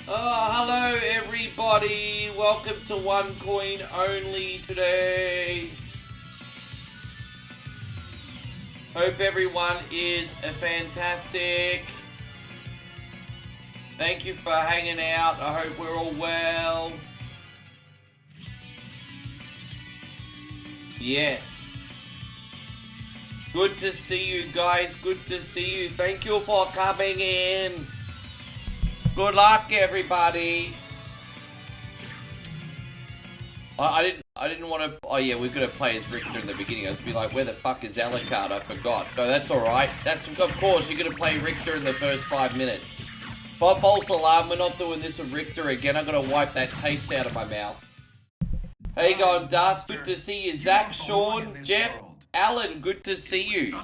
Oh, hello everybody. Welcome to One Coin Only today. Hope everyone is fantastic. Thank you for hanging out. I hope we're all well. Yes. Good to see you guys. Good to see you. Thank you for coming in. Good luck, everybody. I didn't want to. Oh yeah, we're gonna play as Richter in the beginning. I was be like, where the fuck is Alucard? I forgot. No, that's all right. That's of course you're gonna play Richter in the first 5 minutes. But false alarm. We're not doing this with Richter again. I'm gonna wipe that taste out of my mouth. How you going, Darth? Good to see you, Zach, Sean, Jeff, Alan. Good to see you.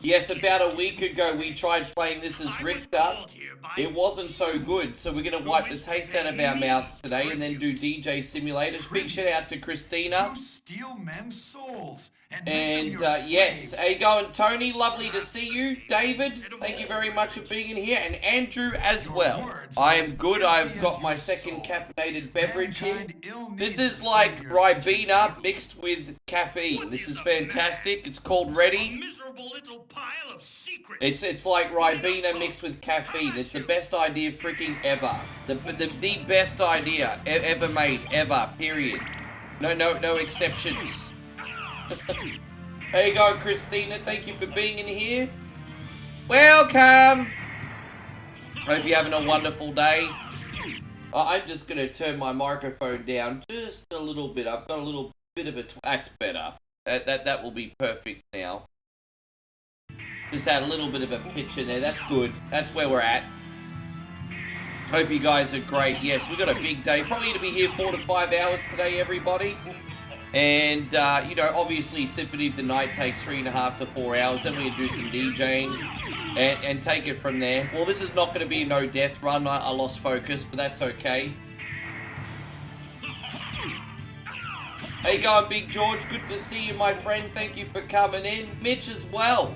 Yes, about a week ago we tried playing this as Richter. It wasn't so good, so we're going to wipe the taste out of our mouths today and then do DJ simulators. Big shout out to Christina. And yes, how you going, Tony? Lovely to see you. David, thank you very much for being in here. And Andrew as well. I am good. I've got my second caffeinated beverage here. This is like Ribena mixed with caffeine. This is fantastic. It's called Ready. It's like Ribena mixed with caffeine. It's the best idea freaking ever. The best idea ever made, ever, period. No exceptions. How you going, Christina? Thank you for being in here. Welcome. Hope you're having a wonderful day. I'm just going to turn my microphone down just a little bit. I've got a little bit of a... That's better. That will be perfect now. Just add a little bit of a pitch in there. That's good. That's where we're at. Hope you guys are great. Yes, we've got a big day. Probably going to be here 4 to 5 hours today, everybody. And, you know, obviously Symphony of the Night takes 3.5 to 4 hours. Then we can do some DJing and take it from there. Well, this is not going to be no death run. I lost focus, but that's okay. How you going, Big George? Good to see you, my friend. Thank you for coming in. Mitch as well.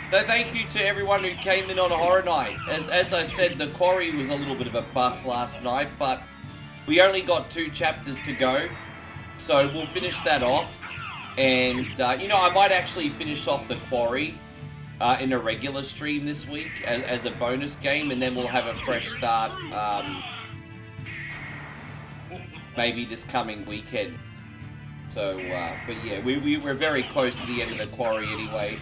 So thank you to everyone who came in on a horror night. As I said, the quarry was a little bit of a bust last night, but we only got 2 chapters to go. So we'll finish that off. And, you know, I might actually finish off the quarry in a regular stream this week as a bonus game. And then we'll have a fresh start maybe this coming weekend. So, but yeah, we're very close to the end of the quarry anyway.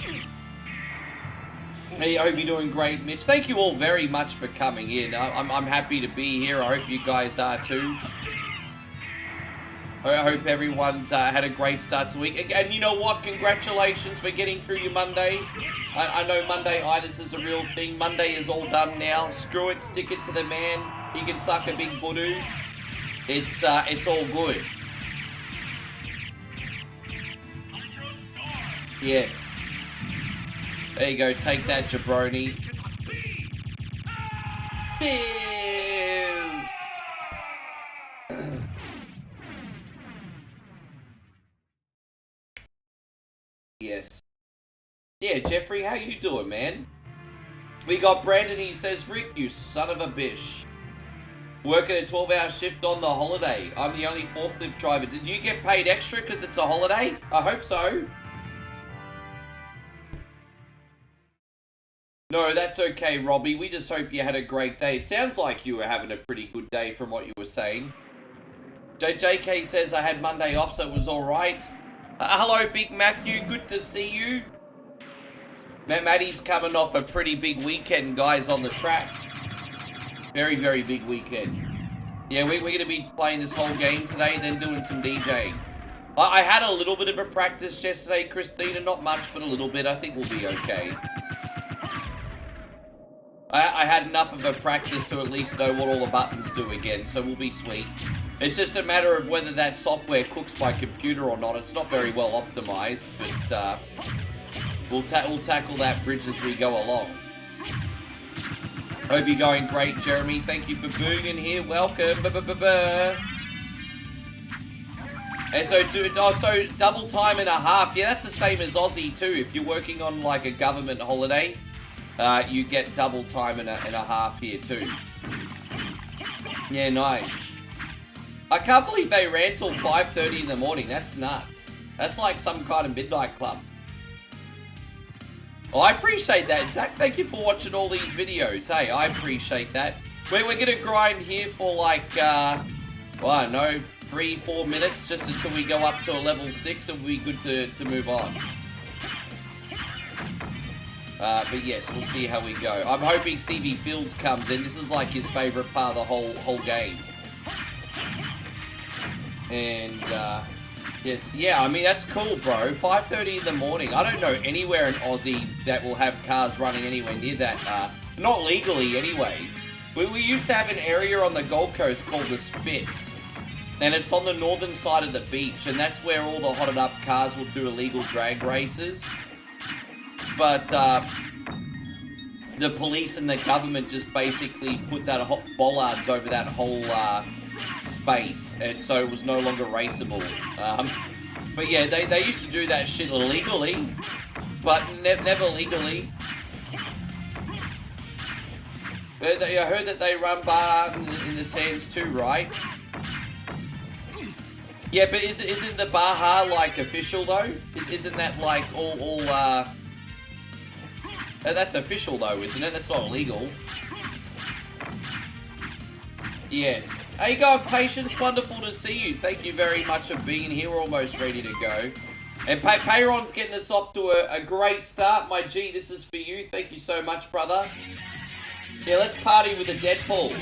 Hey, I hope you're doing great, Mitch. Thank you all very much for coming in. I'm happy to be here. I hope you guys are too. I hope everyone's had a great start to the week. And you know what? Congratulations for getting through your Monday. I know Monday-itis is a real thing. Monday is all done now. Screw it. Stick it to the man. He can suck a big voodoo. It's all good. Yes. There you go. Take that, jabroni. Yes. Yeah, Jeffrey, how you doing, man? We got Brandon, he says, Rick, you son of a bitch. Working a 12-hour shift on the holiday. I'm the only forklift driver. Did you get paid extra because it's a holiday? I hope so. No, that's okay, Robbie. We just hope you had a great day. It sounds like you were having a pretty good day from what you were saying. JK says I had Monday off, so it was alright. Hello, Big Matthew. Good to see you. Maddie's coming off a pretty big weekend, guys, on the track. Very, very big weekend. Yeah, we're going to be playing this whole game today, then doing some DJing. I had a little bit of a practice yesterday, Christina. Not much, but a little bit. I think we'll be okay. I had enough of a practice to at least know what all the buttons do again, so we'll be sweet. It's just a matter of whether that software cooks my computer or not. It's not very well optimized, but we'll tackle that bridge as we go along. Hope you're going great, Jeremy. Thank you for being in here. Welcome. And so double time and a half. Yeah, that's the same as Aussie too. If you're working on like a government holiday, you get double time and a half here too. Yeah, nice. I can't believe they ran till 5:30 in the morning. That's nuts. That's like some kind of midnight club. Oh, I appreciate that, Zach. Thank you for watching all these videos. Hey, I appreciate that. We're gonna grind here for like, well, I don't know, 3-4 minutes just until we go up to a level 6 and we'll be good to move on. But yes, we'll see how we go. I'm hoping Stevie Fields comes in. This is like his favorite part of the whole game. And, yes, yeah, I mean, that's cool, bro. 5:30 in the morning. I don't know anywhere in Aussie that will have cars running anywhere near that. Not legally, anyway. We used to have an area on the Gold Coast called the Spit. And it's on the northern side of the beach. And that's where all the hotted up cars will do illegal drag races. But, the police and the government just basically put that bollards over that whole, space, and so it was no longer raceable. But yeah, they used to do that shit illegally, but never legally. I heard that they run bar in the sands too, right? Yeah, but isn't the Baja like official though? Isn't that like all that's official though, isn't it? That's not illegal. Yes. How you going, Patience? Wonderful to see you. Thank you very much for being here. We're almost ready to go. And Payron's getting us off to a great start. My G, this is for you. Thank you so much, brother. Yeah, let's party with the Deadpool.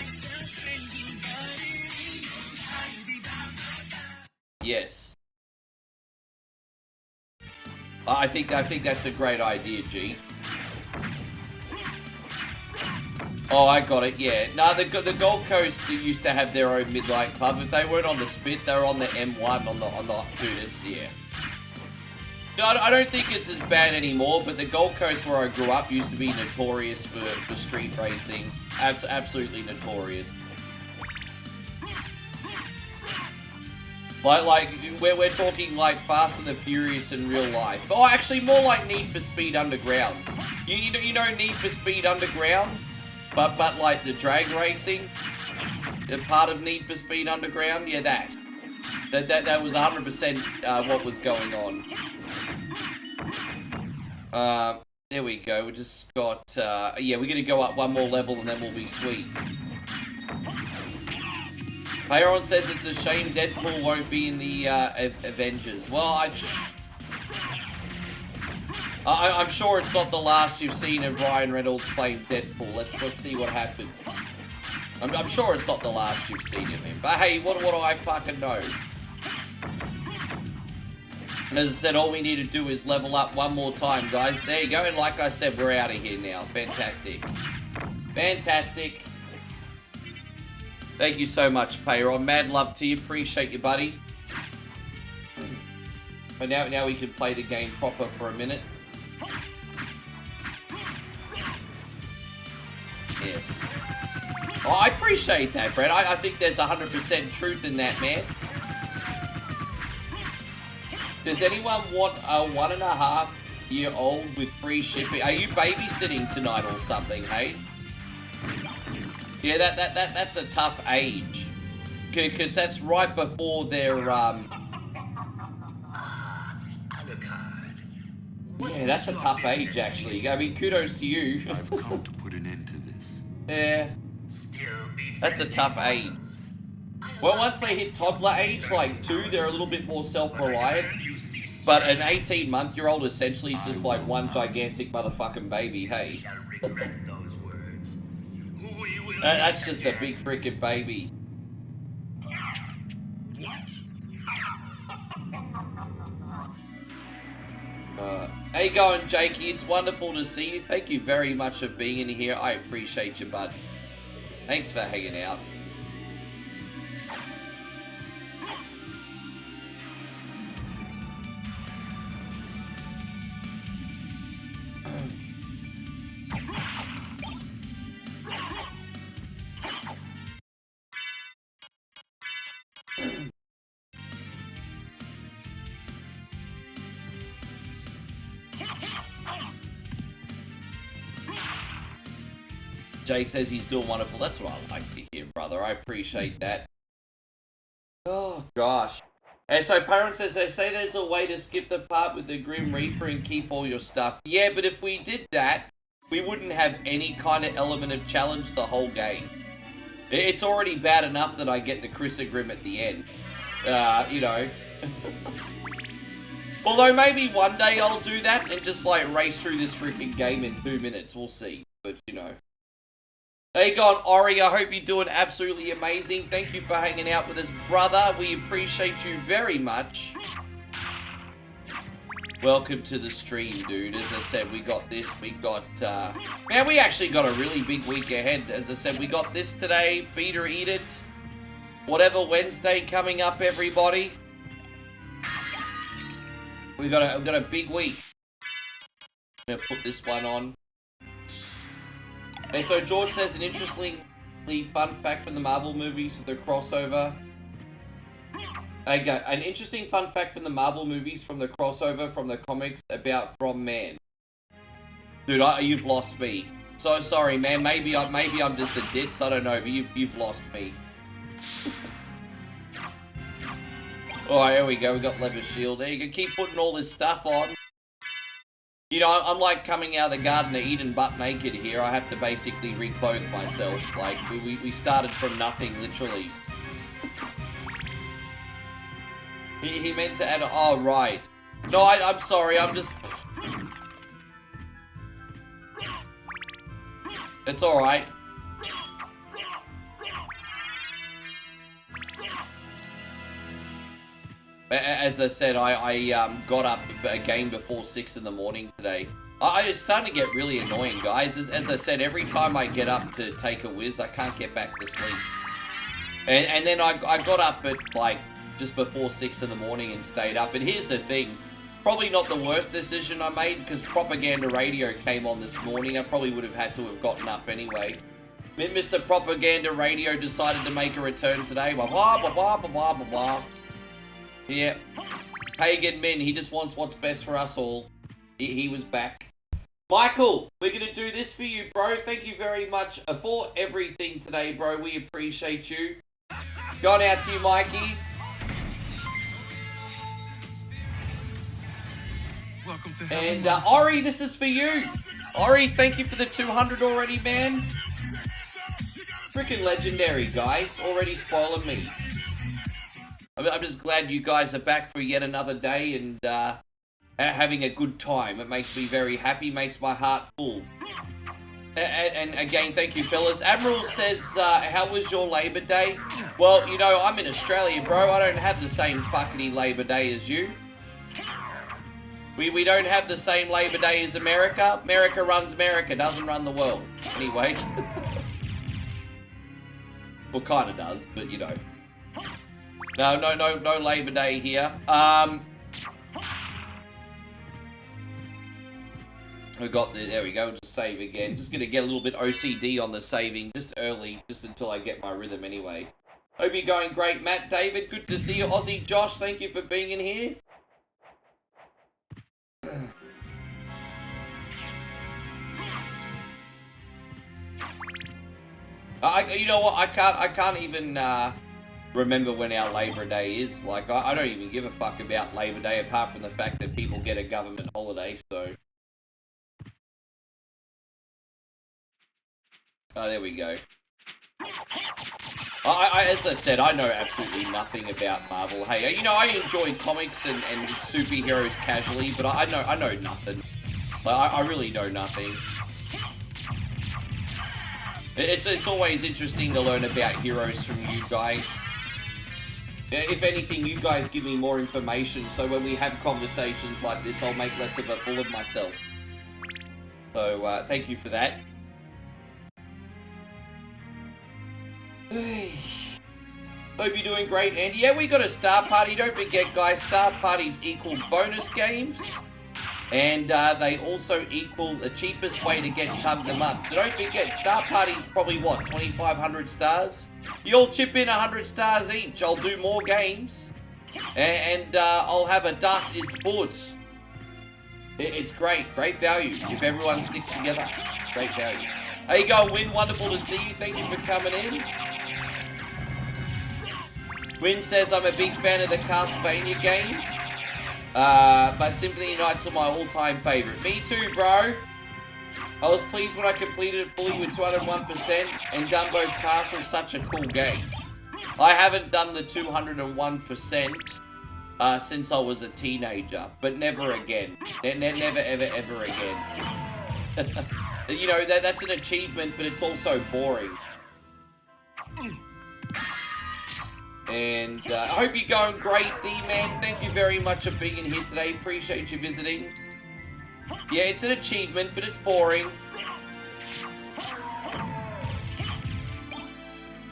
Yes. I think that's a great idea, G. Oh, I got it, yeah. No, the Gold Coast used to have their own midnight club. If they weren't on the Spit, they were on the M1 on the Hooters, yeah. No, I don't think it's as bad anymore, but the Gold Coast where I grew up used to be notorious for street racing. Absolutely notorious. Like we're talking like Fast and the Furious in real life. Oh, actually more like Need for Speed Underground. You know Need for Speed Underground? But like the drag racing, the part of Need for Speed Underground, yeah, that was 100% what was going on. There we go. We just got yeah, we're gonna go up one more level and then we'll be sweet. Payron says it's a shame Deadpool won't be in the Avengers. Well, I'm sure it's not the last you've seen of Ryan Reynolds playing Deadpool. Let's see what happens. I'm sure it's not the last you've seen of him. But hey, what do I fucking know? As I said, all we need to do is level up one more time, guys. There you go. And like I said, we're out of here now. Fantastic. Fantastic. Thank you so much, Payron. Mad love to you. Appreciate you, buddy. But now we can play the game proper for a minute. Yes. Oh, I appreciate that, Brett. I think there's 100% truth in that, man. Does anyone want a 1.5-year-old with free shipping? Are you babysitting tonight or something, hey? Yeah, that's a tough age. Because that's right before their, Yeah, that's a tough age, actually. I mean, kudos to you. I've come to put an end to this. Yeah. That's a tough age. Well, once they hit toddler age, like 2, they're a little bit more self-reliant. But an 18-month-year-old essentially is just like one gigantic motherfucking baby, hey. That's just a big freaking baby. How you going, Jakey? It's wonderful to see you. Thank you very much for being in here. I appreciate you, bud. Thanks for hanging out. Jake says he's doing wonderful. That's what I like to hear, brother. I appreciate that. Oh, gosh. And so Parent says, they say there's a way to skip the part with the Grim Reaper and keep all your stuff. Yeah, but if we did that, we wouldn't have any kind of element of challenge the whole game. It's already bad enough that I get the Criss Grim at the end. You know. Although maybe one day I'll do that and just like race through this freaking game in 2 minutes. We'll see. But, you know. Hey, God, Ori, I hope you're doing absolutely amazing. Thank you for hanging out with us, brother. We appreciate you very much. Welcome to the stream, dude. As I said, we got this. We got, man, we actually got a really big week ahead. As I said, we got this today. Beat or Eat It. Whatever Wednesday coming up, everybody. We've got a big week. I'm going to put this one on. And so George says an interestingly fun fact from the Marvel movies, the crossover. Okay, an interesting fun fact from the Marvel movies from the crossover from the comics about From Man. Dude, you've lost me. So sorry, man. Maybe I'm just a ditz. I don't know, but you've lost me. Alright, here we go. We got Leather Shield. There you go. Keep putting all this stuff on. You know, I'm like coming out of the Garden of Eden butt naked here. I have to basically reclothe myself. Like, we started from nothing, literally. He meant to add... Oh, right. No, I'm sorry. I'm just... It's alright. As I said, I got up again before 6 in the morning today. It's starting to get really annoying, guys. As I said, every time I get up to take a whiz, I can't get back to sleep. And then I got up at, like, just before 6 in the morning and stayed up. And here's the thing. Probably not the worst decision I made, because Propaganda Radio came on this morning. I probably would have had to have gotten up anyway. Mr. Propaganda Radio decided to make a return today. Blah, blah, blah, blah, blah, blah, blah. Yeah. Pagan Min, he just wants what's best for us all. He was back. Michael, we're going to do this for you, bro. Thank you very much for everything today, bro. We appreciate you. Going out to you, Mikey. Welcome to and Ori, this is for you. Ori, thank you for the 200 already, man. Freaking legendary, guys. Already spoiling me. I'm just glad you guys are back for yet another day and having a good time. It makes me very happy, makes my heart full. And again, thank you, fellas. Admiral says, how was your Labor Day? Well, you know, I'm in Australia, bro. I don't have the same fucking Labor Day as you. We don't have the same Labor Day as America. America runs America, doesn't run the world. Anyway. Well, kind of does, but you know. No Labor Day here. We got the, there we go, just save again. Just gonna get a little bit OCD on the saving, just early, just until I get my rhythm anyway. Hope you're going great, Matt, David, good to see you. Aussie Josh, thank you for being in here. You know what, I can't even, remember when our Labor Day is. Like, I don't even give a fuck about Labor Day apart from the fact that people get a government holiday, so. Oh, there we go. As I said, I know absolutely nothing about Marvel. Hey, you know, I enjoy comics and superheroes casually, but I know nothing. Like, I really know nothing. It's always interesting to learn about heroes from you guys. If anything, you guys give me more information, so when we have conversations like this, I'll make less of a fool of myself. So, thank you for that. Hope you're doing great, Andy. Yeah, we got a Star Party. Don't forget, guys, Star Parties equal bonus games. And they also equal the cheapest way to get them up. So don't forget, Star Party's probably, what, 2,500 stars? You'll chip in 100 stars each. I'll do more games. And I'll have a Das ist Sports. It's great. Great value. If everyone sticks together. Great value. There you go, Win. Wonderful to see you. Thank you for coming in. Win says, I'm a big fan of the Castlevania games. But Symphony Night's are my all-time favorite. Me too, bro. I was pleased when I completed it fully with 201%, and Dumbo Castle's such a cool game. I haven't done the 201% since I was a teenager, but never again. Never, ever, ever again. You know, that's an achievement, but it's also boring. And I hope you're going great, D-Man. Thank you very much for being here today. Appreciate you visiting. Yeah, it's an achievement, but it's boring.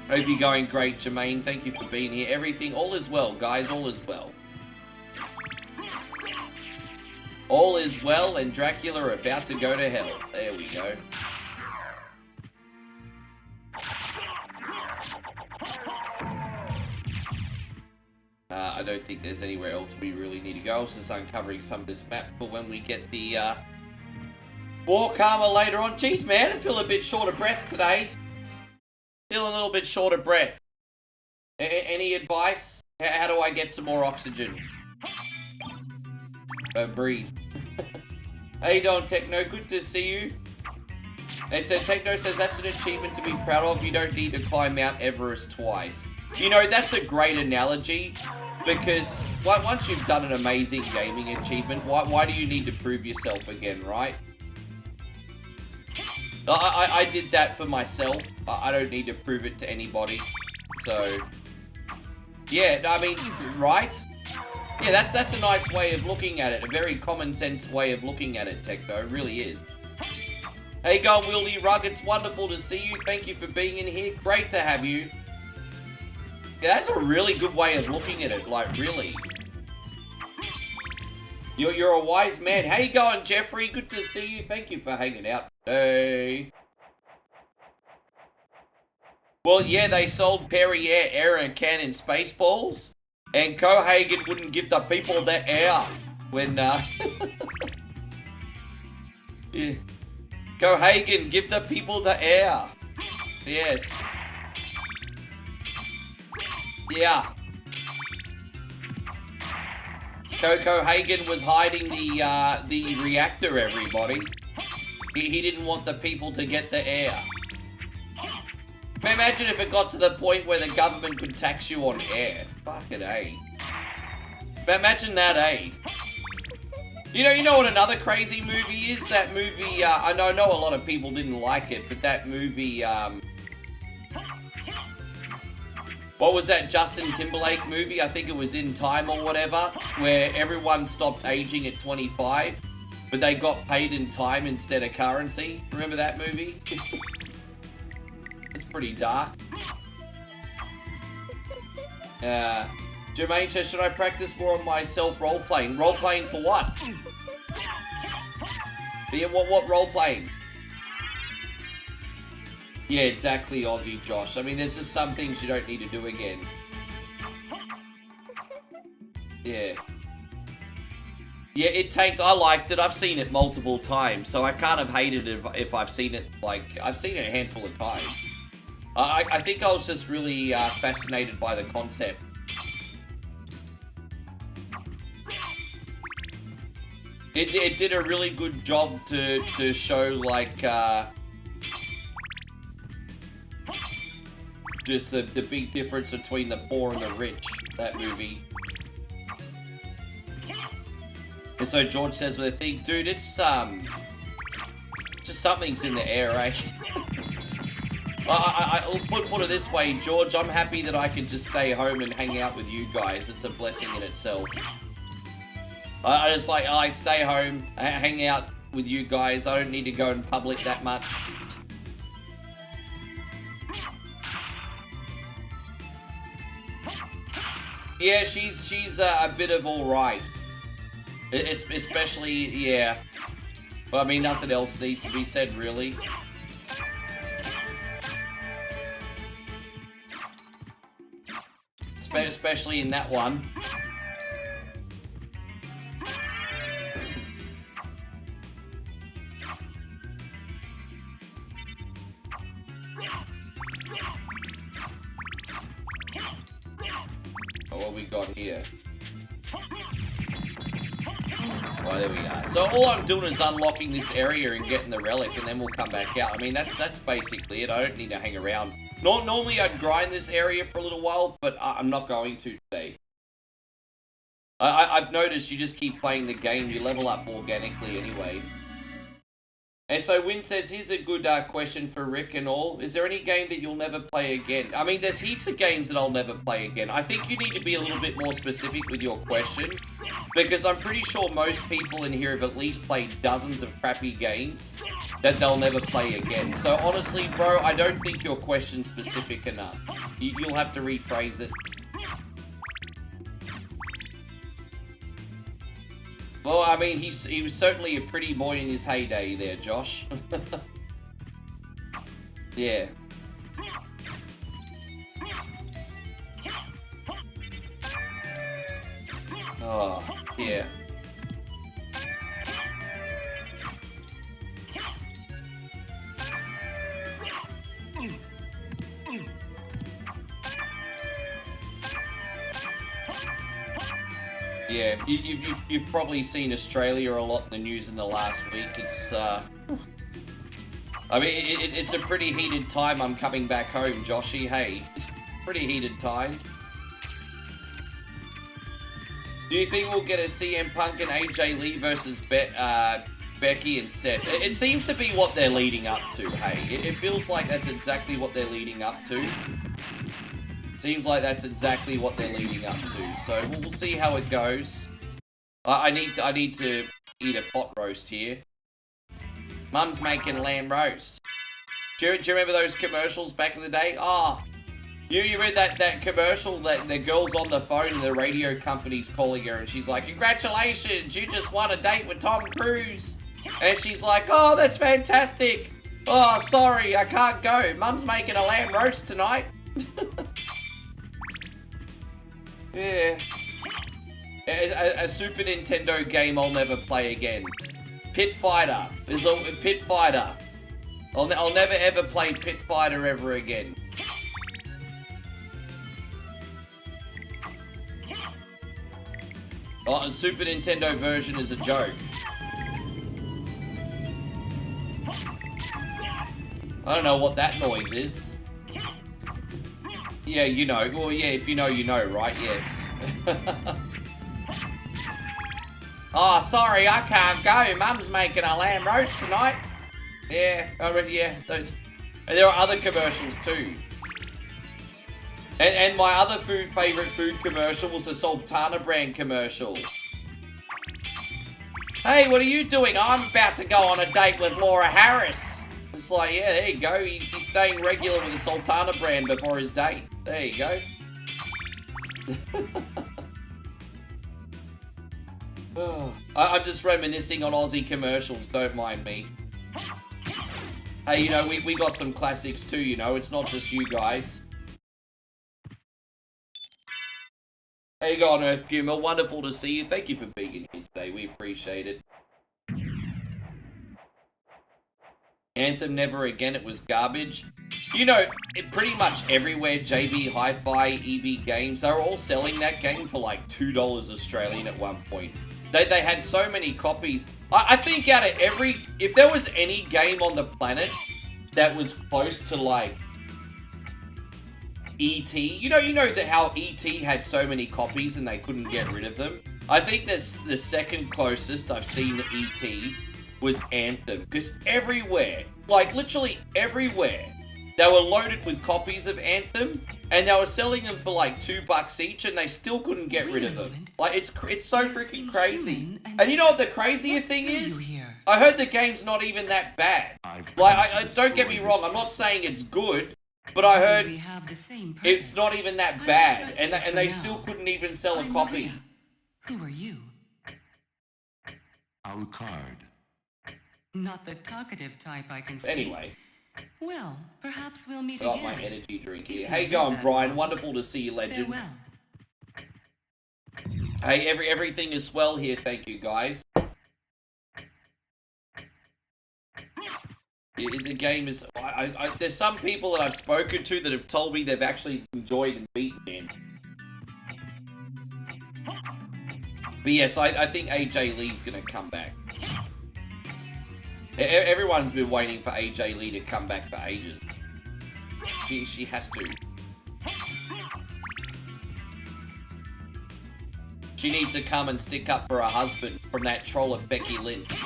Hope you're going great, Jermaine. Thank you for being here. Everything, all is well, guys. All is well. All is well, and Dracula are about to go to hell. There we go. I don't think there's anywhere else we really need to go. I was just uncovering some of this map for when we get the War Karma later on. Jeez, man, I feel a bit short of breath today. Feel a little bit short of breath. Any advice? How do I get some more oxygen? Breathe. How you doing, Techno? Good to see you. And so Techno says that's an achievement to be proud of. You don't need to climb Mount Everest twice. You know, that's a great analogy, because once you've done an amazing gaming achievement, why do you need to prove yourself again, right? I did that for myself. I don't need to prove it to anybody. So, yeah, I mean, right? Yeah, that's a nice way of looking at it. A very common sense way of looking at it, Techno. It really is. Hey, go Wildy Rug. It's wonderful to see you. Thank you for being in here. Great to have you. Yeah, that's a really good way of looking at it, like, really. You're a wise man. How you going, Jeffrey? Good to see you. Thank you for hanging out. Hey. Well, yeah, they sold Perrier air and cannon Spaceballs, and Cohagen wouldn't give the people the air when, yeah. Cohagen, give the people the air. Yes. Yeah. Cohagen was hiding the reactor, everybody. He didn't want the people to get the air. Imagine if it got to the point where the government could tax you on air. Fucking A. Imagine that, eh? You know what another crazy movie is? That movie, I know a lot of people didn't like it, but that movie, what was that Justin Timberlake movie? I think it was In Time or whatever, where everyone stopped aging at 25, but they got paid in time instead of currency. Remember that movie? It's pretty dark. Jermaine says, should I practice more on myself role-playing? Role-playing for what? Yeah, what role-playing? Yeah, exactly, Aussie Josh. I mean, there's just some things you don't need to do again. Yeah. Yeah, it takes... I liked it. I've seen it multiple times, so I can't have hated it if I've seen it, like... I've seen it a handful of times. I think I was just really fascinated by the concept. It did a really good job to show, like... just the big difference between the poor and the rich, that movie. And so George says, well, I think, dude, it's, just something's in the air, eh? I'll put it this way, George, I'm happy that I can just stay home and hang out with you guys. It's a blessing in itself. I just like, I like stay home, hang out with you guys. I don't need to go in public that much. Yeah, she's a bit of alright. Especially, yeah. But I mean, nothing else needs to be said, really. Especially in that one. got here? Right, there we are. So all I'm doing is unlocking this area and getting the relic, and then we'll come back out. I mean, that's basically it. I don't need to hang around. Normally I'd grind this area for a little while, but I'm not going to today. I've noticed you just keep playing the game, you level up organically anyway. And so Win says, here's a good question for Rick and all. Is there any game that you'll never play again? I mean, there's heaps of games that I'll never play again. I think you need to be a little bit more specific with your question, because I'm pretty sure most people in here have at least played dozens of crappy games that they'll never play again. So honestly, bro, I don't think your question's specific enough. You'll have to rephrase it. Well, I mean, he was certainly a pretty boy in his heyday there, Josh. Yeah. Oh, yeah. Yeah, you've probably seen Australia a lot in the news in the last week. It's, I mean, it's a pretty heated time. I'm coming back home, Joshy. Hey, pretty heated time. Do you think we'll get a CM Punk and AJ Lee versus Becky and Seth? It seems to be what they're leading up to, hey. It feels like that's exactly what they're leading up to. Seems like that's exactly what they're leading up to. So we'll see how it goes. I need to eat a pot roast here. Mum's making lamb roast. Do you remember those commercials back in the day? Ah, you read that commercial that the girl's on the phone and the radio company's calling her and she's like, congratulations, you just won a date with Tom Cruise. And she's like, oh, that's fantastic. Oh, sorry, I can't go. Mum's making a lamb roast tonight. Yeah. A Super Nintendo game I'll never play again. Pit Fighter. There's a Pit Fighter. I'll never ever play Pit Fighter ever again. Oh, a Super Nintendo version is a joke. I don't know what that noise is. Yeah, you know. Well, yeah, if you know, right? Yes. Oh, sorry, I can't go. Mum's making a lamb roast tonight. Yeah, I mean, yeah. And there are other commercials too. And my other favorite food commercial was the Sultana brand commercial. Hey, what are you doing? I'm about to go on a date with Laura Harris. It's like, yeah, there you go. He's staying regular with the Sultana brand before his date. There you go. Oh, I'm just reminiscing on Aussie commercials. Don't mind me. Hey, you know, we got some classics too, you know. It's not just you guys. How you going, Earth Puma? Wonderful to see you. Thank you for being here today. We appreciate it. Anthem Never Again, it was garbage. You know, pretty much everywhere, JB Hi-Fi, EB Games, they were all selling that game for like $2 Australian at one point. They had so many copies. I think out of if there was any game on the planet that was close to like E.T., you know that how E.T. had so many copies and they couldn't get rid of them? I think that's the second closest I've seen to E.T. was Anthem, because everywhere, like literally everywhere, they were loaded with copies of Anthem, and they were selling them for like $2 each, and they still couldn't get rid of them. Like it's so freaking crazy. And you know what the crazier thing is? I heard the game's not even that bad. Like, don't get me wrong, I'm not saying it's good, but I heard it's not even that bad, and they still couldn't even sell a copy. Who are you? Alucard. Not the talkative type, I can see. Anyway. Well, perhaps we'll meet Got again. my energy drink here. How you going, Brian? Wonderful to see you, legend. Farewell. Hey, everything is swell here, thank you, guys. The game is... there's some people that I've spoken to that have told me they've actually enjoyed and beaten it. But yes, I think AJ Lee's gonna come back. Everyone's been waiting for AJ Lee to come back for ages. She has to. She needs to come and stick up for her husband from that troll of Becky Lynch.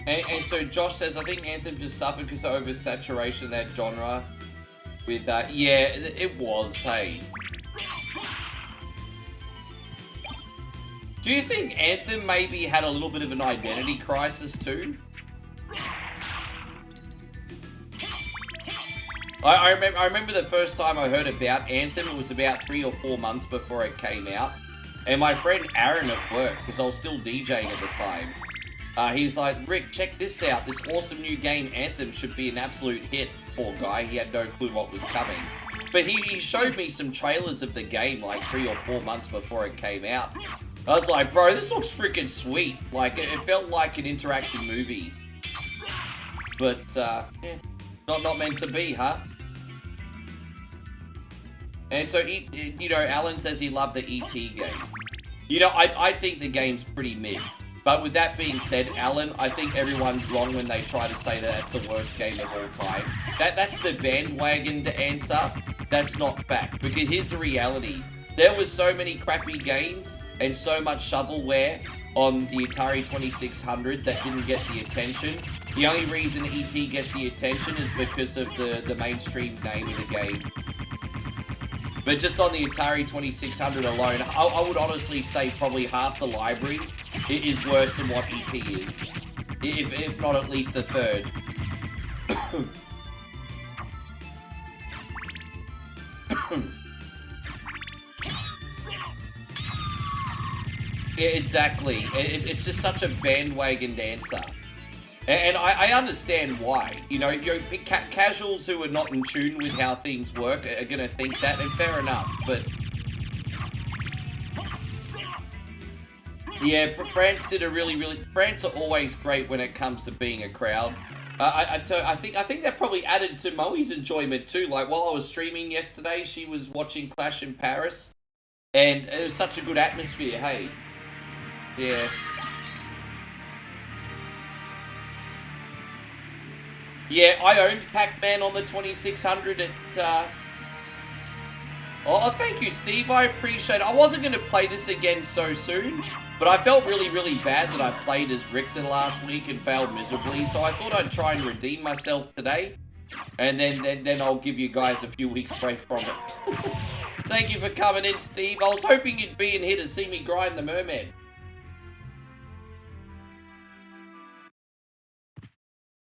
And so Josh says, I think Anthem just suffered because of oversaturation of that genre. With that, yeah, it was, hey. Do you think Anthem maybe had a little bit of an identity crisis too? I remember the first time I heard about Anthem, it was about 3 or 4 months before it came out. And my friend Aaron at work, because I was still DJing at the time, he was like, Rick, check this out. This awesome new game, Anthem, should be an absolute hit. Poor guy, he had no clue what was coming. But he showed me some trailers of the game like 3 or 4 months before it came out. I was like, bro, this looks freaking sweet. Like, it felt like an interactive movie. But, yeah, not meant to be, huh? And so, you know, Alan says he loved the E.T. game. You know, I think the game's pretty mid. But with that being said, Alan, I think everyone's wrong when they try to say that that's the worst game of all time. That's the bandwagon answer. That's not fact. Because here's the reality. There was so many crappy games and so much shovelware on the Atari 2600 that didn't get the attention. The only reason E.T. gets the attention is because of the mainstream name of the game. But just on the Atari 2600 alone, I would honestly say probably half the library is worse than what E.T. is. If not at least a third. Yeah, exactly. It's just such a bandwagon answer. And I understand why. You know, casuals who are not in tune with how things work are going to think that, and fair enough, but... Yeah, France did a France are always great when it comes to being a crowd. I think that probably added to Moe's enjoyment too. Like, while I was streaming yesterday, she was watching Clash in Paris, and it was such a good atmosphere, hey? Yeah. Yeah, I owned Pac-Man on the 2600 at, Oh, thank you, Steve. I appreciate it. I wasn't going to play this again so soon, but I felt really bad that I played as Richter last week and failed miserably, so I thought I'd try and redeem myself today, and then I'll give you guys a few weeks break from it. Thank you for coming in, Steve. I was hoping you'd be in here to see me grind the merman.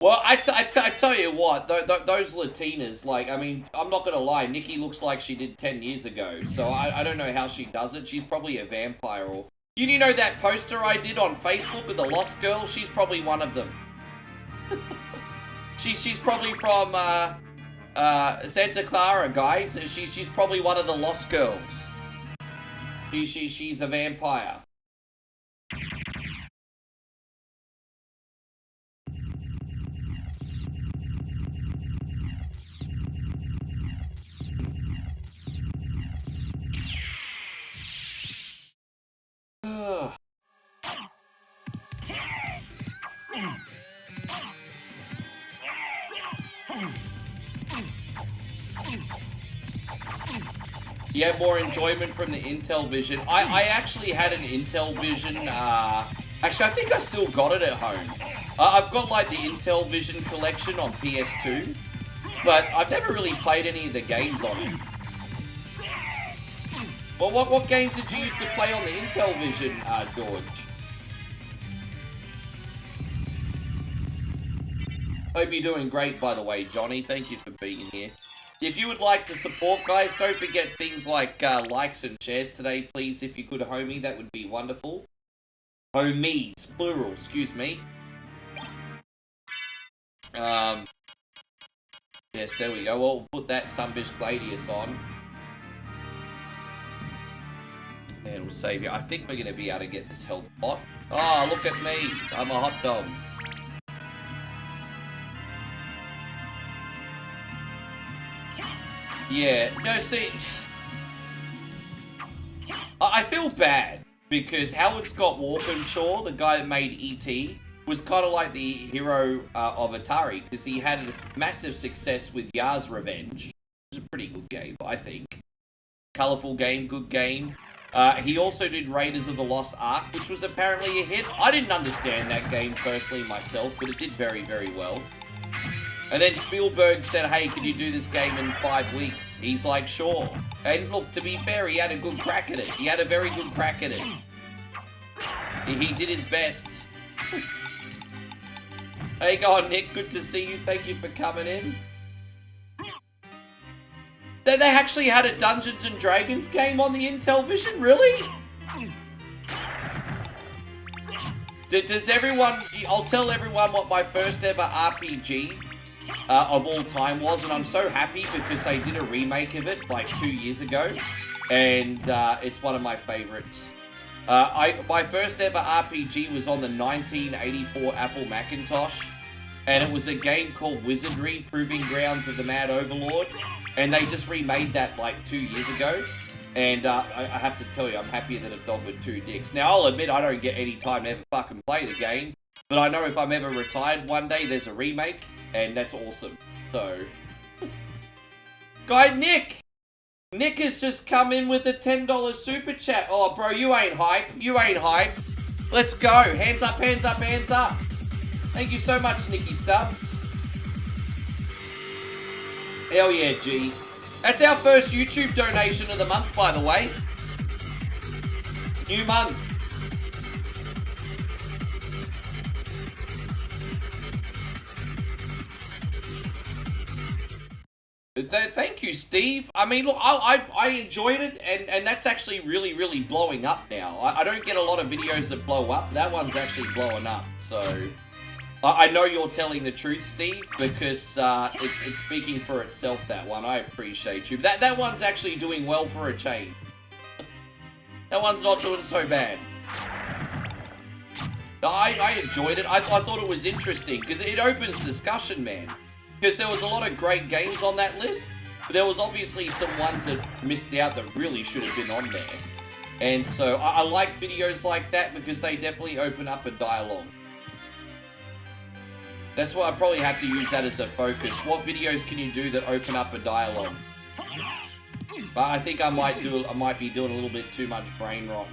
Well, I tell you what, those Latinas, like, I mean, I'm not going to lie, Nikki looks like she did 10 years ago, so I don't know how she does it. She's probably a vampire, or... You know that poster I did on Facebook with the Lost Girl? She's probably one of them. she's probably from, Santa Clara, guys. She's probably one of the Lost Girls. She's a vampire. You had more enjoyment from the Intel Vision. I actually had an Intel Vision, actually I think I still got it at home. I've got like the Intel Vision collection on PS2, but I've never really played any of the games on it. Well, what games did you use to play on the Intel Vision, George? Hope you're doing great, by the way, Johnny. Thank you for being here. If you would like to support, guys, don't forget things like likes and shares today, please. If you could, homie, that would be wonderful. Homies, plural, excuse me. Yes, there we go. Well, we'll put that Sunbish Gladius on. And we'll save you. I think we're going to be able to get this health pot. Oh, look at me. I'm a hot dog. Yeah, no, see, I feel bad because Howard Scott Walkinshaw, the guy that made E.T., was kind of like the hero of Atari because he had a massive success with Yar's Revenge. It was a pretty good game, I think. Colourful game, good game. He also did Raiders of the Lost Ark, which was apparently a hit. I didn't understand that game personally myself, but it did very, very well. And then Spielberg said, hey, can you do this game in 5 weeks? He's like, sure. And look, to be fair, he had a good crack at it. He had a very good crack at it. He did his best. Hey, go on, Nick. Good to see you. Thank you for coming in. They actually had a Dungeons and Dragons game on the Intellivision? Really? Does everyone... I'll tell everyone what my first ever RPG of all time was, and I'm so happy because they did a remake of it like 2 years ago, and it's one of my favorites. My first ever RPG was on the 1984 Apple Macintosh, and it was a game called Wizardry, Proving Grounds of the Mad Overlord, and they just remade that like 2 years ago, and I have to tell you, I'm happier than a dog with two dicks. Now, I'll admit I don't get any time to ever fucking play the game, but I know if I'm ever retired one day, there's a remake, and that's awesome. So, guy Nick has just come in with a $10 super chat. Oh, bro, you ain't hype. You ain't hype. Let's go. Hands up, hands up, hands up. Thank you so much, Nicky Stubbs. Hell yeah, G. That's our first YouTube donation of the month, by the way. New month. Thank you, Steve. I mean, look, I enjoyed it, and that's actually really, really blowing up now. I don't get a lot of videos that blow up. That one's actually blowing up, so... I know you're telling the truth, Steve, because it's speaking for itself, that one. I appreciate you. That one's actually doing well for a change. That one's not doing so bad. I enjoyed it. I thought it was interesting, because it opens discussion, man. Because there was a lot of great games on that list, but there was obviously some ones that missed out that really should have been on there. And so I like videos like that because they definitely open up a dialogue. That's why I probably have to use that as a focus. What videos can you do that open up a dialogue? But I think I might be doing a little bit too much brain rot.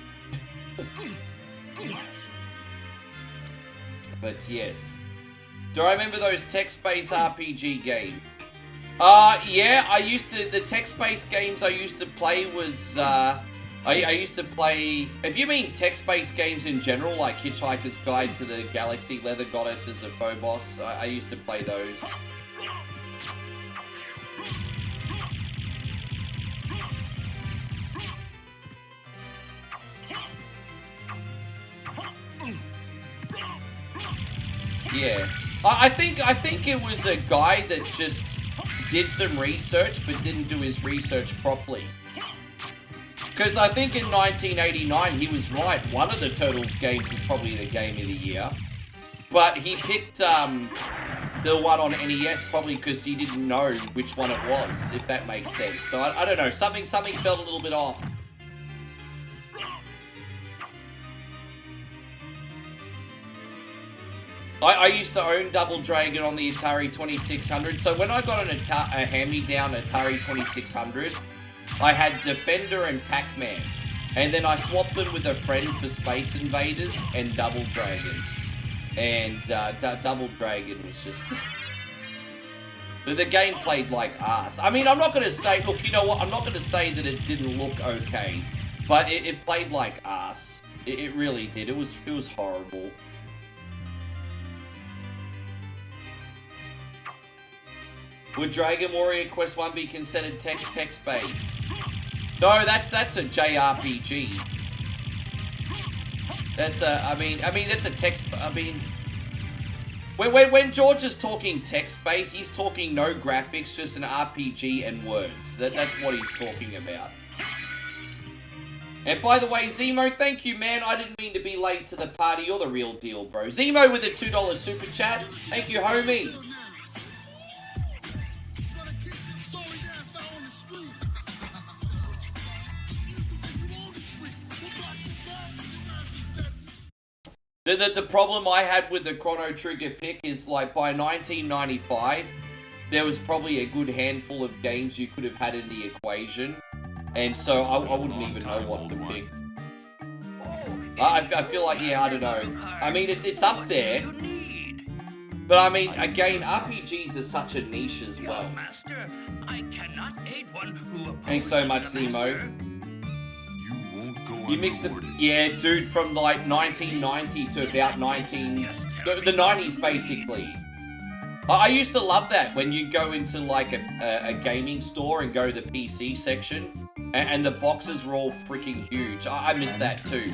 But yes. Do I remember those text-based RPG games? Yeah, the text-based games I used to play was, I used to play, if you mean text-based games in general, like Hitchhiker's Guide to the Galaxy, Leather Goddesses of Phobos, I used to play those. Yeah. I think it was a guy that just did some research but didn't do his research properly. Because I think in 1989 he was right. One of the Turtles games was probably the game of the year. But he picked the one on NES probably because he didn't know which one it was, if that makes sense. So I don't know, something felt a little bit off. I used to own Double Dragon on the Atari 2600, so when I got a hand-me-down Atari 2600, I had Defender and Pac-Man, and then I swapped them with a friend for Space Invaders and Double Dragon. And Double Dragon was just... the game played like ass. I mean, I'm not going to say... Look, you know what? I'm not going to say that it didn't look okay, but it played like ass. It really did. It was horrible. Would Dragon Warrior Quest 1 be considered text-based? No, that's a JRPG. That's a, I mean, that's a text, I mean... When George is talking text-based, he's talking no graphics, just an RPG and words. That's what he's talking about. And by the way, Zemo, thank you, man. I didn't mean to be late to the party. You're the real deal, bro. Zemo with a $2 super chat. Thank you, homie. The problem I had with the Chrono Trigger pick is, like, by 1995, there was probably a good handful of games you could have had in the equation. And so I wouldn't even know what to pick. I feel like, yeah, I don't know. I mean, it's up there. But I mean, again, RPGs are such a niche as well. Thanks so much, Zemo. You mix it, yeah, dude, from like 1990 to about the 90s, basically. I used to love that when you go into like a gaming store and go to the PC section, and the boxes were all freaking huge. I miss that too.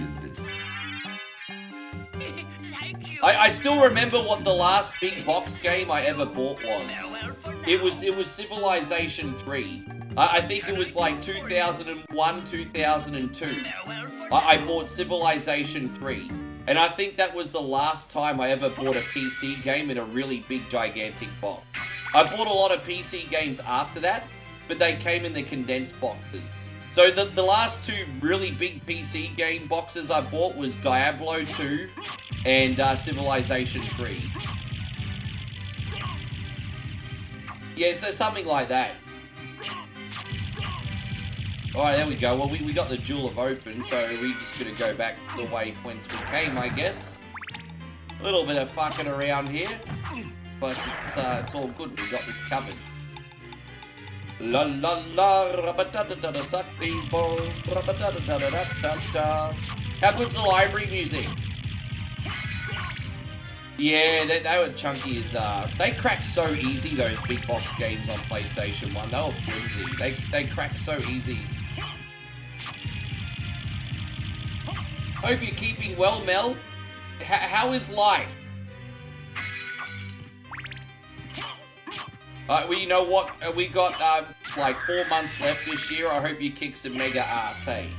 I still remember what the last big box game I ever bought was. It was Civilization 3. I think it was like 2001, 2002. I bought Civilization 3. And I think that was the last time I ever bought a PC game in a really big, gigantic box. I bought a lot of PC games after that, but they came in the condensed boxes. So the last two really big PC game boxes I bought was Diablo 2 and Civilization 3. Yeah, so something like that. Alright, there we go. Well, we got the Jewel of Open, so we're just gonna go back the way whence we came, I guess. A little bit of fucking around here, but it's all good. We got this covered. La la la, rabba-da-da-da-da, suck these balls, rabba-da-da-da-da-da-da. How good's the library music? Yeah, they were chunky as, they crack so easy, those big box games on PlayStation 1. They were flimsy. They crack so easy. Hope you're keeping well, Mel. How is life? Well, you know what? We got, like 4 months left this year. I hope you kick some mega ass, hey?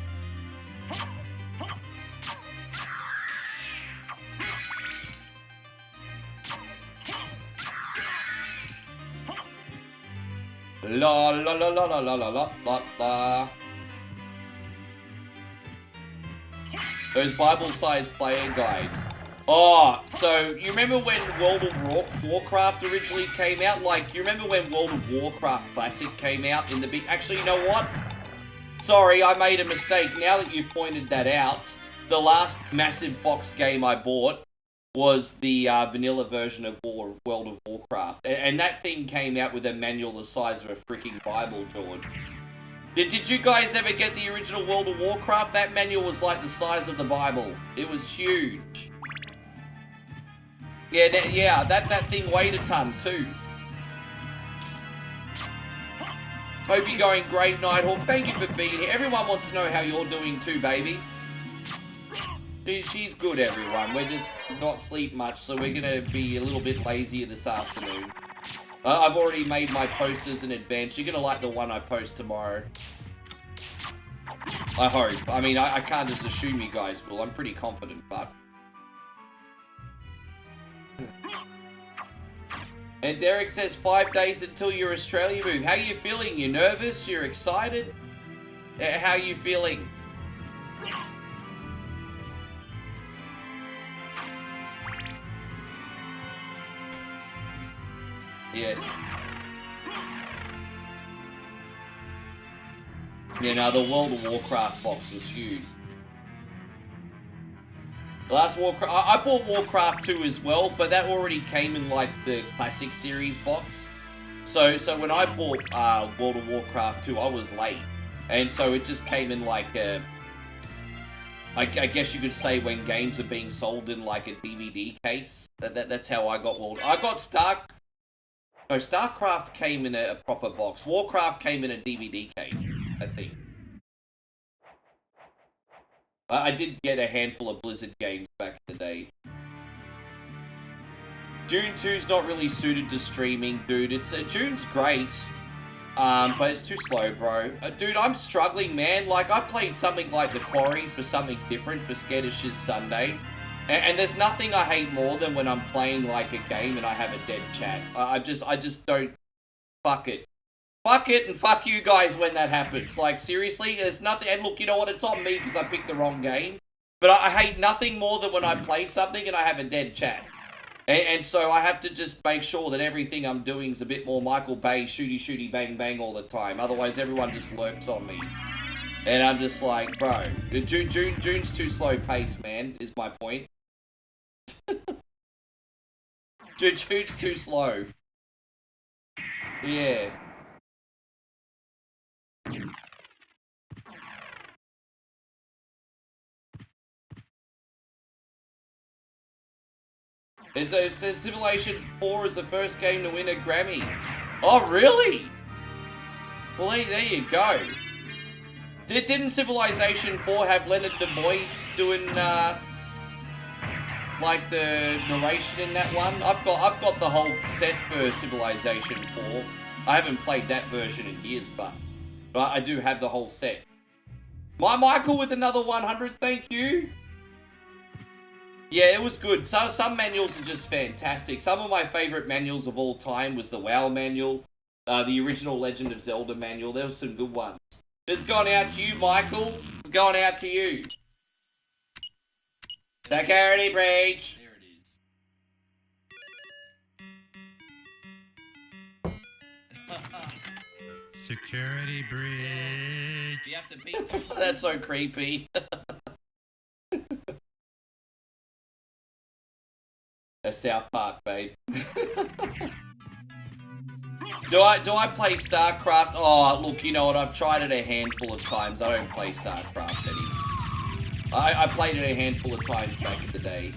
La la la la la la la la la la. Those Bible-sized player guides. Oh, so you remember when World of Warcraft originally came out? Like, you remember when World of Warcraft Classic came out in the big... Actually, you know what? Sorry, I made a mistake. Now that you pointed that out, the last massive box game I bought was the vanilla version of World of Warcraft. And that thing came out with a manual the size of a freaking Bible, George. Did you guys ever get the original World of Warcraft? That manual was like the size of the Bible. It was huge. Yeah, that thing weighed a ton too. Hope you're going great, Nighthawk. Thank you for being here. Everyone wants to know how you're doing too, baby. She's good, everyone. We're just not sleep much, so we're gonna be a little bit lazier this afternoon. I've already made my posters in advance. You're gonna like the one I post tomorrow. I hope. I mean, I can't just assume you guys will. I'm pretty confident, but... And Derek says 5 days until your Australia move. How you feeling? You nervous? You're excited? How you feeling? Yes. Yeah, no, the World of Warcraft box was huge. The last Warcraft... I bought Warcraft 2 as well, but that already came in, like, the Classic Series box. So when I bought World of Warcraft 2, I was late. And so it just came in, like, a... I guess you could say when games are being sold in, like, a DVD case. That's how I got World... I got No, StarCraft came in a proper box. Warcraft came in a DVD case, I think. I did get a handful of Blizzard games back in the day. Dune 2's not really suited to streaming, dude. Dune's great. But it's too slow, bro. Dude, I'm struggling, man. Like, I played something like The Quarry for something different for Scared of Shiz Sunday. And there's nothing I hate more than when I'm playing, like, a game and I have a dead chat. I just don't... Fuck it. Fuck it and fuck you guys when that happens. Like, seriously, there's nothing... And look, you know what? It's on me because I picked the wrong game. But I hate nothing more than when I play something and I have a dead chat. And so I have to just make sure that everything I'm doing is a bit more Michael Bay, shooty, shooty, bang, bang all the time. Otherwise, everyone just lurks on me. And I'm just like, bro, June's too slow paced, man, is my point. June's too slow. Yeah. It says Civilization 4 is the first game to win a Grammy. Oh, really? Well, there you go. Didn't Civilization 4 have Leonard Nimoy doing, like, the narration in that one? I've got the whole set for Civilization 4. I haven't played that version in years, but I do have the whole set. Michael with another 100, thank you. Yeah, it was good. Some manuals are just fantastic. Some of my favorite manuals of all time was the WoW manual, the original Legend of Zelda manual. There was some good ones. It's gone out to you, Michael. It's gone out to you. Security breach. There it is. Security breach. You have to beat That's so creepy. That's South Park, babe. Do I play StarCraft? Oh, look, you know what? I've tried it a handful of times. I don't play StarCraft anymore. I played it a handful of times back in the day.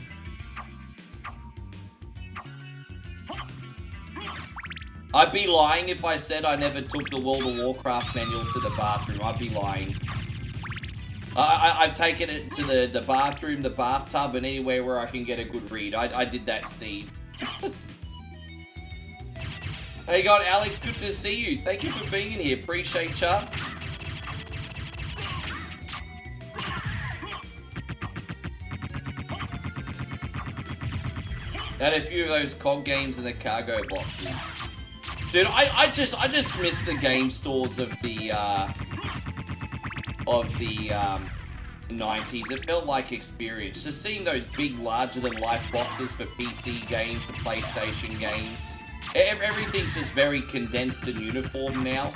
I'd be lying if I said I never took the World of Warcraft manual to the bathroom. I'd be lying. I've taken it to the bathroom, the bathtub, and anywhere where I can get a good read. I did that, Steve. Hey, God, Alex, good to see you. Thank you for being in here. Appreciate ya. Had a few of those COD games in the cargo boxes. Dude, I just miss the game stores of the 90s. It felt like experience. Just seeing those big, larger-than-life boxes for PC games, the PlayStation games. Everything's just very condensed and uniform now.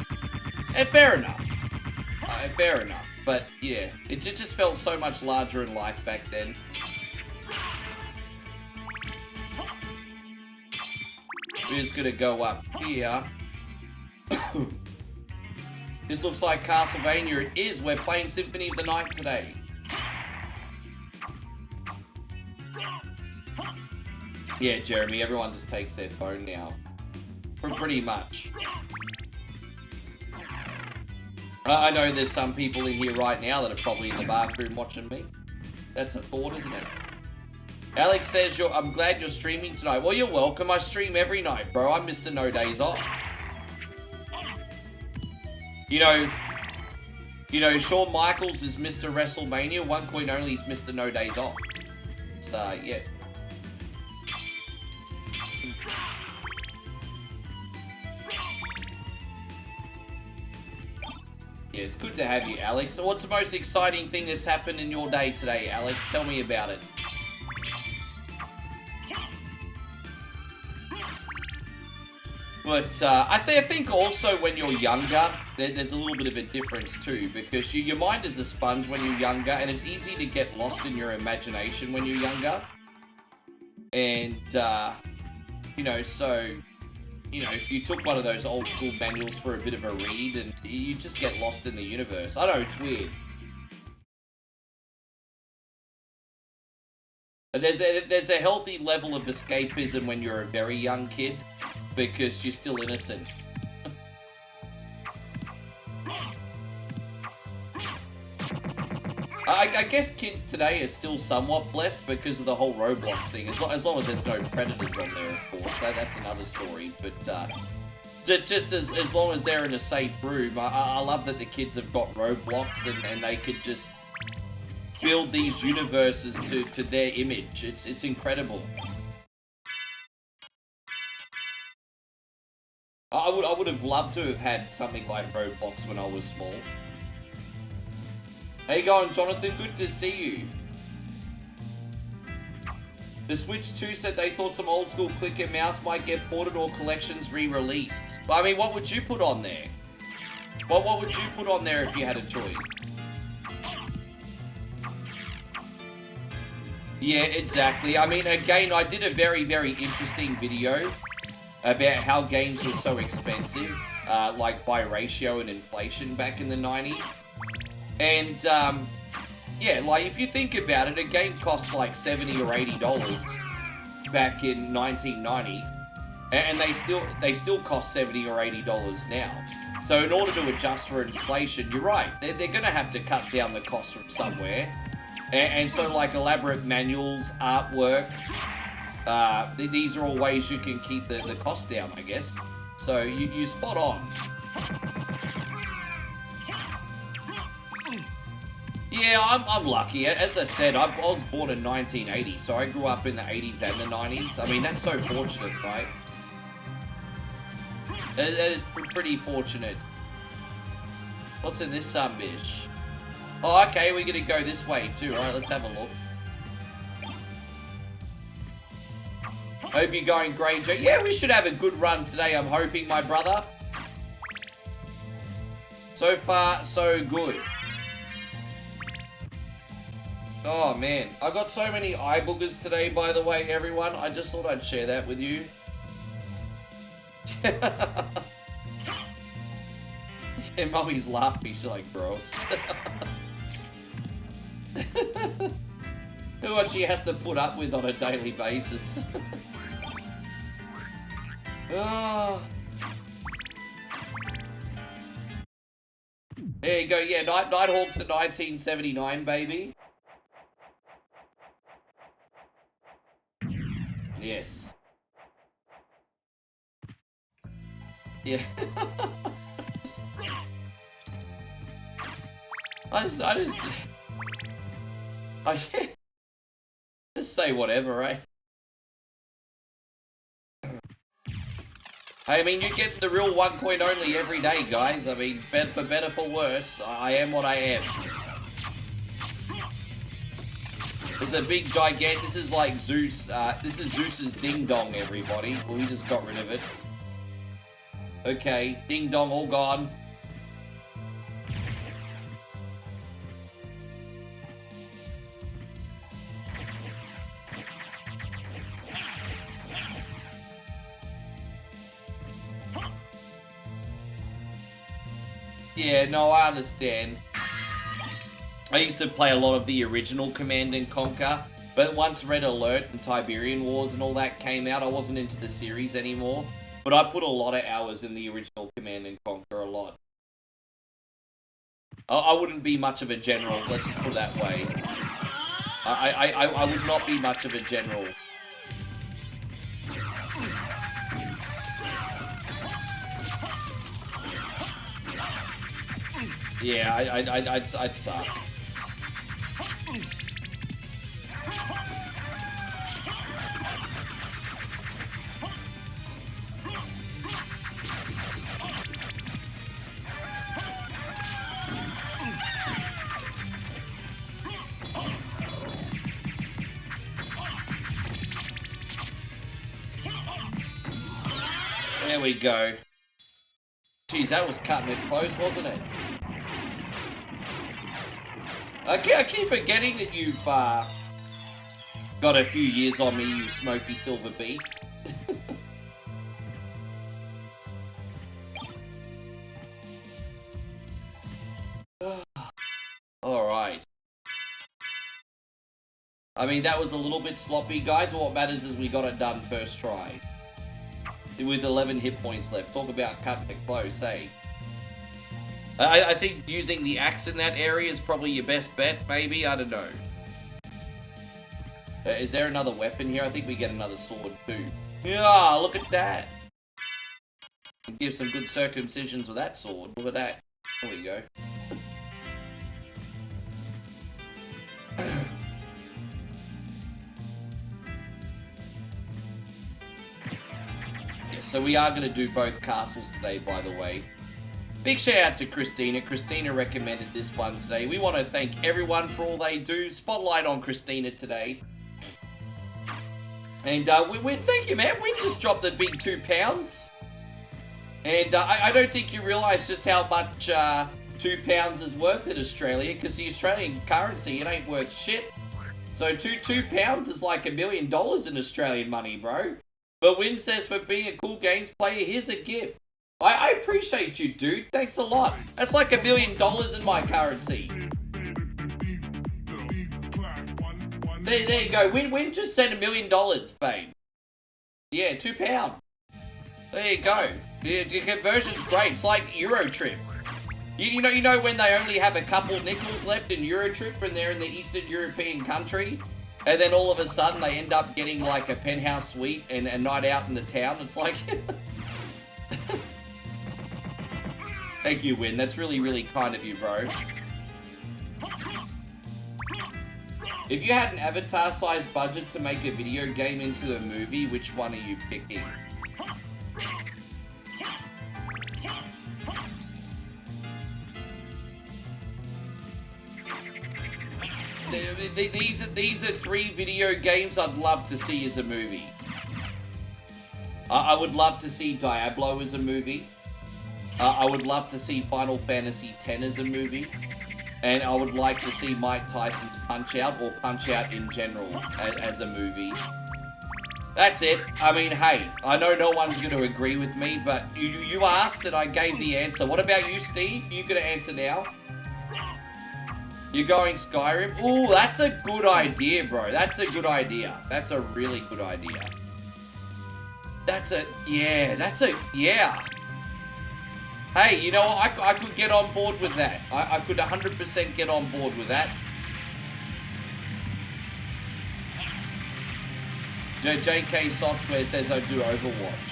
And fair enough. Fair enough. But, yeah, it just felt so much larger in life back then. We're just gonna go up here. This looks like Castlevania. It is. We're playing Symphony of the Night today. Yeah, Jeremy, everyone just takes their phone now. Pretty much. I know there's some people in here right now that are probably in the bathroom watching me. That's a thought, isn't it? Alex says, I'm glad you're streaming tonight. Well, you're welcome. I stream every night, bro. I'm Mr. No Days Off. You know, Shawn Michaels is Mr. WrestleMania. One coin only is Mr. No Days Off. So, yes. Yeah, it's good to have you, Alex. So what's the most exciting thing that's happened in your day today, Alex? Tell me about it. But I think also when you're younger, there's a little bit of a difference too, because your mind is a sponge when you're younger, and it's easy to get lost in your imagination when you're younger. And, if you took one of those old school manuals for a bit of a read, and you just get lost in the universe. I know, it's weird. There's a healthy level of escapism when you're a very young kid, because you're still innocent. I guess kids today are still somewhat blessed because of the whole Roblox thing, as long as there's no predators on there, of course. That's another story, but Just as long as they're in a safe room. I love that the kids have got roadblocks and they could just build these universes to their image. It's incredible. I would have loved to have had something like Roblox when I was small. How you going, Jonathan? Good to see you. The Switch 2 said they thought some old school click and mouse might get ported or collections re-released. But I mean, what would you put on there? What would you put on there if you had a choice? Yeah, exactly. I mean, again, I did a very, very interesting video about how games were so expensive, like by ratio and inflation back in the 90s. And, yeah, like, if you think about it, a game cost like $70 or $80 back in 1990, and they still cost $70 or $80 now. So in order to adjust for inflation, you're right, they're going to have to cut down the cost from somewhere. And so, like, elaborate manuals, artwork, these are all ways you can keep the cost down, I guess. So you spot on. Yeah, I'm lucky. As I said, I was born in 1980, so I grew up in the 80s and the 90s. I mean, that's so fortunate, right? That is pretty fortunate. What's in this bitch? Oh, okay, we're gonna go this way too. Alright, let's have a look. Hope you're going great, Joe. Yeah, we should have a good run today, I'm hoping, my brother. So far, so good. Oh, man. I got so many eye boogers today, by the way, everyone. I just thought I'd share that with you. Yeah, Mummy's laughing. She's like, gross. What she has to put up with on a daily basis. Oh. There you go. Yeah, Nighthawks at 1979, baby. Yes. Yeah. I just say whatever, right? I mean, you get the real 1 point only every day, guys. I mean, for better, for worse, I am what I am. There's a big gigantic. This is like Zeus. This is Zeus's ding dong, everybody. Well, we just got rid of it. Okay, ding dong all gone. Yeah, no, I understand. I used to play a lot of the original Command & Conquer, but once Red Alert and Tiberian Wars and all that came out, I wasn't into the series anymore. But I put a lot of hours in the original Command & Conquer, a lot. I wouldn't be much of a general, let's just put it that way. I would not be much of a general. Yeah, I'd suck. There we go. Jeez, that was cutting it close, wasn't it? I keep forgetting that you've got a few years on me, you smoky silver beast. Alright. I mean, that was a little bit sloppy, guys, but what matters is we got it done first try. With 11 hit points left. Talk about cutting it close, eh? I think using the axe in that area is probably your best bet, maybe? I don't know. Is there another weapon here? I think we get another sword, too. Yeah, look at that. Give some good circumcisions with that sword. Look at that. There we go. Yeah, so we are going to do both castles today, by the way. Big shout out to Christina. Christina recommended this one today. We want to thank everyone for all they do. Spotlight on Christina today. And Win, thank you, man. Win just dropped the big £2. And I don't think you realise just how much £2 is worth in Australia, because the Australian currency, it ain't worth shit. So £2 is like $1 million in Australian money, bro. But Win says, for being a cool games player, here's a gift. I appreciate you, dude. Thanks a lot. That's like $1 million in my currency. There you go. Win just sent $1 million, babe. Yeah, £2. There you go. The conversion's great. It's like Eurotrip. You know when they only have a couple nickels left in Eurotrip and they're in the Eastern European country, and then all of a sudden they end up getting like a penthouse suite and a night out in the town. It's like... Thank you, Win. That's really, really kind of you, bro. If you had an Avatar-sized budget to make a video game into a movie, which one are you picking? These are 3 video games I'd love to see as a movie. I would love to see Diablo as a movie. I would love to see Final Fantasy X as a movie. And I would like to see Mike Tyson's Punch-Out, or Punch-Out in general, as a movie. That's it. I mean, hey, I know no one's going to agree with me, but you asked and I gave the answer. What about you, Steve? You going to answer now? You're going Skyrim? Ooh, that's a good idea, bro. That's a good idea. That's a really good idea. Yeah. Hey, you know what? I could get on board with that. I could 100% get on board with that. JK Software says I do Overwatch.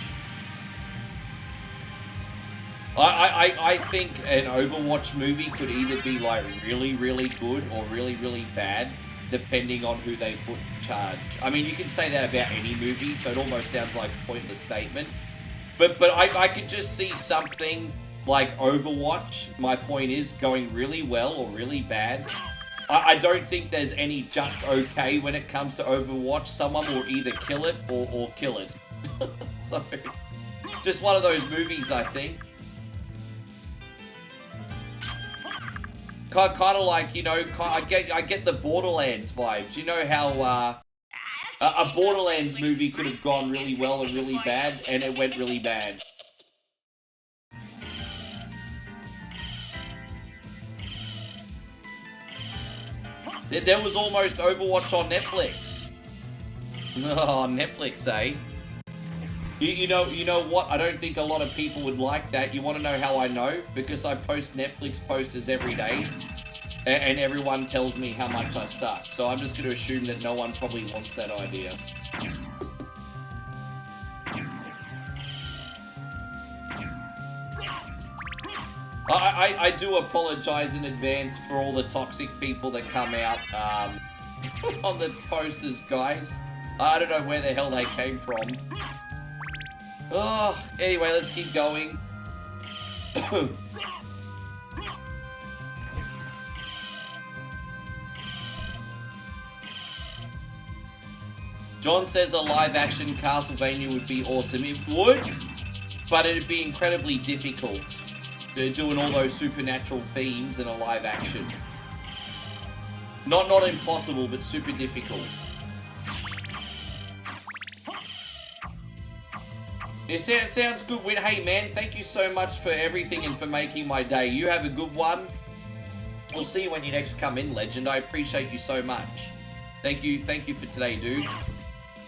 I think an Overwatch movie could either be like really, really good or really, really bad, depending on who they put in charge. I mean, you can say that about any movie, so it almost sounds like a pointless statement. But I could just see something like Overwatch, my point is, going really well or really bad. I don't think there's any just okay when it comes to Overwatch. Someone will either kill it or kill it. So, just one of those movies, I think. Kind of like, you know, I get the Borderlands vibes. You know how a Borderlands movie could have gone really well and really bad, and it went really bad. There was almost Overwatch on Netflix. Oh, Netflix, eh? You know what? I don't think a lot of people would like that. You want to know how I know? Because I post Netflix posters every day, and everyone tells me how much I suck. So I'm just going to assume that no one probably wants that idea. I do apologize in advance for all the toxic people that come out on the posters, guys. I don't know where the hell they came from. Oh, anyway, let's keep going. John says a live-action Castlevania would be awesome. It would, but it'd be incredibly difficult. Doing all those supernatural themes in a live action. Not impossible, but super difficult. It sounds good, Win. Hey, man, thank you so much for everything and for making my day. You have a good one. We'll see you when you next come in, Legend. I appreciate you so much. Thank you for today, dude.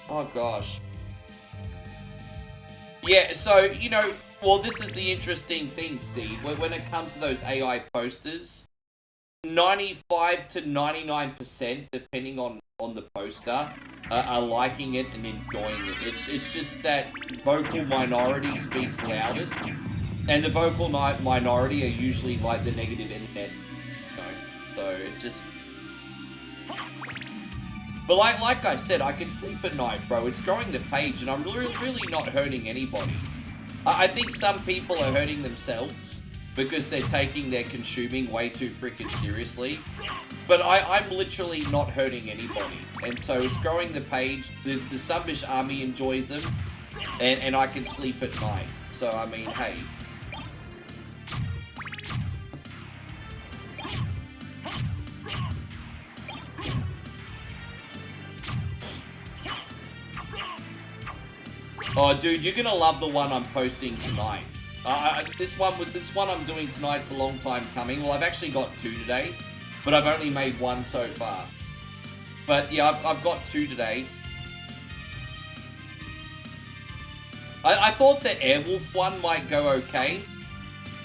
Oh, gosh. Yeah, so, you know... Well, this is the interesting thing, Steve. When it comes to those AI posters, 95 to 99%, depending on the poster, are liking it and enjoying it. It's just that vocal minority speaks loudest. And the vocal minority are usually like the negative internet, you know, so it just... But like I said, I can sleep at night, bro. It's growing the page, and I'm really not hurting anybody. I think some people are hurting themselves because they're taking their consuming way too freaking seriously. But I'm literally not hurting anybody. And so it's growing the page. The subbish army enjoys them, and I can sleep at night. So, I mean, hey. Oh, dude, you're gonna love the one I'm posting tonight. This one I'm doing tonight's a long time coming. Well, I've actually got 2 today, but I've only made 1 so far. But yeah, I've got 2 today. I thought the Airwolf one might go okay,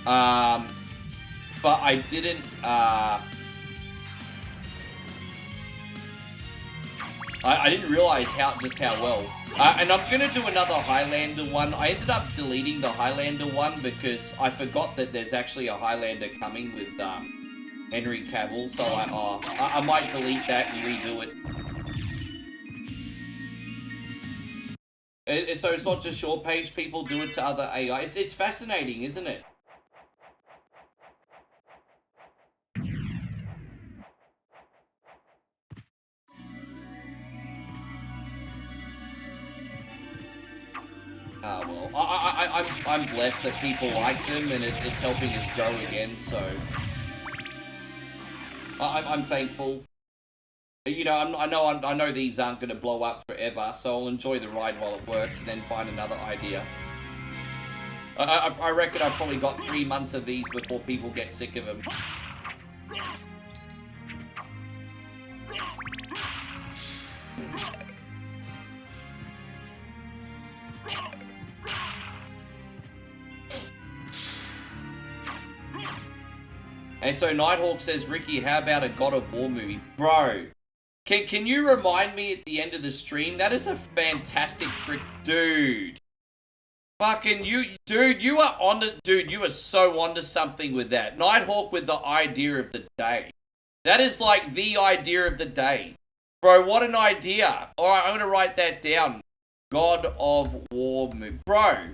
but I didn't. I didn't realize just how well. And I'm going to do another Highlander one. I ended up deleting the Highlander one because I forgot that there's actually a Highlander coming with Henry Cavill. So I might delete that and redo it. So it's not just your page, people do it to other AI. It's fascinating, isn't it? Well, I'm blessed that people like them and it's helping us grow again, so I'm thankful. You know, I know these aren't going to blow up forever, so I'll enjoy the ride while it works and then find another idea. I reckon I've probably got 3 months of these before people get sick of them. And so Nighthawk says, Ricky, how about a God of War movie? Bro, can you remind me at the end of the stream? That is a fantastic dude. Fucking dude, you are on the, dude, you are so onto something with that. Nighthawk with the idea of the day. That is like the idea of the day. Bro, what an idea. Alright, I'm gonna write that down. God of War movie. Bro,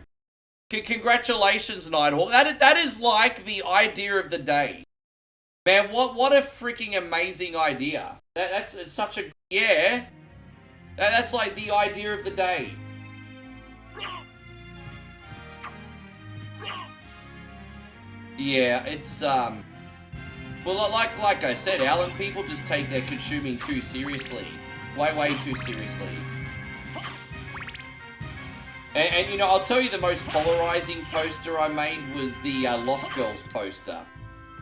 congratulations, Nighthawk. That is like the idea of the day. Man, what a freaking amazing idea. It's such a, yeah. That's like the idea of the day. Yeah, it's, well, like I said, Alan, people just take their consuming too seriously. Way too seriously. And you know, I'll tell you the most polarizing poster I made was the Lost Girls poster.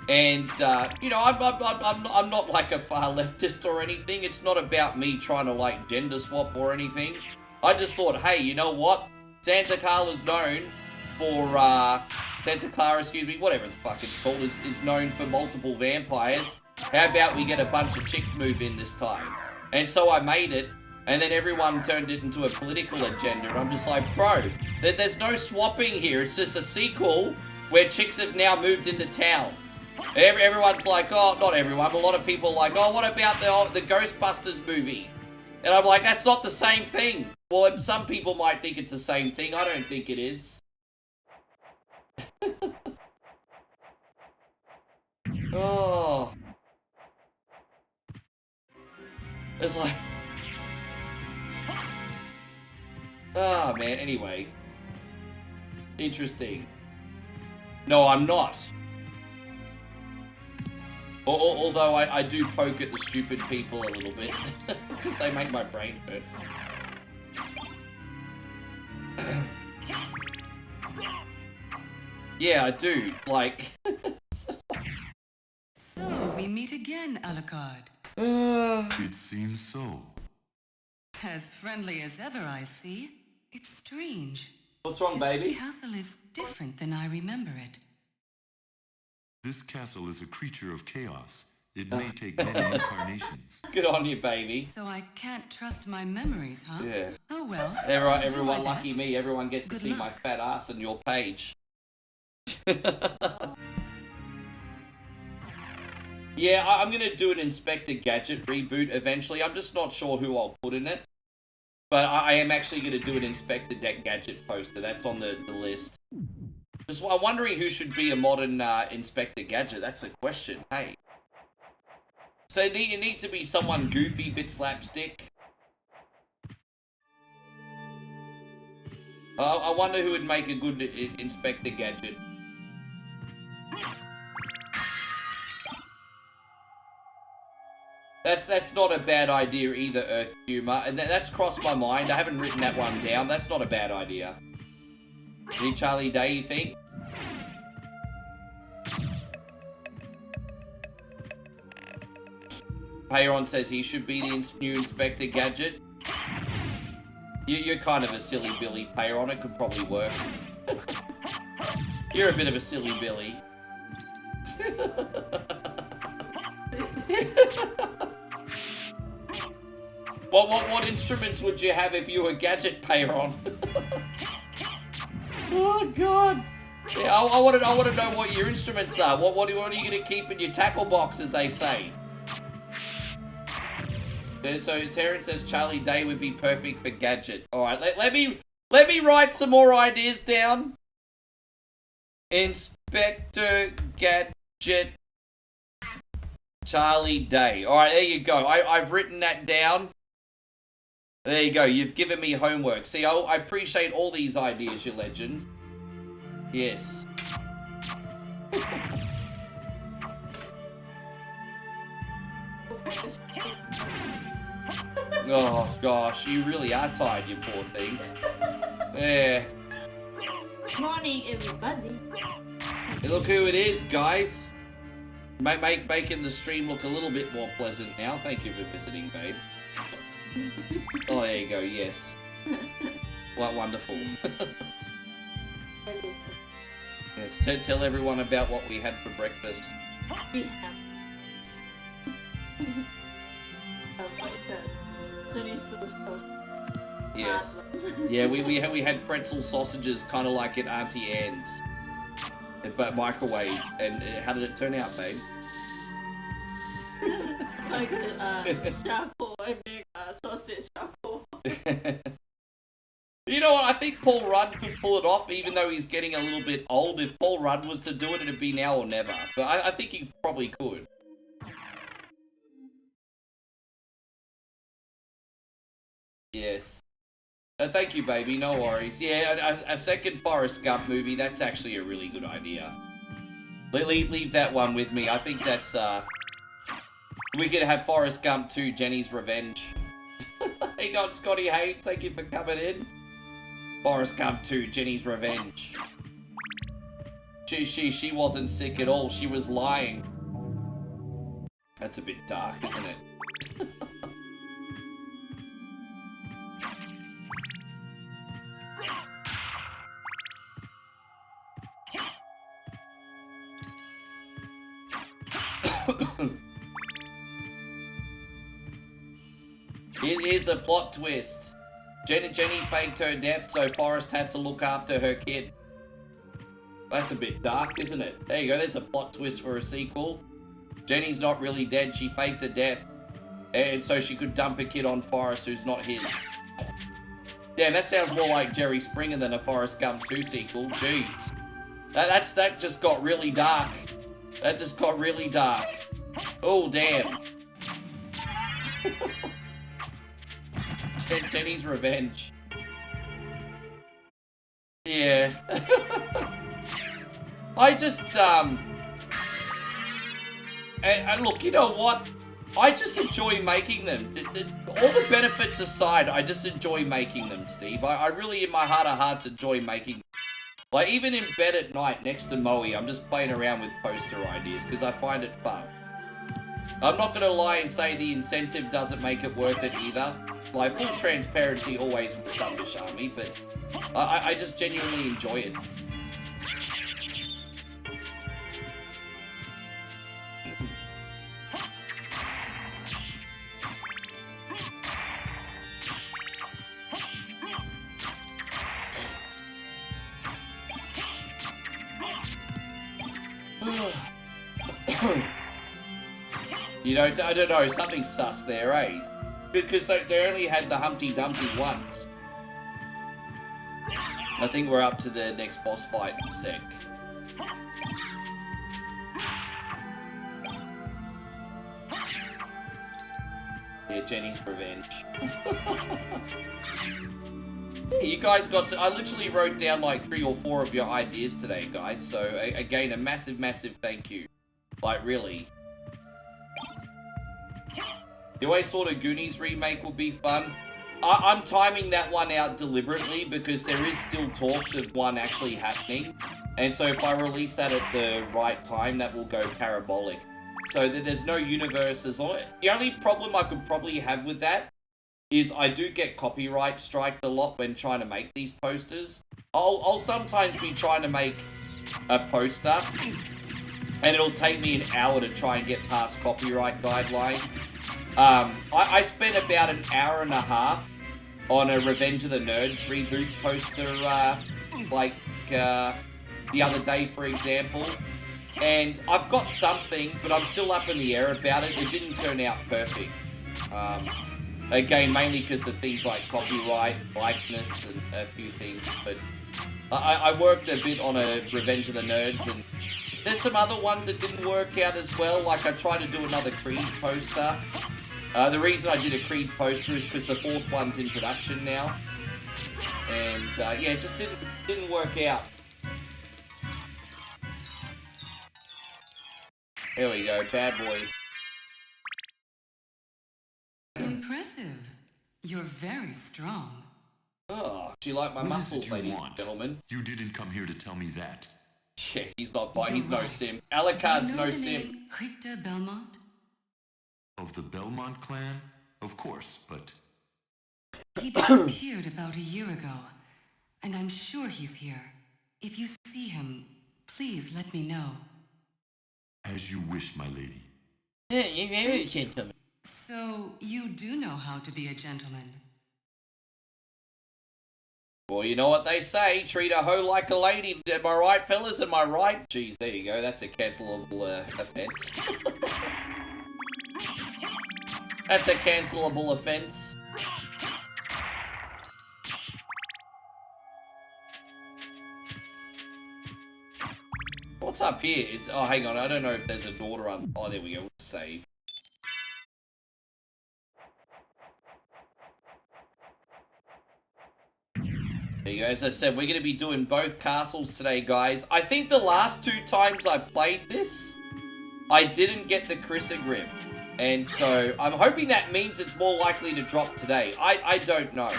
And, you know, I'm not like a far leftist or anything. It's not about me trying to, like, gender swap or anything. I just thought, hey, you know what? Santa Clara's known for, Santa Clara, excuse me, whatever the fuck it's called, is known for multiple vampires. How about we get a bunch of chicks move in this time? And so I made it, and then everyone turned it into a political agenda. And I'm just like, bro, there's no swapping here. It's just a sequel where chicks have now moved into town. Everyone's like, oh, not everyone, but a lot of people are like, oh, what about the Ghostbusters movie? And I'm like, that's not the same thing. Well, some people might think it's the same thing. I don't think it is. Oh. It's like... Oh, man, anyway. Interesting. No, I'm not. Although I do poke at the stupid people a little bit. Because they make my brain hurt. Yeah, dude, like... So, we meet again, Alucard. It seems so. As friendly as ever, I see. It's strange. What's wrong, baby? This castle is different than I remember it. This castle is a creature of chaos. It may take many incarnations. Good on you, baby. So I can't trust my memories, huh? Yeah. Oh well. Everyone, lucky me, everyone gets to see my luck. fat ass on your page. Yeah, I'm gonna do an Inspector Gadget reboot eventually. I'm just not sure who I'll put in it. But I am actually gonna do an Inspector Gadget poster. That's on the list. Just, I'm wondering who should be a modern Inspector Gadget. That's a question. Hey. So it needs to be someone goofy, bit slapstick. I wonder who would make a good Inspector Gadget. That's not a bad idea either, Earth Humor. And that's crossed my mind. I haven't written that one down. That's not a bad idea. Any Charlie Day, you think? Payron says he should be the new Inspector Gadget. You're kind of a silly Billy, Payron. It could probably work. You're a bit of a silly Billy. What instruments would you have if you were Gadget, Payron? Oh God! Yeah, I want to know what your instruments are. What are you going to keep in your tackle box, as they say? So Terrence says Charlie Day would be perfect for Gadget. All right, let me write some more ideas down. Inspector Gadget, Charlie Day. All right, there you go. I've written that down. There you go. You've given me homework. See, I appreciate all these ideas, you legends. Yes. Oh, gosh. You really are tired, you poor thing. Yeah. Morning, everybody. Hey, look who it is, guys. Making the stream look a little bit more pleasant now. Thank you for visiting, babe. Oh, there you go, yes. What wonderful. Yes, tell everyone about what we had for breakfast. We have Yes. Yeah, we had pretzel sausages kind of like at Auntie Anne's. But microwave. And how did it turn out, babe? like the charcoal, I make sausage charcoal. You know what? I think Paul Rudd could pull it off, even though he's getting a little bit old. If Paul Rudd was to do it, it'd be now or never. But I think he probably could. Yes. Thank you, baby. No worries. Yeah, a second Forrest Gump movie, that's actually a really good idea. Leave that one with me. I think that's, we could have Forrest Gump 2, Jenny's Revenge. Hey, God, Scotty Haynes, thank you for coming in. Forrest Gump 2, Jenny's Revenge. She wasn't sick at all. She was lying. That's a bit dark, isn't it? Here's the plot twist. Jenny faked her death so Forrest had to look after her kid. That's a bit dark, isn't it? There you go, there's a plot twist for a sequel. Jenny's not really dead, she faked her death. And so she could dump a kid on Forrest who's not his. Damn, that sounds more like Jerry Springer than a Forrest Gump 2 sequel. Jeez. That just got really dark. That just got really dark. Oh, damn. Jenny's Revenge. Yeah. I just, and look, you know what? I just enjoy making them. All the benefits aside, I just enjoy making them, Steve. I really, in my heart of hearts, enjoy making them. Like, even in bed at night next to Moe, I'm just playing around with poster ideas because I find it fun. I'm not going to lie and say the incentive doesn't make it worth it either. Like, full transparency always with Sundish Army, but I just genuinely enjoy it. You know, I don't know, something sus there, eh? Because they only had the Humpty Dumpty once. I think we're up to the next boss fight in a sec. Yeah, Jenny's revenge. Yeah, you guys got to... I literally wrote down like 3 or 4 of your ideas today, guys. So, again, a massive, massive thank you. Like, really. The way sort of Goonies remake will be fun. I'm timing that one out deliberately because there is still talks of one actually happening. And so if I release that at the right time, that will go parabolic. So there's no universes on it. The only problem I could probably have with that is I do get copyright striked a lot when trying to make these posters. I'll sometimes be trying to make a poster and it'll take me an hour to try and get past copyright guidelines. I spent about an hour and a half on a Revenge of the Nerds reboot poster, the other day, for example. And I've got something, but I'm still up in the air about it. It didn't turn out perfect. Again, mainly because of things like copyright, likeness, and a few things. But I worked a bit on a Revenge of the Nerds, and there's some other ones that didn't work out as well. Like, I tried to do another Creed poster. The reason I did a Creed poster is because the 4th one's in production now. And, yeah, it just didn't work out. There we go, bad boy. Impressive. You're very strong. Oh, do you like my muscles, ladies and gentlemen? You didn't come here to tell me that. Yeah, he's not by. He's no sim. Alucard's no sim. Name Richter Belmont? Of the Belmont clan? Of course, but... He disappeared about a year ago, and I'm sure he's here. If you see him, please let me know. As you wish, my lady. Yeah, you're very gentleman. So, you do know how to be a gentleman. Well, you know what they say, treat a hoe like a lady. Am I right, fellas? Am I right? Jeez, there you go. That's a cancelable offense. That's a cancelable offense. What's up here? Oh, hang on. I don't know if there's a daughter on. Oh, there we go. We'll save. There you go. As I said, we're going to be doing both castles today, guys. I think the last 2 times I played this, I didn't get the Criss Grim. And so, I'm hoping that means it's more likely to drop today. I don't know.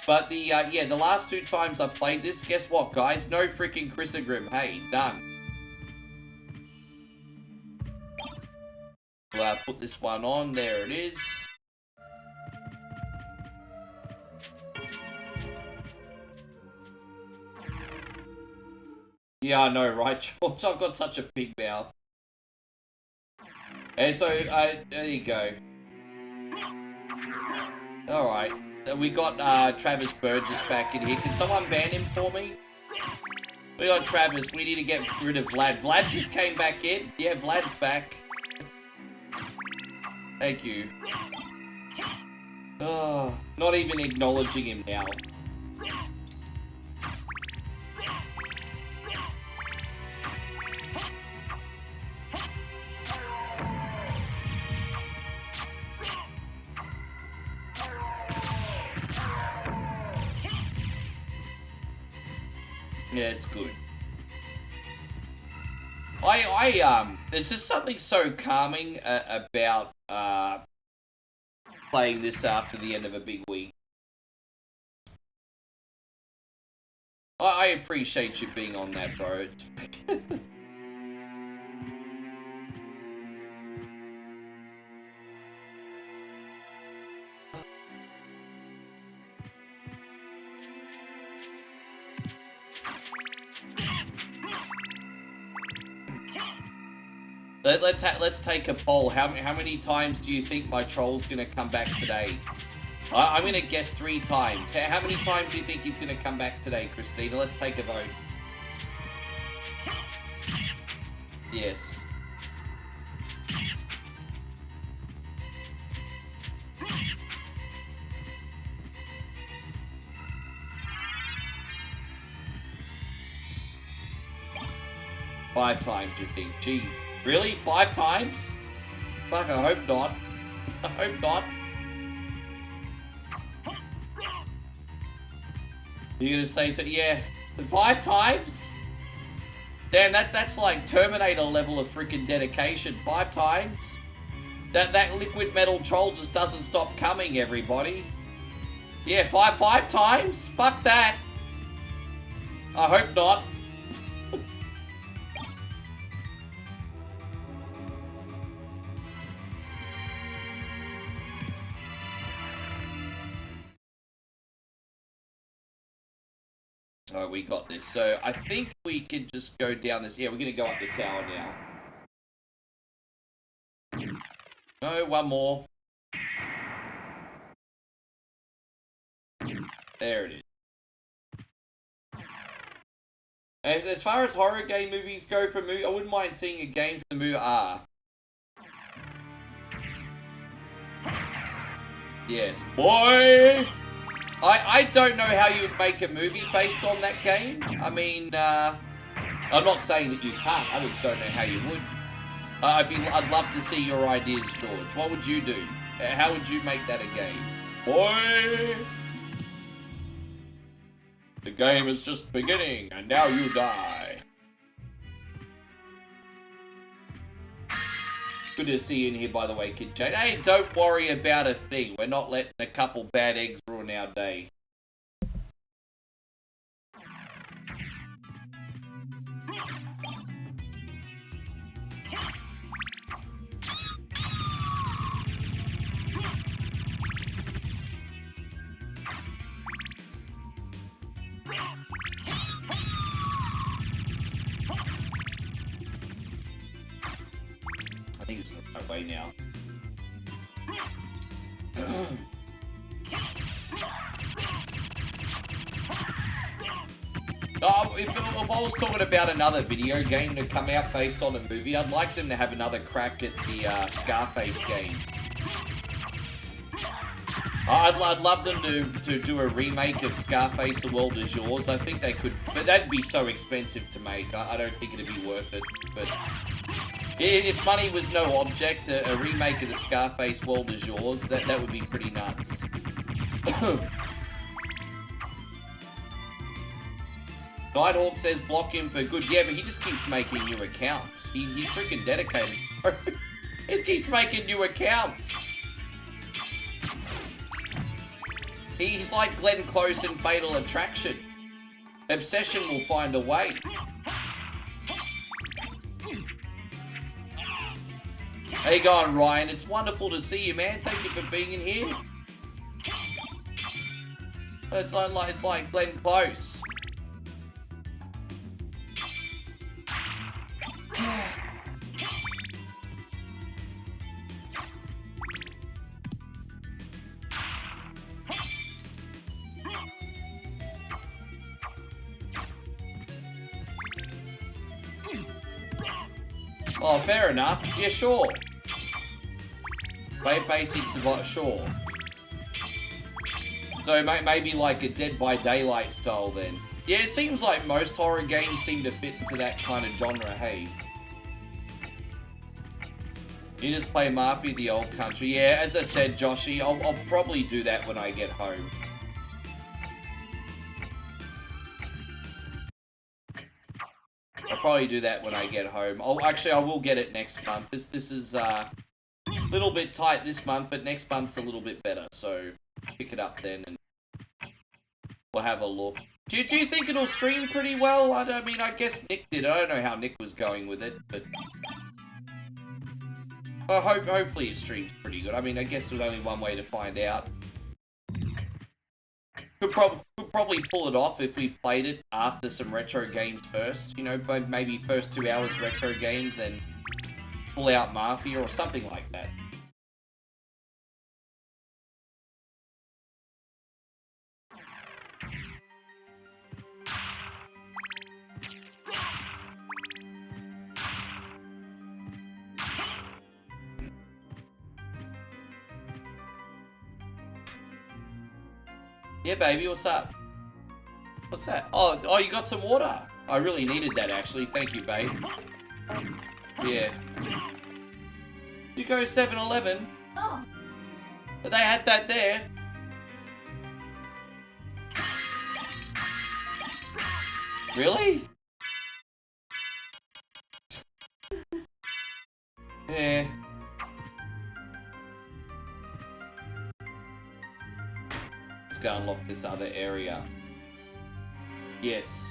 But yeah, the last 2 times I played this, guess what, guys? No freaking Criss Grim. Hey, done. We'll put this one on. There it is. Yeah, I know, right, George? I've got such a big mouth. And so, there you go. Alright. We got Travis Burgess back in here. Can someone ban him for me? We got Travis. We need to get rid of Vlad. Vlad just came back in. Yeah, Vlad's back. Thank you. Oh, not even acknowledging him now. Yeah, it's good. There's just something so calming about playing this after the end of a big week. I appreciate you being on that, bro. Let's take a poll. How many times do you think my troll's gonna come back today? I'm gonna guess 3 times. How many times do you think he's gonna come back today, Christina? Let's take a vote. Yes. 5 times, you think? Jeez. Really? 5 times? Fuck, I hope not. I hope not. You're gonna say yeah, 5 times? Damn, that's like Terminator level of freaking dedication. 5 times? That liquid metal troll just doesn't stop coming, everybody. Yeah, five times? Fuck that. I hope not. Alright, we got this. So, I think we can just go down this. Yeah, we're gonna go up the tower now. No, one more. There it is. As far as horror game movies go for movie, I wouldn't mind seeing a game for the movie. Yes, boy! I don't know how you would make a movie based on that game. I mean, I'm not saying that you can't, I just don't know how you would. I'd love to see your ideas, George. What would you do? How would you make that a game? Boy! The game is just beginning, and now you die. Good to see you in here, by the way, Kid Jade. Hey, don't worry about a thing. We're not letting a couple bad eggs ruin our day. I think it's the right way now. Oh, if I was talking about another video game to come out based on a movie, I'd like them to have another crack at the Scarface game. I'd love them to do a remake of Scarface: The World Is Yours. I think they could, but that'd be so expensive to make. I don't think it'd be worth it. But if money was no object, a remake of the Scarface World Is Yours, that would be pretty nuts. Nighthawk says block him for good. Yeah, but he just keeps making new accounts. He's freaking dedicated. He just keeps making new accounts. He's like Glenn Close in Fatal Attraction. Obsession will find a way. How you going, Ryan? It's wonderful to see you, man. Thank you for being in here. It's like Glenn Close. Oh, fair enough. Yeah, sure. Basics of sure. So maybe like a Dead by Daylight style then. Yeah, it seems like most horror games seem to fit into that kind of genre, hey. You just play Mafia the Old Country. Yeah, as I said, Joshy, I'll probably do that when I get home. I'll probably do that when I get home. I will get it next month. This is a little bit tight this month, but next month's a little bit better. So pick it up then and we'll have a look. Do you think it'll stream pretty well? I mean, I guess Nick did. I don't know how Nick was going with it, but well, hopefully it streams pretty good. I mean, I guess there's only one way to find out. Could probably pull it off if we played it after some retro games first. You know, maybe first 2 hours retro games, then pull out Mafia or something like that. Yeah, baby, what's up? What's that? Oh, you got some water. I really needed that, actually. Thank you, babe. Yeah. Did you go 7-Eleven? Oh. But they had that there. Really? Yeah. Let's go unlock this other area. Yes.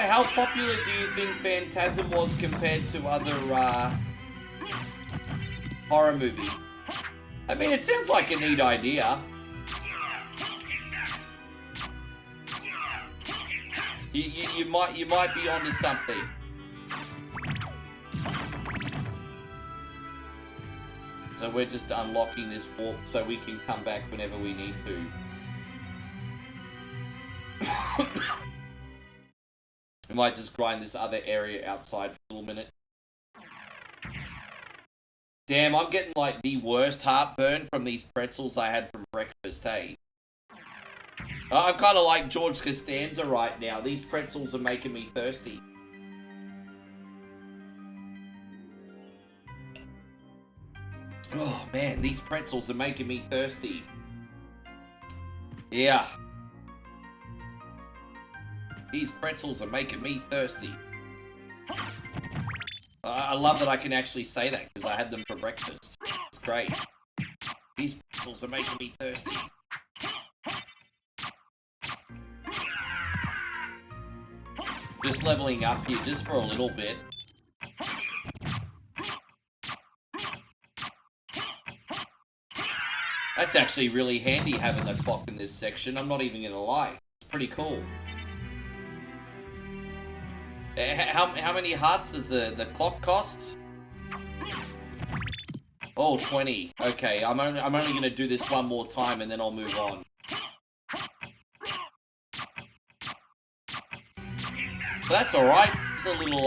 How popular do you think Phantasm was compared to other horror movies? I mean, it sounds like a neat idea. You might be onto something. So we're just unlocking this warp so we can come back whenever we need to. We might just grind this other area outside for a little minute. Damn, I'm getting like the worst heartburn from these pretzels I had from breakfast, hey? I'm kind of like George Costanza right now. These pretzels are making me thirsty. Oh man, these pretzels are making me thirsty. Yeah. These pretzels are making me thirsty. I love that I can actually say that because I had them for breakfast. It's great. These pretzels are making me thirsty. Just leveling up here just for a little bit. That's actually really handy having the clock in this section. I'm not even gonna lie. It's pretty cool. How many hearts does the clock cost? Oh, 20. Okay, I'm only gonna do this one more time and then I'll move on. But that's alright. It's a little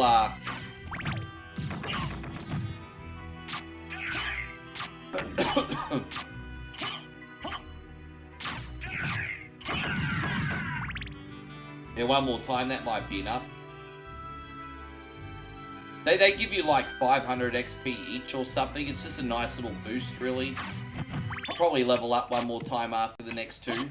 yeah, one more time, that might be enough. They give you like 500 XP each or something. It's just a nice little boost, really. I'll probably level up one more time after the next two.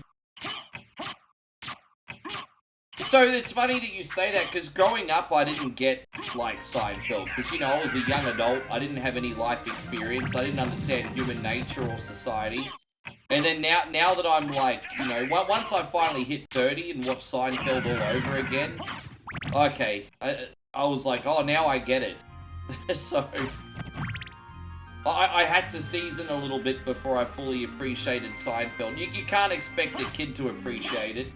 So it's funny that you say that, because growing up I didn't get like Seinfeld. Because, you know, I was a young adult. I didn't have any life experience. I didn't understand human nature or society. And then now that I'm like, you know, once I finally hit 30 and watch Seinfeld all over again, okay, I was like, oh, now I get it. So, I had to season a little bit before I fully appreciated Seinfeld. You can't expect a kid to appreciate it.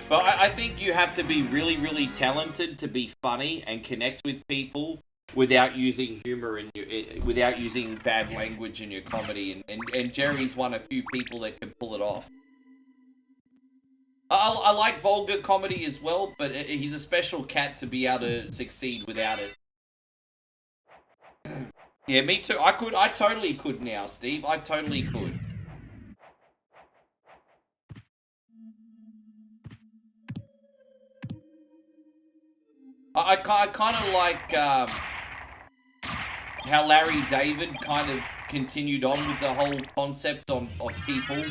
But I think you have to be really, really talented to be funny and connect with people without using humor in without using bad language in your comedy. And Jerry's one of few people that can pull it off. I like vulgar comedy as well, but he's a special cat to be able to succeed without it. Yeah, me too. I totally could now, Steve. I totally could. I kind of like how Larry David kind of continued on with the whole concept of people.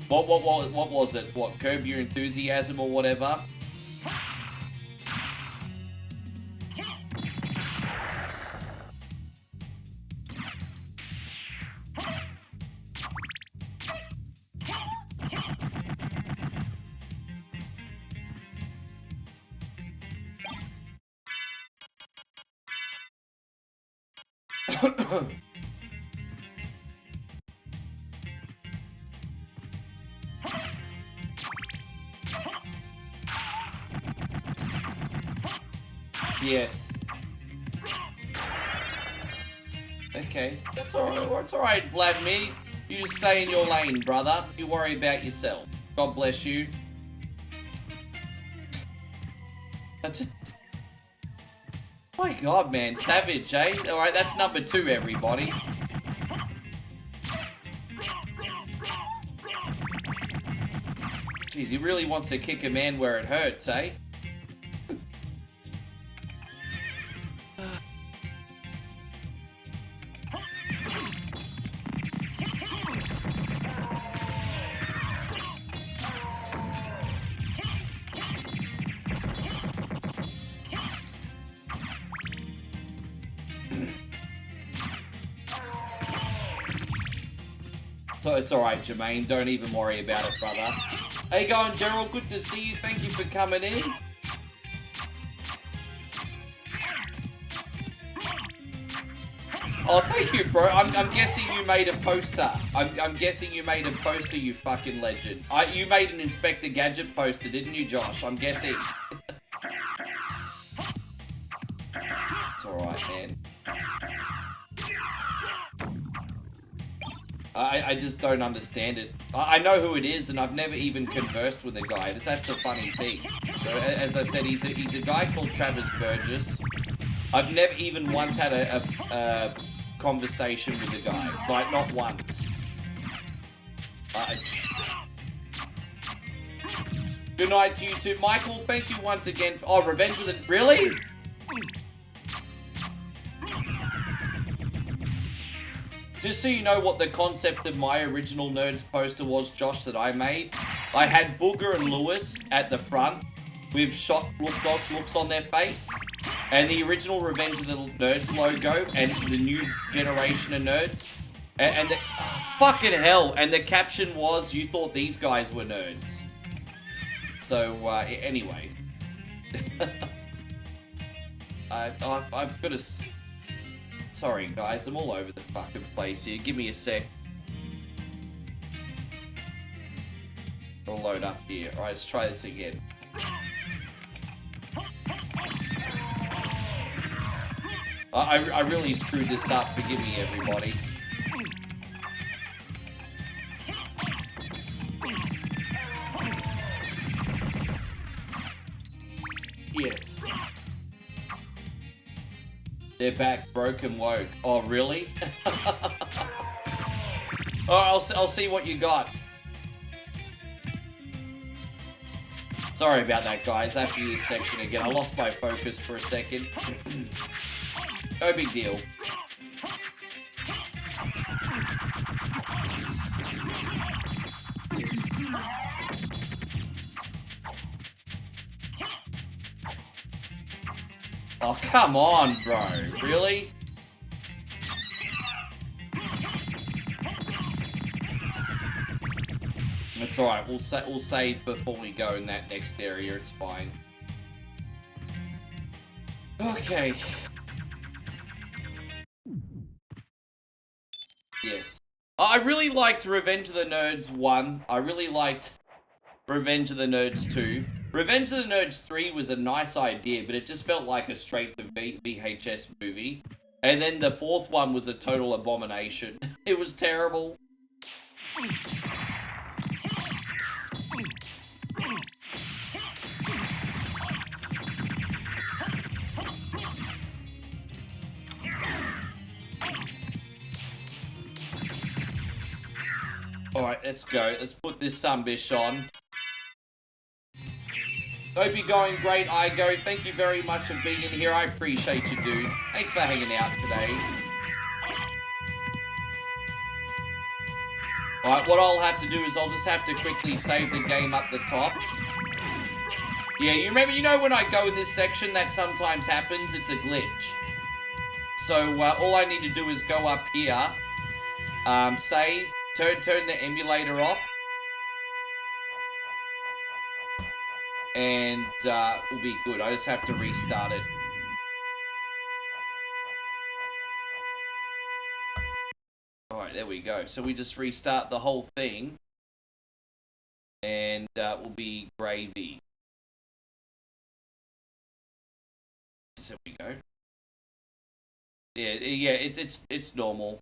What was it? What, Curb Your Enthusiasm or whatever? Yes. Okay. That's alright. It's alright, Vladimir. You just stay in your lane, brother. You worry about yourself. God bless you. My God, man. Savage, eh? Alright, that's number 2, everybody. Jeez, he really wants to kick a man where it hurts, eh? So it's alright, Jermaine. Don't even worry about it, brother. How you going, Gerald? Good to see you. Thank you for coming in. Oh, thank you, bro. I'm guessing you made a poster. I'm guessing you made a poster, you fucking legend. You made an Inspector Gadget poster, didn't you, Josh? I'm guessing. It's alright, man. I just don't understand it. I know who it is, and I've never even conversed with the guy. That's a funny thing. So, as I said, he's a guy called Travis Burgess. I've never even once had a conversation with the guy. Like, not once. Good night to you too. Michael, thank you once again. Oh, Revenge of the... Really? Just so you know what the concept of my original Nerds poster was, Josh, that I made. I had Booger and Lewis at the front with shot looks on their face. And the original Revenge of the Nerds logo and the new generation of nerds. And the, fucking hell. And the caption was, you thought these guys were nerds. So, anyway. I've got to... Sorry, guys. I'm all over the fucking place here. Give me a sec. I'll load up here. Alright, let's try this again. I really screwed this up. Forgive me, everybody. Yes. They're back, broken woke. Oh, really? Oh, I'll see what you got. Sorry about that, guys. After this section again, I lost my focus for a second. No big deal. Oh, come on, bro. Really? It's alright. We'll save before we go in that next area. It's fine. Okay. Yes. I really liked Revenge of the Nerds 1. I really liked Revenge of the Nerds 2. Revenge of the Nerds 3 was a nice idea, but it just felt like a straight to VHS movie. And then the fourth one was a total abomination. It was terrible. Alright, let's go. Let's put this sunbish on. Hope you're going great, Igo. Thank you very much for being in here. I appreciate you, dude. Thanks for hanging out today. Alright, what I'll have to do is I'll just have to quickly save the game up the top. Yeah, you know when I go in this section, that sometimes happens? It's a glitch. So, all I need to do is go up here, save, turn the emulator off, and we'll be good. I just have to restart it. Alright, there we go. So we just restart the whole thing, and we'll be gravy. Jesus, there we go. Yeah, it's normal.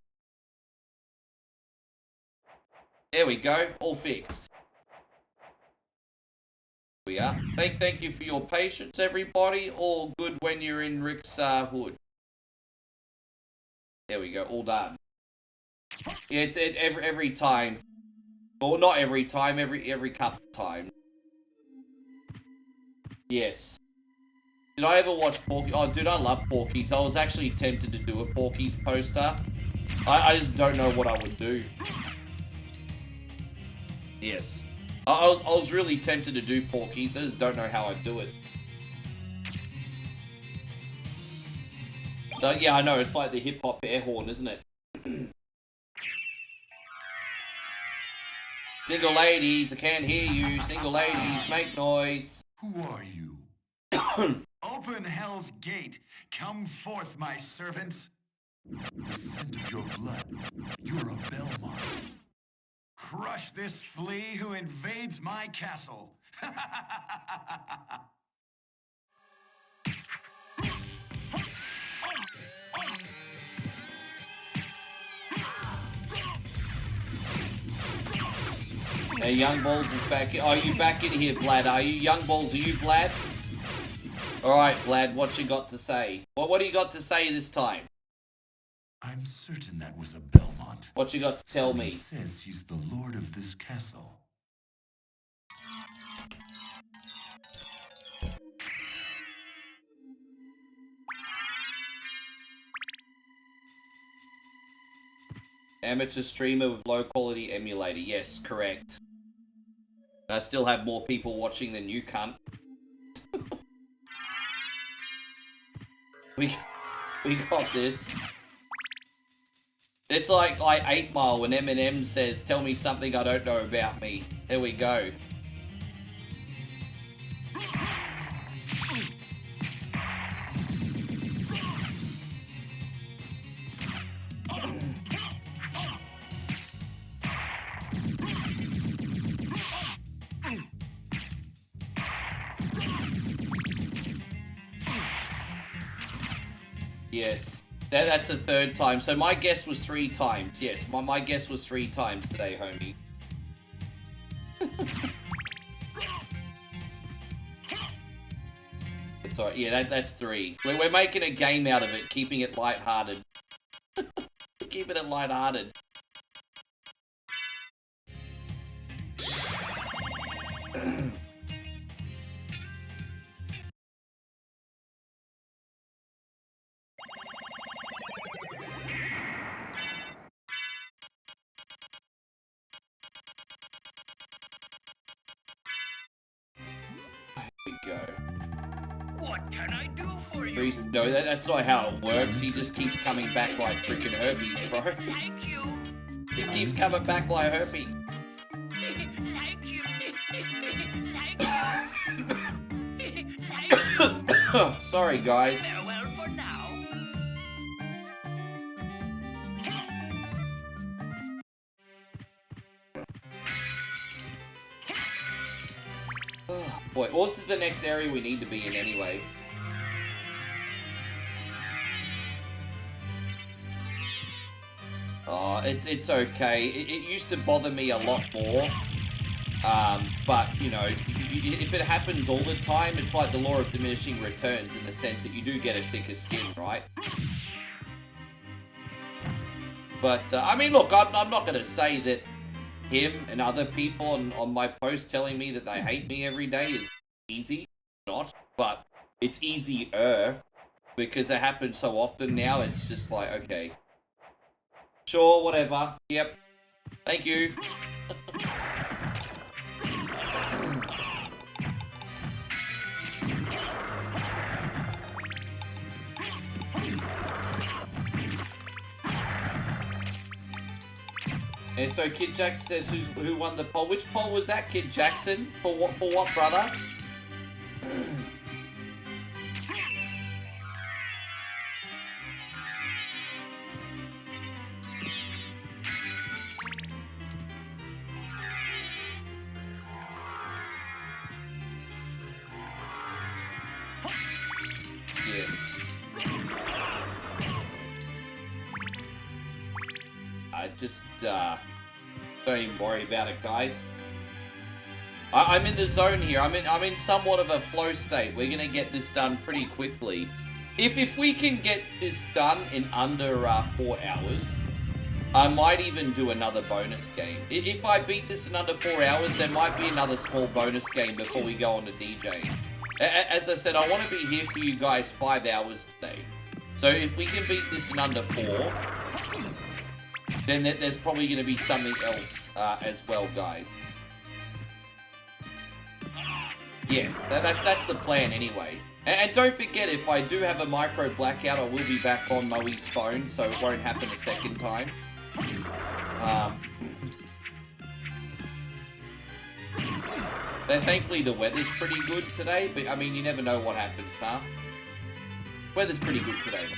There we go, all fixed. We are. Thank you for your patience, everybody. All good when you're in Rick's hood. There we go, all done. Yeah, it's every time. Well, not every time, every couple of times. Yes. Did I ever watch Porky? Oh, dude, I love Porky's. I was actually tempted to do a Porky's poster. I just don't know what I would do. Yes. I was really tempted to do Porky's. I just don't know how I'd do it. So, yeah, I know. It's like the hip-hop air horn, isn't it? Single ladies, I can't hear you. Single ladies, make noise. Who are you? Open hell's gate. Come forth, my servants. The scent of your blood. You're a Belmont. Crush this flea who invades my castle. Hey, Young Balls is back. Oh, you back in here, Vlad, are you? Young Balls, are you Vlad? Alright, Vlad, what you got to say? What do you got to say this time? I'm certain that was a Belmont. What you got to tell So me? He says he's the lord of this castle. Amateur streamer with low quality emulator. Yes, correct. I still have more people watching than you, cunt. we got this. It's like 8 Mile when Eminem says, "Tell me something I don't know about me." There we go. Yes. That's a third time. So my guess was 3 times. Yes, my guess was 3 times today, homie. It's alright. Yeah, that's 3. We're making a game out of it, keeping it lighthearted. Keeping it lighthearted. Go. What can I do for you? No, that's not how it works. He just keeps coming back like freaking herpes, bro. Like you. He keeps coming back like herpes. Like you. Like you. Sorry, guys. Farewell for now. Boy, well, this is the next area we need to be in anyway. Oh, it's okay. It used to bother me a lot more. But, you know, if it happens all the time, it's like the law of diminishing returns in the sense that you do get a thicker skin, right? But, I mean, look, I'm not going to say that him and other people on my post telling me that they hate me every day is easy. Not, but it's easier because it happens so often now. It's just like, okay, sure, whatever. Yep, thank you. And so Kid Jackson says, who won the poll? Which poll was that, Kid Jackson? For what, brother? Yes. don't even worry about it, guys. I'm in the zone here. I'm in somewhat of a flow state. We're gonna get this done pretty quickly. If we can get this done in under 4 hours, I might even do another bonus game. If I beat this in under 4 hours, there might be another small bonus game before we go on to DJing. As I said, I want to be here for you guys 5 hours today. So if we can beat this in under 4, then there's probably going to be something else as well, guys. Yeah, that's the plan anyway. And don't forget, if I do have a micro blackout, I will be back on Moe's phone, so it won't happen a second time. Thankfully, the weather's pretty good today, but I mean, you never know what happens, huh? Weather's pretty good today.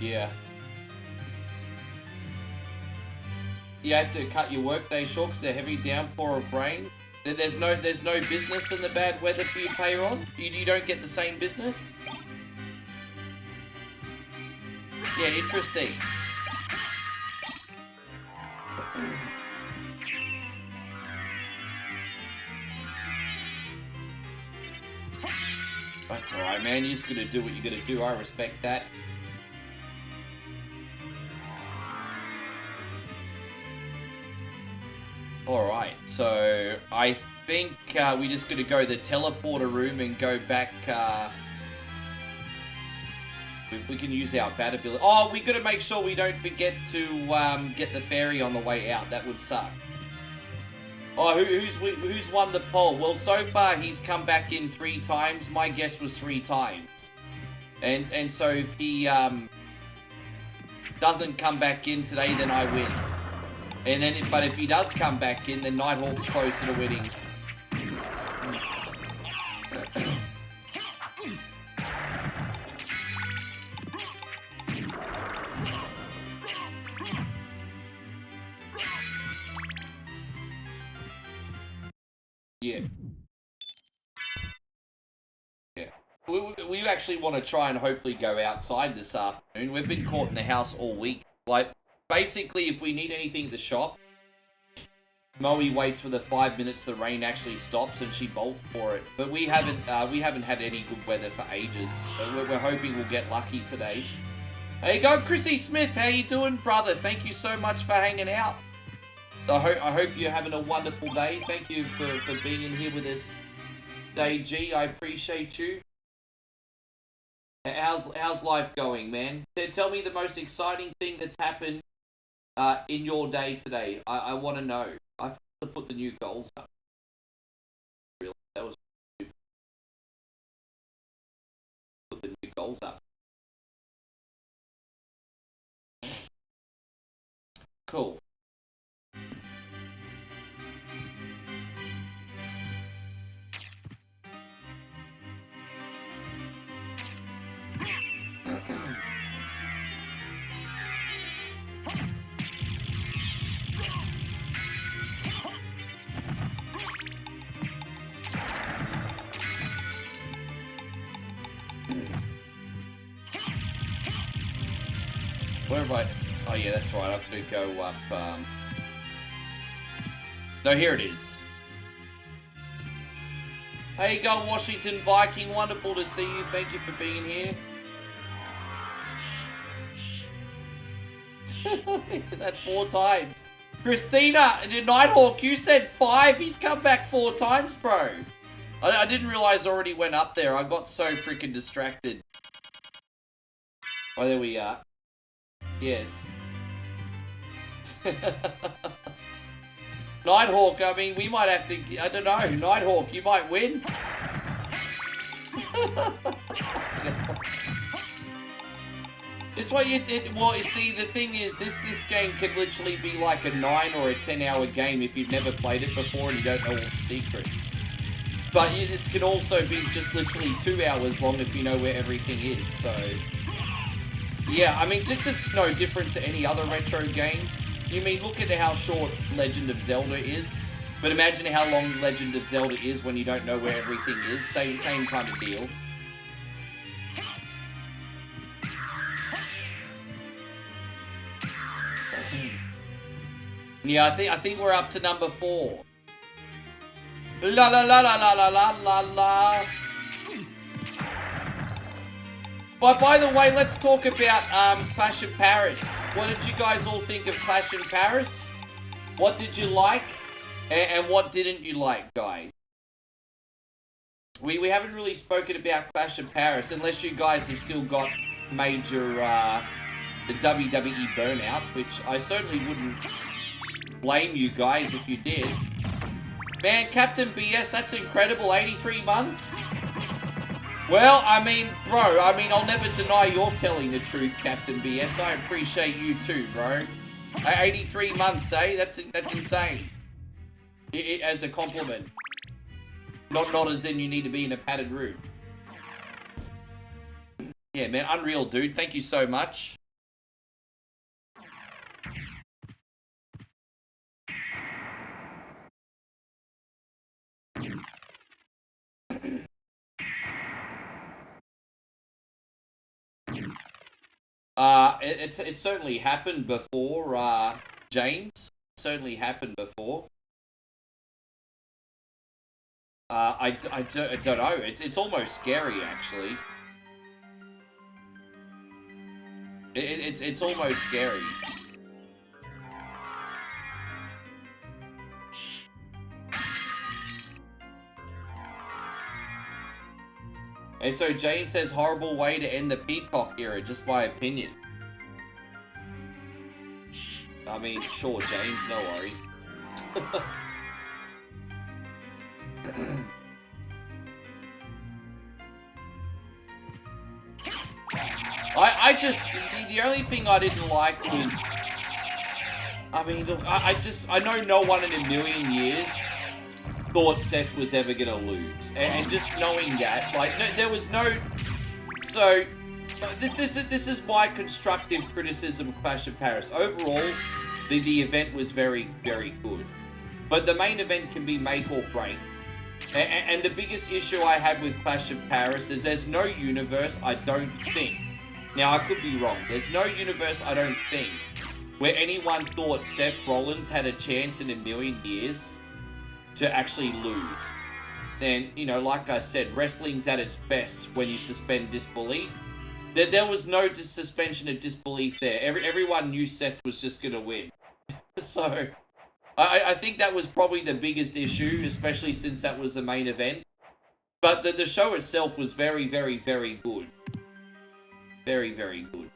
Yeah. You have to cut your workday short because the heavy downpour of rain. There's no business in the bad weather for you, Payron? You don't get the same business? Yeah, interesting. That's alright, man. You're just gonna do what you're gonna do. I respect that. Alright, so I think we're just going to go to the teleporter room and go back. We can use our bat ability. Oh, we got to make sure we don't forget to get the fairy on the way out. That would suck. Oh, who's won the poll? Well, so far he's come back in 3 times. My guess was 3 times. And so if he doesn't come back in today, then I win. And then, but if he does come back in, then Nighthawk's closer to winning. Yeah. Yeah. We actually want to try and hopefully go outside this afternoon. We've been caught in the house all week. Like, basically, if we need anything at the shop, Moe waits for the 5 minutes the rain actually stops and she bolts for it. But we haven't had any good weather for ages, so we're hoping we'll get lucky today. There you go, Chrissy Smith. How you doing, brother? Thank you so much for hanging out. I hope you're having a wonderful day. Thank you for being in here with us, Day G. I appreciate you. How's life going, man? Tell me the most exciting thing that's happened in your day today. I want to know. I have to put the new goals up. Really, that was stupid. Put the new goals up. Cool. Where have I... Oh yeah, that's right, I have to go up, No, here it is. Hey, you go, Washington Viking. Wonderful to see you. Thank you for being here. That's 4 times. Christina, Nighthawk, you said 5. He's come back 4 times, bro. I didn't realize I already went up there. I got so freaking distracted. Oh, there we are. Yes. Nighthawk, I mean, we might have to... I don't know. Nighthawk, you might win. It's what well, you see, the thing is, this game can literally be like a 9 or a 10-hour game if you've never played it before and you don't know all the secrets. But this can also be just literally 2 hours long if you know where everything is, so... Yeah, I mean, just no different to any other retro game. You mean, look at how short Legend of Zelda is, but imagine how long Legend of Zelda is when you don't know where everything is. Same kind of deal. Yeah, I think we're up to number 4. La la la la la la la la la. But by the way, let's talk about Clash of Paris. What did you guys all think of Clash in Paris? What did you like? And what didn't you like, guys? We haven't really spoken about Clash of Paris, unless you guys have still got major the WWE burnout, which I certainly wouldn't blame you guys if you did. Man, Captain BS, that's incredible, 83 months? Well, I mean, bro, I'll never deny you're telling the truth, Captain BS. I appreciate you too, bro. 83 months, eh? That's insane. As a compliment. Not as in you need to be in a padded room. Yeah, man, unreal, dude. Thank you so much. It's certainly happened before, James. Certainly happened before. I don't know. It's almost scary, actually. It's almost scary. And so James says, horrible way to end the Peacock era, just my opinion. I mean, sure, James, no worries. I just, the only thing I didn't like was, I mean, look, I know no one in a million years thought Seth was ever gonna lose, and just knowing that, like, there was no, so, this is my constructive criticism of Clash of Paris. Overall, the event was very, very good, but the main event can be make or break, and the biggest issue I have with Clash of Paris is there's no universe, I don't think, now I could be wrong, there's no universe, I don't think, where anyone thought Seth Rollins had a chance in a million years to actually lose. And, you know, like I said, wrestling's at its best when you suspend disbelief. There was no suspension of disbelief there. Everyone knew Seth was just gonna win. So, I think that was probably the biggest issue, especially since that was the main event. But the show itself was very, very, very good. Very, very good.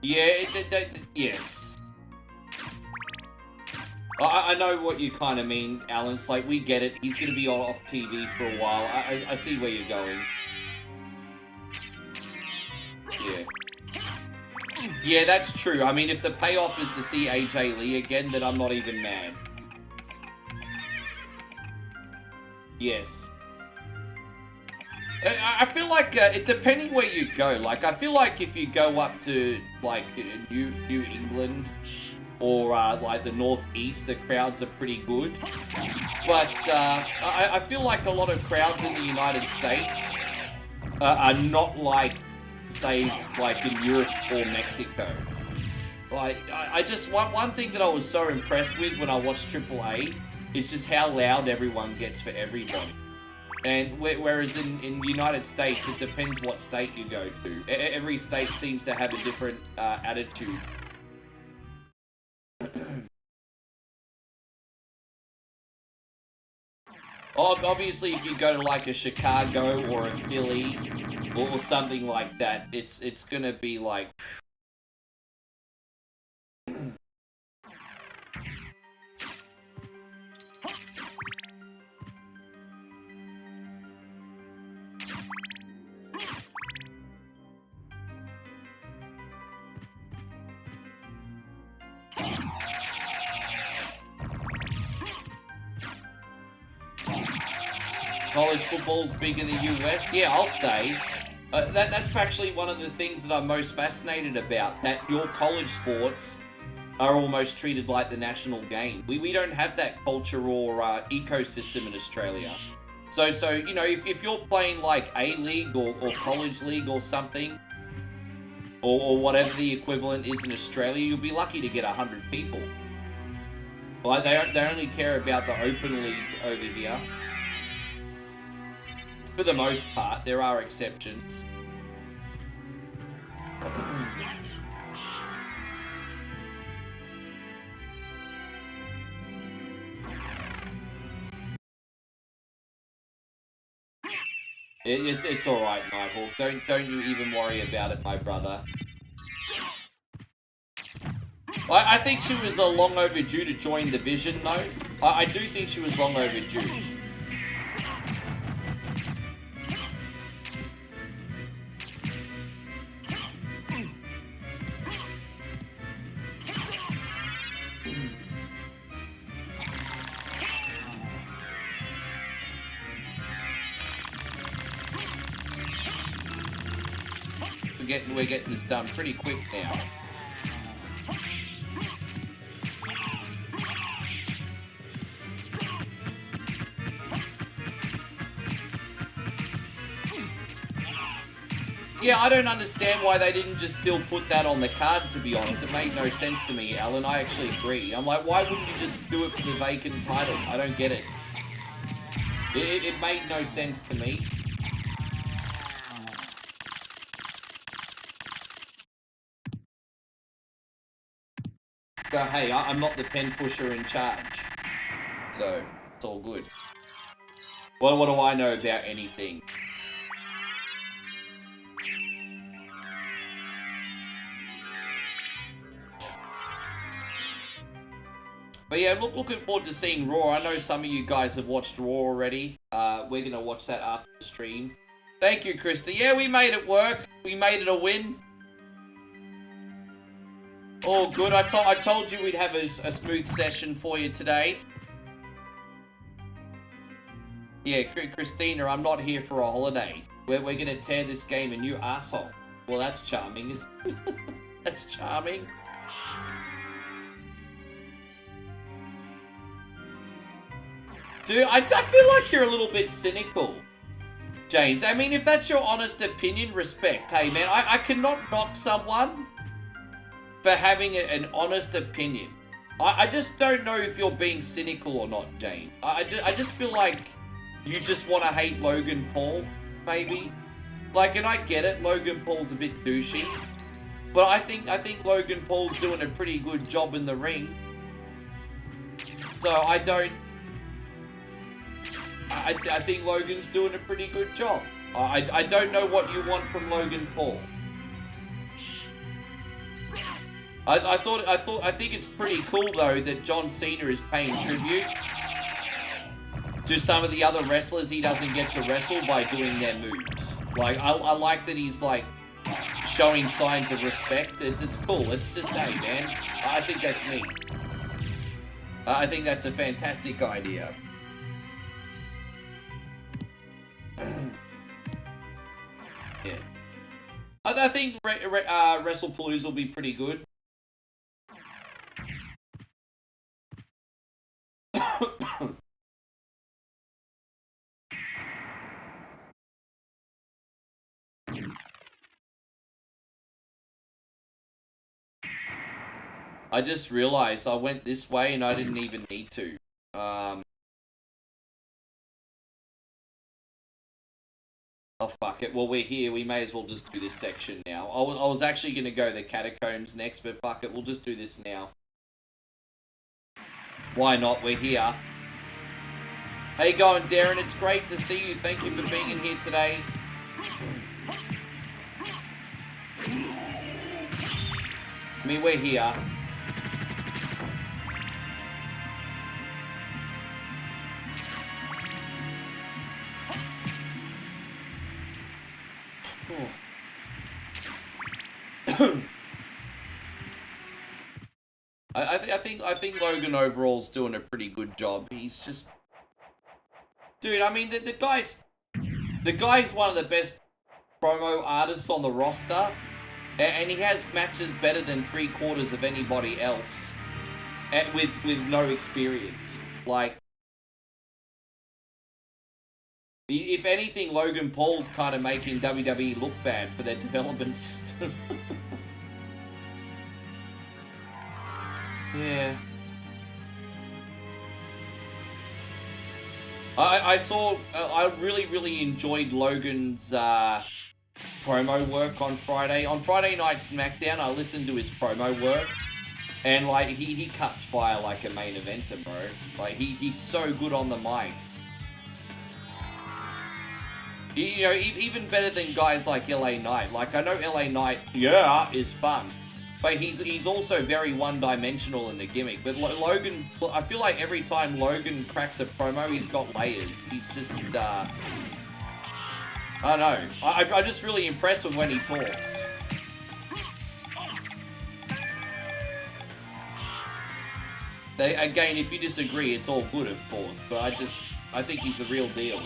Yeah, yes. I know what you kind of mean, Alan. It's like, we get it. He's going to be off TV for a while. I see where you're going. Yeah. Yeah, that's true. I mean, if the payoff is to see AJ Lee again, then I'm not even mad. Yes. I feel like, depending where you go, like, I feel like if you go up to, like, New England or, like, the Northeast, the crowds are pretty good. But, I feel like a lot of crowds in the United States are not like, say, like, in Europe or Mexico. Like, I just, one thing that I was so impressed with when I watched AAA is just how loud everyone gets for everybody. And whereas in the United States, it depends what state you go to. Every state seems to have a different attitude. Obviously, if you go to like a Chicago or a Philly or something like that, it's gonna be like. college football's big in the US? Yeah, I'll say. That's actually one of the things that I'm most fascinated about, that your college sports are almost treated like the national game. We don't have that culture or ecosystem in Australia. So you know, if you're playing like A-League or college league or something, or whatever the equivalent is in Australia, you'll be lucky to get 100 people. Like, they only care about the open league over here. For the most part, there are exceptions. It's all right, Nighthawk. Don't you even worry about it, my brother. I think she was long overdue to join Division, though. I do think she was long overdue. We're getting this done pretty quick now. Yeah, I don't understand why they didn't just still put that on the card, to be honest. It made no sense to me, Alan. I actually agree. I'm like, why wouldn't you just do it for the vacant title? I don't get it. It made no sense to me. But hey, I'm not the pen pusher in charge. So, it's all good. What do I know about anything? But yeah, looking forward to seeing Raw. I know some of you guys have watched Raw already. We're going to watch that after the stream. Thank you, Krista. Yeah, we made it work. We made it a win. All good. I told you we'd have a smooth session for you today. Yeah, Christina, I'm not here for a holiday. We're going to tear this game a new asshole. Well, that's charming. That's charming. Dude, I feel like you're a little bit cynical, James. I mean, if that's your honest opinion, respect. Hey, man, I cannot knock someone for having an honest opinion. I just don't know if you're being cynical or not, James. I just feel like you just want to hate Logan Paul, maybe. Like, and I get it, Logan Paul's a bit douchey. But I think Logan Paul's doing a pretty good job in the ring. So I think Logan's doing a pretty good job. I don't know what you want from Logan Paul. I think it's pretty cool though that John Cena is paying tribute to some of the other wrestlers he doesn't get to wrestle by doing their moves. Like I like that he's like showing signs of respect. It's cool. It's just, hey man, I think that's neat. I think that's a fantastic idea. Yeah. I think WrestlePalooza will be pretty good. I just realized I went this way and I didn't even need to. Oh, fuck it. Well, we're here. We may as well just do this section now. I was actually going to go the catacombs next, but fuck it. We'll just do this now. Why not? We're here. How you going, Darren? It's great to see you. Thank you for being in here today. I mean, we're here. I think Logan overall's doing a pretty good job. He's just Dude, I mean, the guy's one of the best promo artists on the roster, and he has matches better than 3/4 of anybody else, with no experience. Like, if anything, Logan Paul's kind of making WWE look bad for their development system. Yeah. I really enjoyed Logan's promo work on Friday. On Friday Night SmackDown, I listened to his promo work, and like he cuts fire like a main eventer, bro. Like he's so good on the mic. You know, even better than guys like LA Knight. Like I know LA Knight, yeah, is fun, but he's also very one-dimensional in the gimmick. But Logan, I feel like every time Logan cracks a promo, he's got layers. He's just, I don't know. I'm just really impressed with when he talks. Again, if you disagree, it's all good, of course. But I think he's the real deal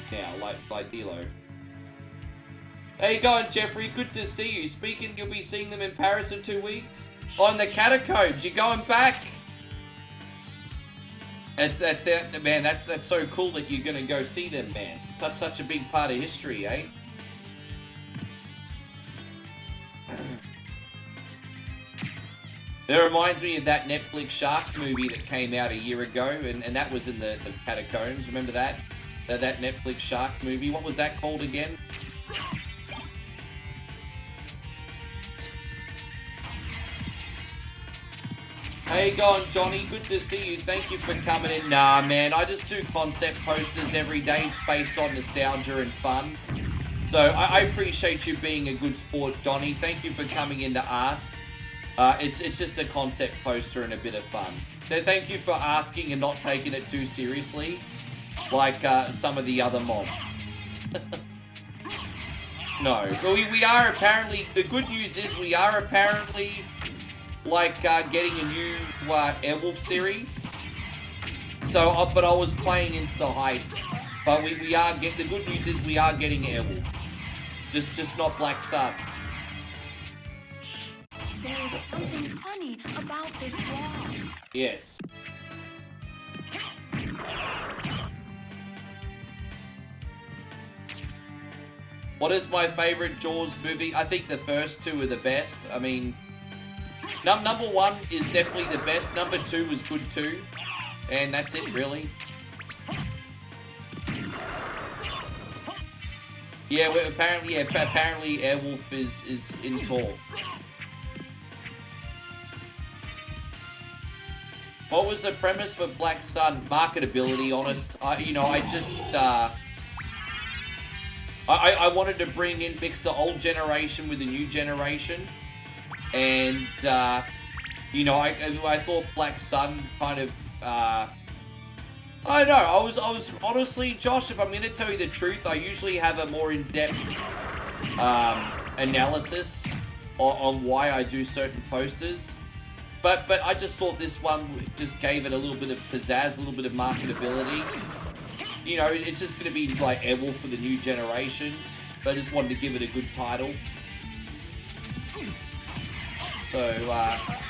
now, like D'Lo. How you going, Jeffrey? Good to see you. Speaking, you'll be seeing them in Paris in 2 weeks? On the Catacombs, you going back? That's man, that's so cool that you're gonna go see them, man. Such a big part of history, eh? That reminds me of that Netflix shark movie that came out a year ago, and that was in the Catacombs. Remember that? That Netflix shark movie? What was that called again? How you going, Johnny? Good to see you. Thank you for coming in. Nah, man, I just do concept posters every day based on nostalgia and fun. So I appreciate you being a good sport, Johnny. Thank you for coming in to ask. It's just a concept poster and a bit of fun. So thank you for asking and not taking it too seriously, like some of the other mobs. No, we are apparently. The good news is we are apparently. Like getting a new Airwolf series. So, but I was playing into the hype. But we are the good news is we are getting Airwolf. Just not Black Sun. There is something funny about this wall. Yes. What is my favorite Jaws movie? I think the first two are the best. I mean, number one is definitely the best. Number two was good too. And that's it, really. Yeah, well, apparently Airwolf is in talk. What was the premise for Black Sun? Marketability, honest. I wanted to mix the old generation with the new generation. And, I thought Black Sun kind of, I don't know, I was honestly, Josh, if I'm going to tell you the truth, I usually have a more in-depth, analysis on why I do certain posters. But I just thought this one just gave it a little bit of pizzazz, a little bit of marketability. You know, it's just going to be like Airwolf for the new generation. But I just wanted to give it a good title. So,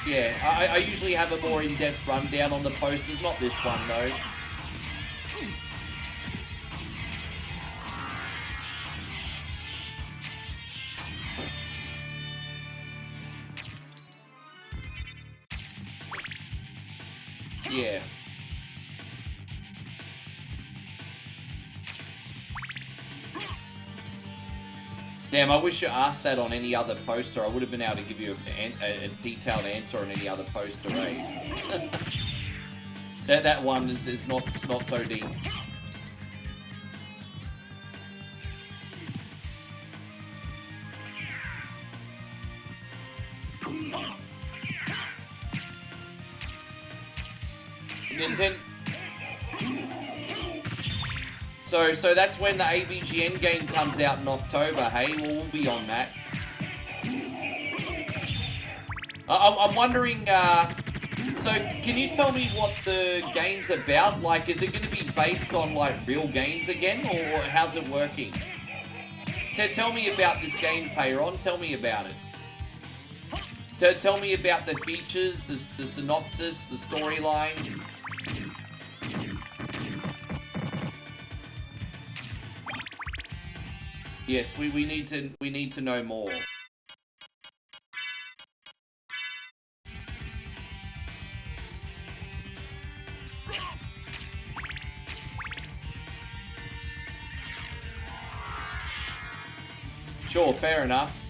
yeah, I usually have a more in-depth rundown on the posters. Not this one, though. Yeah. Damn, I wish you asked that on any other poster. I would have been able to give you a detailed answer on any other poster, eh? that one is not so deep. Nintendo. So that's when the AVGN game comes out in October, hey? Well, we'll be on I'm wondering, So, can you tell me what the game's about? Like, is it going to be based on, like, real games again, or how's it working? Tell me about this game, Payron. Tell me about it. Tell me about the features, the synopsis, the storyline. Yes, we need to know more. Sure, fair enough.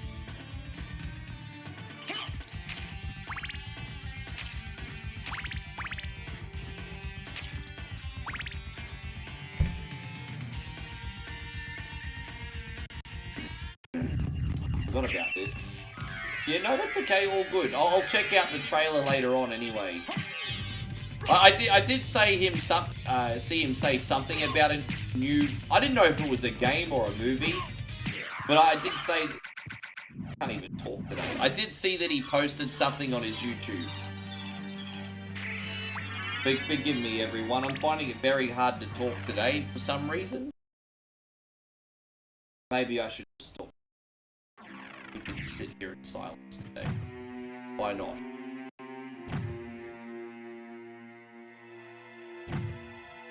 Forgot about this. Yeah, no, that's okay, all good. I'll check out the trailer later on anyway. I did say see him say something about a new... I didn't know if it was a game or a movie. But I did say... I can't even talk today. I did see that he posted something on his YouTube. Forgive me, everyone. I'm finding it very hard to talk today for some reason. Maybe I should stop. We can just sit here in silence today. Why not?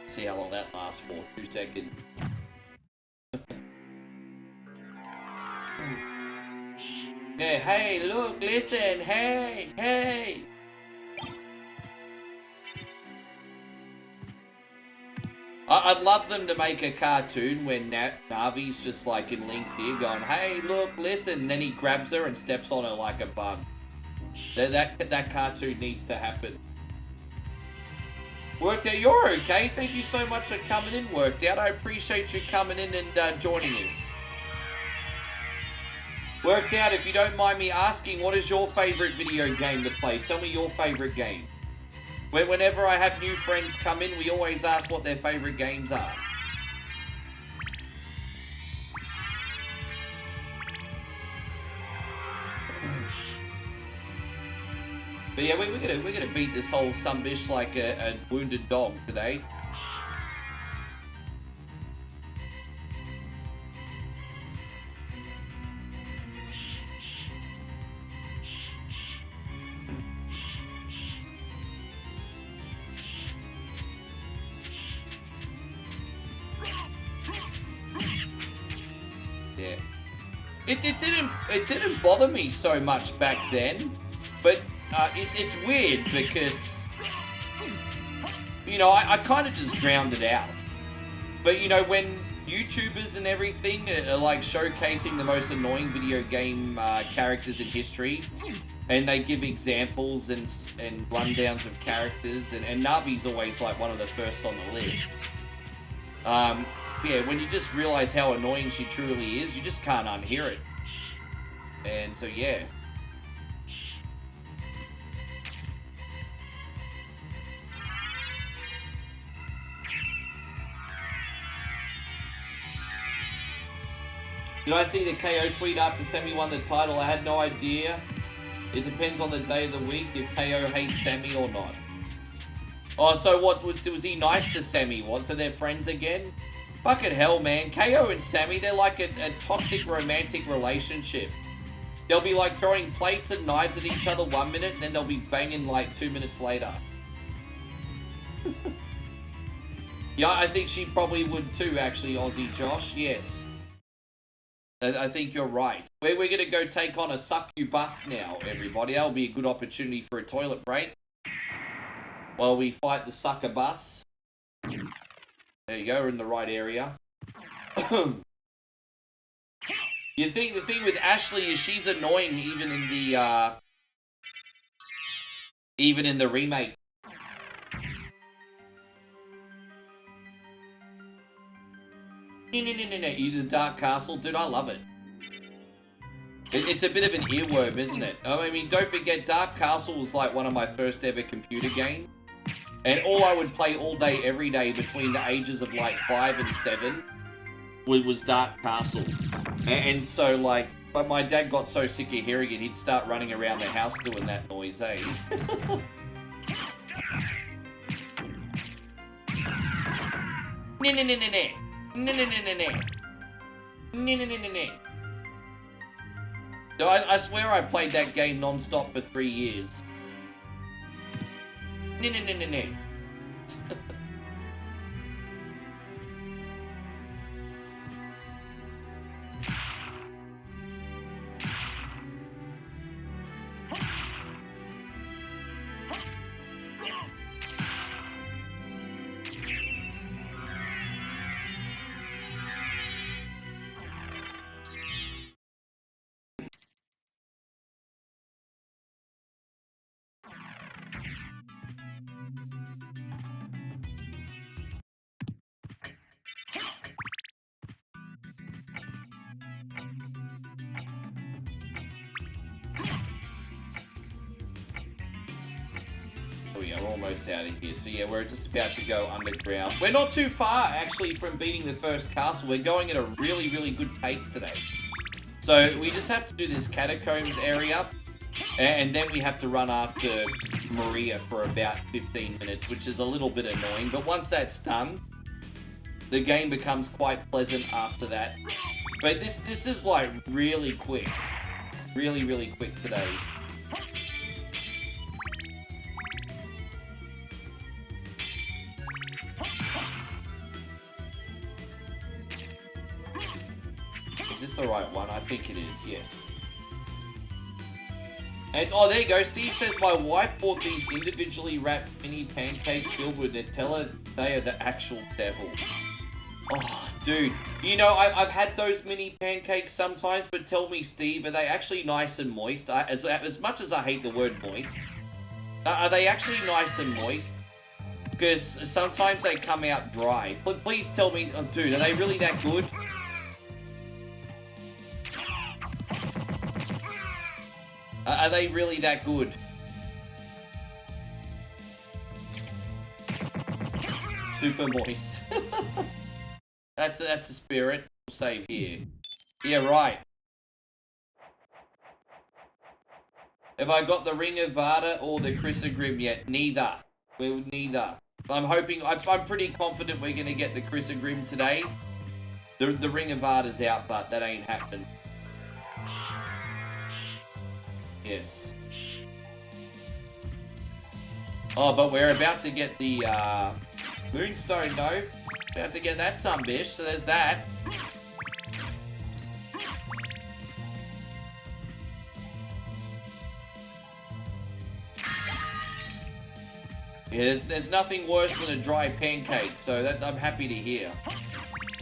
See how long that lasts for. 2 seconds. Yeah, hey, look, listen, hey. I'd love them to make a cartoon when Navi's just like in Link's ear going, hey, look, listen, and then he grabs her and steps on her like a bug. That cartoon needs to happen. Worked out, you're okay. Thank you so much for coming in, Worked Out. I appreciate you coming in and joining us. Worked Out, if you don't mind me asking, what is your favourite video game to play? Tell me your favourite game. Whenever I have new friends come in, we always ask what their favourite games are. But yeah, we're gonna beat this whole sunbish like a wounded dog today. Yeah. It didn't bother me so much back then, but it's weird because, you know, I kind of just drowned it out. But, you know, when YouTubers and everything are like showcasing the most annoying video game characters in history, and they give examples and rundowns of characters, and Navi's always like one of the first on the list. Yeah, when you just realize how annoying she truly is, you just can't unhear it. And so, yeah. Did I see the KO tweet after Sammy won the title? I had no idea. It depends on the day of the week if KO hates Sammy or not. Oh, so what, was he nice to Sammy? So they're friends again? Fucking hell, man. KO and Sammy, they're like a toxic romantic relationship. They'll be like throwing plates and knives at each other 1 minute, and then they'll be banging like 2 minutes later. Yeah, I think she probably would too, actually, Aussie Josh. Yes. I think you're right. We're going to go take on a succubus now, everybody. That'll be a good opportunity for a toilet break. While we fight the succubus. There you go, we're in the right area. You think the thing with Ashley is she's annoying even in the remake. No, you the Dark Castle, dude, I love it. It's a bit of an earworm, isn't it? I mean, don't forget, Dark Castle was like one of my first ever computer games. And all I would play all day, every day, between the ages of like 5 and 7 was Dark Castle. And so like, but my dad got so sick of hearing it, he'd start running around the house doing that noise, eh? Ne ne ne ne ne. Ne ne ne ne ne. Ne ne ne ne ne. So I swear I played that game non-stop for 3 years. Ne ne ne ne ne. Oh yeah, we're almost out of here. So yeah, we're just about to go underground. We're not too far, actually, from beating the first castle. We're going at a really, really good pace today. So we just have to do this catacombs area, and then we have to run after Maria for about 15 minutes, which is a little bit annoying. But once that's done, the game becomes quite pleasant after that. But this is like really quick. Really, really quick today. Is this the right one? I think it is, yes. And, oh, there you go. Steve says, my wife bought these individually wrapped mini pancakes filled with Nutella. They are the actual devil. Oh, dude. You know, I've had those mini pancakes sometimes, but tell me, Steve, are they actually nice and moist? As much as I hate the word moist, are they actually nice and moist? Because sometimes they come out dry. But please tell me, oh, dude, are they really that good? Are they really that good? Super moist. That's a spirit. We'll save here. Yeah, right. Have I got the Ring of Vada or the Criss Grim yet? Neither. Neither. I'm hoping. I'm pretty confident we're gonna get the Criss Grim today. The Ring of Vada's out, but that ain't happening. Yes. Oh, but we're about to get the Moonstone, though. About to get that sunbish, so there's that. Yeah, there's nothing worse than a dry pancake, so that I'm happy to hear.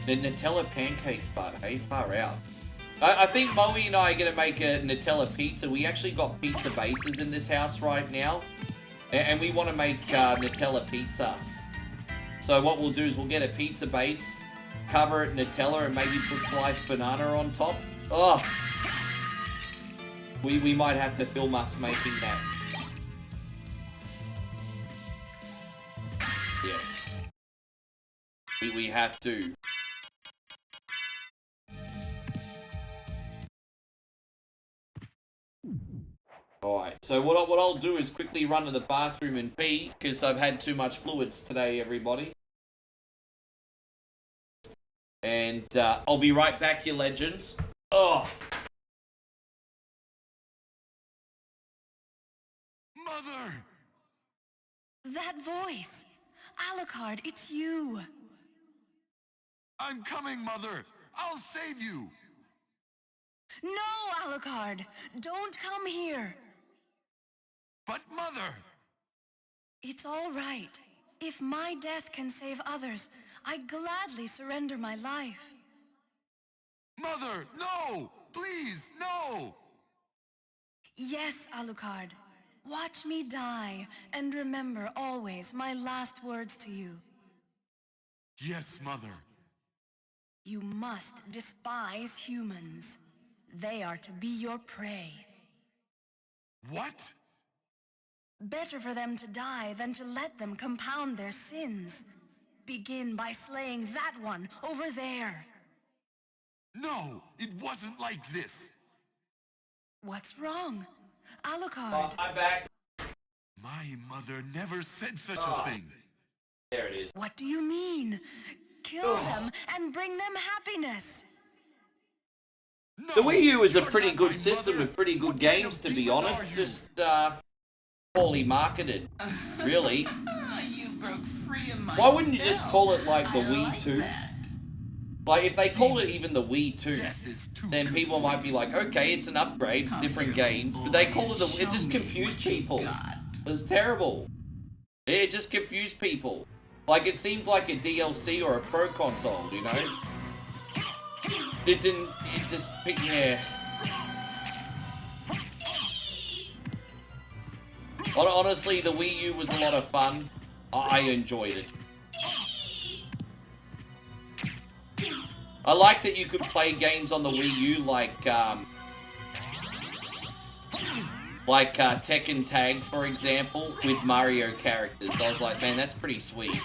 The Nutella pancakes, but hey, far out. I think Moe and I are going to make a Nutella pizza. We actually got pizza bases in this house right now. And we want to make Nutella pizza. So what we'll do is we'll get a pizza base, cover it Nutella, and maybe put sliced banana on top. Oh! We might have to film us making that. Yes. We have to. Alright, so what I'll do is quickly run to the bathroom and pee, because I've had too much fluids today, everybody. And I'll be right back, you legends. Oh! Mother! That voice! Alucard, it's you! I'm coming, Mother! I'll save you! No, Alucard! Don't come here! But, Mother! It's all right. If my death can save others, I gladly surrender my life. Mother, no! Please, no! Yes, Alucard. Watch me die, and remember always my last words to you. Yes, Mother. You must despise humans. They are to be your prey. What? Better for them to die than to let them compound their sins. Begin by slaying that one over there. No, it wasn't like this. What's wrong? Alucard. I'm back. My mother never said such a thing. There it is. What do you mean? kill them and bring them happiness. The Wii U is a pretty good system with pretty good games, to be honest. Just, poorly marketed, really. Why wouldn't you just call it, like, the Wii 2? Like, if they called it even the Wii 2, then people might be like, okay, it's an upgrade, different games. But they call it it just confused people. It was terrible. It just confused people. Like, it seemed like a DLC or a Pro console, you know? It just, yeah. Honestly, the Wii U was a lot of fun. I enjoyed it. I like that you could play games on the Wii U like Tekken Tag, for example, with Mario characters. I was like, man, that's pretty sweet.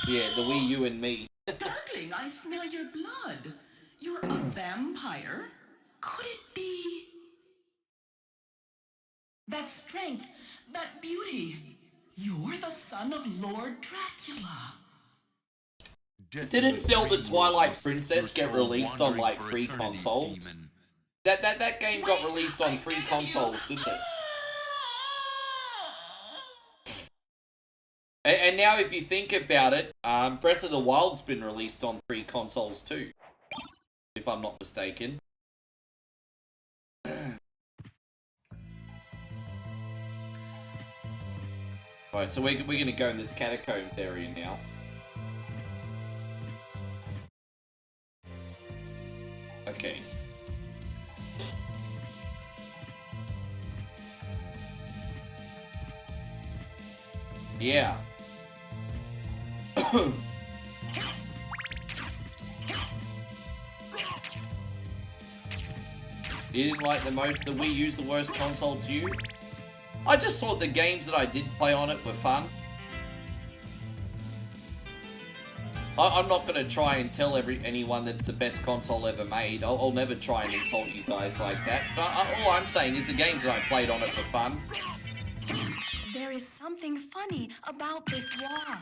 Yeah, the Wii U and me. Darling, I smell your blood. You're a vampire? Could it be? That strength, that beauty. You're the son of Lord Dracula. Didn't Zelda Twilight Princess get released on like 3 consoles? That game got released on 3 consoles, didn't it? And now if you think about it, Breath of the Wild's been released on 3 consoles too, if I'm not mistaken. Alright, so we're gonna go in this catacombs area now. Okay. Yeah. You didn't like the Wii U's the worst console to you? I just thought the games that I did play on it were fun. I'm not going to try and tell anyone that it's the best console ever made. I'll never try and insult you guys like that. But all I'm saying is the games that I played on it were fun. There is something funny about this wall.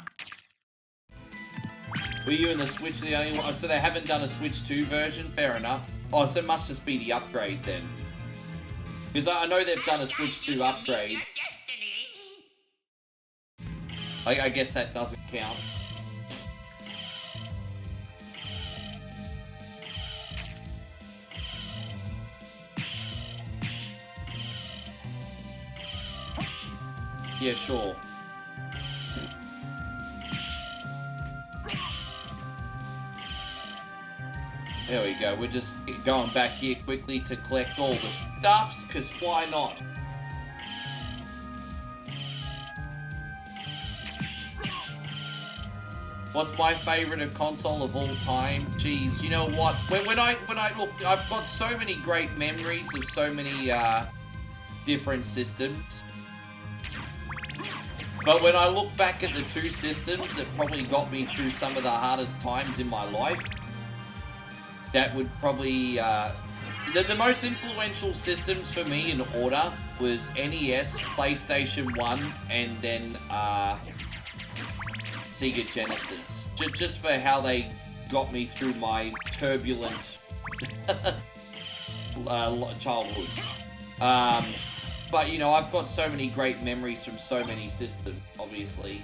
Wii U and the Switch the only one? So they haven't done a Switch 2 version? Fair enough. Oh, so it must just be the upgrade then. Because I know they've done a Switch 2 upgrade. I guess that doesn't count. Yeah, sure. There we go. We're just going back here quickly to collect all the stuffs, because why not? What's my favorite console of all time? Jeez, you know what? When I look, I've got so many great memories of so many different systems. But when I look back at the 2 systems that probably got me through some of the hardest times in my life, that would probably, the most influential systems for me in order was NES, PlayStation 1, and then Sega Genesis. Just for how they got me through my turbulent childhood. But, you know, I've got so many great memories from so many systems, obviously.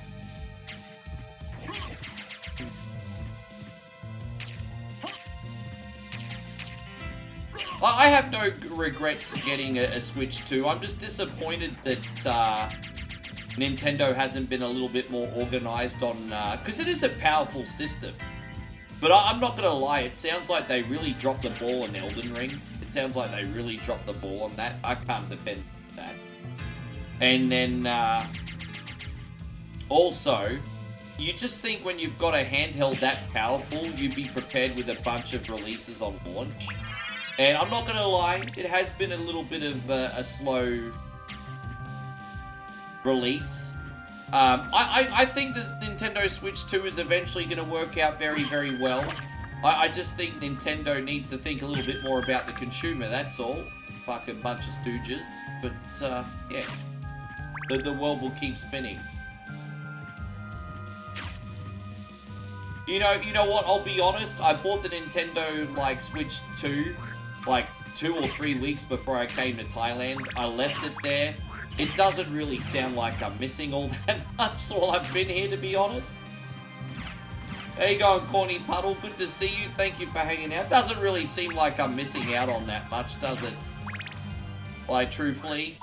I have no regrets getting a Switch 2. I'm just disappointed that Nintendo hasn't been a little bit more organized on... because it is a powerful system. But I'm not going to lie, it sounds like they really dropped the ball in Elden Ring. It sounds like they really dropped the ball on that. I can't defend that. And then, also, you just think when you've got a handheld that powerful, you'd be prepared with a bunch of releases on launch. And I'm not going to lie, it has been a little bit of a slow release. I think the Nintendo Switch 2 is eventually going to work out very, very well. I just think Nintendo needs to think a little bit more about the consumer, that's all. Fucking bunch of stooges. But, yeah. The world will keep spinning. You know what? I'll be honest. I bought the Nintendo like Switch 2, like 2 or 3 weeks before I came to Thailand. I left it there. It doesn't really sound like I'm missing all that much while I've been here, to be honest. There you go, Corny Puddle. Good to see you. Thank you for hanging out. Doesn't really seem like I'm missing out on that much, does it? Like, truthfully.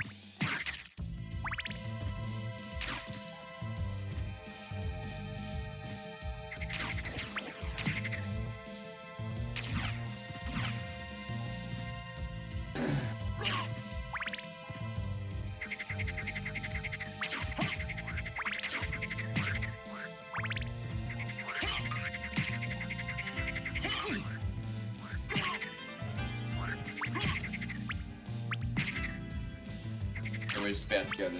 We're just about to go to...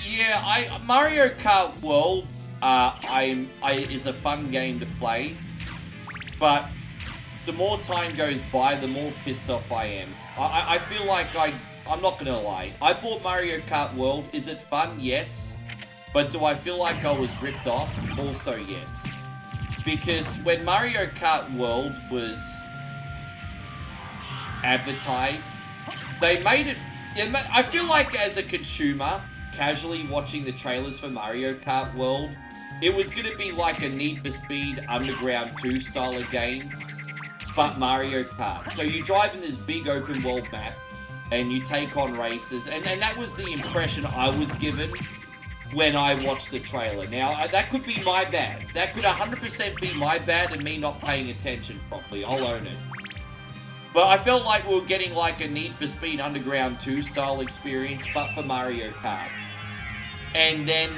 Yeah, Mario Kart World is a fun game to play, but the more time goes by, the more pissed off I am. I feel like I'm not gonna lie. I bought Mario Kart World. Is it fun? Yes. But do I feel like I was ripped off? Also yes. Because when Mario Kart World was advertised, they made it... I feel like as a consumer, casually watching the trailers for Mario Kart World, it was going to be like a Need for Speed Underground 2 style of game, but Mario Kart. So you drive in this big open world map, and you take on races, and that was the impression I was given when I watched the trailer. Now, that could be my bad. That could 100% be my bad and me not paying attention properly. I'll own it. But I felt like we were getting like a Need for Speed Underground 2 style experience, but for Mario Kart. And then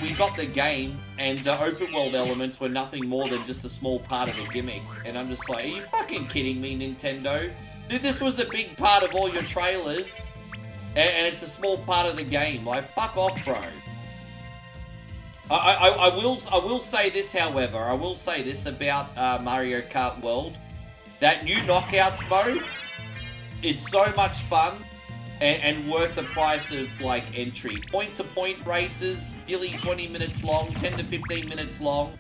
we got the game, and the open world elements were nothing more than just a small part of the gimmick. And I'm just like, are you fucking kidding me, Nintendo? Dude, this was a big part of all your trailers, and it's a small part of the game. Like, fuck off, bro. I will say this, however. I will say this about Mario Kart World. That new Knockouts mode is so much fun and worth the price of, like, entry. Point-to-point races, nearly 20 minutes long, 10 to 15 minutes long,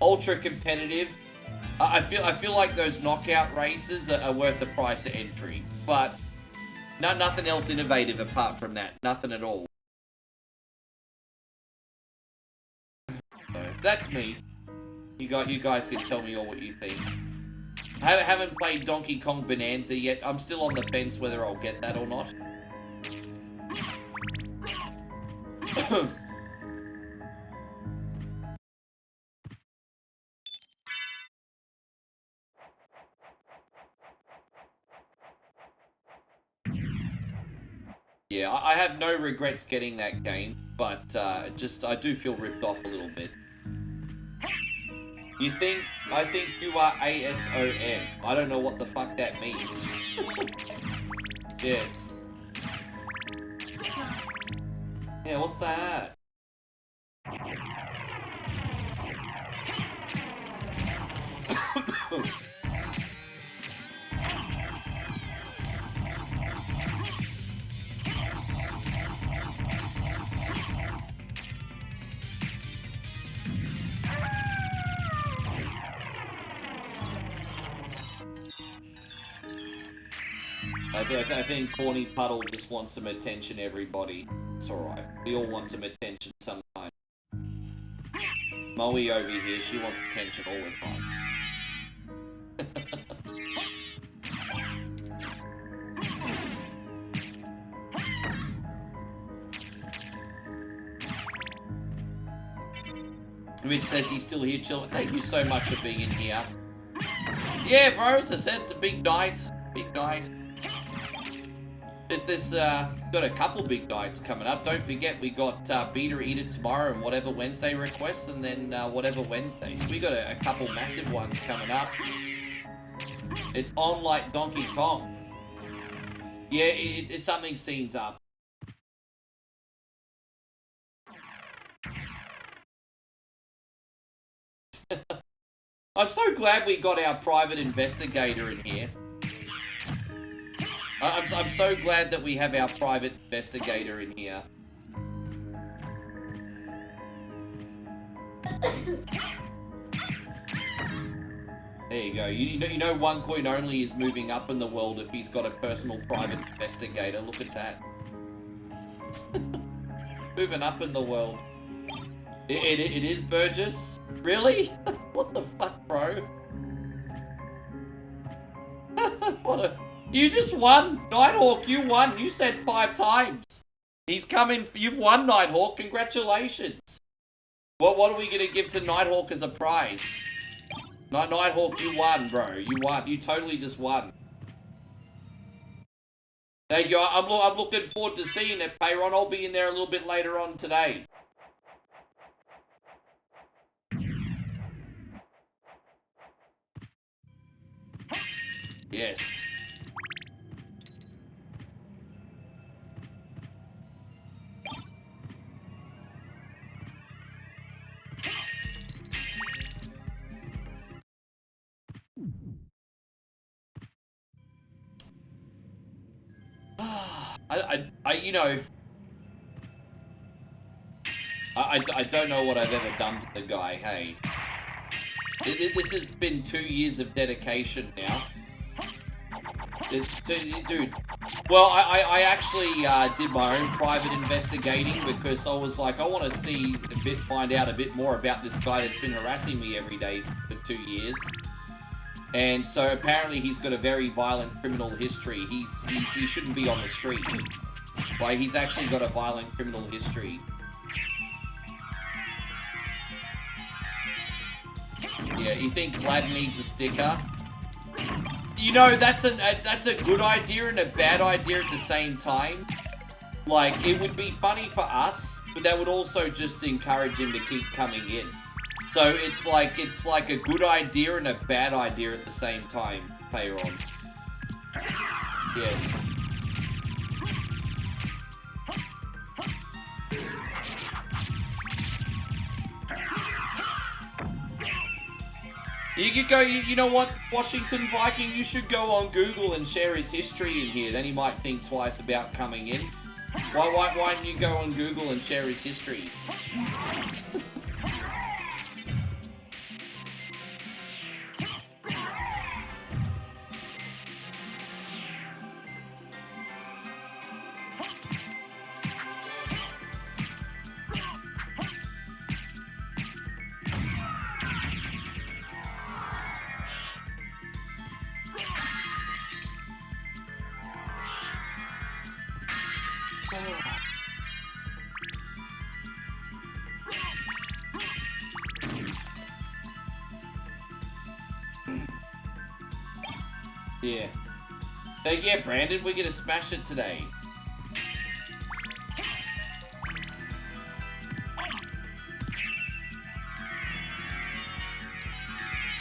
ultra competitive. I feel like those knockout races are worth the price of entry. But nothing else innovative apart from that. Nothing at all. That's me. You guys can tell me all what you think. I haven't played Donkey Kong Bonanza yet. I'm still on the fence whether I'll get that or not. Yeah, I have no regrets getting that game, but I do feel ripped off a little bit. I think you are ASOM. I don't know what the fuck that means. Yes. Yeah, what's that? I think Corny Puddle just wants some attention, everybody. It's alright. We all want some attention sometimes. Moe over here, she wants attention all the time. Rich says he's still here chilling. Thank you so much for being in here. Yeah, bro, as I said, it's a big night. Big night. There's got a couple big nights coming up. Don't forget, we got Beta Eat It tomorrow and Whatever Wednesday requests, and then Whatever Wednesday. So we got a couple massive ones coming up. It's on like Donkey Kong. Yeah, it's something scenes up. I'm so glad we got our private investigator in here. I'm so glad that we have our private investigator in here. There you go. You know one coin only is moving up in the world if he's got a personal private investigator. Look at that. Moving up in the world. It is Burgess? Really? What the fuck, bro? What a... You just won! Nighthawk, you won! You said 5 times! He's coming... You've won, Nighthawk! Congratulations! What are we gonna give to Nighthawk as a prize? Nighthawk, you won, bro. You won. You totally just won. There you go. I'm looking forward to seeing it, Payron. I'll be in there a little bit later on today. Yes. You know, I don't know what I've ever done to the guy, hey. This has been 2 years of dedication now. Dude, well, I actually did my own private investigating because I was like, I want to see find out a bit more about this guy that's been harassing me every day for 2 years. And so apparently he's got a very violent criminal history. He shouldn't be on the street. Like, he's actually got a violent criminal history. Yeah, you think Vlad needs a sticker? You know, that's a good idea and a bad idea at the same time. Like, it would be funny for us, but that would also just encourage him to keep coming in. So it's like a good idea and a bad idea at the same time, Payron. Yes. You could go, you know what, Washington Viking, you should go on Google and share his history in here. Then he might think twice about coming in. Why don't you go on Google and share his history? Yeah. So yeah, Brandon, we're gonna smash it today.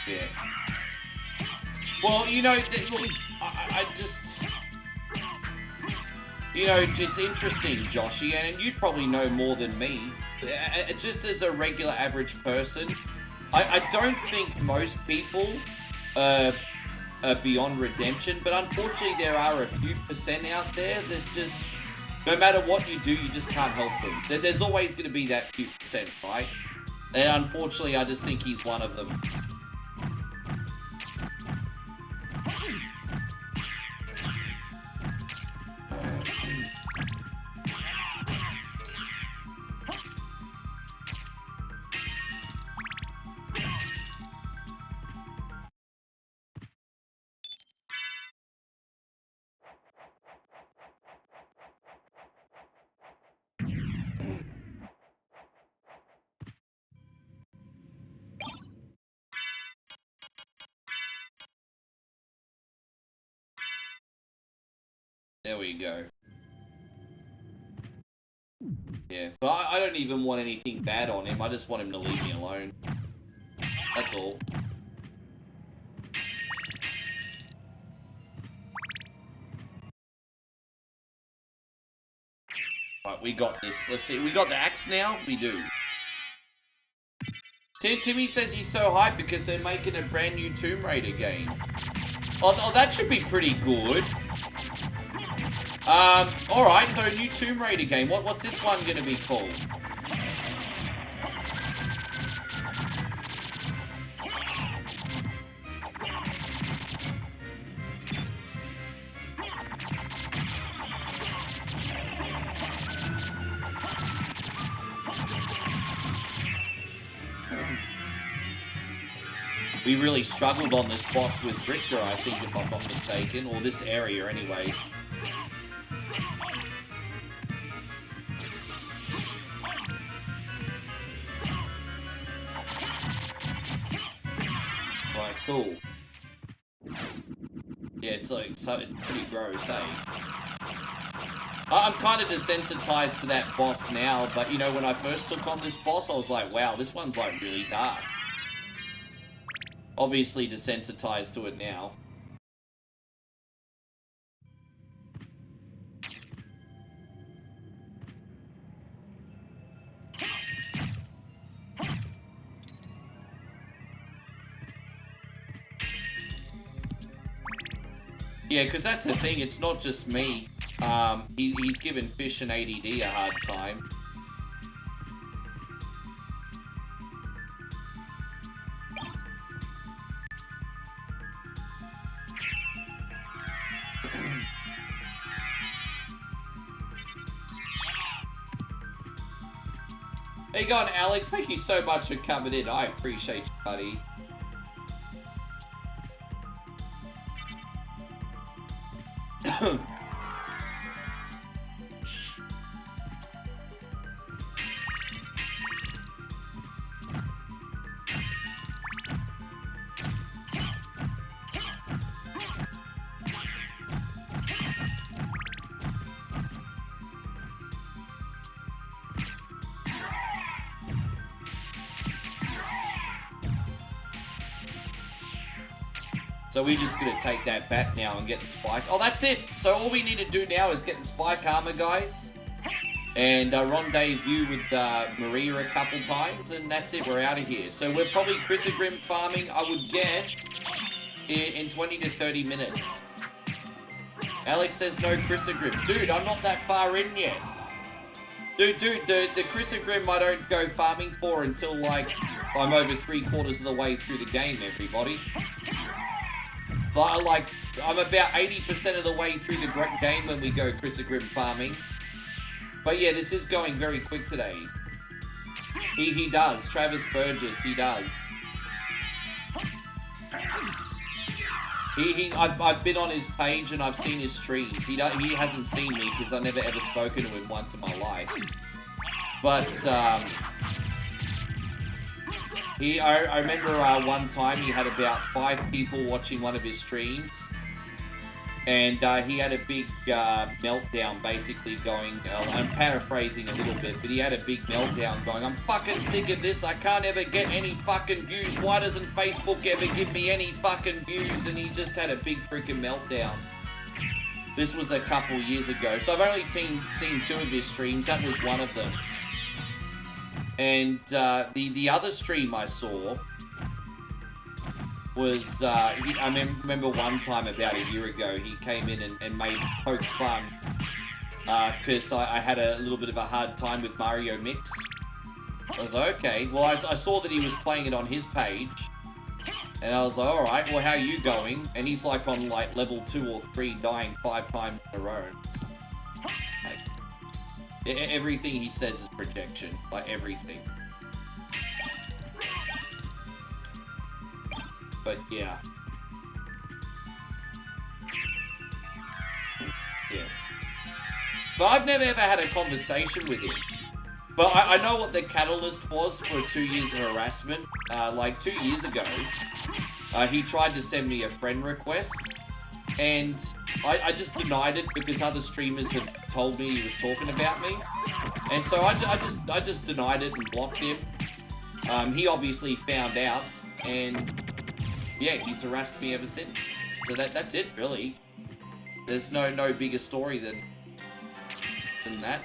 Yeah. Well, you know, look, I just... You know, it's interesting, Joshy, and you'd probably know more than me. Just as a regular average person, I don't think most people are beyond redemption, but unfortunately there are a few percent out there that just, no matter what you do, you just can't help them. There's always going to be that few percent, right? And unfortunately, I just think he's one of them. There we go. Yeah, but I don't even want anything bad on him. I just want him to leave me alone. That's all. Right, we got this. Let's see. We got the axe now? We do. Timmy says he's so hyped because they're making a brand new Tomb Raider game. Oh, that should be pretty good. Alright, so a new Tomb Raider game. What's this one gonna be called? We really struggled on this boss with Richter, I think, if I'm not mistaken, or this area anyway. Right, cool. Yeah, it's like, so it's pretty gross, eh? I'm kind of desensitized to that boss now, but you know, when I first took on this boss, I was like, wow, this one's like really dark. Obviously desensitized to it now. Yeah, because that's the thing, it's not just me. He's given Fish and ADD a hard time. How you going, Alex? Thank you so much for coming in. I appreciate you, buddy. So we're just going to take that bat now and get the spike. Oh, that's it. So all we need to do now is get the spike armor, guys. And rendezvous with Maria a couple times. And that's it. We're out of here. So we're probably Criss Grim farming, I would guess, in 20 to 30 minutes. Alex says no Criss Grim. Dude, I'm not that far in yet. Dude, the Criss Grim I don't go farming for until, like, I'm over 3/4 of the way through the game, everybody. Like, I'm about 80% of the way through the game when we go Criss Grim farming. But yeah, this is going very quick today. He does. Travis Burgess, he does. I've been on his page and I've seen his streams. He hasn't seen me because I've never ever spoken to him once in my life. But, I remember one time he had about 5 people watching one of his streams, and he had a big meltdown, basically going, I'm paraphrasing a little bit, but he had a big meltdown going, I'm fucking sick of this, I can't ever get any fucking views, why doesn't Facebook ever give me any fucking views? And he just had a big freaking meltdown. This was a couple years ago, so I've only seen 2 of his streams, that was one of them. And the other stream I saw was, I remember one time about a year ago, he came in and made poke fun, because I had a little bit of a hard time with Mario Mix. I was like, okay, well I saw that he was playing it on his page, and I was like, alright, well how are you going? And he's like on like level 2 or 3, dying 5 times in a row. Everything he says is projection, like everything. But yeah. Yes. But I've never ever had a conversation with him. But I know what the catalyst was for 2 years of harassment. Like 2 years ago, he tried to send me a friend request, and I just denied it because other streamers had told me he was talking about me, and so I just denied it and blocked him. He obviously found out, and yeah, he's harassed me ever since. So that's it, really. There's no bigger story than that.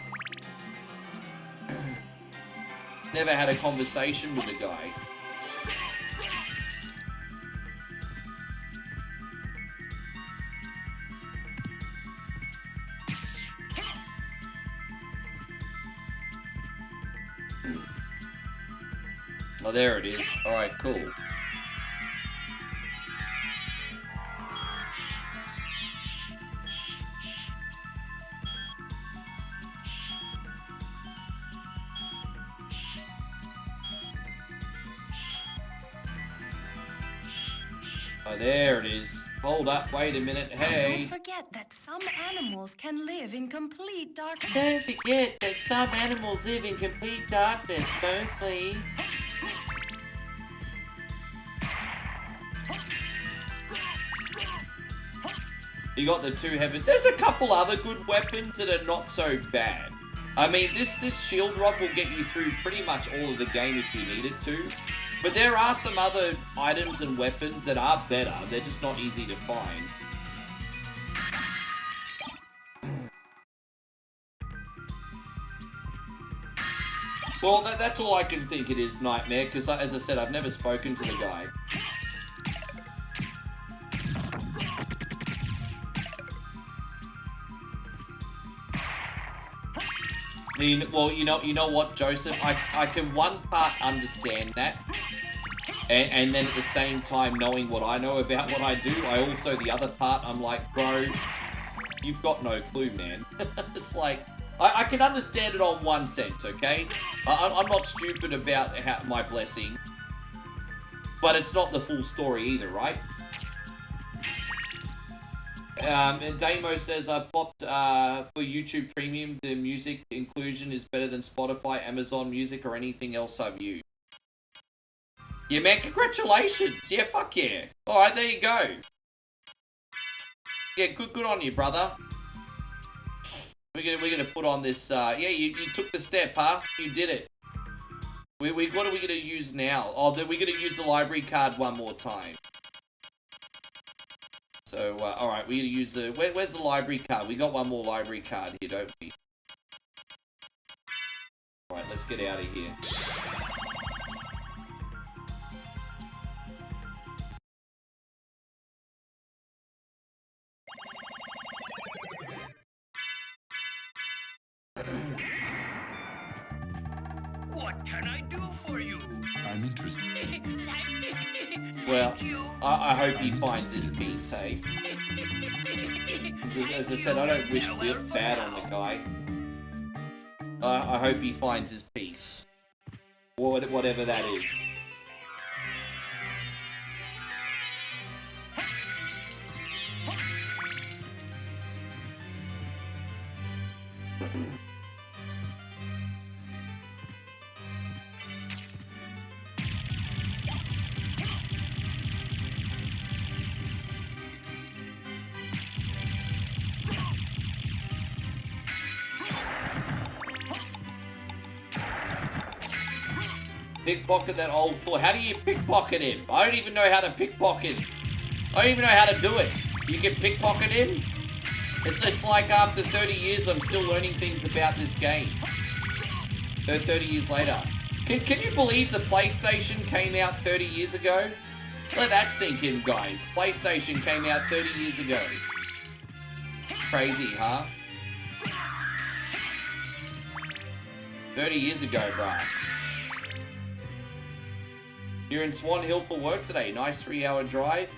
Never had a conversation with the guy. Oh, there it is. Alright, cool. Oh, there it is. Hold up, wait a minute, hey. Don't forget that some animals can live in complete darkness. Don't forget that some animals live in complete darkness, mostly. You got the two heavens. There's a couple other good weapons that are not so bad. I mean, this shield rod will get you through pretty much all of the game if you need it to. But there are some other items and weapons that are better. They're just not easy to find. Well, that's all I can think it is, Nightmare, because as I said, I've never spoken to the guy. Well, you know what, Joseph? I can one part understand that, and then at the same time, knowing what I know about what I do, I also, the other part, I'm like, bro, you've got no clue, man. It's like, I can understand it on one sense, okay? I'm not stupid about my blessing, but it's not the full story either, right? And Damo says, I popped for YouTube Premium. The music inclusion is better than Spotify, Amazon Music, or anything else I've used. Yeah, man, congratulations. Yeah, fuck yeah. Alright, there you go. Yeah, good on you, brother. We're gonna put on this, yeah, you took the step, huh? You did it. What are we gonna use now? Oh, we're gonna use the library card one more time. So, alright, we're gonna use the... Where's the library card? We got one more library card here, don't we? Alright, let's get out of here. What can I do for you? I'm interested. Well, I hope he finds his peace, hey? As I said, I don't wish bad on the guy. I hope he finds his peace. Whatever that is. Pickpocket that old fool. How do you pickpocket him? I don't even know how to pickpocket. I don't even know how to do it. You can pickpocket him? It's like after 30 years I'm still learning things about this game. 30 years later. Can you believe the PlayStation came out 30 years ago? Let that sink in, guys. PlayStation came out 30 years ago. Crazy, huh? 30 years ago, bruh. You're in Swan Hill for work today. Nice 3-hour drive.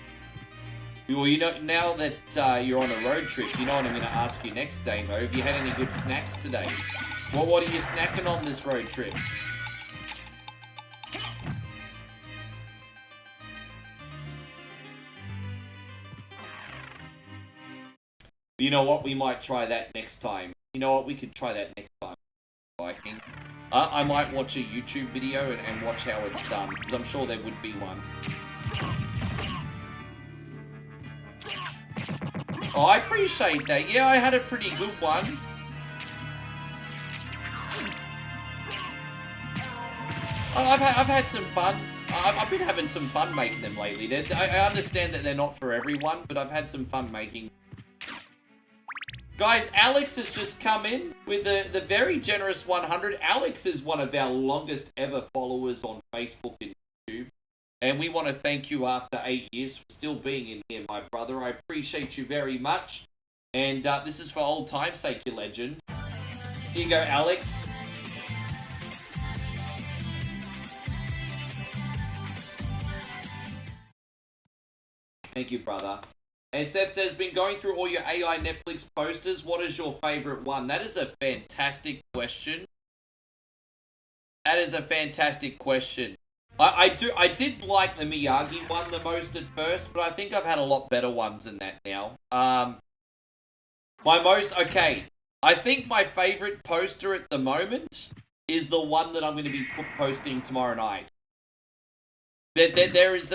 Well, you know, now that you're on a road trip, you know what I'm going to ask you next, Damo. Have you had any good snacks today? What are you snacking on this road trip? You know what? We might try that next time. You know what? We could try that next time. Viking. I might watch a YouTube video and watch how it's done, because I'm sure there would be one. Oh, I appreciate that. Yeah, I had a pretty good one. I've had some fun. I've been having some fun making them lately. I understand that they're not for everyone, but I've had some fun making. Guys, Alex has just come in with the very generous 100. Alex is one of our longest ever followers on Facebook and YouTube. And we want to thank you after 8 years for still being in here, my brother. I appreciate you very much. And this is for old time's sake, you legend. Here you go, Alex. Thank you, brother. And Seth says, been going through all your AI Netflix posters. What is your favorite one? That is a fantastic question. That is a fantastic question. I did like the Miyagi one the most at first, but I think I've had a lot better ones than that now. I think my favorite poster at the moment is the one that I'm going to be posting tomorrow night. There is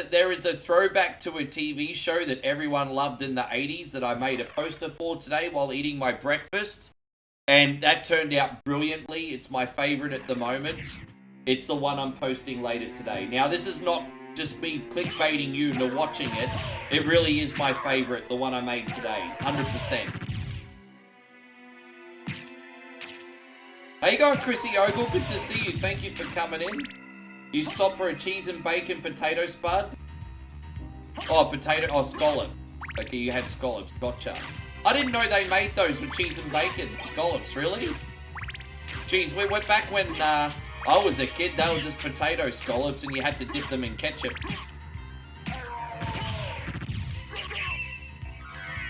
a throwback to a TV show that everyone loved in the 80s that I made a poster for today while eating my breakfast. And that turned out brilliantly. It's my favorite at the moment. It's the one I'm posting later today. Now, this is not just me clickbaiting you into watching it. It really is my favorite, the one I made today. 100%. How you going, Chrissy Ogle? Good to see you. Thank you for coming in. You stopped for a cheese and bacon potato spud? Oh, scallop. Okay, you had scallops. Gotcha. I didn't know they made those with cheese and bacon. Scallops, really? Jeez, we went back when I was a kid. They were just potato scallops and you had to dip them in ketchup.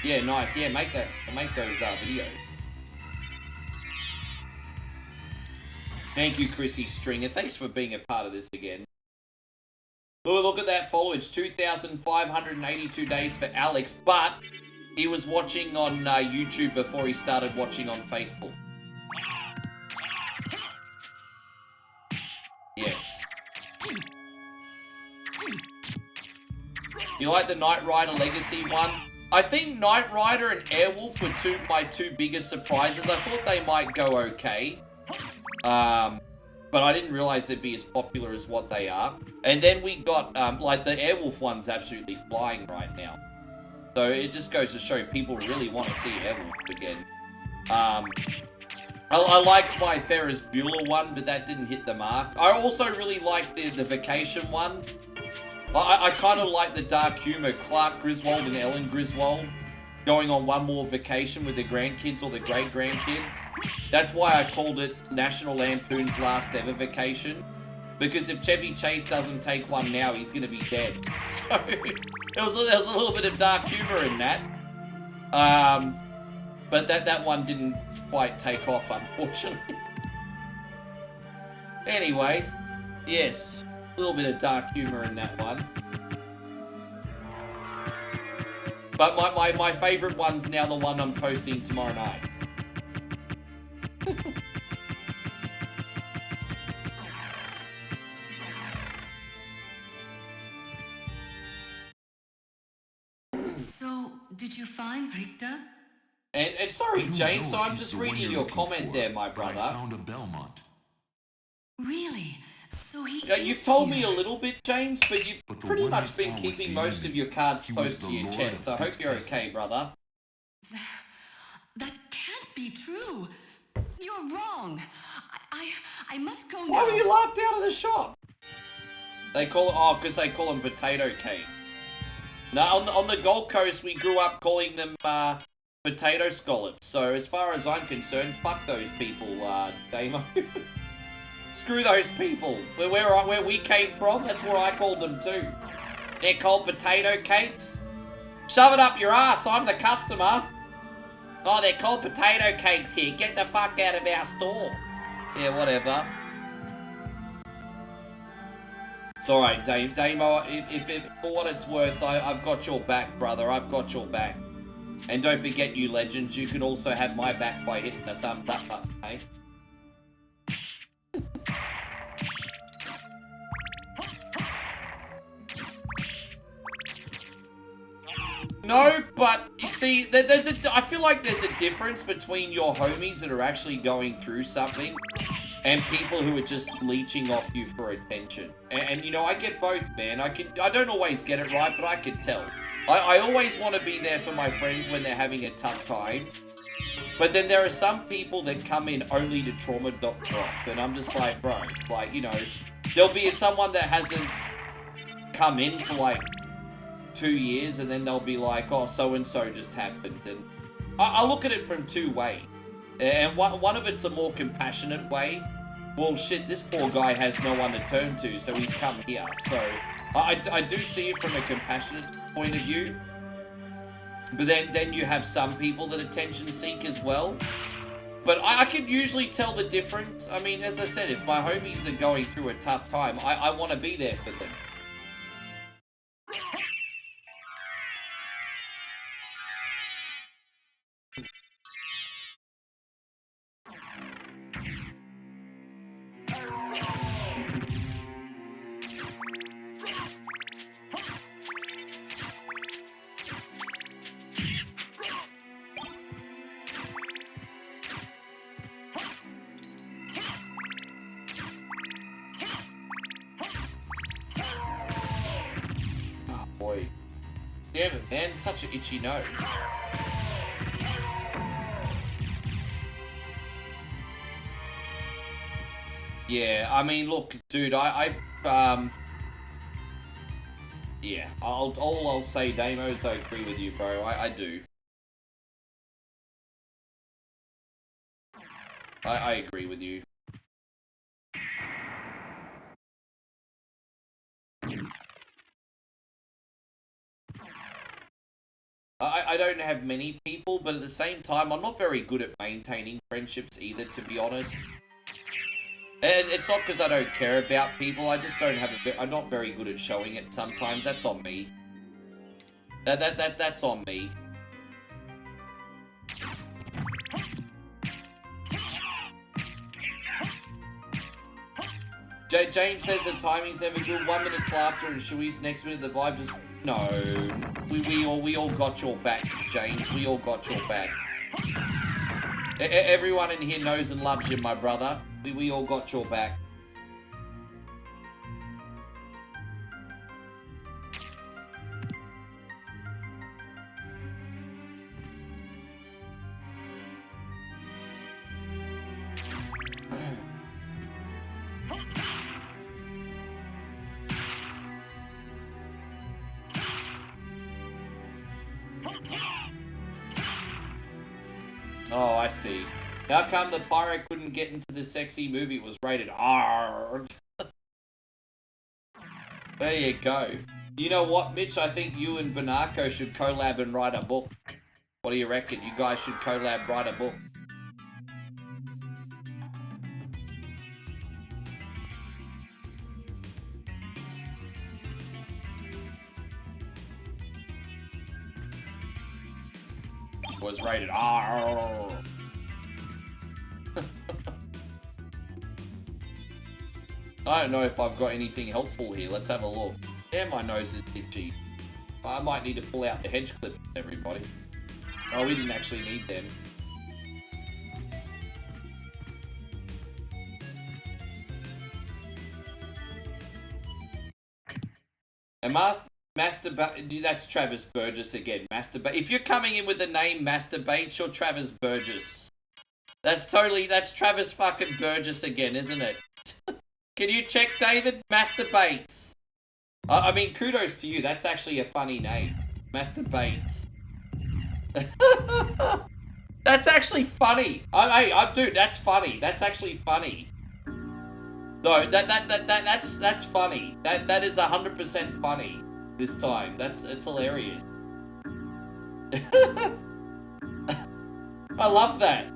Yeah, nice. Yeah, make those videos. Thank you, Chrissy Stringer. Thanks for being a part of this again. Oh, look at that followage. 2,582 days for Alex, but he was watching on YouTube before he started watching on Facebook. Yes. You like the Knight Rider Legacy one? I think Knight Rider and Airwolf were my two biggest surprises. I thought they might go okay. But I didn't realize they'd be as popular as what they are. And then we got, like, the Airwolf one's absolutely flying right now. So it just goes to show people really want to see Airwolf again. I liked my Ferris Bueller one, but that didn't hit the mark. I also really liked the Vacation one. I kind of like the dark humor, Clark Griswold and Ellen Griswold going on one more vacation with the grandkids or the great-grandkids. That's why I called it National Lampoon's Last Ever Vacation. Because if Chevy Chase doesn't take one now, he's going to be dead. So, there was a little bit of dark humor in that. But that one didn't quite take off, unfortunately. Anyway, yes, a little bit of dark humor in that one. But my favourite one's now the one I'm posting tomorrow night. So, did you find Richter? And sorry, James, so I'm just reading your comment there, my brother. I found a Belmont. Really? So he You've told me a little bit, James, but you've pretty much been keeping most of your cards close to your chest. I hope you're okay, brother. That can't be true. You're wrong. I must go now. Why were you laughed out of the shop? They call it, because they call them potato cake. Now, on the Gold Coast, we grew up calling them potato scallops. So, as far as I'm concerned, fuck those people, Damo. Screw those people. Where we came from, that's what I called them too. They're called potato cakes. Shove it up your ass, I'm the customer. Oh, they're called potato cakes here. Get the fuck out of our store. Yeah, whatever. It's alright, Damo. If for what it's worth, I've got your back, brother. I've got your back. And don't forget, you legends, you can also have my back by hitting the thumbs up button, eh? No, but you see, I feel like there's a difference between your homies that are actually going through something and people who are just leeching off you for attention. And you know, I get both, man. I don't always get it right, but I can tell. I always want to be there for my friends when they're having a tough time. But then there are some people that come in only to trauma drop, and I'm just like, bro, like, you know, there'll be someone that hasn't come in for like 2 years, and then they'll be like, oh, so-and-so just happened. And I look at it from two ways. And one of it's a more compassionate way. Well, shit, this poor guy has no one to turn to, so he's come here. So I do see it from a compassionate point of view. But then you have some people that attention seek as well. But I can usually tell the difference. I mean, as I said, if my homies are going through a tough time, I want to be there for them. Boy. Damn it, man. Such an itchy nose. Yeah, I mean, look, dude, yeah, all I'll say, Damos, I agree with you, bro. I do. I agree with you. I don't have many people, but at the same time, I'm not very good at maintaining friendships either, to be honest. And it's not because I don't care about people, I just don't have I'm not very good at showing it sometimes. That's on me. That's on me. James says the timing's never good. 1 minute's laughter and Shui's next minute the vibe just... No. We all got your back, James. We all got your back. Everyone in here knows and loves you, my brother. We all got your back. Oh, I see. How come the pirate couldn't get into the sexy movie? It was rated R. There you go. You know what, Mitch? I think you and Banako should collab and write a book. What do you reckon? You guys should collab, write a book. Was rated R. I don't know if I've got anything helpful here. Let's have a look. Yeah, my nose is itchy. I might need to pull out the hedge clippers, everybody. Oh, we didn't actually need them. And Masturbate, that's Travis Burgess again. Masturbate. If you're coming in with the name Masturbate, you're Travis Burgess. That's Travis fucking Burgess again, isn't it? Can you check, David? Masturbates. I mean, kudos to you. That's actually a funny name. Masturbates. That's actually funny. Dude, that's funny. That's actually funny. No, that's funny. That is 100% funny. This time, it's hilarious. I love that.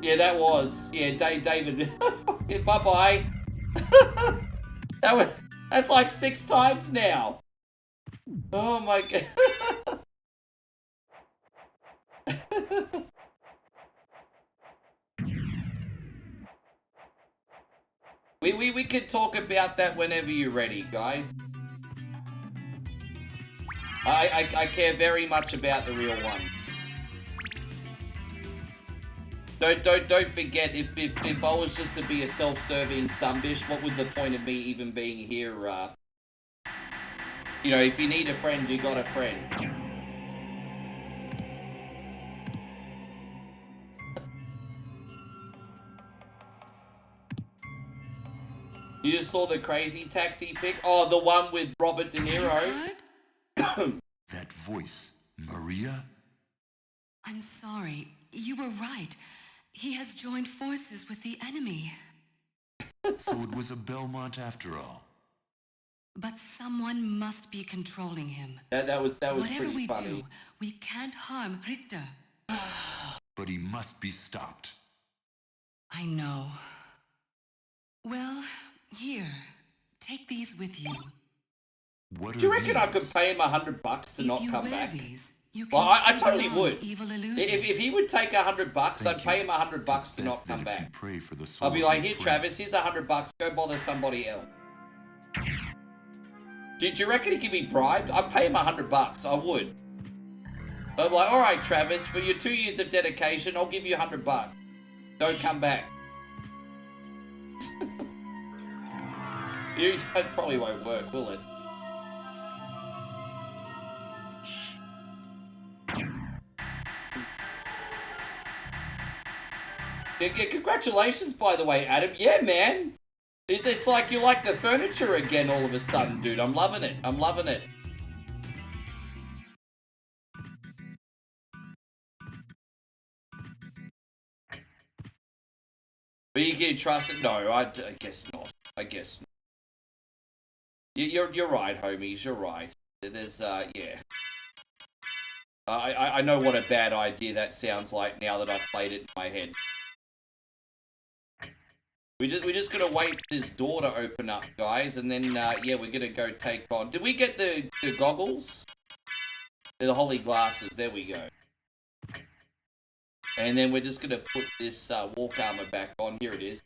Yeah, that was. Yeah, David. Bye bye. That's like 6 times now. Oh my god. We could talk about that whenever you're ready, guys. I care very much about the real ones. Don't forget, if I was just to be a self-serving sunbish, what would the point of me even being here? You know, if you need a friend, you got a friend. You just saw the Crazy Taxi pic? Oh, the one with Robert De Niro. That voice, Maria? I'm sorry. You were right. He has joined forces with the enemy. So it was a Belmont after all. But someone must be controlling him. That was Whatever pretty we funny. do, we can't harm Richter. But he must be stopped. I know. Well, here. Take these with you. What are Do you reckon I these? could pay him $100 to not If you come wear back? these, you can Well, I see totally beyond would. evil illusions. If he would take $100, I'd Thank pay you. him $100 It's to best not come that if you back. pray for the soul I'll be of like, your here, friend. Travis, here's $100. Go bother somebody else. Do you reckon he could be bribed? I'd pay him $100. I would. I'm like, all right, Travis, for your 2 years of dedication, I'll give you $100. Don't come back. That probably won't work, will it? Yeah, congratulations, by the way, Adam. Yeah, man. It's like you like the furniture again all of a sudden, dude. I'm loving it. I'm loving it. But you can trust it? No, I guess not. I guess not. You're right, homies. You're right. There's, yeah. I know what a bad idea that sounds like now that I've played it in my head. We're just gonna wait for this door to open up, guys, and then, yeah, we're gonna go take on... Did we get the goggles? The holy glasses. There we go. And then we're just gonna put this walk armor back on. Here it is.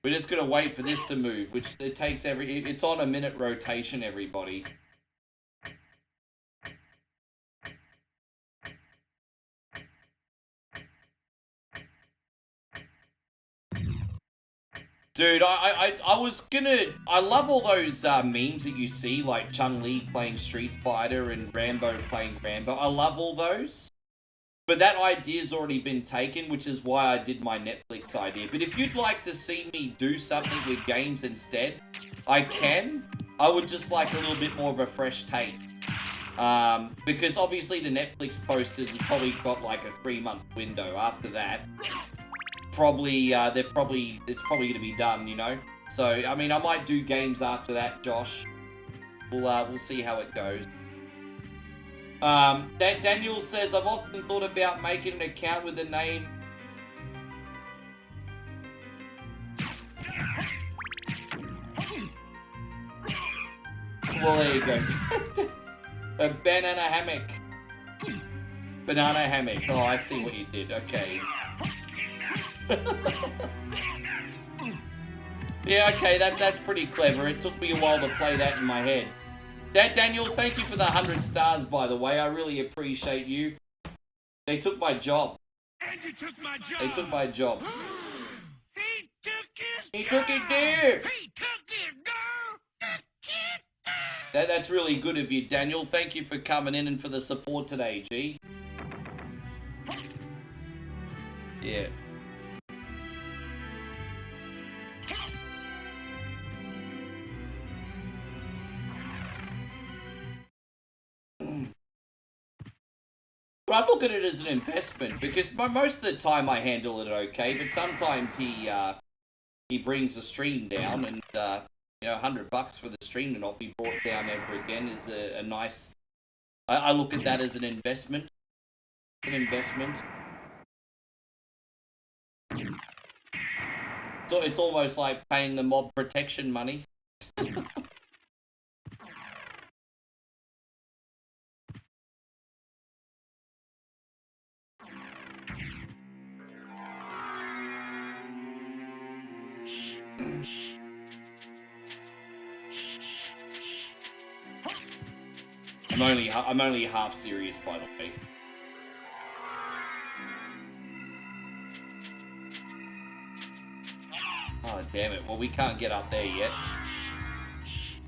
We're just gonna wait for this to move, which it takes it's on a minute rotation, everybody. Dude, I love all those memes that you see, like Chun-Li playing Street Fighter and Rambo playing Rambo. I love all those. But that idea's already been taken, which is why I did my Netflix idea. But if you'd like to see me do something with games instead, I can. I would just like a little bit more of a fresh take. Because obviously the Netflix posters have probably got like a 3-month window. After that, it's probably gonna be done, you know. So I mean, I might do games after that, Josh. We'll see how it goes. Daniel says, I've often thought about making an account with the name. Well, there you go. A banana hammock. Banana hammock. Oh, I see what you did. Okay. Yeah, okay, that's pretty clever. It took me a while to play that in my head. Daniel, thank you for the 100 stars, by the way. I really appreciate you. They took my job. And you took my job. They took my job. He took his He job. took it there. He took it, no. That's really good of you, Daniel. Thank you for coming in and for the support today, G. Yeah. But I look at it as an investment because most of the time I handle it okay, but sometimes he brings the stream down, and you know, $100 for the stream to not be brought down ever again is a nice. I look at that as an investment. An investment. So it's almost like paying the mob protection money. I'm only half serious, by the way. Oh, damn it. Well, we can't get up there yet. Just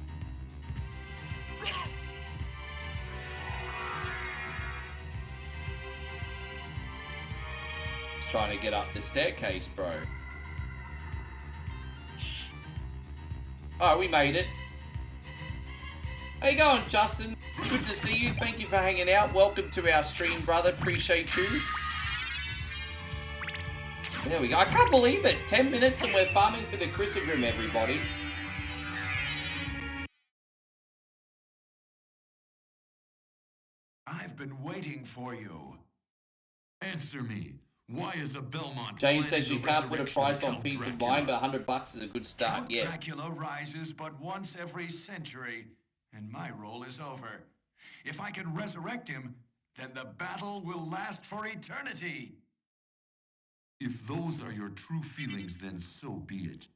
trying to get up the staircase, bro. Alright, we made it. How you going, Justin? Good to see you. Thank you for hanging out. Welcome to our stream, brother. Appreciate you. There we go. I can't believe it. 10 minutes and we're farming for the Criss Grim, everybody. I've been waiting for you. Answer me. Why is a Belmont Jane planning says you the can't put a resurrection price of on Count peace of Dracula? mind, but $100 is a good start. Count Yeah. Dracula rises but once every century, and my role is over. If I can resurrect him, then the battle will last for eternity. If those are your true feelings, then so be it.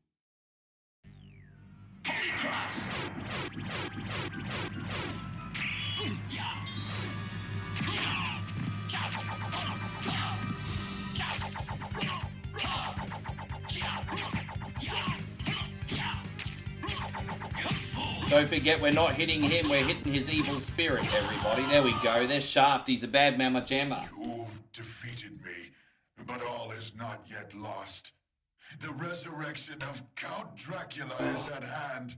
Don't forget, we're not hitting him, we're hitting his evil spirit, everybody. There we go. There's Shaft. He's a bad mamma jamma. You've defeated me, but all is not yet lost. The resurrection of Count Dracula is at hand.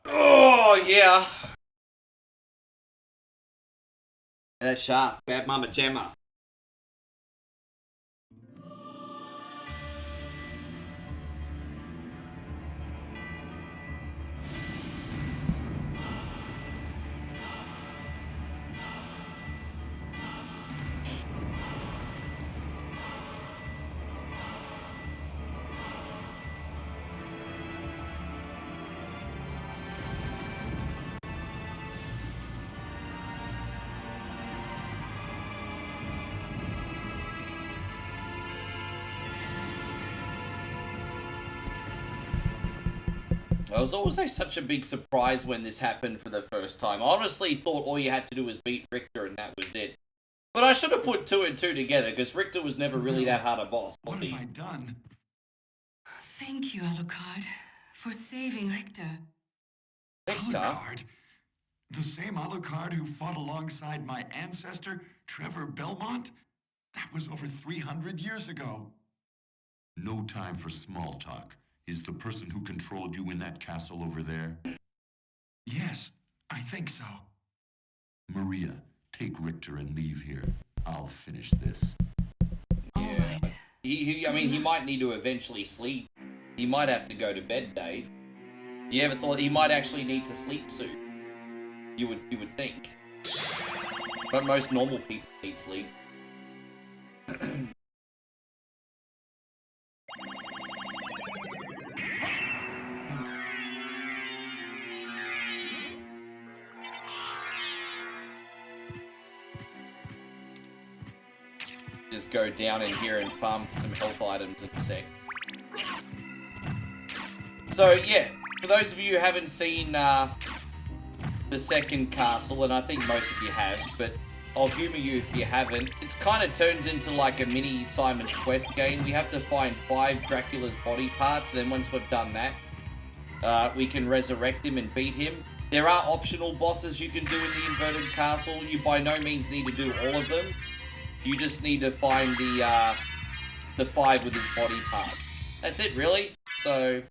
Oh, yeah. That's Shaft. Bad mamma jamma. It was always such a big surprise when this happened for the first time. I honestly thought all you had to do was beat Richter and that was it. But I should have put 2 and 2 together, because Richter was never really that hard a boss. What have I done? Thank you, Alucard, for saving Richter. Richter? Alucard? The same Alucard who fought alongside my ancestor, Trevor Belmont? That was over 300 years ago. No time for small talk. Is the person who controlled you in that castle over there? Yes, I think so. Maria, take Richter and leave here. I'll finish this. All right. I mean, he might need to eventually sleep. He might have to go to bed, Dave. You ever thought he might actually need to sleep soon? You would think. But most normal people need sleep. Just go down in here and farm for some health items in a sec. So yeah, for those of you who haven't seen the second castle, and I think most of you have, but I'll humour you if you haven't, it's kind of turns into like a mini Simon's Quest game. We have to find 5 Dracula's body parts, and then once we've done that, we can resurrect him and beat him. There are optional bosses you can do in the inverted castle. You by no means need to do all of them. You just need to find the 5 with his body part. That's it, really. So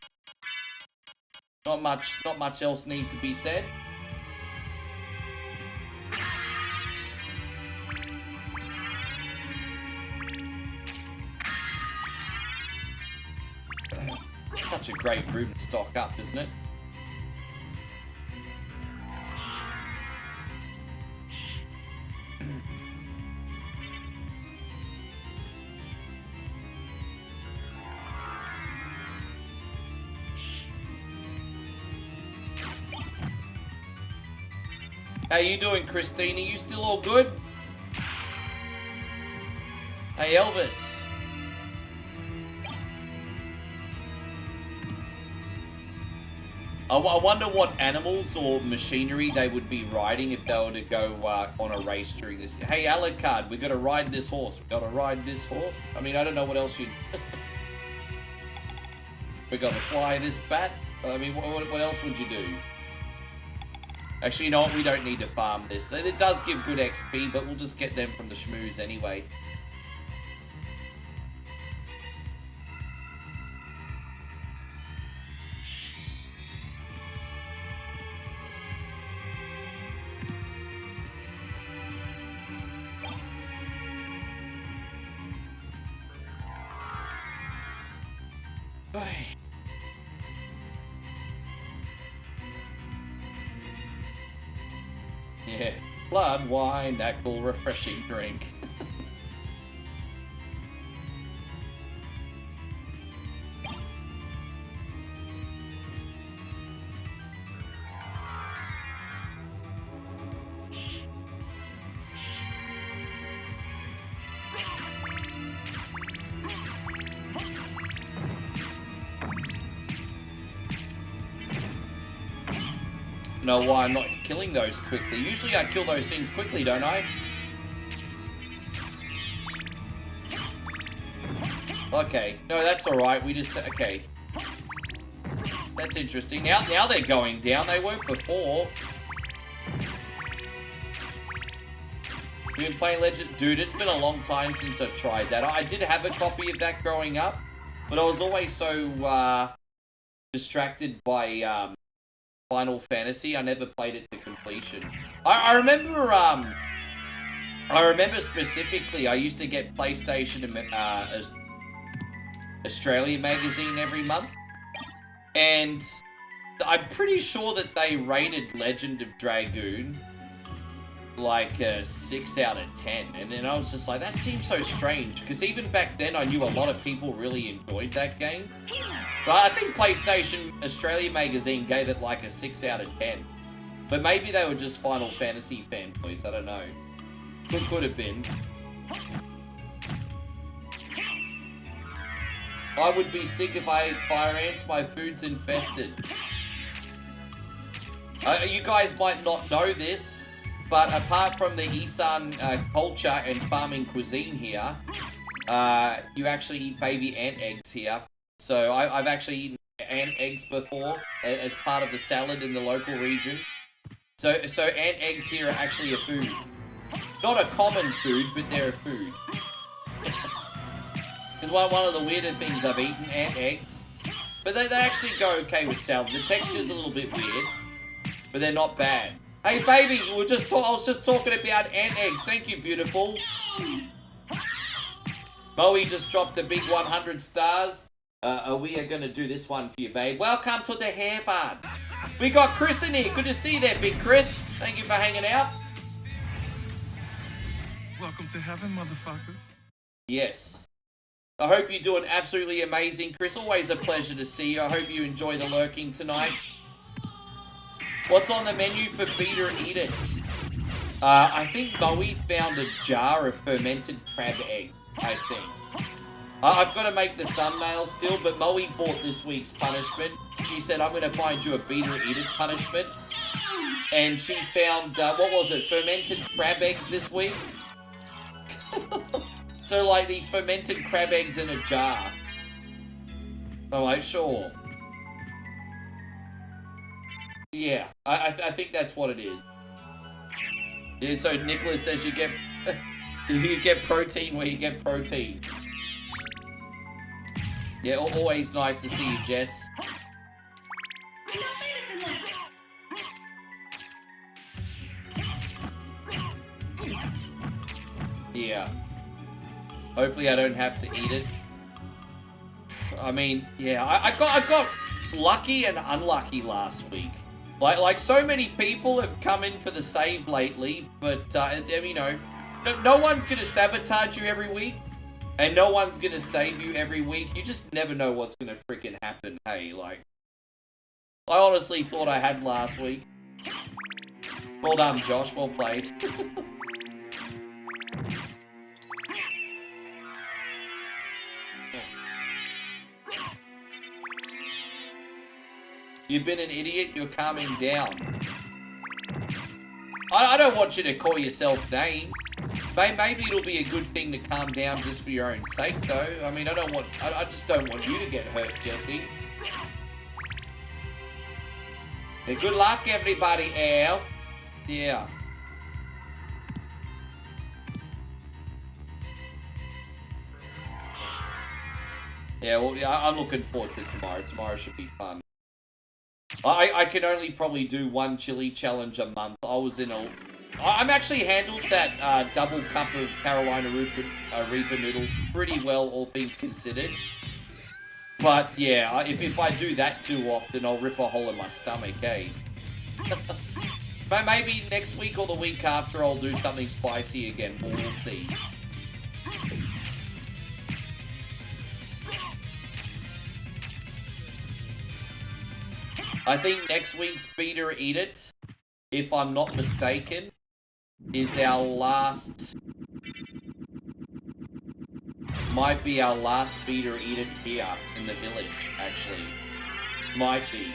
not much else needs to be said. Such a great room to stock up, isn't it? How you doing, Christine? Are you still all good? Hey, Elvis. I wonder what animals or machinery they would be riding if they were to go on a race during this. Hey, Alucard, we gotta ride this horse. We gotta ride this horse. I mean, I don't know what else you'd... we gotta fly this bat. I mean, what else would you do? Actually, you know what? We don't need to farm this. It does give good XP, but we'll just get them from the schmooze anyway. Yeah, blood, wine, that cool, refreshing drink. Know why I'm not killing those quickly. Usually I kill those things quickly, don't I? Okay. No, that's alright. We just... Okay. That's interesting. Now they're going down. They weren't before. We've been playing Legend... Dude, it's been a long time since I've tried that. I did have a copy of that growing up, but I was always so distracted by Final Fantasy. I never played it to completion. I remember specifically, I used to get PlayStation Australia magazine every month, and I'm pretty sure that they rated Legend of Dragoon like a 6 out of 10, and then I was just like, that seems so strange, because even back then I knew a lot of people really enjoyed that game. But I think PlayStation Australia magazine gave it like a 6 out of 10. But maybe they were just Final Fantasy fanboys, I don't know. Could have been. I would be sick if I ate fire ants, my food's infested. You guys might not know this, but apart from the Isan culture and farming cuisine here, you actually eat baby ant eggs here. So I've actually eaten ant eggs before as part of the salad in the local region. So ant eggs here are actually a food. Not a common food, but they're a food. Because one of the weirder things I've eaten, ant eggs. But they actually go okay with salad. The texture's a little bit weird, but they're not bad. Hey baby, I was just talking about ant eggs. Thank you, beautiful. Moe just dropped a big 100 stars. We are going to do this one for you, babe. Welcome to the Harvard. We got Chris in here. Good to see you there, big Chris. Thank you for hanging out. Welcome to heaven, motherfuckers. Yes. I hope you're doing absolutely amazing, Chris. Always a pleasure to see you. I hope you enjoy the lurking tonight. What's on the menu for Beta Eat It? I think Moe found a jar of fermented crab egg, I think. I've got to make the thumbnail still, but Moe bought this week's punishment. She said, I'm going to find you a Beta Eat It punishment. And she found, what was it, fermented crab eggs this week? So, like, these fermented crab eggs in a jar. I'm like, sure. Yeah, I think that's what it is. Yeah, so Nicholas says you get protein where you get protein. Yeah, always nice to see you, Jess. Yeah. Hopefully I don't have to eat it. I mean, yeah, I got lucky and unlucky last week. Like so many people have come in for the save lately, but, you know, no one's gonna sabotage you every week. And no one's gonna save you every week. You just never know what's gonna freaking happen. Hey, like... I honestly thought I had last week. Well done, Josh. Well played. You've been an idiot. You're calming down. I don't want you to call yourself names. Maybe it'll be a good thing to calm down just for your own sake, though. I mean, I just don't want you to get hurt, Jesse. Hey, good luck, everybody, Al. Yeah. Yeah, well, I'm looking forward to tomorrow. Tomorrow should be fun. I can only probably do one chili challenge a month. I'm actually handled that double cup of Carolina Reaper noodles pretty well, all things considered. But yeah, if I do that too often, I'll rip a hole in my stomach, eh? But maybe next week or the week after I'll do something spicy again. We'll see. I think next week's Beat or Eat It, if I'm not mistaken, is our last... Might be our last Beat or Eat It here in the village, actually. Might be.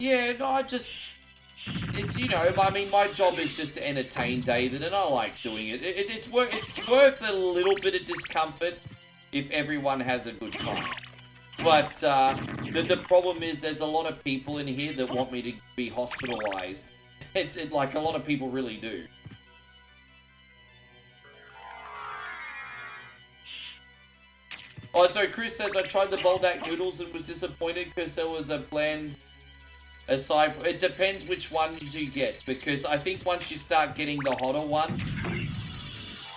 Yeah, no, it's, you know, I mean, my job is just to entertain David, and I like doing it. It's worth a little bit of discomfort if everyone has a good time. But the problem is there's a lot of people in here that want me to be hospitalized. Like, a lot of people really do. Oh, so Chris says, I tried the Boldak noodles and was disappointed because there was a bland... Aside, it depends which ones you get, because I think once you start getting the hotter ones,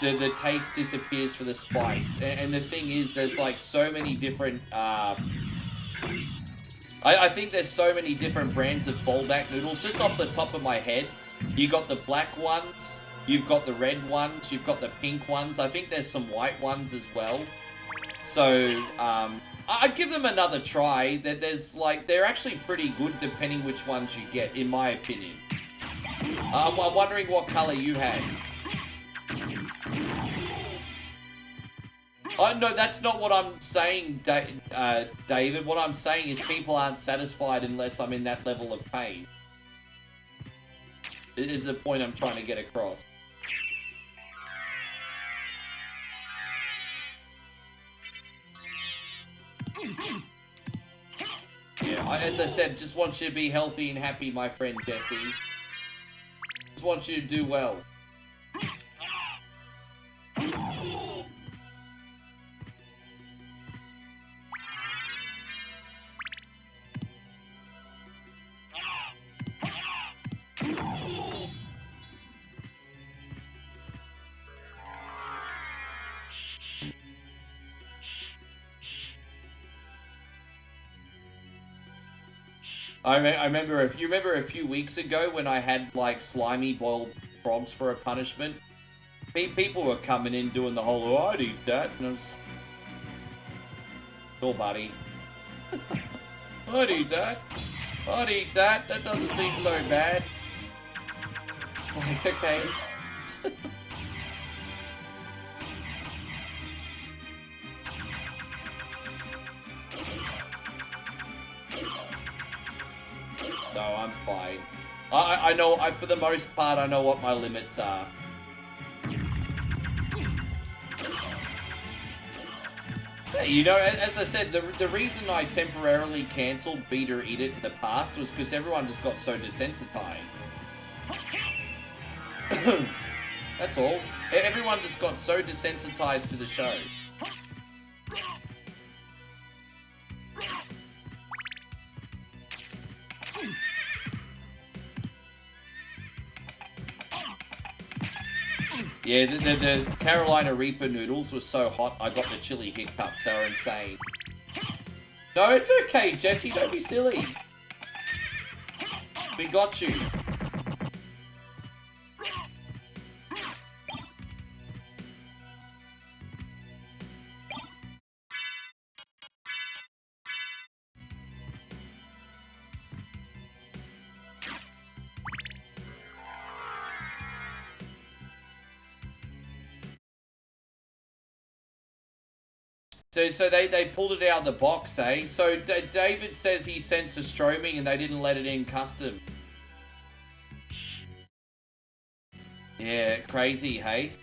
the taste disappears for the spice. And the thing is, there's like so many different, I think there's so many different brands of Boldak noodles. Just off the top of my head, you got the black ones, you've got the red ones, you've got the pink ones. I think there's some white ones as well. So, I'd give them another try. They're actually pretty good depending which ones you get, in my opinion. I'm wondering what color you had. Oh, no, that's not what I'm saying, David. What I'm saying is people aren't satisfied unless I'm in that level of pain. It is the point I'm trying to get across. Yeah, as I said, just want you to be healthy and happy, my friend Jesse. Just want you to do well. I remember, if you remember a few weeks ago when I had like slimy boiled frogs for a punishment, people were coming in doing the whole, oh, I'd eat that, and I was, cool, buddy. I'd eat that. I'd eat that. That doesn't seem so bad. Like, okay. No, I'm fine. I know, for the most part, I know what my limits are. You know, as I said, the reason I temporarily cancelled Beat or Eat It in the past was because everyone just got so desensitized. That's all. Everyone just got so desensitized to the show. Yeah, the Carolina Reaper noodles were so hot, I got the chili hiccups. They were insane. No, it's okay, Jesse. Don't be silly. We got you. So they pulled it out of the box, eh? So David says he sent to Stroming and they didn't let it in custom. Yeah, crazy, hey?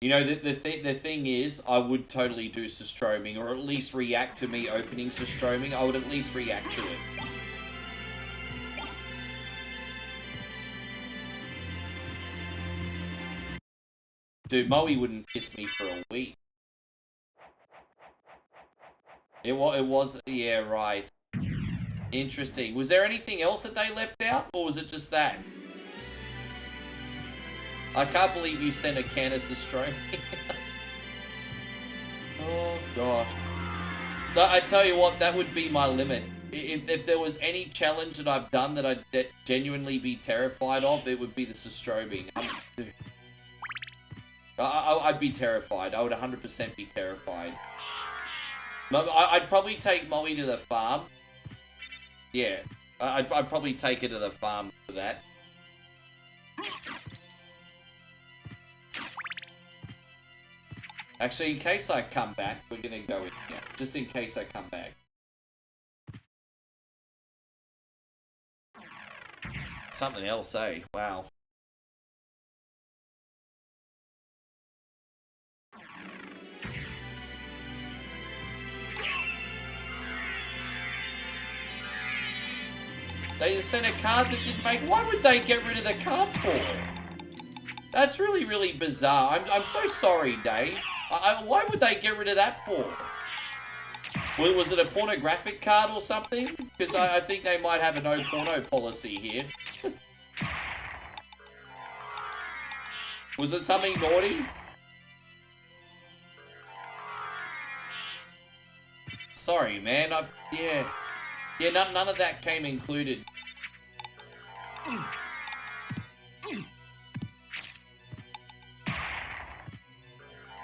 You know, the thing is, I would totally do Stroming, or at least react to me opening Stroming. I would at least react to it. Dude, Moe wouldn't kiss me for a week. It was, yeah, right. Interesting. Was there anything else that they left out, or was it just that? I can't believe you sent a Canis Astro. Oh, gosh. I tell you what, that would be my limit. If there was any challenge that I've done that I'd genuinely be terrified of, it would be the Sustrobing. I'd be terrified. I would 100% be terrified. I'd probably take Molly to the farm. Yeah, I'd probably take her to the farm for that. Actually, in case I come back, we're gonna go in here. Just in case I come back. Something else, eh? Wow. They just sent a card that didn't make... Why would they get rid of the card for? That's really, really bizarre. I'm so sorry, Dave. Why would they get rid of that for? Was it a pornographic card or something? Because I think they might have a no porno policy here. Was it something naughty? Sorry, man. Yeah, none of that came included.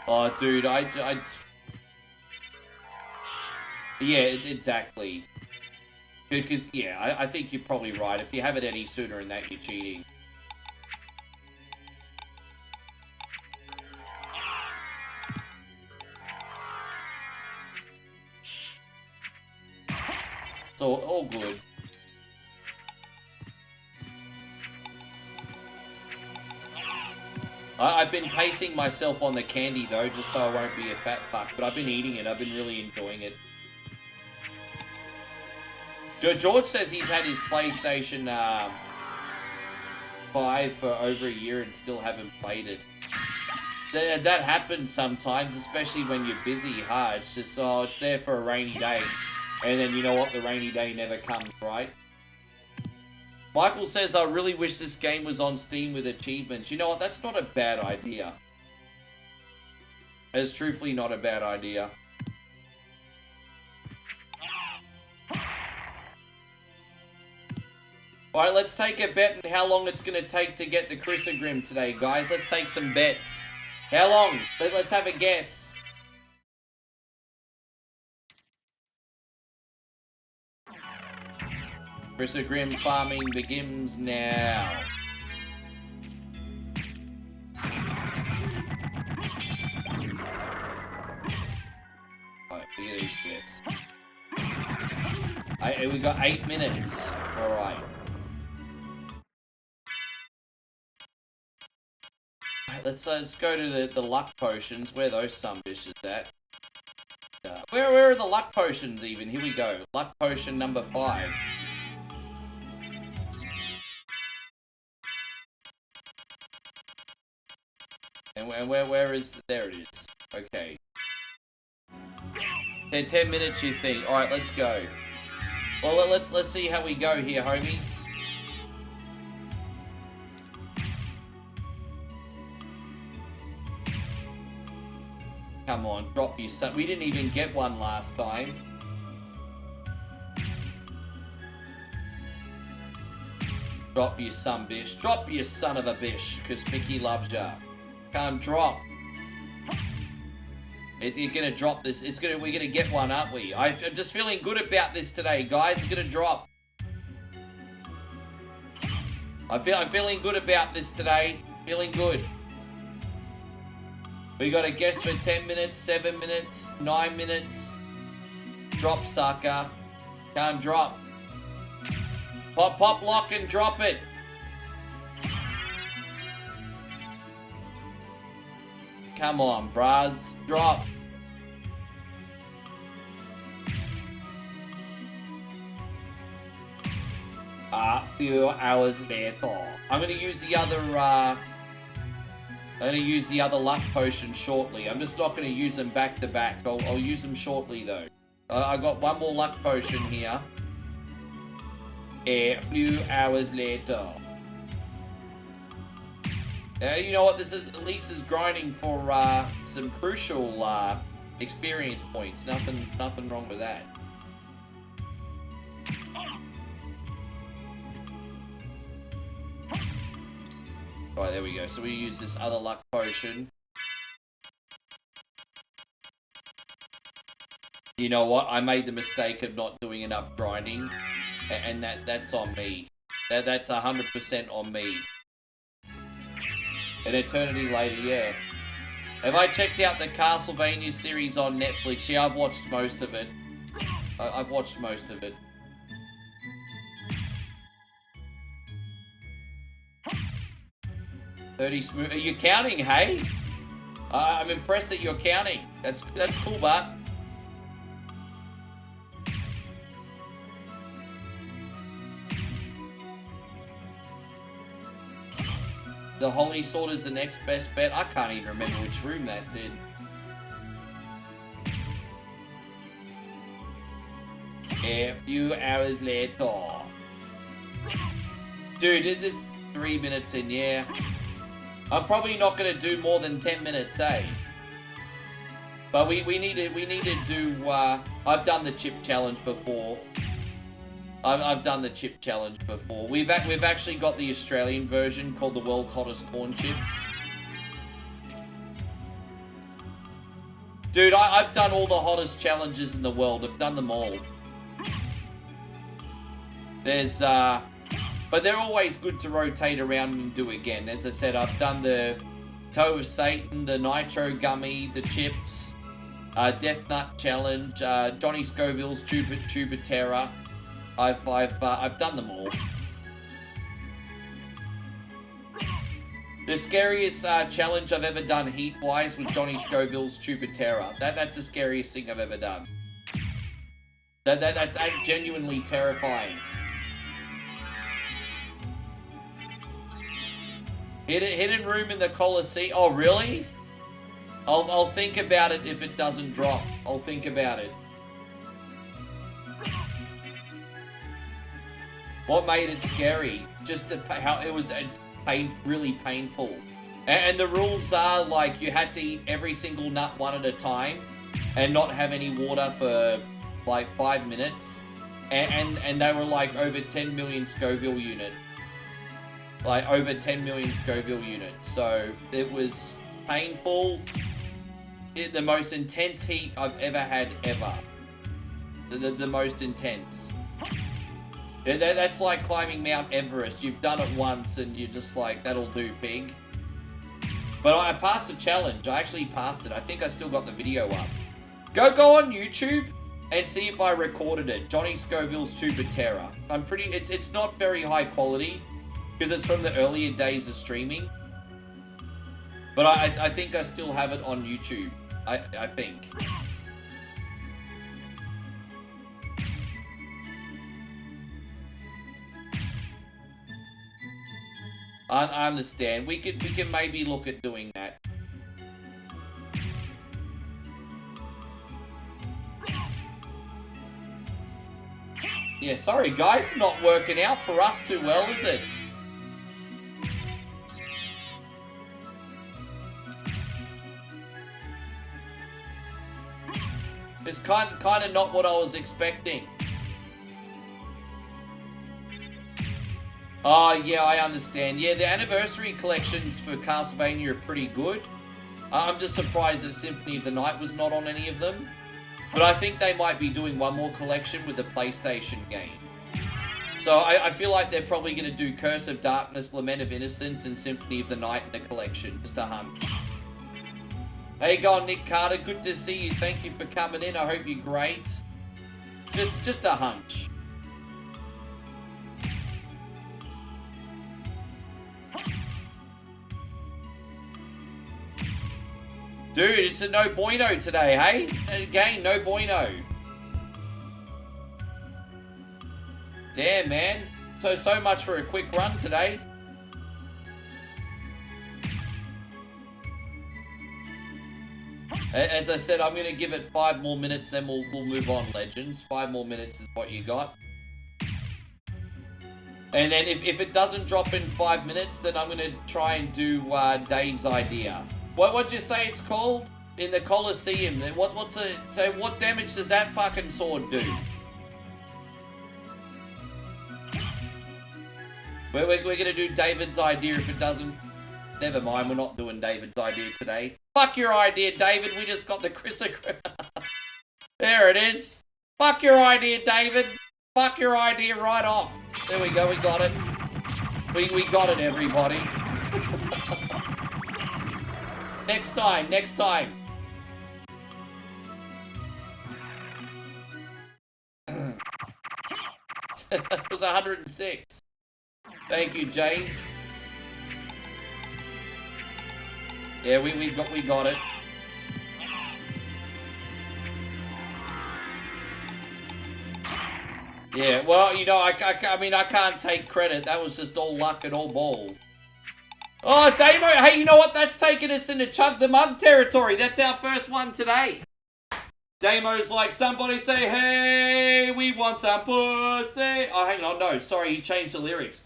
Oh, dude, yeah, exactly. Because, yeah, I think you're probably right. If you have it any sooner than that, you're cheating. It's all good. I've been pacing myself on the candy, though, just so I won't be a fat fuck. But I've been eating it. I've been really enjoying it. George says he's had his PlayStation 5 for over a year and still haven't played it. That happens sometimes, especially when you're busy hard. It's just, oh, it's there for a rainy day. And then you know what? The rainy day never comes, right? Michael says, I really wish this game was on Steam with achievements. You know what? That's not a bad idea. It's truthfully not a bad idea. Alright, let's take a bet on how long it's going to take to get the Criss Grim today, guys. Let's take some bets. How long? Let's have a guess. Criss Grim farming begins now. Alright, look at these bets. We got 8 minutes. Alright. Let's go to the luck potions. Where are those sumbitches at? Where are the luck potions even? Here we go. Luck potion number 5. And where is... There it is. Okay. 10 minutes, you think. Alright, let's go. Well, let's see how we go here, homies. Come on, drop you son. We didn't even get one last time. Drop you some bish. Drop you son of a bish, because Mickey loves ya. Can't drop. You're gonna drop this. We're gonna get one, aren't we? I'm just feeling good about this today, guys. It's gonna drop. I'm feeling good about this today. Feeling good. We got a guess for 10 minutes, 7 minutes, 9 minutes. Drop, sucker. Can't drop. Pop, lock, and drop it. Come on, bras. Drop. A few hours later. I'm gonna use the other I'm going to use the other luck potion shortly. I'm just not going to use them back to back. I'll use them shortly though. I got one more luck potion here. A few hours later. You know what? This is, at least is grinding for some crucial experience points. Nothing wrong with that. Right, there we go. So we use this other luck potion. You know what? I made the mistake of not doing enough grinding, and that's on me. That's 100% on me. An eternity later, yeah. Have I checked out the Castlevania series on Netflix? Yeah, I've watched most of it. I've watched most of it. Smooth. Are you counting, hey? I'm impressed that you're counting. That's cool, but the Holy Sword is the next best bet. I can't even remember which room that's in. A few hours later. Dude, it is 3 minutes in, yeah. I'm probably not going to do more than 10 minutes, eh? But we need to do, I've done the chip challenge before. I've done the chip challenge before. We've actually got the Australian version called the World's Hottest Corn Chips. Dude, I've done all the hottest challenges in the world. I've done them all. There's, but they're always good to rotate around and do again. As I said, I've done the Toe of Satan, the Nitro Gummy, the Chips, Death Nut Challenge, Johnny Scoville's Tuba Terror. I've done them all. The scariest challenge I've ever done heat-wise was Johnny Scoville's Tuba Terror. That's the scariest thing I've ever done. That's genuinely terrifying. Hidden room in the Colosseum. Oh, really? I'll think about it if it doesn't drop. I'll think about it. What made it scary? Just how it was really painful. And the rules are like you had to eat every single nut one at a time and not have any water for like 5 minutes. And they were like over 10 million Scoville units. Like over 10 million Scoville units. So it was painful. The most intense heat I've ever had ever. The most intense. That's like climbing Mount Everest. You've done it once and you're just like, that'll do big. But I passed the challenge. I actually passed it. I think I still got the video up. Go on YouTube and see if I recorded it. Johnny Scoville's Tuba Terror. It's not very high quality because it's from the earlier days of streaming. But I think I still have it on YouTube. I think. I understand. We can maybe look at doing that. Yeah, sorry guys, it's not working out for us too well, is it? It's kind of not what I was expecting. Oh, yeah, I understand. Yeah, the anniversary collections for Castlevania are pretty good. I'm just surprised that Symphony of the Night was not on any of them. But I think they might be doing one more collection with the PlayStation game. So I feel like they're probably going to do Curse of Darkness, Lament of Innocence, and Symphony of the Night in the collection. Just a hunch. Hey, go on, Nick Carter. Good to see you. Thank you for coming in. I hope you're great. Just a hunch. Dude, it's a no bueno today, hey? Again, no bueno. Damn, man. So much for a quick run today. As I said, I'm going to give it 5 more minutes, then we'll move on, Legends. 5 more minutes is what you got. And then if it doesn't drop in 5 minutes, then I'm going to try and do Dave's idea. What'd you say it's called? In the Colosseum. So what damage does that fucking sword do? We're going to do David's idea if it doesn't... Never mind, we're not doing David's idea today. Fuck your idea, David. We just got the Criss Grim. There it is. Fuck your idea, David. Fuck your idea right off. There we go, we got it. We got it, everybody. Next time, next time. It was 106. Thank you, James. Yeah, we got it. Yeah, well, you know, I mean, I can't take credit. That was just all luck and all balls. Oh, Damo, hey, you know what? That's taking us into Chug the Mug territory. That's our first one today. Damo's like, somebody say, hey, we want some pussy. Oh, hang on, no, sorry, he changed the lyrics.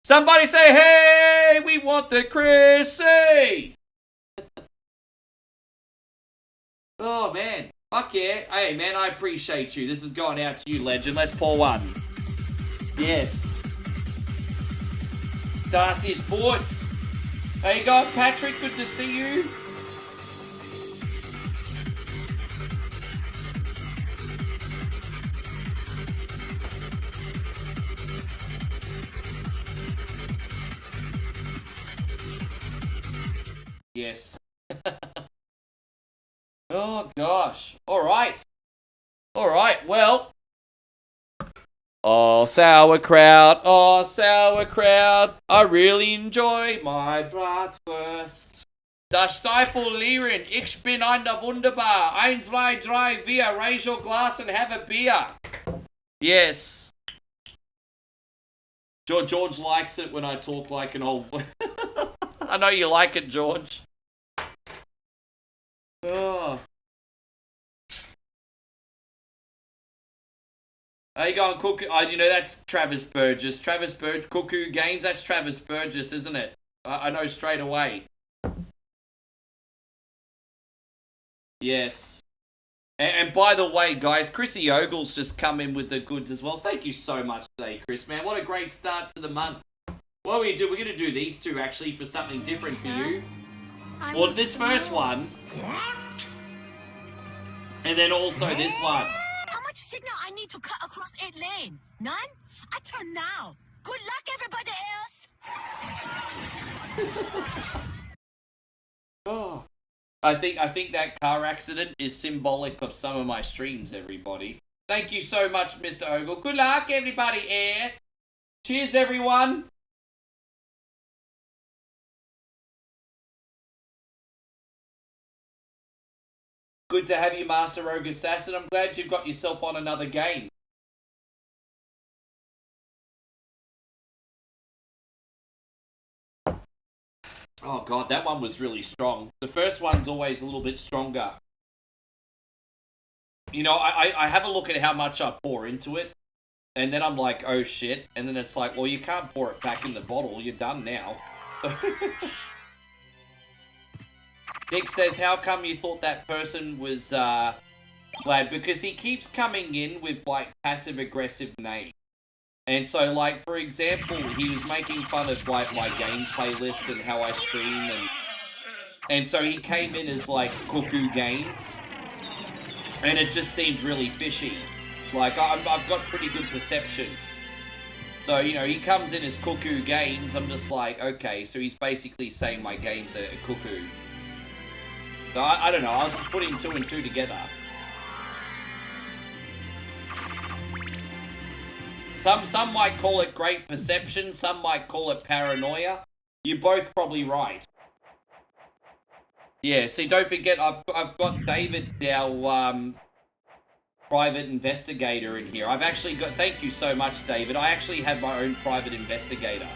Somebody say, hey, we want the Chrissy. Oh, man. Fuck yeah. Hey, man, I appreciate you. This is going out to you, legend. Let's pour one. Yes. Darcy Sports. How you going, Patrick? Good to see you. Yes. Oh, gosh. All right. All right, well. Oh, sauerkraut. Oh, sauerkraut. I really enjoy my Bratwurst. Das Stiefel lehren. Ich bin einer wunderbar. 1, 2, 3, 4. Raise your glass and have a beer. Yes. George likes it when I talk like an old... I know you like it, George. Oh. How you going, Cuckoo? Oh, you know, that's Travis Burgess. Travis Burgess, Cuckoo Games, that's Travis Burgess, isn't it? I know straight away. Yes. And by the way, guys, Chrissy Ogle's just come in with the goods as well. Thank you so much today, Chris, man. What a great start to the month. What are we do? We're going to do these two, actually, for something different for you. Well, this first one. And then also this one. How much signal I need to cut across 8 lane? None? I turn now. Good luck, everybody else. Oh. I think that car accident is symbolic of some of my streams, everybody. Thank you so much, Mr. Ogle. Good luck, everybody here. Cheers, everyone. Good to have you, Master Rogue Assassin. I'm glad you've got yourself on another game. Oh, God, that one was really strong. The first one's always a little bit stronger. You know, I have a look at how much I pour into it, and then I'm like, oh, shit. And then it's like, well, you can't pour it back in the bottle. You're done now. Nick says, how come you thought that person was glad? Because he keeps coming in with, like, passive-aggressive names. And so, like, for example, he was making fun of, like, my game playlist and how I stream, and so he came in as, like, Cuckoo Games, and it just seemed really fishy. Like, I've got pretty good perception. So, you know, he comes in as Cuckoo Games, I'm just like, okay, so he's basically saying my games are cuckoo. So, I don't know, I was just putting 2 and 2 together. Some might call it great perception, some might call it paranoia. You're both probably right. Yeah, see, don't forget, I've got David, our private investigator in here. I've actually got, thank you so much, David. I actually have my own private investigator.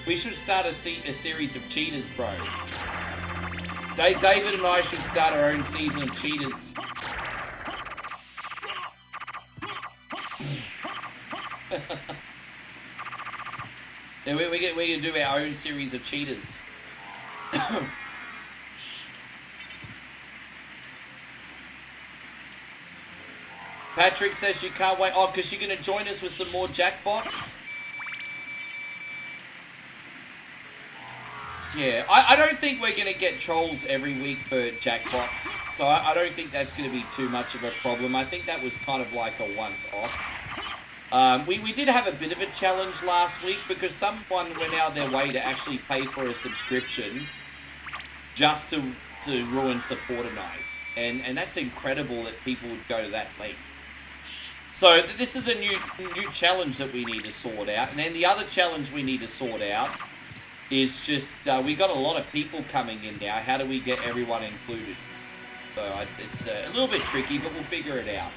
We should start a series of cheaters, bro. David and I should start our own season of cheaters. Yeah, we can do our own series of cheaters. Patrick says she can't wait. Oh, because you're going to join us with some more Jackbox? Yeah, I don't think we're going to get trolls every week for Jackbox. So I don't think that's going to be too much of a problem. I think that was kind of like a once-off. We did have a bit of a challenge last week because someone went out their way to actually pay for a subscription just to ruin Supporter Night. And that's incredible that people would go to that length. So this is a new challenge that we need to sort out. And then the other challenge we need to sort out is just, we got a lot of people coming in now. How do we get everyone included? So it's a little bit tricky, but we'll figure it out.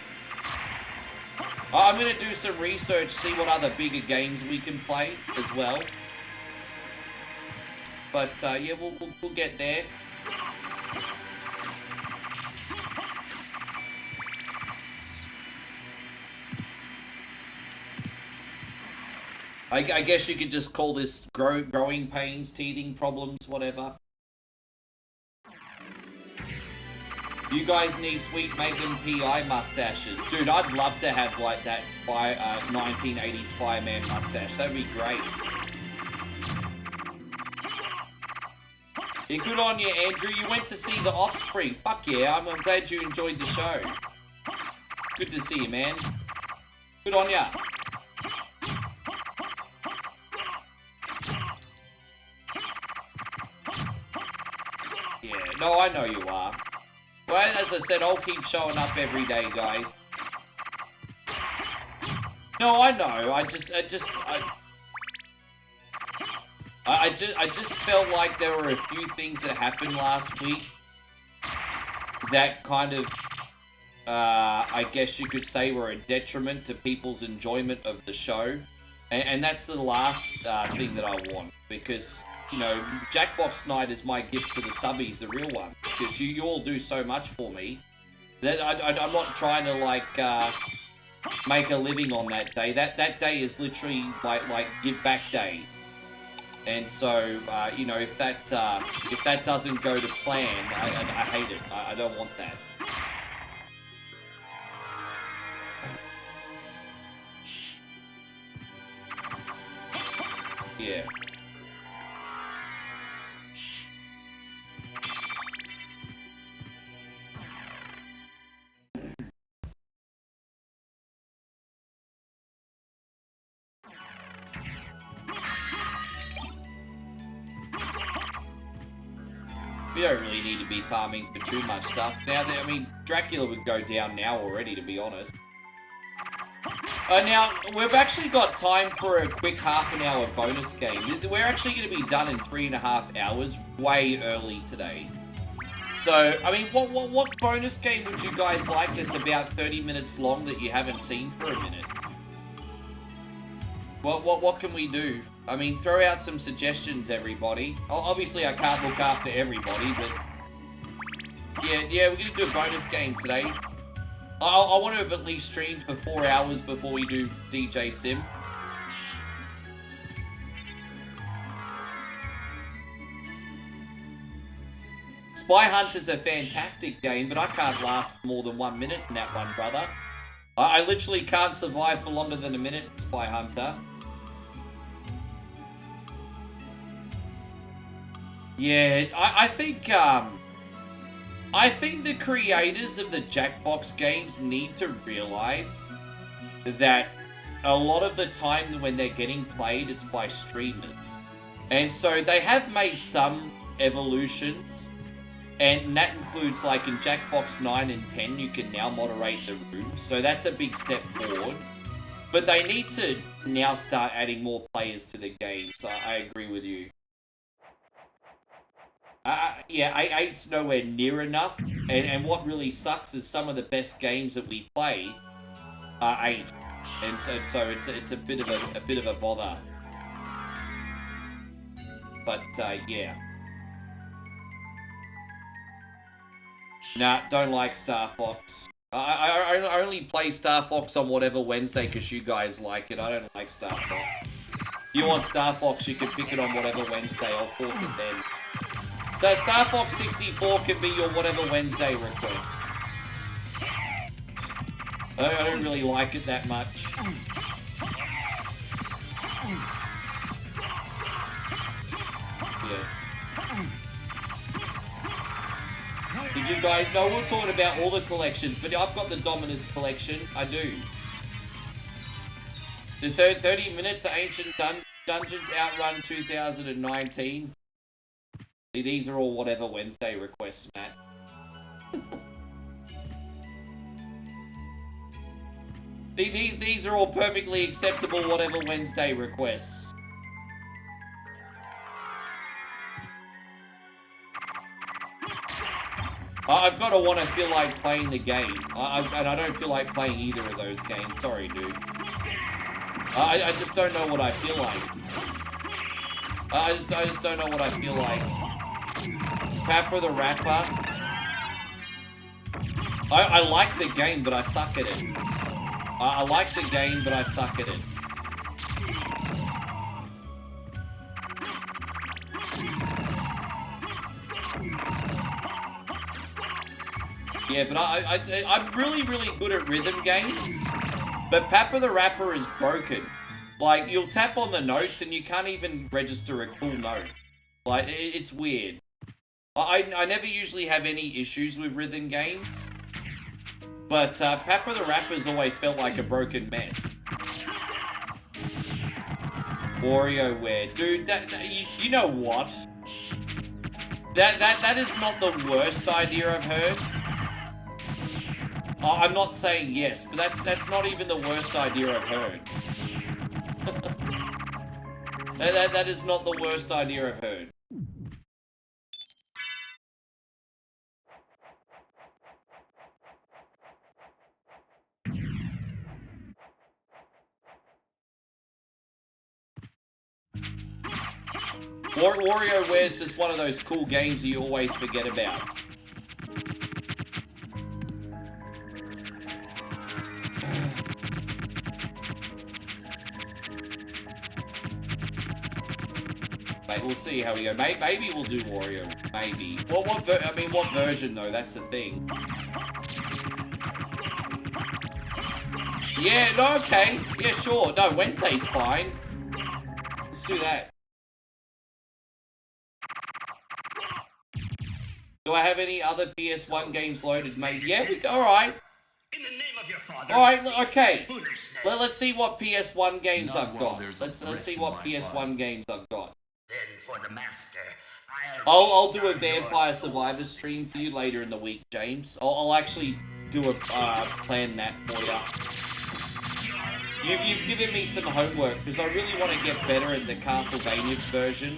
I'm going to do some research, see what other bigger games we can play as well. But yeah, we'll get there. I guess you could just call this growing pains, teething problems, whatever. You guys need sweet Megan P.I. mustaches. Dude, I'd love to have like that 1980s fireman mustache. That'd be great. Yeah, good on you, Andrew. You went to see The Offspring. Fuck yeah, I'm glad you enjoyed the show. Good to see you, man. Good on ya. Yeah, no, I know you are. Well, as I said, I'll keep showing up every day, guys. No, I know. I just felt like there were a few things that happened last week that kind of, I guess you could say, were a detriment to people's enjoyment of the show. And that's the last thing that I want, because, you know, Jackbox Night is my gift to the subbies, the real one. Because you all do so much for me that I'm not trying to, like, make a living on that day. That day is literally like give back day. And so, you know, if that doesn't go to plan, I hate it. I don't want that. Yeah. We don't really need to be farming for too much stuff. Now, I mean, Dracula would go down now already, to be honest. Now, we've actually got time for a quick half-an-hour bonus game. We're actually going to be done in 3.5 hours, way early today. So, I mean, what bonus game would you guys like that's about 30 minutes long that you haven't seen for a minute? What can we do? I mean, throw out some suggestions, everybody. Obviously, I can't look after everybody, but... Yeah, we're going to do a bonus game today. I want to have at least streamed for 4 hours before we do DJ Sim. Spy Hunter's a fantastic game, but I can't last more than 1 minute in that one, brother. I literally can't survive for longer than a minute in Spy Hunter. Yeah, I think the creators of the Jackbox games need to realize that a lot of the time when they're getting played, it's by streamers. And so they have made some evolutions, and that includes, like, in Jackbox 9 and 10, you can now moderate the rooms, so that's a big step forward. But they need to now start adding more players to the game, so I agree with you. Yeah, 8's nowhere near enough, and what really sucks is some of the best games that we play are 8, and so it's a bit of a bother. But yeah. Nah, don't like Star Fox. I only play Star Fox on whatever Wednesday because you guys like it. I don't like Star Fox. If you want Star Fox, you can pick it on whatever Wednesday. I'll force it then. So Star Fox 64 can be your whatever Wednesday request. I don't really like it that much. Yes. Did you guys know we're talking about all the collections, but I've got the Dominus collection. I do. The 30 minutes to Ancient Dungeons Outrun 2019. These are all whatever Wednesday requests, Matt. These are all perfectly acceptable whatever Wednesday requests. I've got to want to feel like playing the game. And I don't feel like playing either of those games. Sorry, dude. I just don't know what I feel like. I just don't know what I feel like. Papa the Rapper. I like the game, but I suck at it. I like the game, but I suck at it. Yeah, but I'm really, really good at rhythm games. But Papa the Rapper is broken. Like, you'll tap on the notes and you can't even register a cool note. Like, it's weird. I never usually have any issues with rhythm games. But Papa the Rapper's always felt like a broken mess. WarioWare. Dude, you know what? That is not the worst idea I've heard. I'm not saying yes, but that's not even the worst idea I've heard. that is not the worst idea I've heard. WarioWare is just one of those cool games that you always forget about. We'll see how we go. Maybe we'll do Wario. Maybe. What version though? That's the thing. Yeah. No. Okay. Yeah. Sure. No. Wednesday's fine. Let's do that. Do I have any other PS1 games loaded, mate? Yeah. All right. In the name of your father. All right. Okay. Let's see what PS1 games I've got. Let's see what PS1 games I've got. Then for the master, I'll do a Vampire Survivor stream for you later in the week, James. I'll actually do a plan that for you. You've given me some homework because I really want to get better at the Castlevania version.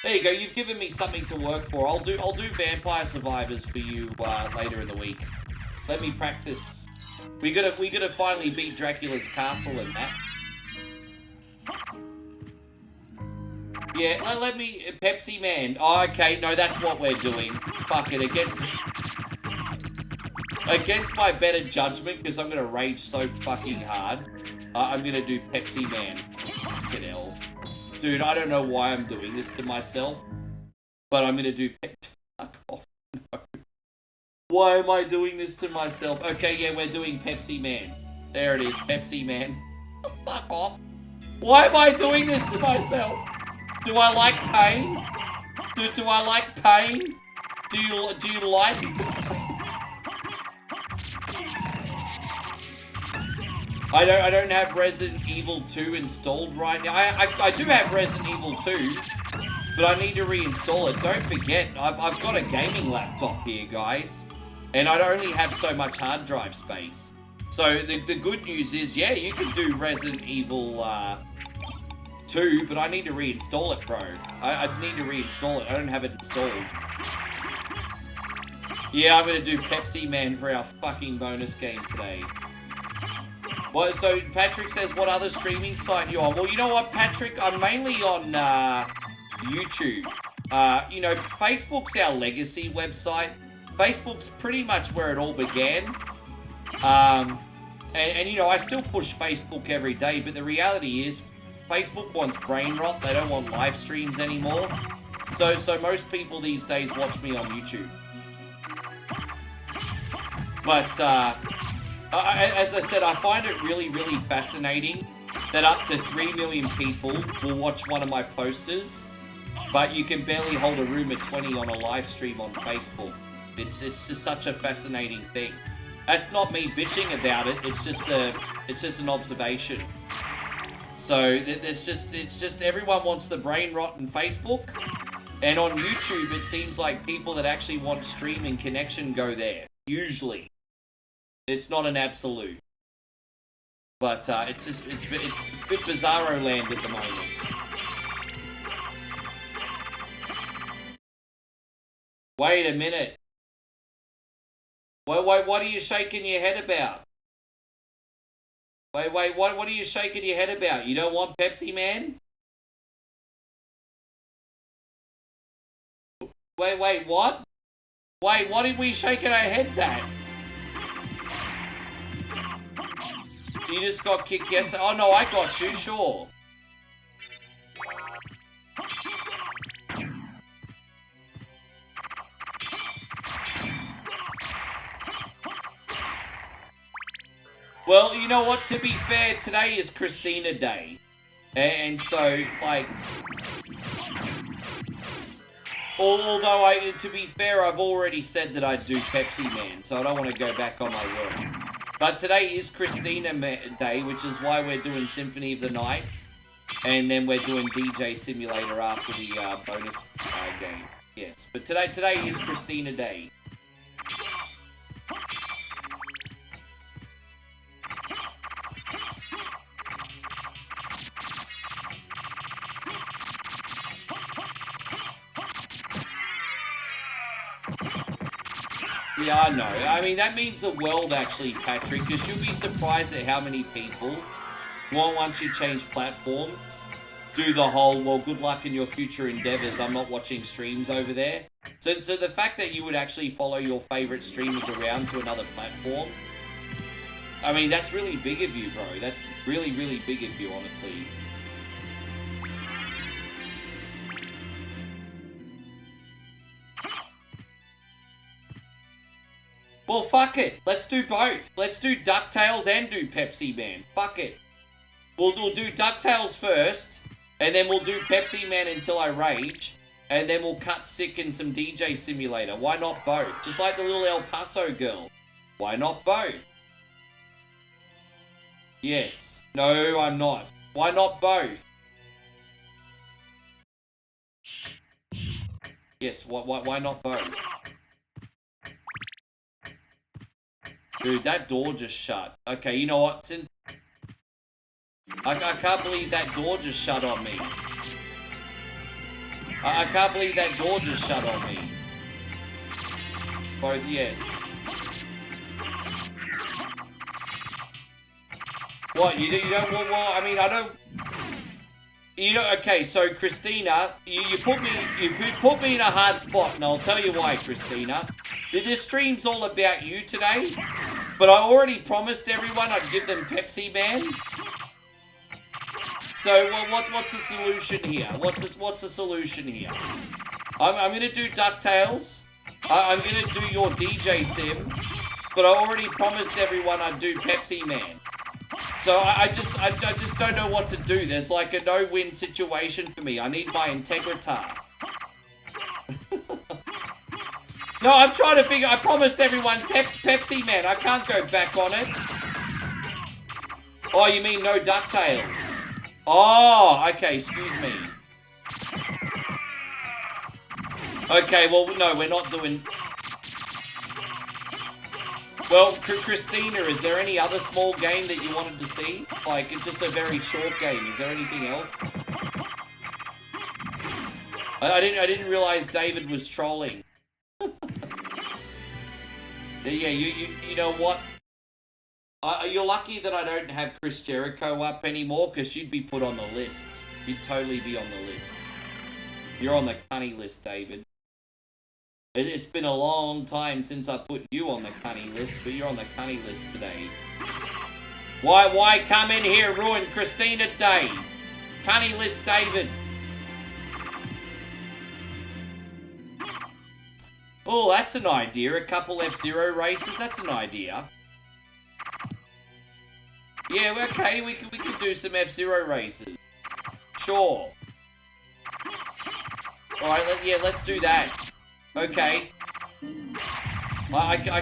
There you go. You've given me something to work for. I'll do Vampire Survivors for you later in the week. Let me practice. We gotta finally beat Dracula's castle in that. Yeah, let me... Pepsi Man. Oh, okay, no, that's what we're doing. Fuck it, against my better judgment, because I'm going to rage so fucking hard, I'm going to do Pepsi Man. Fucking hell. Dude, I don't know why I'm doing this to myself, but I'm going to do Fuck off. No. Why am I doing this to myself? Okay, yeah, we're doing Pepsi Man. There it is, Pepsi Man. Fuck off. Why am I doing this to myself? Do I like pain? Do I like pain? Do you like? I don't have Resident Evil 2 installed right now. I do have Resident Evil 2, but I need to reinstall it. Don't forget, I've got a gaming laptop here, guys, and I only have so much hard drive space. So the good news is, yeah, you can do Resident Evil 2, but I need to reinstall it, bro. I need to reinstall it. I don't have it installed. Yeah, I'm gonna do Pepsi Man for our fucking bonus game today. Well, so Patrick says, what other streaming site you on? Well, you know what, Patrick? I'm mainly on YouTube. You know, Facebook's our legacy website. Facebook's pretty much where it all began. And you know, I still push Facebook every day, but the reality is Facebook wants brain rot. They don't want live streams anymore. So most people these days watch me on YouTube. But as I said, I find it really, really fascinating that up to 3 million people will watch one of my posters, but you can barely hold a room of 20 on a live stream on Facebook. It's just such a fascinating thing. That's not me bitching about it. It's just an observation. So it's just everyone wants the brain rot in Facebook, and on YouTube it seems like people that actually want streaming connection go there. Usually, it's not an absolute, but it's a bit bizarro land at the moment. Wait a minute. Wait, what are you shaking your head about? Wait, what are you shaking your head about? You don't want Pepsi Man? Wait, what? Wait, what are we shaking our heads at? You just got kicked yesterday? Oh no, I got you, sure. Well, you know what? To be fair, today is Christina Day. And so, like... Although, to be fair, I've already said that I'd do Pepsi Man, so I don't want to go back on my word. But today is Christina Day, which is why we're doing Symphony of the Night. And then we're doing DJ Simulator after the bonus game. Yes, but today is Christina Day. Yeah, I know. I mean, that means the world, actually, Patrick, because you'll be surprised at how many people, once you change platforms, do the whole, well, good luck in your future endeavors, I'm not watching streams over there. So the fact that you would actually follow your favorite streamers around to another platform, I mean, that's really big of you, bro. That's really, really big of you, honestly. Well, fuck it. Let's do both. Let's do DuckTales and do Pepsi Man. Fuck it. We'll do DuckTales first, and then we'll do Pepsi Man until I rage, and then we'll cut sick in some DJ Simulator. Why not both? Just like the little El Paso girl. Why not both? Yes. No, I'm not. Why not both? Yes, why not both? Dude, that door just shut. Okay, you know what? I can't believe that door just shut on me. I can't believe that door just shut on me. Both, yes. What, you don't want, well, I mean, I don't... You know, okay, so Christina, you put me in a hard spot, and I'll tell you why, Christina. This stream's all about you today, but I already promised everyone I'd give them Pepsi Man. So, well, what's the solution here? What's the solution here? I'm gonna do DuckTales. I'm gonna do your DJ Sim, but I already promised everyone I'd do Pepsi Man. So I just don't know what to do. There's like a no-win situation for me. I need my integritar. No, I'm trying to figure... I promised everyone Pepsi Man. I can't go back on it. Oh, you mean no DuckTales? Oh, okay, excuse me. Okay, well, no, we're not doing... Well, Christina, is there any other small game that you wanted to see? Like, it's just a very short game. Is there anything else? I didn't realize David was trolling. Yeah, you know what? You're lucky that I don't have Chris Jericho up anymore, because you'd be put on the list. You'd totally be on the list. You're on the cunny list, David. It's been a long time since I put you on the cunny list, but you're on the cunny list today. Why come in here ruin Christina Day? Cunny list David. Oh, that's an idea. A couple F-Zero races, that's an idea. Yeah, okay, we could do some F-Zero races. Sure. Alright, yeah, let's do that. Okay.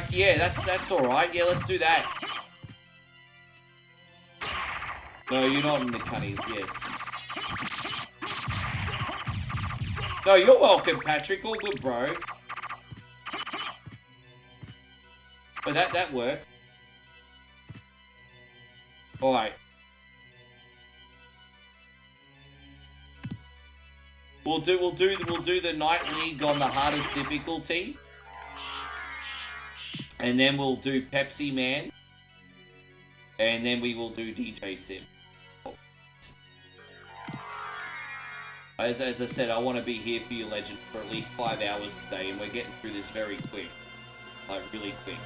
Yeah, that's alright. Yeah, let's do that. No, you're not in the cunnies, yes. No, you're welcome, Patrick. All good, bro. But that worked. Alright. We'll do the Night League on the hardest difficulty. And then we'll do Pepsi Man. And then we will do DJ Sim. As I said, I want to be here for you, Legend, for at least 5 hours today, and we're getting through this very quick. Like, really quick.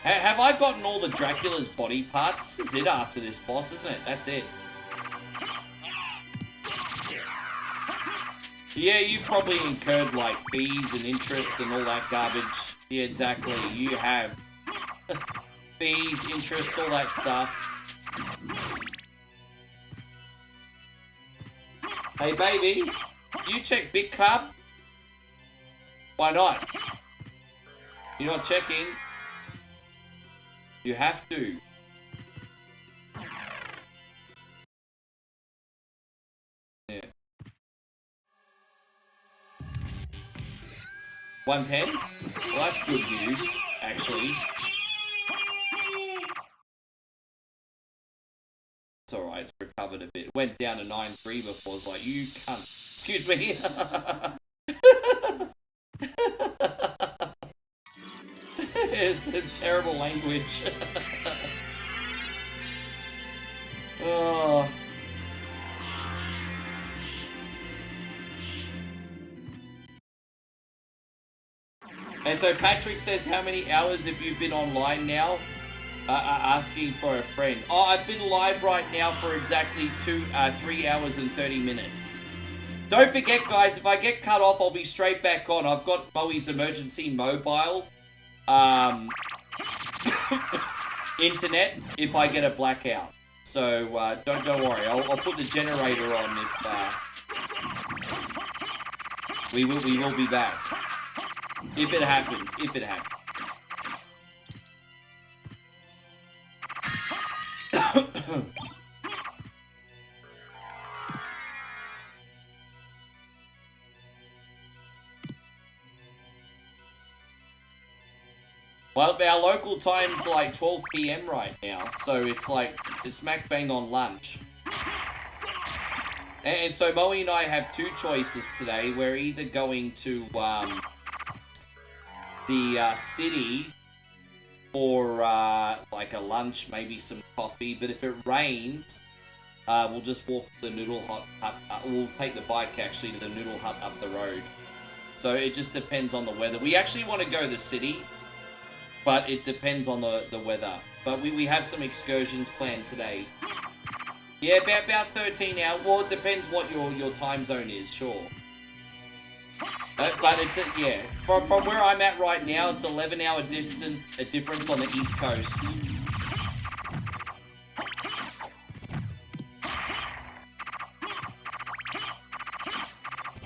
Have I gotten all the Dracula's body parts? This is it after this boss, isn't it? That's it. Yeah, you probably incurred, like, fees and interest and all that garbage. Yeah, exactly. You have. Fees, interest, all that stuff. Hey, baby. You check Big Club? Why not? You're not checking. You have to. Yeah. 110? Well, that's good news, actually. It's alright, it's recovered a bit. It went down to 9.3 before. I was like, you cunt. Excuse me. It's a terrible language. Oh. And so Patrick says, how many hours have you been online now? Asking for a friend. Oh, I've been live right now for exactly 3 hours and 30 minutes. Don't forget, guys, if I get cut off, I'll be straight back on. I've got Bowie's emergency mobile internet if I get a blackout. So don't worry. I'll put the generator on if we will be back. If it happens. If it happens. Well, our local time's like 12 PM right now, so it's like it's smack bang on lunch. And so Moe and I have two choices today. We're either going to the city for like a lunch, maybe some coffee, but if it rains, we'll just walk the Noodle Hut. We'll take the bike actually to the Noodle Hut up the road. So it just depends on the weather. We actually want to go to the city, but it depends on the weather. But we have some excursions planned today. Yeah, about 13 hours. Well, it depends what your time zone is, sure. But it's yeah. From where I'm at right now, it's 11-hour difference on the East Coast.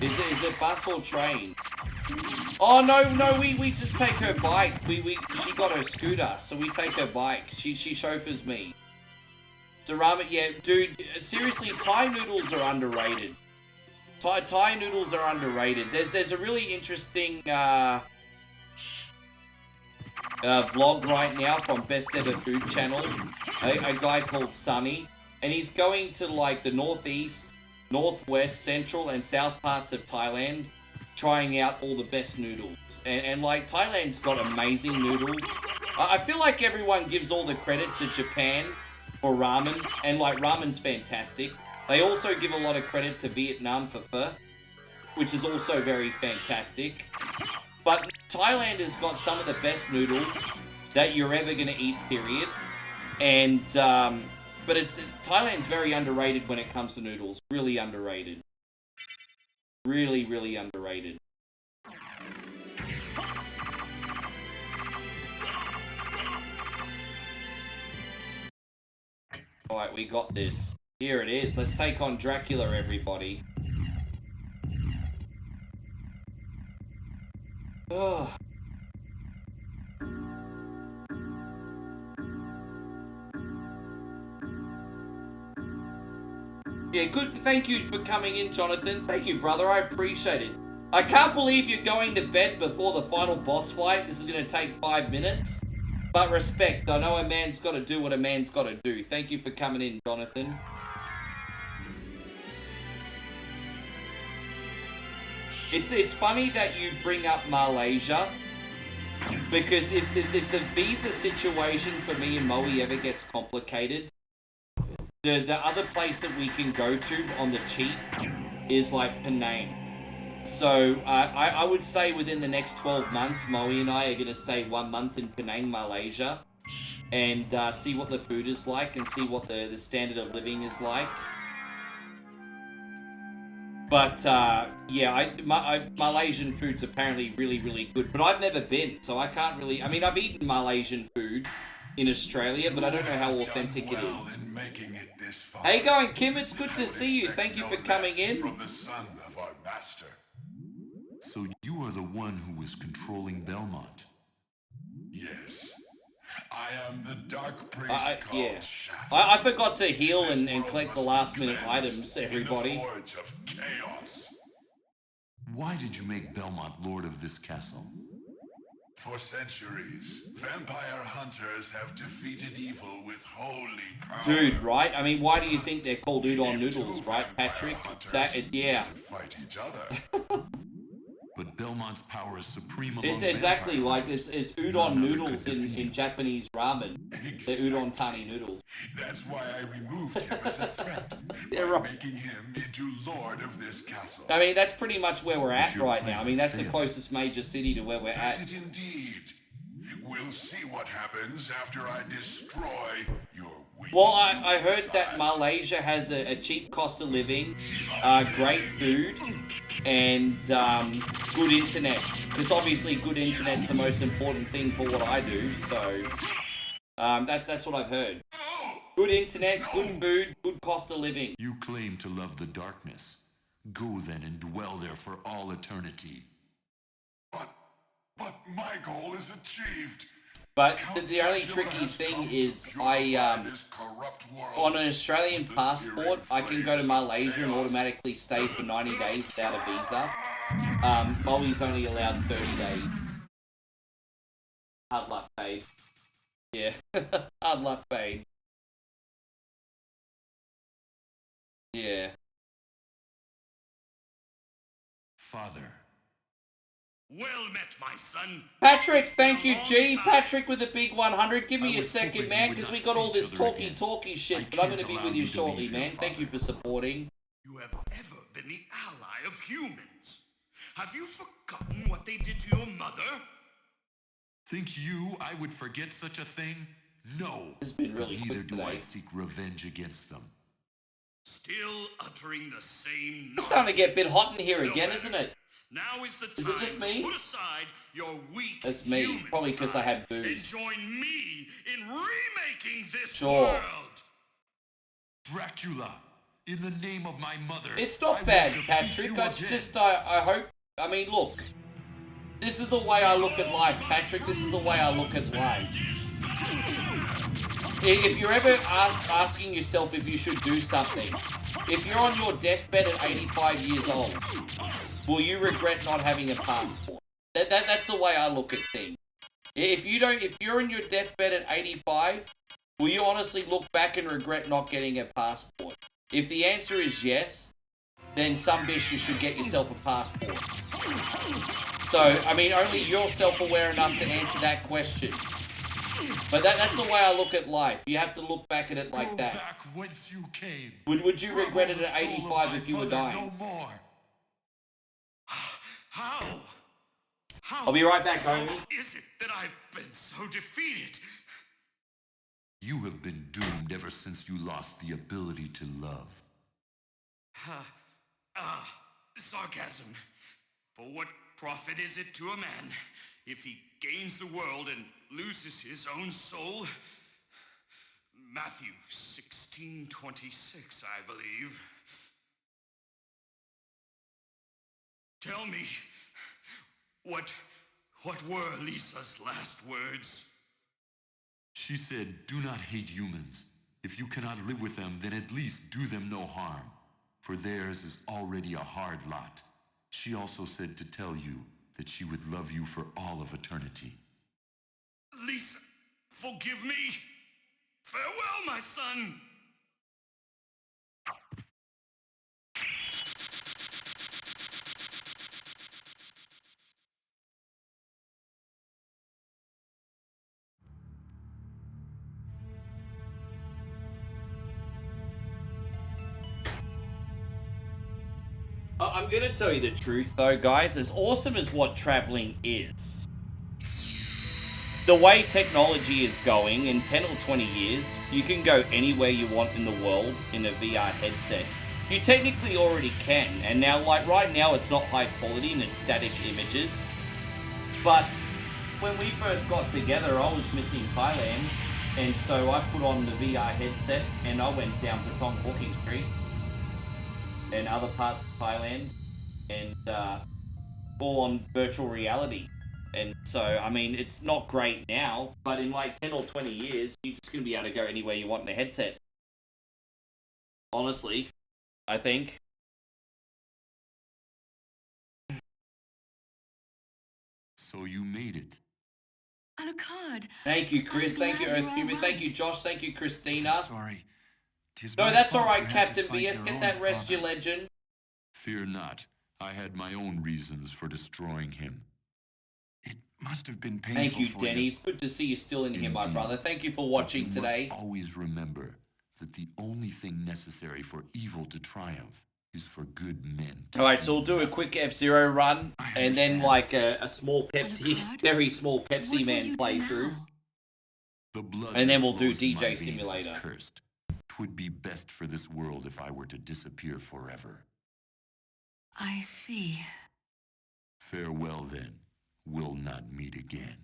Is it bus or train? Oh no, we just take her bike. She got her scooter, so we take her bike. She chauffeurs me. Ramen, yeah, dude, seriously, Thai noodles are underrated. Thai noodles are underrated. There's a really interesting vlog right now from Best Ever Food Channel. A guy called Sunny, and he's going to like the northeast, northwest, central, and south parts of Thailand, trying out all the best noodles. And like, Thailand's got amazing noodles. I feel like everyone gives all the credit to Japan for ramen, and like, ramen's fantastic. They also give a lot of credit to Vietnam for pho, which is also very fantastic. But Thailand has got some of the best noodles that you're ever going to eat, period. And, but Thailand's very underrated when it comes to noodles. Really underrated. Really, really underrated. Alright, we got this. Here it is. Let's take on Dracula, everybody. Oh. Yeah, good. Thank you for coming in, Jonathan. Thank you, brother. I appreciate it. I can't believe you're going to bed before the final boss fight. This is going to take 5 minutes. But respect. I know a man's got to do what a man's got to do. Thank you for coming in, Jonathan. It's funny that you bring up Malaysia, because if the visa situation for me and Moe ever gets complicated, the other place that we can go to on the cheap is like Penang. So I would say within the next 12 months, Moe and I are going to stay 1 month in Penang, Malaysia, and see what the food is like and see what the standard of living is like. But, yeah, Malaysian food's apparently really, really good. But I've never been, so I can't really... I mean, I've eaten Malaysian food in Australia, but I don't know how authentic it is. How you going, Kim? It's good to see you. Thank you for coming in. From the son of our master. So you are the one who is controlling Belmont? Yes. I am the dark priest called yeah. Shaft. I forgot to heal and collect the last minute items, everybody. In the forge of chaos. Why did you make Belmont lord of this castle? For centuries, vampire hunters have defeated evil with holy power. Dude, right? I mean, why do you think they're called udon noodles, right, Patrick? Yeah. To fight each other. But Belmont's power is supreme among It's exactly like there's udon noodles in Japanese ramen. They're udon tani noodles. That's why I removed him as a threat. They're by making him into lord of this castle. I mean, that's pretty much where we're at right now. I mean, that's the closest major city to where we're at. Is it indeed? We'll see what happens after I destroy your weak. Well, I heard that Malaysia has a cheap cost of living, great food, and good internet. Because obviously good internet's the most important thing for what I do, so that's what I've heard. Good internet, good food, good cost of living. You claim to love the darkness. Go then and dwell there for all eternity. But my goal is achieved. But the only tricky thing is on an Australian passport, I can go to Malaysia and automatically stay for 90 days without a visa. Moe's only allowed 30 days. Hard luck, babe. Yeah, hard luck, babe. Yeah. Father. Well met, my son. Patrick, thank you, G. Patrick with a big 100. Give me a second, man, because we got all this talky shit. But I'm going to be with you shortly, man. Thank you for supporting. You have ever been the ally of humans. Have you forgotten what they did to your mother? Think I would forget such a thing? No. It's been really neither quick do today. I seek revenge against them. Still uttering the same nonsense. It's starting to get a bit hot in here again, isn't it? Now is the Is time it just me? to put aside your weak That's me. human Probably because I side had booze. and join me in remaking this Sure. world. Dracula, in the name of my mother. It's not bad, Patrick. It's just, I hope... I mean, look. This is the way I look at life, Patrick. This is the way I look at life. If you're ever asking yourself if you should do something, if you're on your deathbed at 85 years old, will you regret not having a passport? That's the way I look at things. If you're in your deathbed at 85, will you honestly look back and regret not getting a passport? If the answer is yes, then some bitch you should get yourself a passport. So, I mean, only you're self-aware enough to answer that question. But that's the way I look at life. You have to look back at it like Go that. back whence you came. Would you regret it Trouble at the soul of 85 my if you were mother dying? No more. How? How? I'll be right back, How homies. is it that I've been so defeated? You have been doomed ever since you lost the ability to love. Sarcasm. For what profit is it to a man if he gains the world and loses his own soul? Matthew 16:26, I believe. Tell me, what were Lisa's last words? She said, do not hate humans. If you cannot live with them, then at least do them no harm. For theirs is already a hard lot. She also said to tell you that she would love you for all of eternity. Lisa, forgive me. Farewell, my son. I'm gonna tell you the truth though, guys. As awesome as what traveling is, the way technology is going, in 10 or 20 years, you can go anywhere you want in the world in a VR headset. You technically already can, and now, like right now, it's not high quality and it's static images. But when we first got together, I was missing Thailand, and so I put on the VR headset and I went down Patong Walking Street and other parts of Thailand, and all on virtual reality. And so, I mean, it's not great now, but in like 10 or 20 years, you're just going to be able to go anywhere you want in a headset. Honestly, I think. So you made it. Alucard. Thank you, Chris. I'm Thank you, glad Earth you're Human. all Thank you, right. Josh. Thank you, Christina. I'm sorry. 'Tis No, my that's fault alright, you had to Captain fight BS. your Get own that rest, you father. legend. Fear not. I had my own reasons for destroying him. It must have been painful Thank you, for Denny. you. It's good to see you still in here, my Indeed. brother. Thank you for But watching you today. must always remember that the only thing necessary for evil to triumph is for good men to Alright, so we'll do a quick F-Zero run, I and then understand. like a small Pepsi, Alucard? very small What Pepsi will Man you do playthrough. now? The blood And then that we'll do flows in my DJ veins is Simulator. cursed. 'Twould be best for this world if I were to disappear forever. I see. Farewell then. We'll not meet again.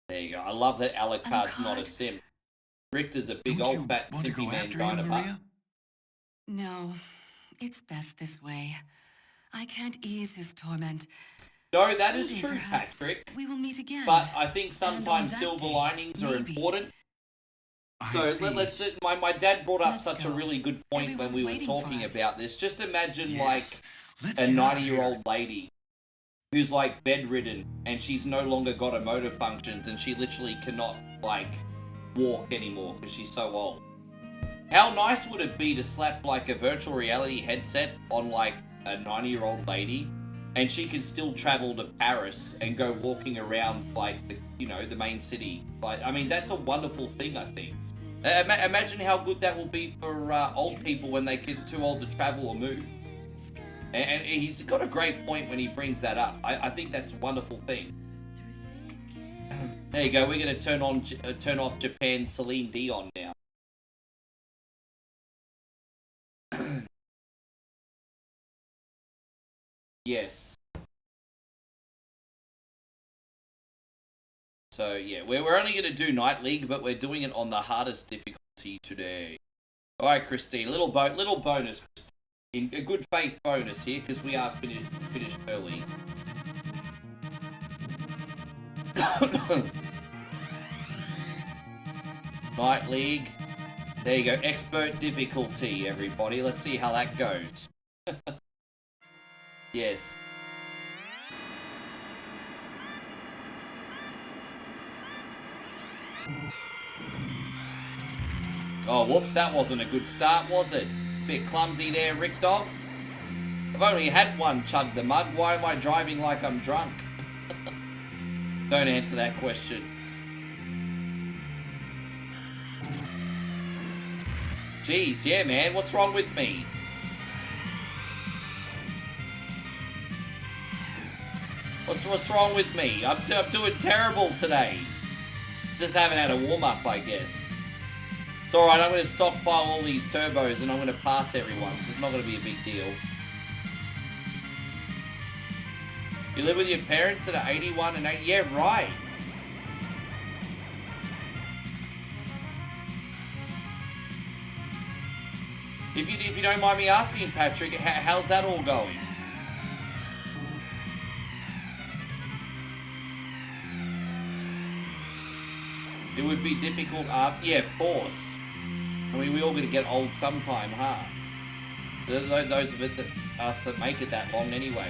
There you go. I love that Alucard's not a Alucard? simp. Richter's a big Don't old you fat want to simpy go man after guy him, in a butt. Maria? No, it's best this way. I can't ease his torment. No, that is Someday, true, perhaps, Patrick. we will meet again. But I think And on sometimes that silver day, linings are maybe. important. I So see. let's. My dad brought up Let's such a go. really good point when Everyone's we were waiting for talking us. about this. Just imagine Yes. Let's like a get out of 90-year-old lady who's like bedridden and she's no longer got her motor functions and she literally cannot like walk anymore because she's so old. How nice would it be to slap like a virtual reality headset on like a 90-year-old lady and she can still travel to Paris and go walking around like the, you know, the main city? Like, I mean, that's a wonderful thing, I think. Imagine how good that will be for old people when they get too old to travel or move. And he's got a great point when he brings that up. I think that's a wonderful thing. There you go. We're going to turn off Japan's Celine Dion now. Yes. So yeah, we're only going to do Night League, but we're doing it on the hardest difficulty today. All right, Christine, little bonus, Christine. In a good faith bonus here because we are finished early. Night League. There you go, expert difficulty, everybody. Let's see how that goes. Yes. Oh, whoops, that wasn't a good start, was it? Bit clumsy there, Rick Dog. I've only had one chug the mug. Why am I driving like I'm drunk? Don't answer that question. Jeez, yeah, man. What's wrong with me? What's wrong with me? I'm doing terrible today. Just haven't had a warm-up, I guess. It's alright, I'm going to stockpile all these turbos and I'm going to pass everyone, so it's not going to be a big deal. You live with your parents that are 81 and 80? Yeah, right. If you don't mind me asking, Patrick, how's that all going? It would be difficult after... Yeah, of course. I mean, we all gonna get old sometime, huh? Those of us that make it that long anyway.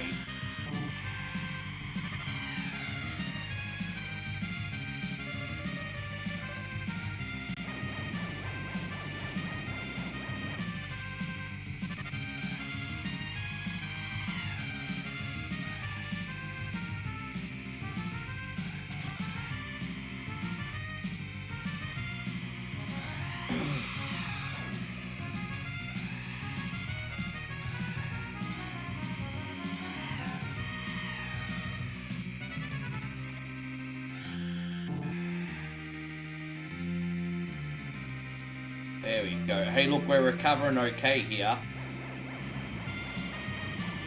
There we go. Hey, look, we're recovering okay here.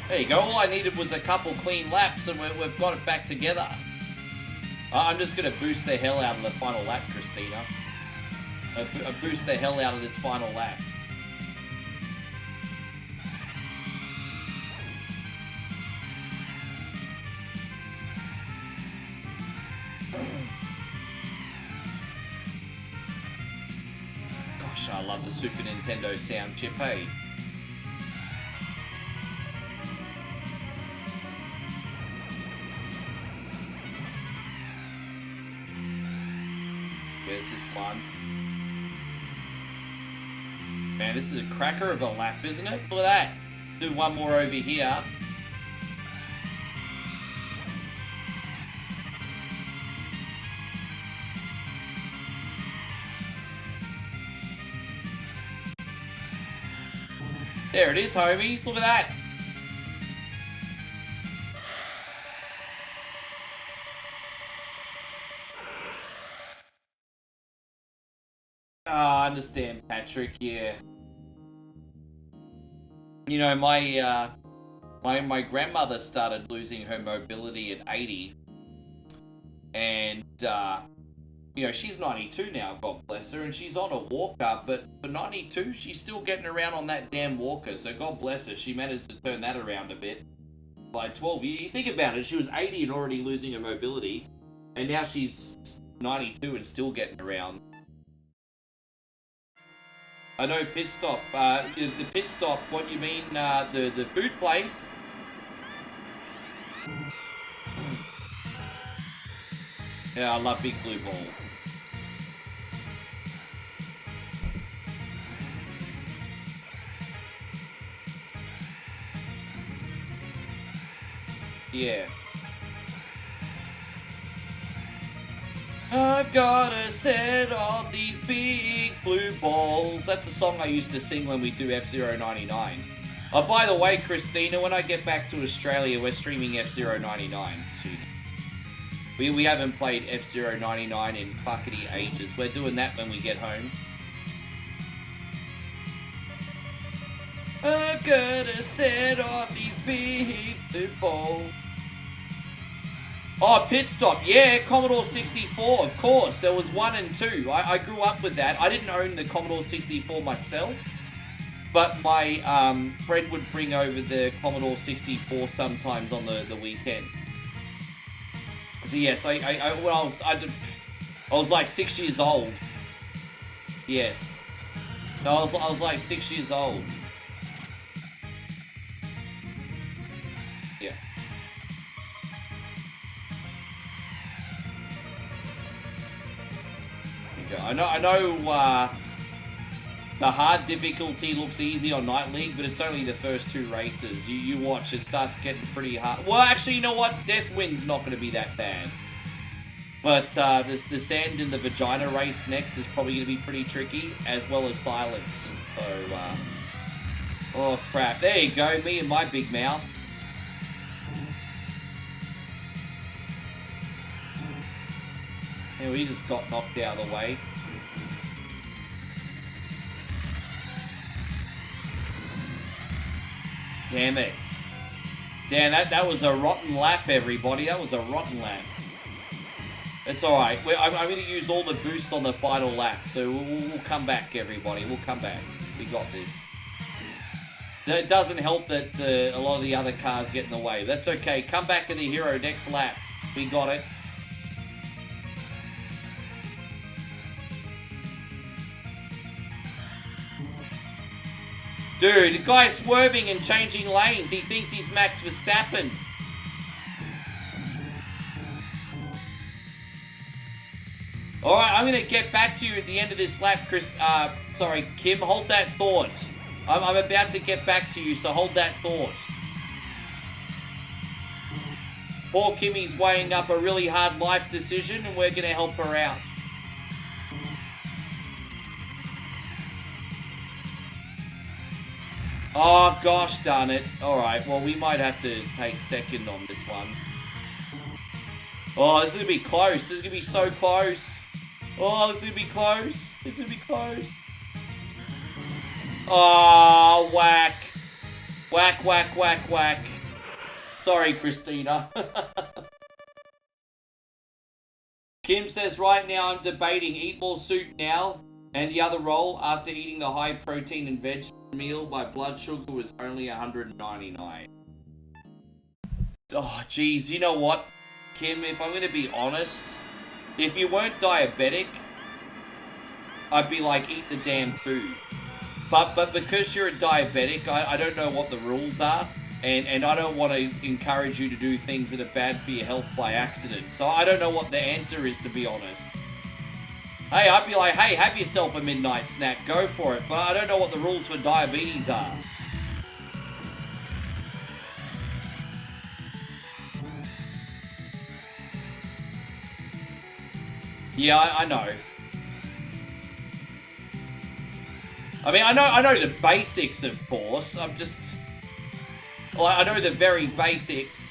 There you go. All I needed was a couple clean laps, and we've got it back together. I'm just going to boost the hell out of the final lap, Christina. Boost the hell out of this final lap. Gosh, I love the Super Nintendo sound chip, hey? Where's this one? Man, this is a cracker of a lap, isn't it? Look at that. Do one more over here. There it is, homies. Look at that. I understand, Patrick, yeah. You know, my grandmother started losing her mobility at 80. And, you know, she's 92 now, God bless her, and she's on a walker, but for 92, she's still getting around on that damn walker, so God bless her, she managed to turn that around a bit. By 12 years, you think about it, she was 80 and already losing her mobility, and now she's 92 and still getting around. I know pit stop. The pit stop. What you mean? The food place. Yeah, I love Big Blue Ball. Yeah. I've gotta set all these big blue balls. That's a song I used to sing when we do F-Zero 99. Oh, by the way, Christina, when I get back to Australia, we're streaming F-Zero 99 soon. We haven't played F-Zero 99 in fuckity ages. We're doing that when we get home. I've gotta set all these big blue balls. Oh, pit stop. Yeah, Commodore 64, of course. There was 1 and 2. I grew up with that. I didn't own the Commodore 64 myself, but my friend would bring over the Commodore 64 sometimes on the weekend. So yes, I was like 6 years old. Yes. So I was like 6 years old. Yeah. I know the hard difficulty looks easy on Night League, but it's only the first 2 races. You watch, it starts getting pretty hard. Well, actually, you know what? Deathwind's not going to be that bad. But the sand in the vagina race next is probably going to be pretty tricky, as well as silence. So, oh crap. There you go, me and my big mouth. Yeah, we just got knocked out of the way. Damn it. Damn, that was a rotten lap, everybody. That was a rotten lap. It's alright. I'm going to use all the boosts on the final lap. So we'll come back, everybody. We'll come back. We got this. It doesn't help that a lot of the other cars get in the way. That's okay. Come back in the hero next lap. We got it. Dude, the guy's swerving and changing lanes. He thinks he's Max Verstappen. Alright, I'm going to get back to you at the end of this lap, sorry, Kim. Hold that thought. I'm about to get back to you, so hold that thought. Poor Kimmy's weighing up a really hard life decision, and we're going to help her out. Oh, gosh darn it. Alright, well, we might have to take second on this one. Oh, this is going to be close. This is going to be so close. Oh, this is going to be close. This is going to be close. Oh, whack. Whack, whack, whack, whack. Sorry, Christina. Kim says, right now I'm debating eat more soup now and the other roll after eating the high protein and veg meal. My blood sugar was only 199. Oh, geez. You know what, Kim? If I'm going to be honest, if you weren't diabetic, I'd be like, eat the damn food. But because you're a diabetic, I don't know what the rules are. And I don't want to encourage you to do things that are bad for your health by accident. So I don't know what the answer is, to be honest. Hey, I'd be like, hey, have yourself a midnight snack. Go for it. But I don't know what the rules for diabetes are. Yeah, I know. I mean, I know the basics, of course. I'm just... Well, I know the very basics.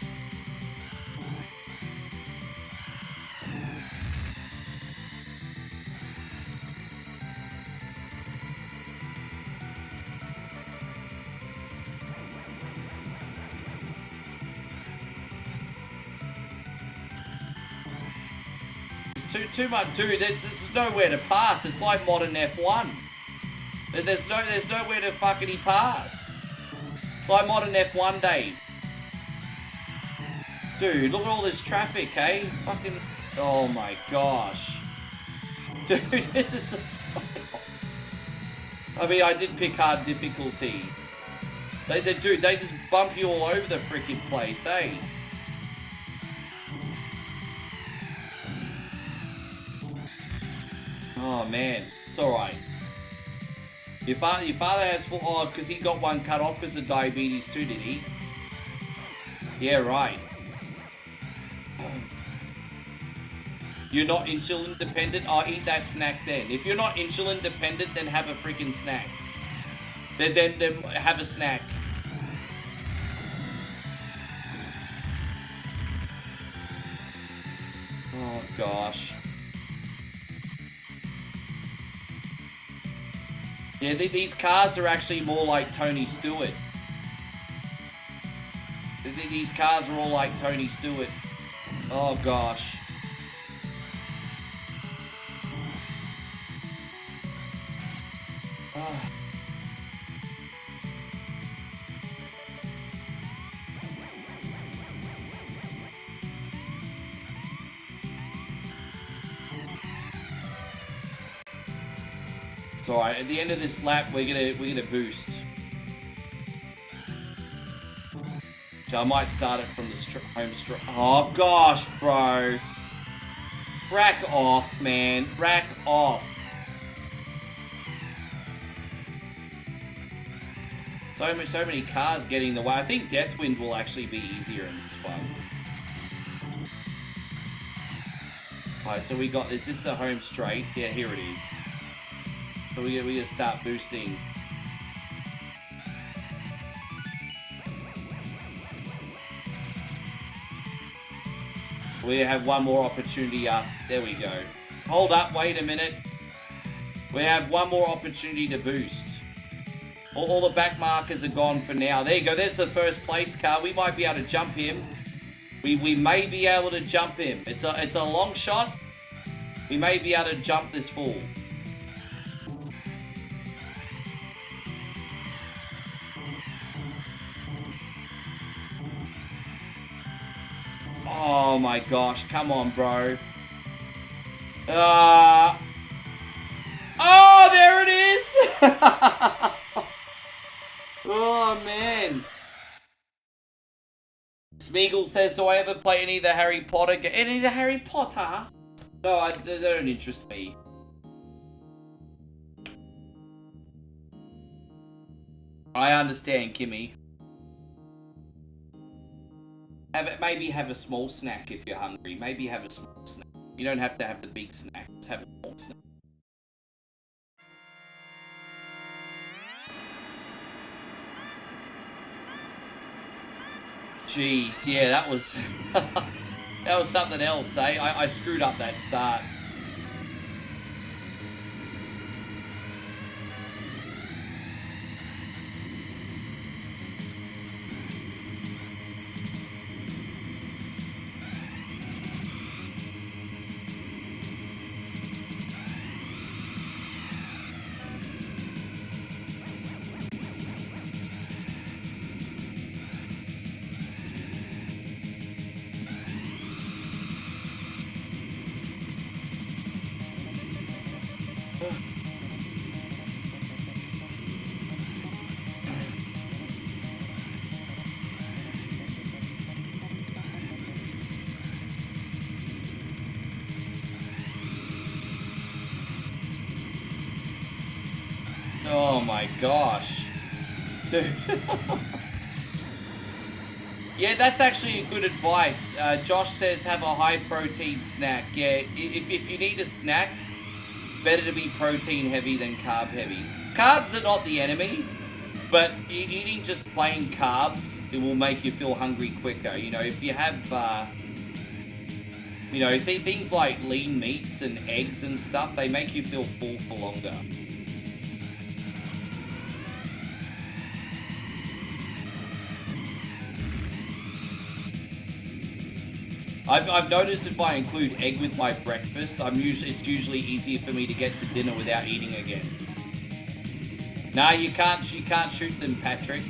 It's too much, dude. There's nowhere to pass. It's like modern F1. There's nowhere to fucking pass. It's like modern F1, Dave. Dude, look at all this traffic, eh? Fucking... Oh my gosh. Dude, this is... I mean, I did pick hard difficulty. Dude, they just bump you all over the freaking place, eh? Oh man, it's alright. Your father has full... Oh, because he got one cut off because of diabetes too, did he? Yeah, right. You're not insulin dependent? Oh, eat that snack then. If you're not insulin dependent, then have a freaking snack. Then have a snack. Oh, gosh. Yeah, these cars are actually more like Tony Stewart. These cars are all like Tony Stewart. Oh, gosh. Oh. It's alright, at the end of this lap we're gonna boost. So I might start it from the home straight. Oh gosh, bro. Rack off, man. Rack off. So many cars getting in the way. I think Deathwind will actually be easier in this one. Alright, so we got this. This is the home straight. Yeah, here it is. So we gotta start boosting. We have one more opportunity up. There we go. Hold up, wait a minute. We have one more opportunity to boost. All the back markers are gone for now. There you go, there's the first place car. We might be able to jump him. We may be able to jump him. It's a long shot. We may be able to jump this fool. Oh my gosh, come on, bro. Oh, there it is! Oh, man. Smeagol says, do I ever play any of the Harry Potter any of the Harry Potter? No, they don't interest me. I understand, Kimmy. Maybe have a small snack if you're hungry. Maybe have a small snack. You don't have to have the big snack. Just have a small snack. Jeez, yeah, that was that was something else, eh? I screwed up that start. Oh my gosh. Dude. Yeah, that's actually good advice. Josh says have a high protein snack. Yeah, if you need a snack, better to be protein heavy than carb heavy. Carbs are not the enemy, but eating just plain carbs, it will make you feel hungry quicker. You know, if you have, you know, things like lean meats and eggs and stuff, they make you feel full for longer. I've noticed if I include egg with my breakfast, it's usually easier for me to get to dinner without eating again. Nah, you can't shoot them, Patrick.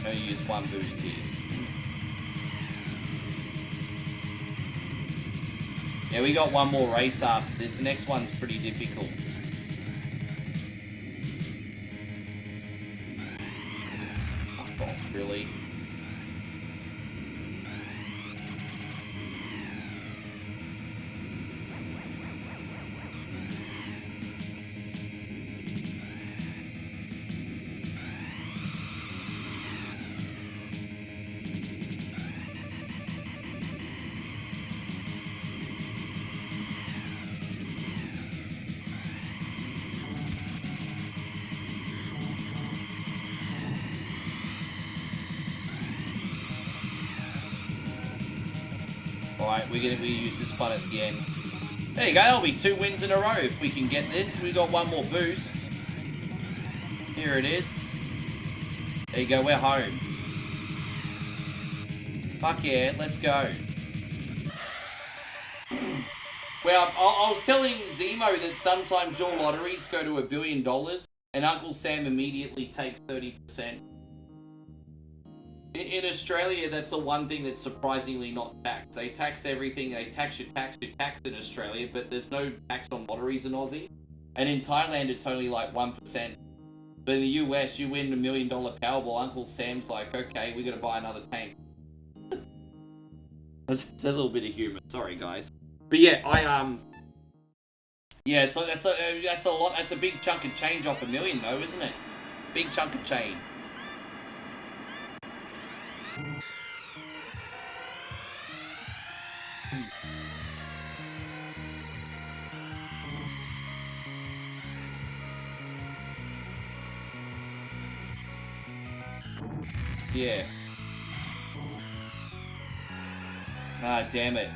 Only use one boost here. Yeah, we got one more race after this. The next one's pretty difficult. Oh, really? Alright, we use this one at the end. There you go, that'll be 2 wins in a row if we can get this. We got one more boost. Here it is. There you go, we're home. Fuck yeah, let's go. Well, I was telling Zemo that sometimes your lotteries go to $1 billion and Uncle Sam immediately takes 30%. In Australia, that's the one thing that's surprisingly not taxed. They tax everything. They tax your tax in Australia, but there's no tax on lotteries in Aussie. And in Thailand, it's only like 1%. But in the US, you win $1 million Powerball. Uncle Sam's like, okay, we gotta buy another tank. That's a little bit of humor. Sorry, guys. But yeah, yeah, that's a lot. That's a big chunk of change off $1 million, though, isn't it? Big chunk of change. Yeah. Ah, damn it.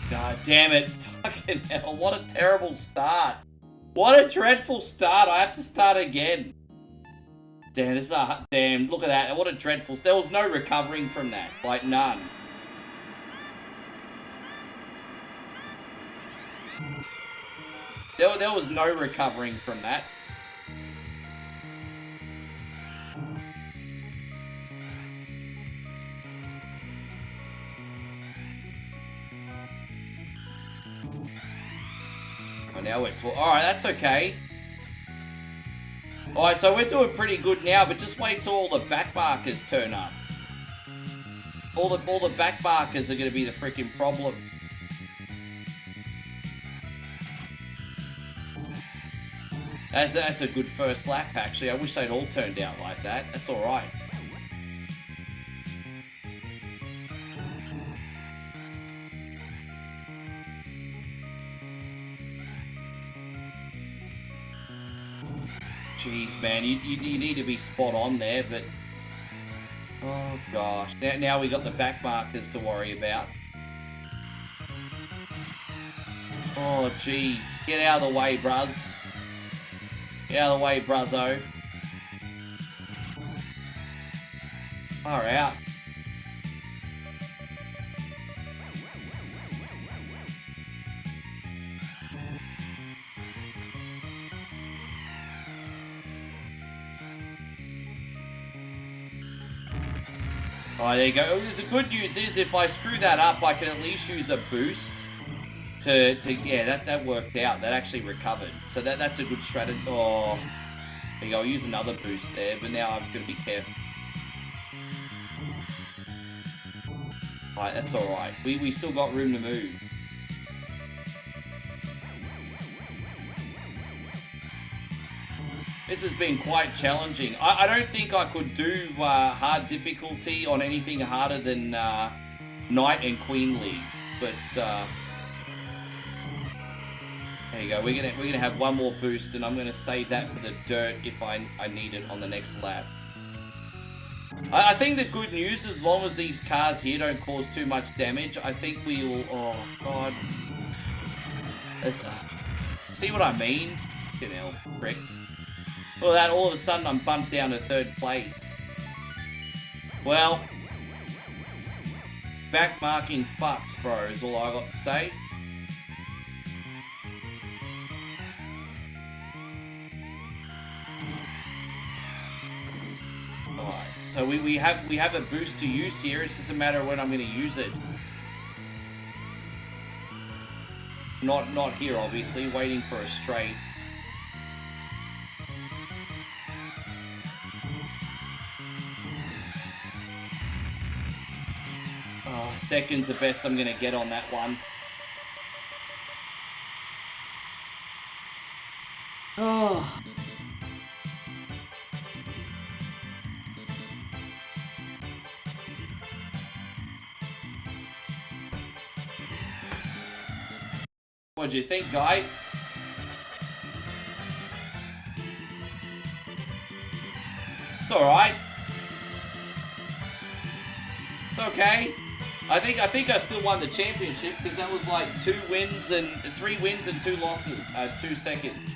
God damn it. Fucking hell, what a terrible start. What a dreadful start. I have to start again. Damn, this is a... Damn, look at that. What a dreadful... There was no recovering from that. Like, none. There was no recovering from that. Oh, now we're... Alright, that's okay. Alright, so we're doing pretty good now, but just wait till all the back markers turn up. All the back markers are going to be the freaking problem. That's a good first lap, actually. I wish they'd all turned out like that. That's alright. Jeez, man, you need to be spot on there, but... Oh, gosh. Now we got the back markers to worry about. Oh, jeez. Get out of the way, bruz. Get out of the way, bruzzo. Far out. Oh, there you go. The good news is if I screw that up, I can at least use a boost to yeah, that worked out. That actually recovered. So that's a good strategy. Oh, there you go. I'll use another boost there, but now I'm going to be careful. Alright, that's alright. We still got room to move. This has been quite challenging. I don't think I could do hard difficulty on anything harder than Knight and Queen League, but there you go. We're gonna have one more boost, and I'm gonna save that for the dirt if I need it on the next lap. I think the good news, as long as these cars here don't cause too much damage, I think we will. Oh god, see what I mean? You know, pricks. Well, that all of a sudden I'm bumped down to 3rd place. Well, backmarking fucks, bro, is all I got to say. Alright, so we have a boost to use here. It's just a matter of when I'm going to use it. Not here, obviously. Waiting for a straight. Second's the best I'm gonna get on that one. Oh. What'd you think, guys? It's alright. It's okay. I think I still won the championship because that was like 3 wins and 2 losses, 2 seconds.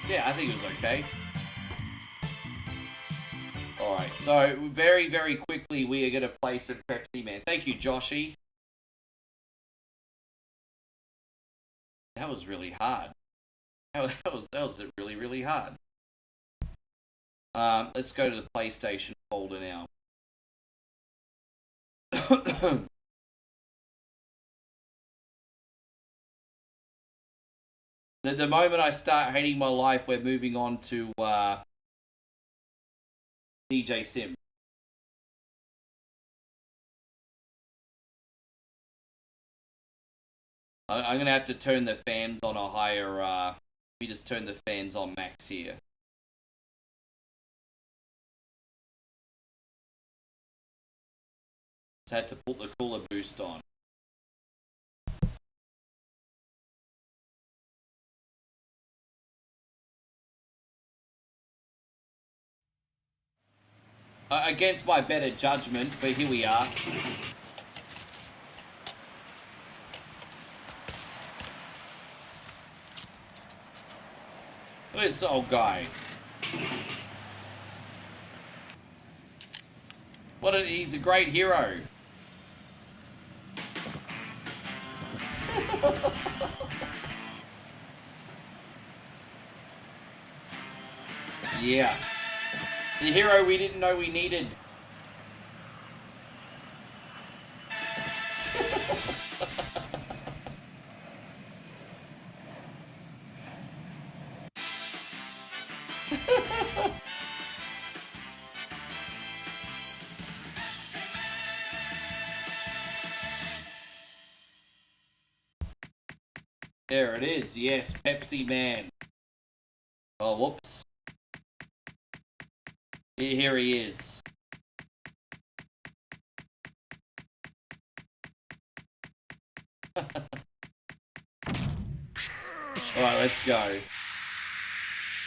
Yeah, I think it was okay. Alright, so very, very quickly we are going to play some Pepsi Man. Thank you, Joshy. That was really hard. That was really, really hard. Let's go to the PlayStation folder now. The moment I start hating my life, we're moving on to DJ Sim. I'm going to have to turn the fans on a higher... let me just turn the fans on max here. Just had to put the cooler boost on. Against my better judgment, but here we are. Look at this old guy. He's a great hero. Yeah. The hero we didn't know we needed. There it is. Yes, Pepsi Man. Oh, whoops. Here he is. Alright, let's go.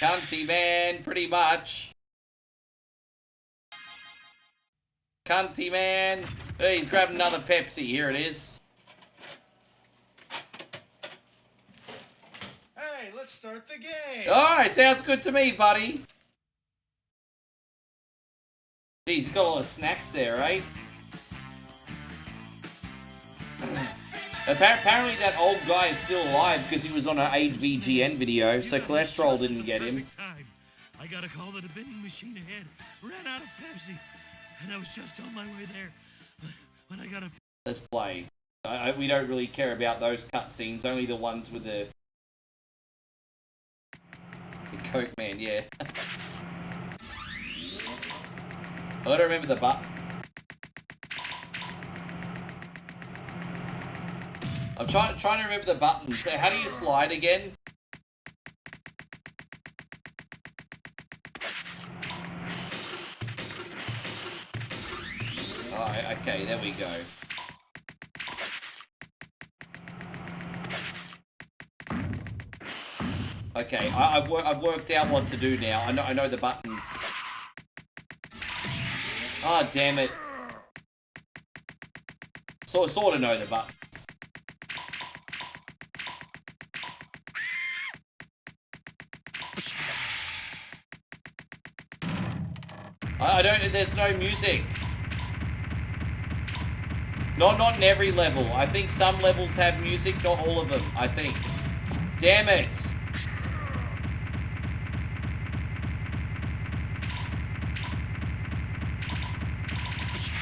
Cunty man, pretty much. Cunty man. Hey, he's grabbed another Pepsi. Here it is. Hey, let's start the game. Alright, sounds good to me, buddy. Geez, he's got a lot of snacks there, right? Apparently that old guy is still alive because he was on an 8VGN video, so cholesterol didn't get him. I got a call that a vending machine ahead ran out of Pepsi, and I was just on my way there when I got a... Let's play. We don't really care about those cutscenes, only the ones with the Coke Man, yeah. I don't remember the button. I'm trying to remember the buttons. So how do you slide again? Oh, okay, there we go. Okay, I've worked out what to do now. I know the buttons. Oh, damn it. Sort of know the buttons. I don't, there's no music. Not in every level. I think some levels have music, not all of them, I think. Damn it.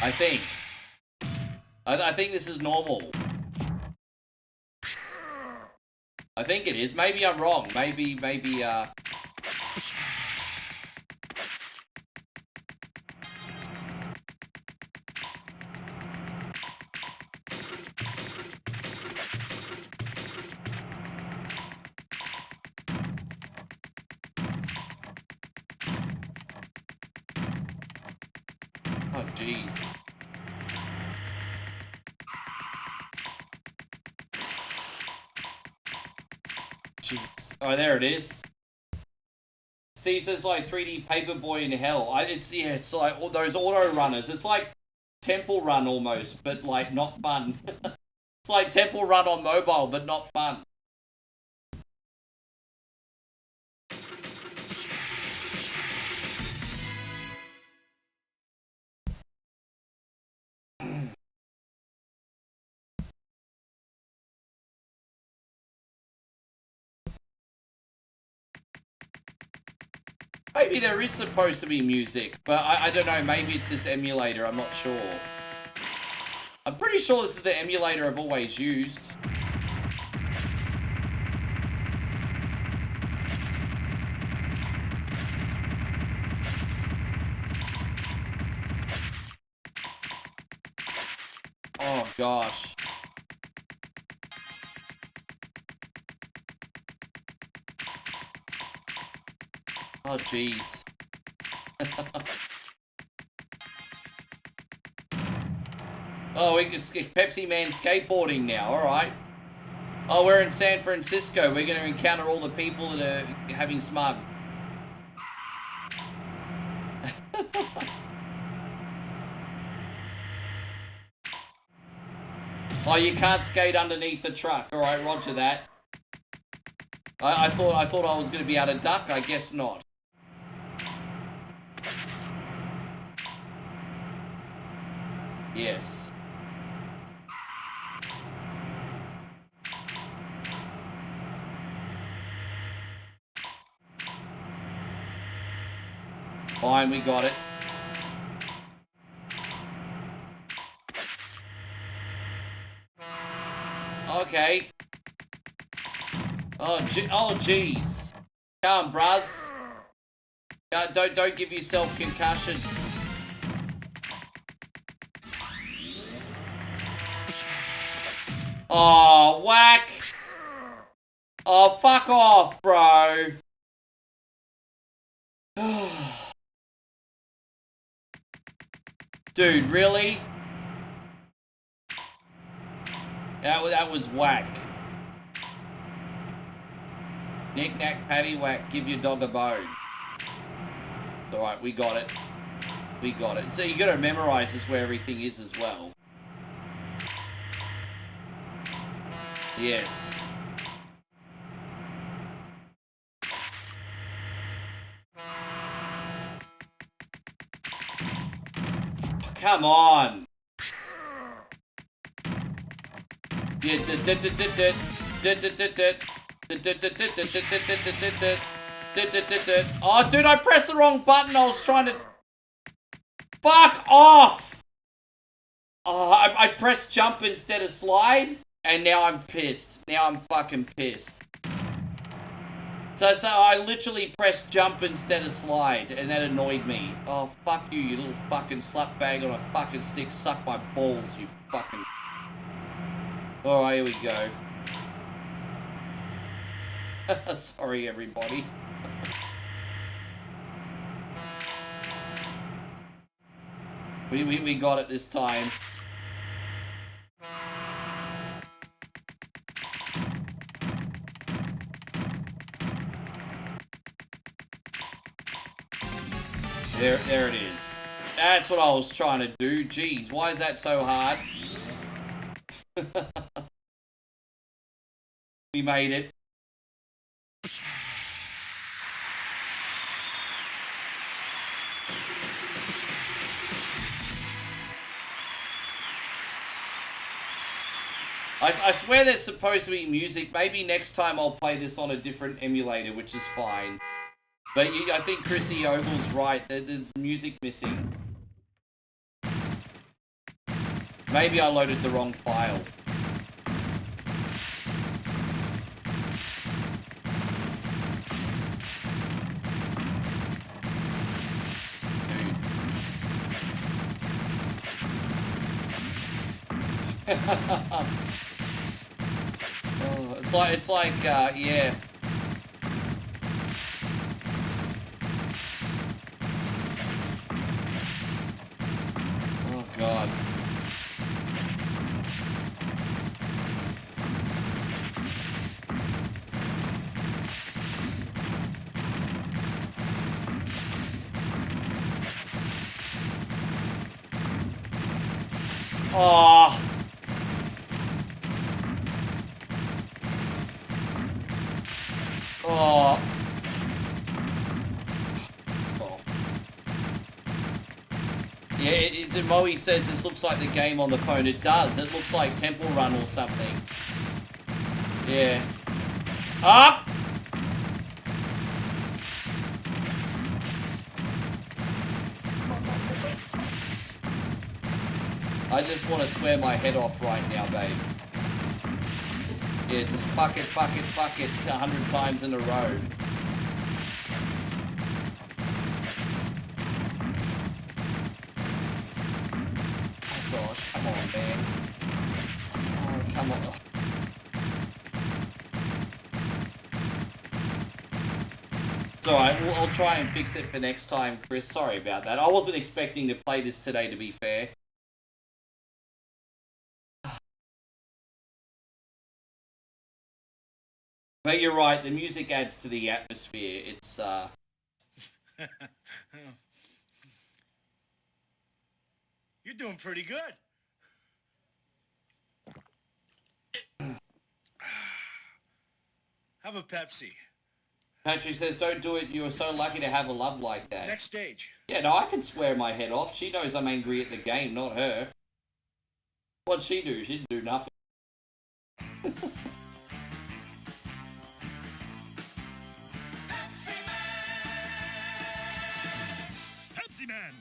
I think. I think this is normal. I think it is. Maybe I'm wrong. Maybe, oh, jeez. Oh, there it is. Steve says like 3D Paperboy in hell. It's like all those auto runners. It's like Temple Run almost, but like not fun. It's like Temple Run on mobile, but not fun. Maybe there is supposed to be music, but I don't know, maybe it's this emulator, I'm not sure. I'm pretty sure this is the emulator I've always used. Oh gosh. Oh, jeez. Oh, Oh, it's Pepsi Man skateboarding now, alright. Oh, we're in San Francisco. We're going to encounter all the people that are having smug. Oh, you can't skate underneath the truck. Alright, roger that. I thought I was going to be able to duck. I guess not. Yes. Fine, we got it. Okay. Oh, jeez. Come, bruz. Don't give yourself concussions. Oh, whack. Oh, fuck off, bro. Dude, really? That was whack. Knick knack patty whack, give your dog a bone. Alright, we got it. We got it. So you gotta memorize this where everything is as well. Yes. Come on. Yeah, oh, dude, I pressed the wrong button. I was trying to... Fuck off! Oh, I pressed jump instead of slide, and now I'm pissed. Now I'm fucking pissed. So I literally pressed jump instead of slide, and that annoyed me. Oh, fuck you, you little fucking slut bag on a fucking stick. Suck my balls, you fucking... Alright, here we go. Sorry, everybody. We got it this time. There it is. That's what I was trying to do. Jeez, why is that so hard? We made it. I swear there's supposed to be music. Maybe next time I'll play this on a different emulator, which is fine. But I think Chrissy Oval's right. There's music missing. Maybe I loaded the wrong file. Oh, it's like, yeah. Oh, God. Oh. Oh. Oh. Yeah, Moe says this looks like the game on the phone. It does. It looks like Temple Run or something. Yeah. Up! I just want to swear my head off right now, babe. Yeah, just fuck it, 100 times in a row. Oh gosh, come on, man. Oh, come on. It's alright, I'll try and fix it for next time, Chris. Sorry about that. I wasn't expecting to play this today, to be fair. But you're right, the music adds to the atmosphere. It's, You're doing pretty good. Have a Pepsi. Patrick says, don't do it. You are so lucky to have a love like that. Next stage. Yeah, no, I can swear my head off. She knows I'm angry at the game, not her. What'd she do? She didn't do nothing. Pepsi Man.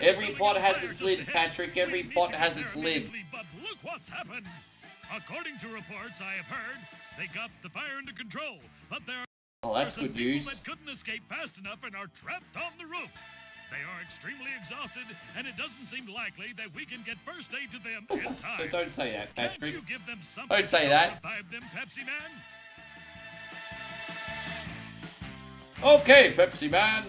Every pot has its lid, Patrick. Every pot has its lid. But look what's happened. According to reports I have heard, they got the fire under control, but there Oh, that's are some good people news. that couldn't escape fast enough and are trapped on the roof. They are extremely exhausted, and it doesn't seem likely that we can get first aid to them in time. Don't say that, Can't Patrick. you give them something Don't say to that. revive them, Pepsi Man? Okay, Pepsi Man.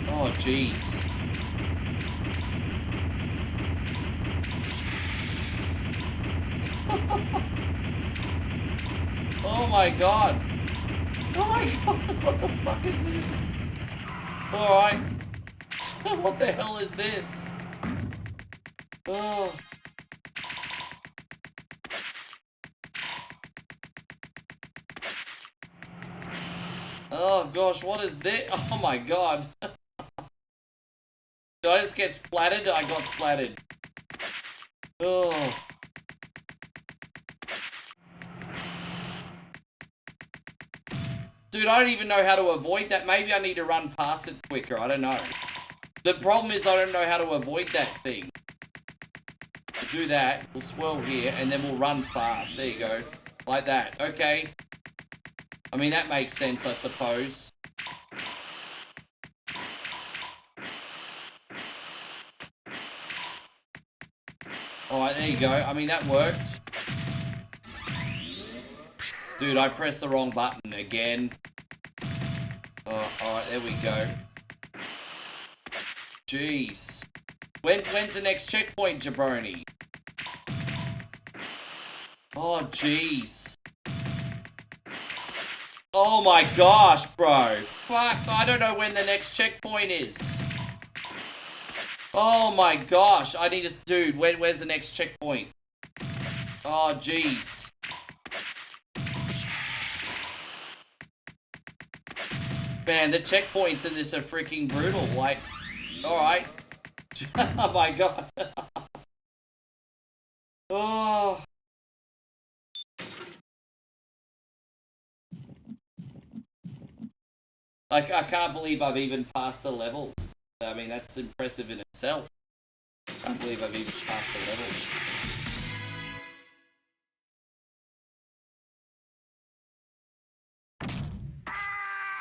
Oh, jeez. Oh my god. Oh my god, what the fuck is this? Alright. What the hell is this? Oh. Oh gosh, what is this? Oh my god. Did I just get splattered? I got splattered. Oh. Dude, I don't even know how to avoid that. Maybe I need to run past it quicker. I don't know. The problem is I don't know how to avoid that thing. We'll do that. We'll swirl here, and then we'll run fast. There you go. Like that. Okay. I mean, that makes sense, I suppose. Alright, there you go. I mean, that worked. Dude, I pressed the wrong button again. Oh, alright, there we go. Jeez. When's the next checkpoint, jabroni? Oh, jeez. Oh my gosh, bro. Fuck, I don't know when the next checkpoint is. Oh my gosh, I need to... Dude, where's the next checkpoint? Oh, jeez. Man, the checkpoints in this are freaking brutal. Like, alright. Oh my god. Oh. I can't believe I've even passed a level. I mean, that's impressive in itself. I can't believe I've even passed a level.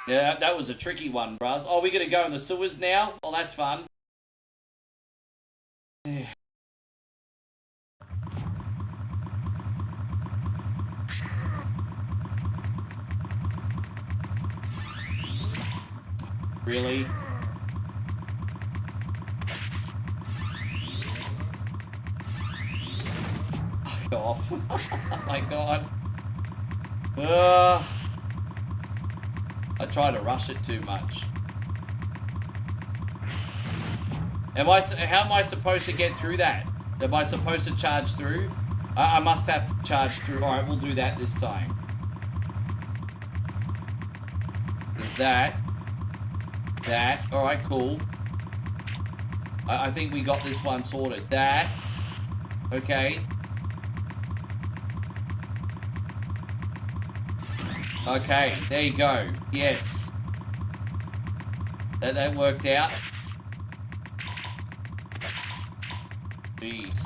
Yeah, that was a tricky one, Braz. Oh, we're gonna go in the sewers now? Oh, that's fun. Yeah. Really? Fuck off. Oh my god. I try to rush it too much. How am I supposed to get through that? Am I supposed to charge through? I must have to charge through. Alright, we'll do that this time. There's that. That. Alright, cool. I think we got this one sorted. That. Okay. Okay, there you go. Yes. That worked out. Jeez.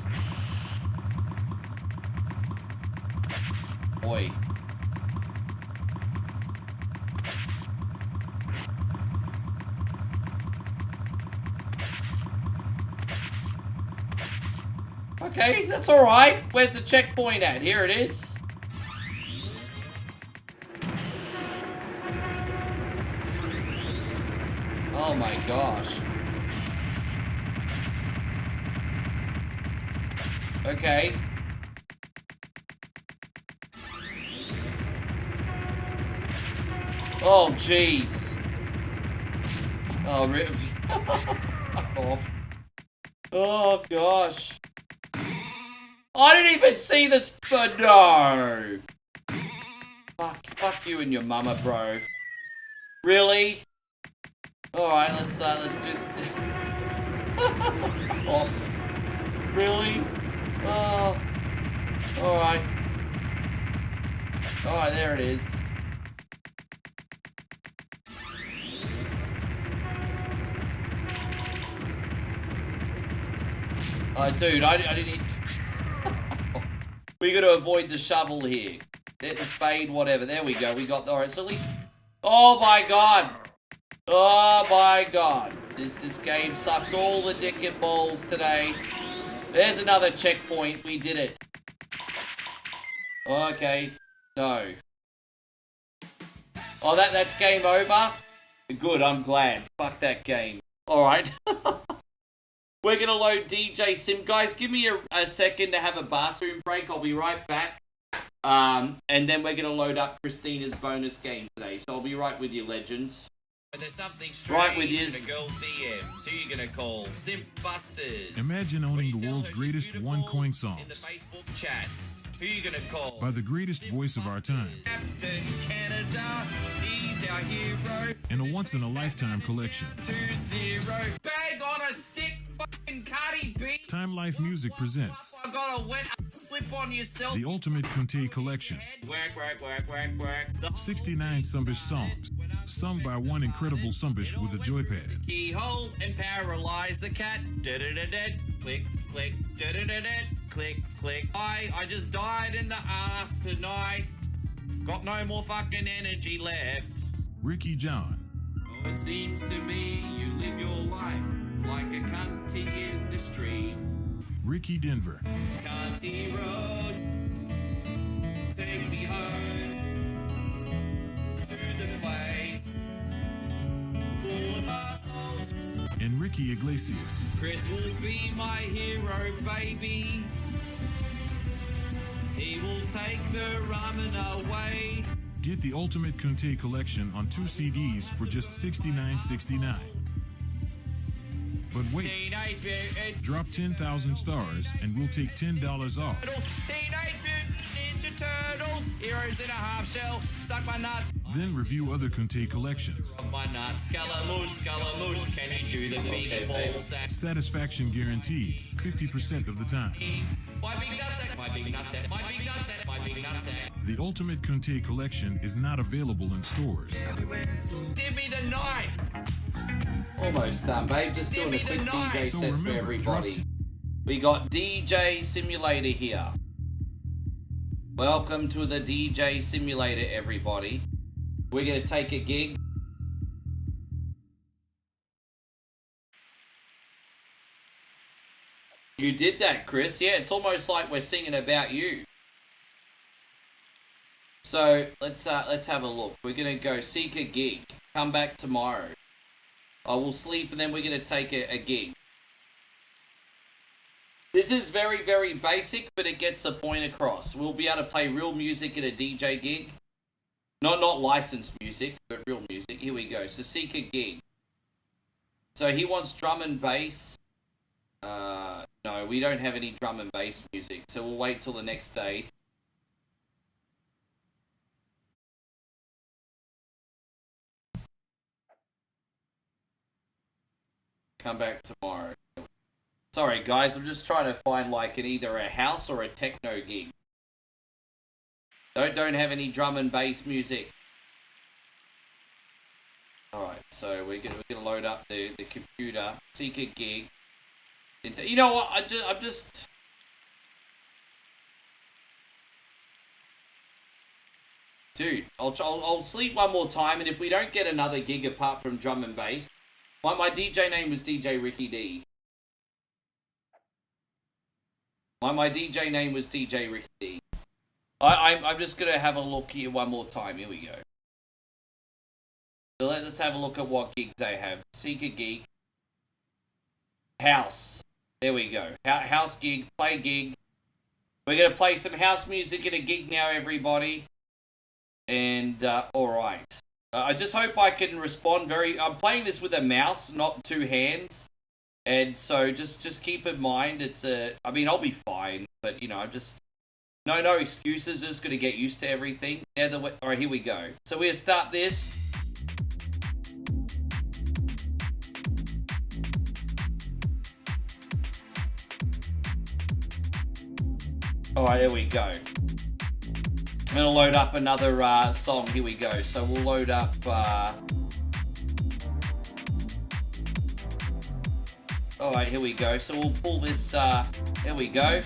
boy. Okay, that's alright. Where's the checkpoint at? Here it is. Oh my gosh. Okay. Oh jeez. Oh, fuck off. Oh gosh. I didn't even see this. No. Fuck you and your mama, bro. Really? All right, let's do. Oh. Really? Oh. All right. All right, there it is. Oh, dude, I didn't. We got to avoid the shovel here. The spade, whatever. There we go. We got. All right, so at least. Oh my god. Oh my god. This game sucks all the dick and balls today. There's another checkpoint. We did it. Okay. No. Oh, that's game over? Good, I'm glad. Fuck that game. Alright. We're gonna load DJ Sim. Guys, give me a second to have a bathroom break. I'll be right back. And then we're gonna load up Christina's bonus game today. So I'll be right with you, legends. There's something Right with you. in a girl's DMs. Who you gonna call? Simp Busters. Imagine owning the world's greatest one-coin in the songs Facebook chat. Who you gonna call? by the greatest voice of our time Captain Canada. He's our hero. in a once-in-a-lifetime collection. 2-0. Bag on a stick. Fucking Cardi B. Time Life Music presents I got a wet slip on yourself. the Ultimate Conte Collection. Work, work, work, work, work. 69 Sumbish songs, sung by one incredible Sumbish with a joypad. Keyhole and paralyze the cat. Da-da-da-da. Click, click. Da-da-da-da. Click, click. I just died in the ass tonight. Got no more fucking energy left. Ricky John, Oh, it seems to me you live your life like a cunty in the street. Ricky Denver, Cunty road. Take me home to the place full of assholes. and Ricky Iglesias. Chris will be my hero, baby. He will take the ramen away. Get the Ultimate Conte Collection on 2 CDs for just $69.69. But wait, Teenage Mutant drop 10,000 stars and we'll take $10 off. Teenage Mutant Ninja Turtles. Heroes in a half shell. Suck my nuts. Then review other Conte collections. Suck my nuts. Scaramouche. Can you do the big ball sack? Satisfaction guaranteed 50% of the time. My big nutsack. My big nutsack. My big nutsack. My big nutsack. The Ultimate Conte Collection is not available in stores. Give me the knife. Almost done, babe. Just doing a Give me quick the DJ knife. set So for remember, everybody. We got DJ Simulator here. Welcome to the DJ Simulator, everybody. We're gonna take a gig. You did that, Chris. Yeah, it's almost like we're singing about you. So let's have a look. We're gonna go seek a gig. Come back tomorrow. I will sleep and then we're gonna take a gig. This is very, very basic, but it gets the point across. We'll be able to play real music at a DJ gig. Not licensed music, but real music. Here we go. So seek a gig. So he wants drum and bass. No, we don't have any drum and bass music, so we'll wait till the next day. Come back tomorrow. Sorry guys, I'm just trying to find like either a house or a techno gig. Don't have any drum and bass music. Alright, so we're gonna load up the computer, seek a gig. You know what? I'm just Dude, I'll sleep one more time, and if we don't get another gig apart from drum and bass, my DJ name was DJ Ricky D. My DJ name was DJ Ricky D. I'm just gonna have a look here one more time. Here we go. So let's have a look at what gigs they have. Seek a gig. House. There we go. House gig. Play gig. We're gonna play some house music at a gig now, everybody. And alright. I just hope I can respond I'm playing this with a mouse, not two hands. And so just keep in mind I mean, I'll be fine, but you know, I'm just no excuses, just gonna get used to everything. Alright, here we go. So we'll start this. Alright, there we go. I'm gonna load up another song. Here we go. So we'll load up alright, here we go. So we'll pull this here we go.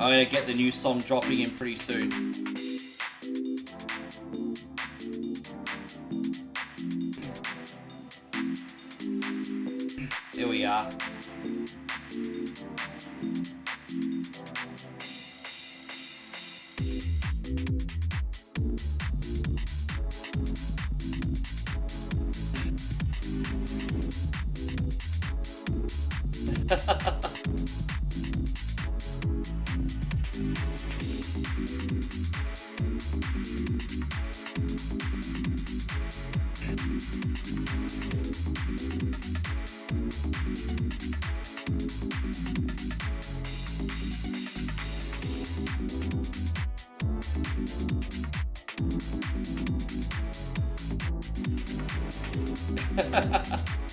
I'm gonna get the new song dropping in pretty soon. Here we are.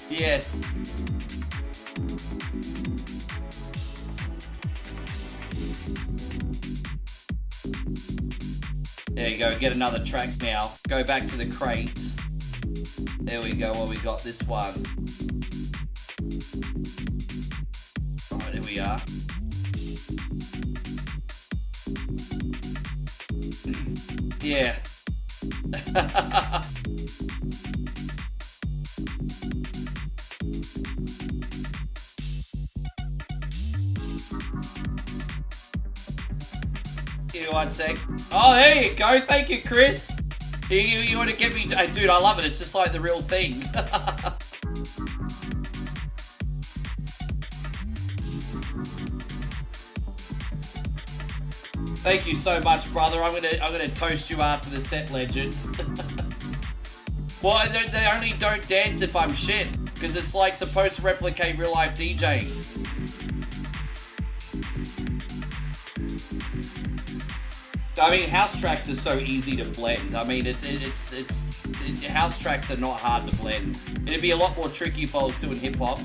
Yes. There you go, get another track now. Go back to the crates. There we go, well we got this one. Alright, there we are. Yeah. Give me 1 sec. Oh, there you go. Thank you, Chris. You want to get me... Dude, I love it. It's just like the real thing. Thank you so much, brother. I'm gonna toast you after the set, legend. Well, they only don't dance if I'm shit, because it's like supposed to replicate real life DJing. I mean, house tracks are so easy to blend. I mean, house tracks are not hard to blend. It'd be a lot more tricky if I was doing hip hop.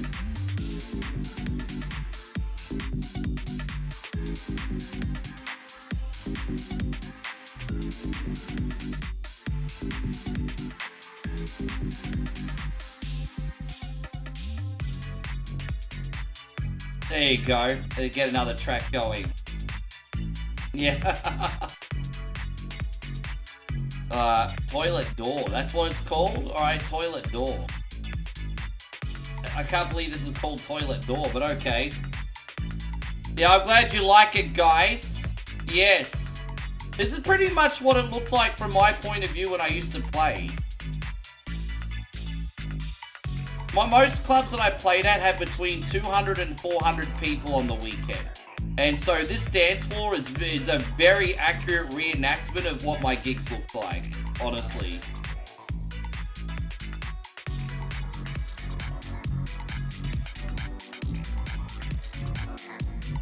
There you go. Get another track going. Yeah. Toilet door. That's what it's called? Alright, toilet door. I can't believe this is called toilet door, but okay. Yeah, I'm glad you like it, guys. Yes. This is pretty much what it looks like from my point of view when I used to play. Most clubs that I played at had between 200 and 400 people on the weekend. And so this dance floor is a very accurate reenactment of what my gigs look like, honestly.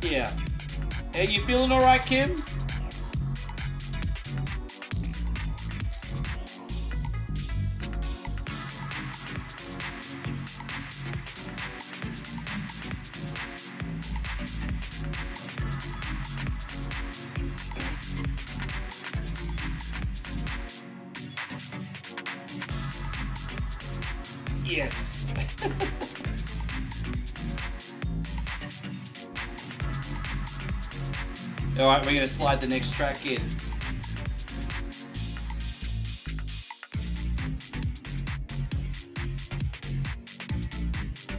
Yeah. Hey, you feeling alright, Kim? Yes. Alright, we're gonna slide the next track in.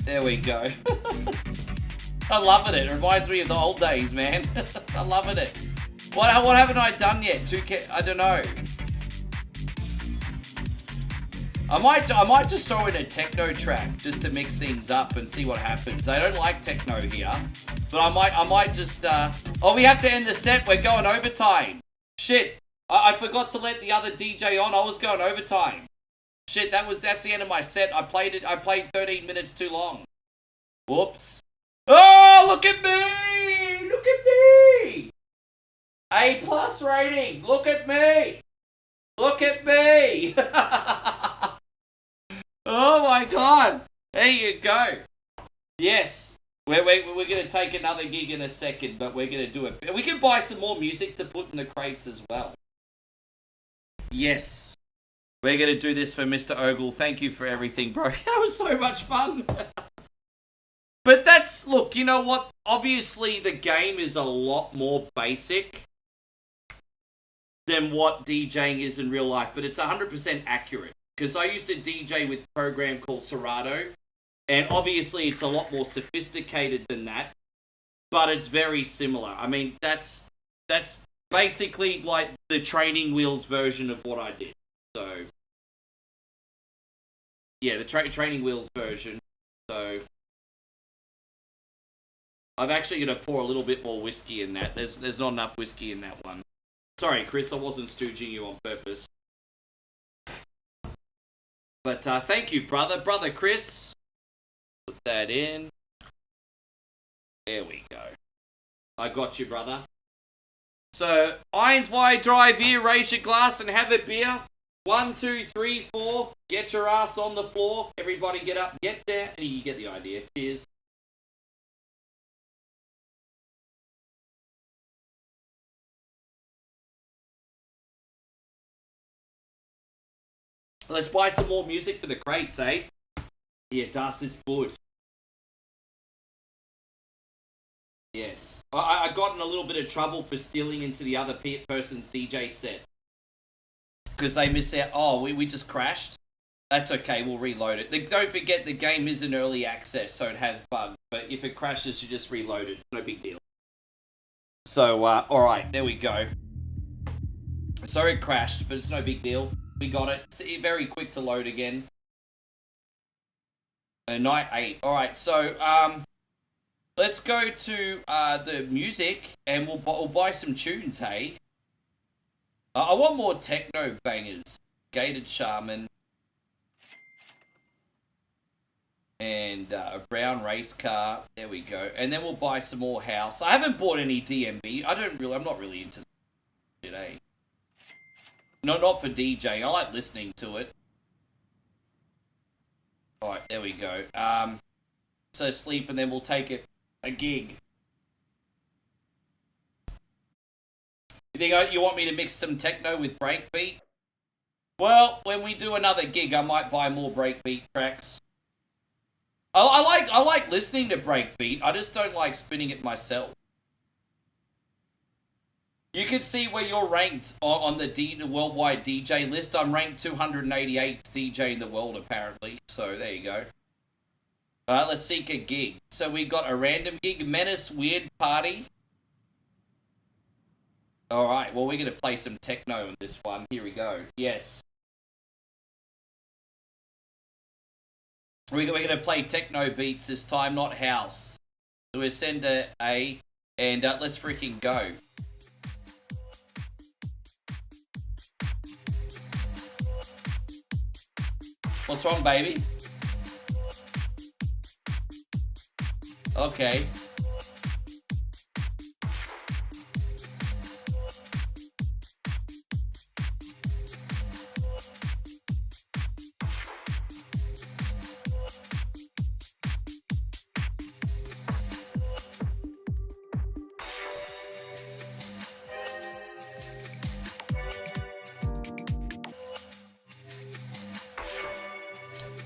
There we go. I'm loving it. It reminds me of the old days, man. I'm loving it. What haven't I done yet? I don't know. I might just throw in a techno track just to mix things up and see what happens. I don't like techno here, but I might just. Oh, we have to end the set. We're going overtime. Shit, I forgot to let the other DJ on. I was going overtime. Shit, that's the end of my set. I played 13 minutes too long. Whoops. Oh, look at me! Look at me! A+ rating. Look at me! Look at me! Oh my god! There you go. Yes. We're gonna take another gig in a second, but we're gonna do it. We can buy some more music to put in the crates as well. Yes. We're gonna do this for Mr. Ogle. Thank you for everything, bro. That was so much fun. But that's, look, you know what? Obviously the game is a lot more basic than what DJing is in real life, but it's 100% accurate. Because I used to DJ with a program called Serato, and obviously it's a lot more sophisticated than that, but it's very similar. I mean, that's basically like the training wheels version of what I did. So, yeah, the training wheels version. So, I'm actually going to pour a little bit more whiskey in that. There's not enough whiskey in that one. Sorry, Chris, I wasn't stooging you on purpose. But thank you, brother Chris. Put that in. There we go. I got you, brother. So, Irons Wide Drive here, raise your glass and have a beer. 1, 2, 3, 4. Get your ass on the floor. Everybody get up, get there. And you get the idea. Cheers. Let's buy some more music for the crates, eh? Yeah, das ist gut. Yes. I got in a little bit of trouble for stealing into the other person's DJ set. Because they missed out. Oh, we just crashed? That's okay, we'll reload it. Don't forget the game is in early access, so it has bugs. But if it crashes, you just reload it. It's no big deal. So, alright, there we go. Sorry it crashed, but it's no big deal. We got it. It's very quick to load again. Night 8. Alright, so, let's go to the music, and we'll buy some tunes, hey? I want more techno bangers. Gated Shaman. And a brown race car. There we go. And then we'll buy some more house. I haven't bought any DMB. I'm not really into it, eh? No, not for DJing. I like listening to it. Alright, there we go. So sleep and then we'll take a gig. You think you want me to mix some techno with breakbeat? Well, when we do another gig, I might buy more breakbeat tracks. I like listening to breakbeat. I just don't like spinning it myself. You can see where you're ranked on the worldwide DJ list. I'm ranked 288th DJ in the world, apparently. So, there you go. Alright, let's seek a gig. So, we got a random gig. Menace Weird Party. Alright, well, we're going to play some techno on this one. Here we go. Yes. We're going to play techno beats this time, not house. So, we'll send a and let's freaking go. What's wrong, baby? Okay.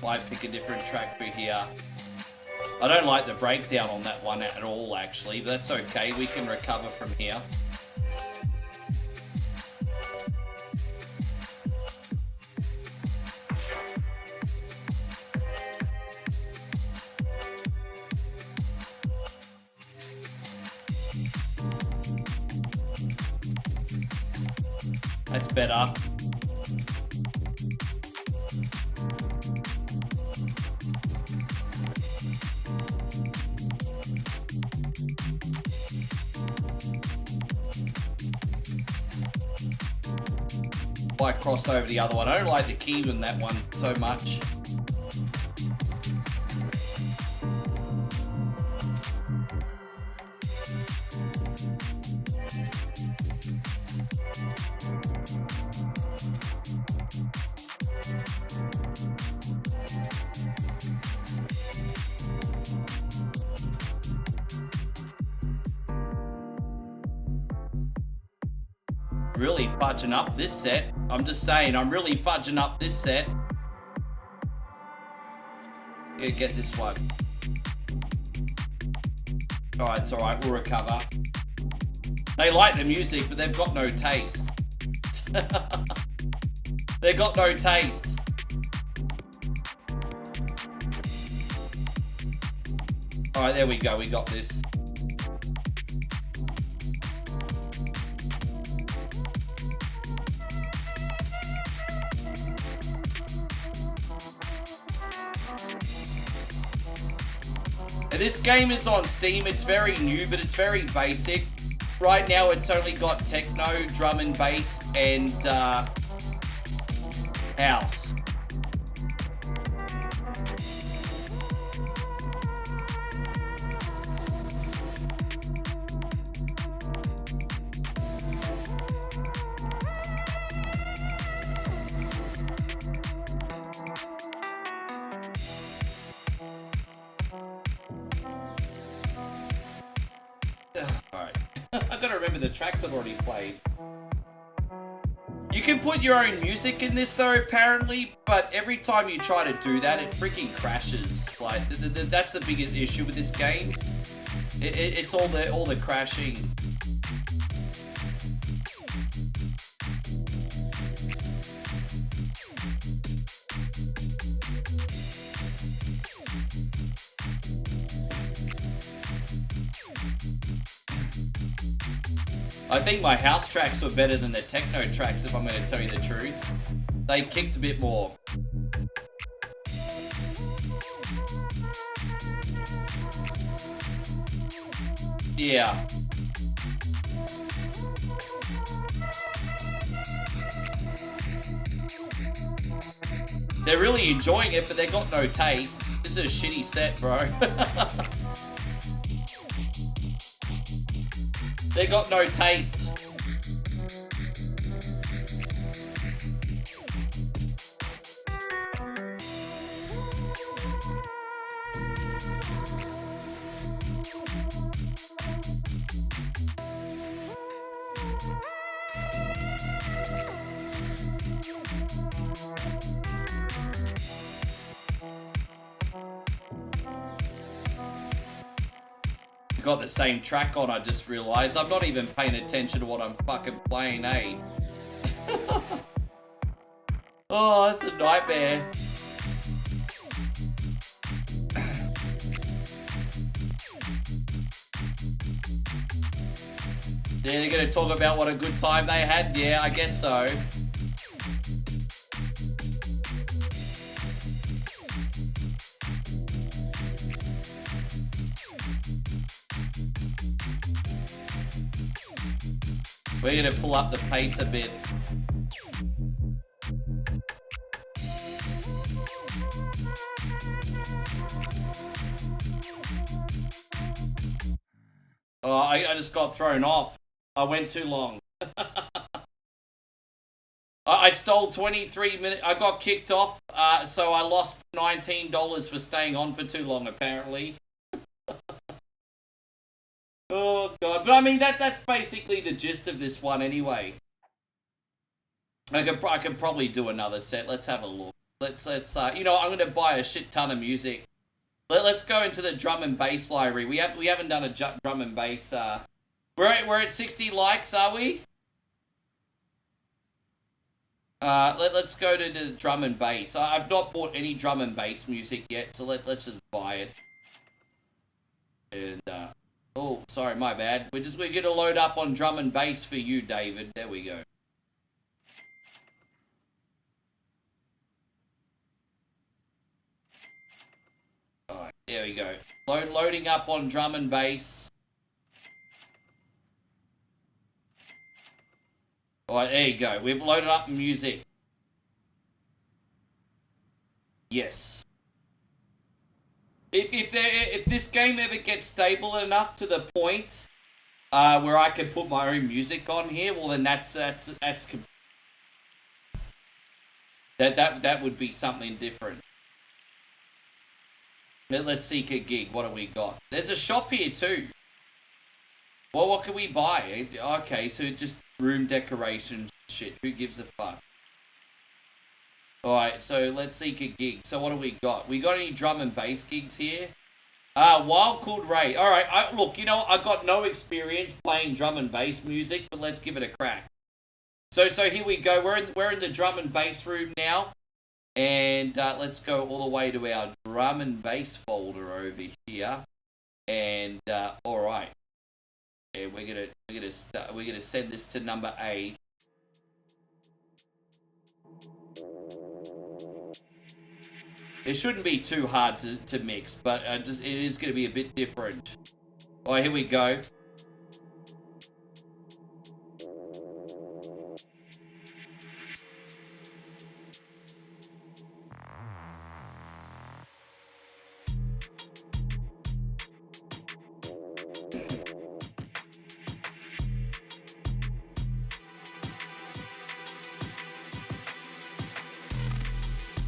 might pick a different track for here. I don't like the breakdown on that one at all, actually, but that's okay. We can recover from here. That's better. Might cross over the other one. I don't like the key in that one so much. Really fudging up this set. I'm just saying, I'm really fudging up this set. Yeah, get this one. Alright, it's alright, we'll recover. They like the music, but they've got no taste. They've got no taste. Alright, there we go, we got this. This game is on Steam. It's very new, but it's very basic. Right now, it's only got techno, drum and bass, and house. The tracks I've already played. You can put your own music in this though, apparently, but every time you try to do that, it freaking crashes. Like that's the biggest issue with this game. It's all the crashing. I think my house tracks were better than the techno tracks, if I'm going to tell you the truth. They kicked a bit more. Yeah. They're really enjoying it, but they got no taste. This is a shitty set, bro. They got no taste. Got the same track on, I just realized. I'm not even paying attention to what I'm fucking playing, eh? Oh, that's a nightmare. Yeah, they're gonna talk about what a good time they had? Yeah, I guess so. We're gonna pull up the pace a bit. Oh, I just got thrown off. I went too long. I stole 23 minutes. I got kicked off, so I lost $19 for staying on for too long, apparently. Oh god, but I mean that's basically the gist of this one anyway. I could probably do another set. Let's have a look. Let's you know, I'm gonna buy a shit ton of music. Let's go into the drum and bass library. We haven't done a drum and bass. We're at 60 likes, are we? Let's go to the drum and bass. I've not bought any drum and bass music yet, so let's just buy it. And oh, sorry, my bad. We're gonna load up on drum and bass for you, David. There we go. Alright, there we go. Loading up on drum and bass. Alright, there you go. We've loaded up music. Yes. If this game ever gets stable enough to the point where I can put my own music on here, well then that would be something different. Let's seek a gig. What do we got? There's a shop here too. Well, what can we buy? Okay, so just room decorations. Shit, who gives a fuck? Alright, so let's seek a gig. So what do we got? We got any drum and bass gigs here? Wild Called Ray. Alright, look, you know, I got no experience playing drum and bass music, but let's give it a crack. So here we go. We're in the drum and bass room now. And let's go all the way to our drum and bass folder over here. And alright. Yeah, we're gonna send this to number A. It shouldn't be too hard to mix, but it is going to be a bit different. Oh, here we go.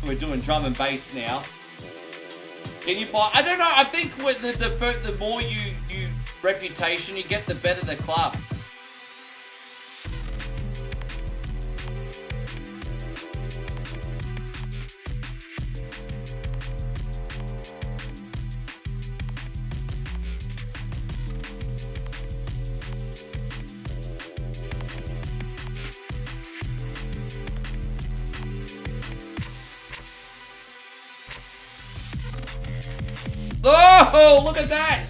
We're doing drum and bass now. Can you buy? I don't know. I think with the more you reputation you get, the better the club. Oh, look at that!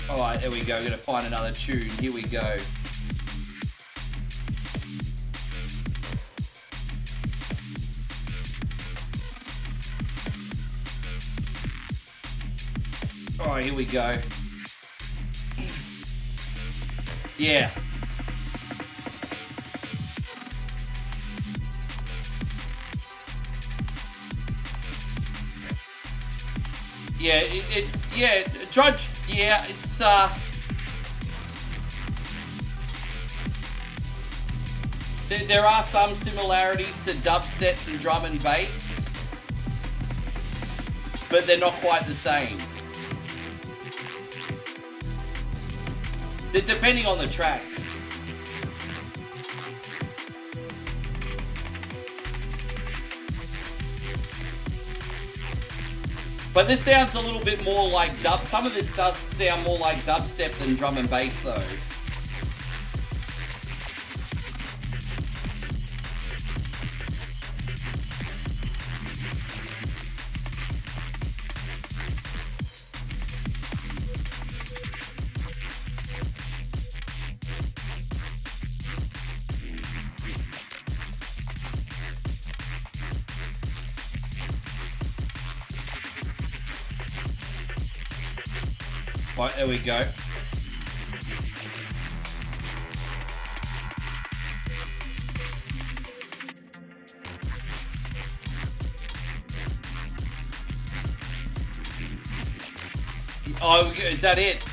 Alright, there we go. Gonna find another tune. Here we go. Alright, here we go. Yeah. Yeah, it's Drudge, yeah, it's there are some similarities to dubstep and drum and bass, but they're not quite the same. Depending on the track. But this sounds a little bit more like dub. Some of this does sound more like dubstep than drum and bass though. Right, there we go. Oh, is that it?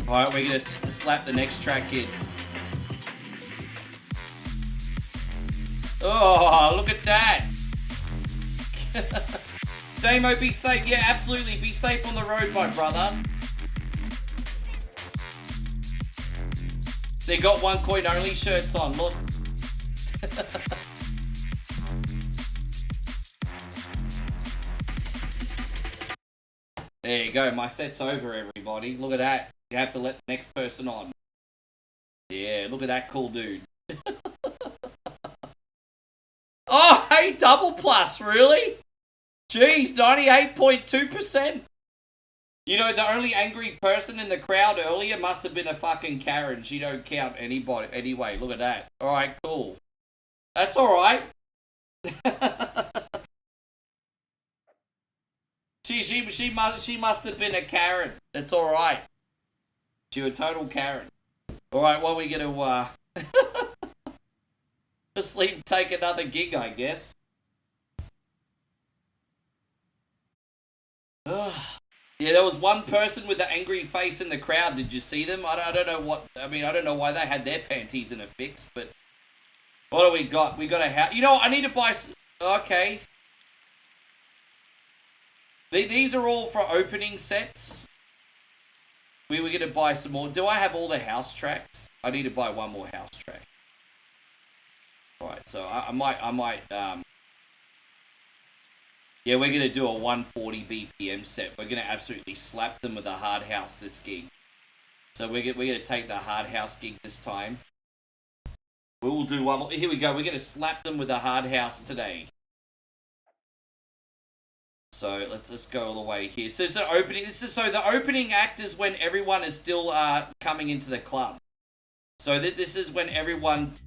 Alright, we're gonna slap the next track in. Oh, look at that! Damo, be safe. Yeah, absolutely. Be safe on the road, my brother. They got one coin only shirts on, look. There you go, my set's over, everybody. Look at that. You have to let the next person on. Yeah, look at that cool dude. Oh, hey, double plus, really? Jeez, 98.2%. You know, the only angry person in the crowd earlier must have been a fucking Karen. She don't count anybody. Anyway, look at that. Alright, cool. That's alright. She must have been a Karen. That's alright. She a total Karen. Alright, well, we gonna, just leave, take another gig, I guess. Yeah, there was one person with the angry face in the crowd. Did you see them? I don't know what... I mean, I don't know why they had their panties in a fix, but... What do we got? We got a house... You know what? I need to buy... Okay. These are all for opening sets. We were going to buy some more. Do I have all the house tracks? I need to buy one more house track. Alright, so I might... Yeah, we're going to do a 140 BPM set. We're going to absolutely slap them with a hard house this gig. So we're going to take the hard house gig this time. We will do one more. Here we go. We're going to slap them with a hard house today. So let's go all the way here. So the opening act is when everyone is still coming into the club. So this is when everyone's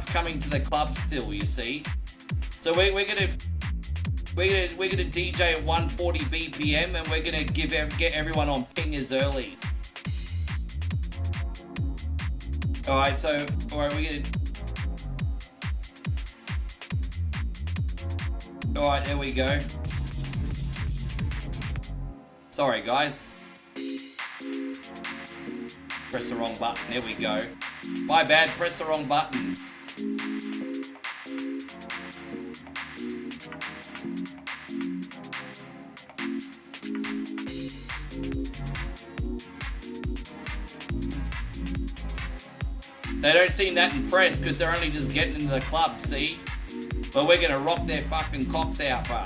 coming to the club still, you see. So we're gonna DJ at 140 BPM and we're gonna get everyone on pingers early. Alright, we're gonna... Alright, there we go. Sorry guys. Press the wrong button, there we go. My bad, press the wrong button. They don't seem that impressed because they're only just getting into the club, see? But we're gonna rock their fucking cocks out, bro.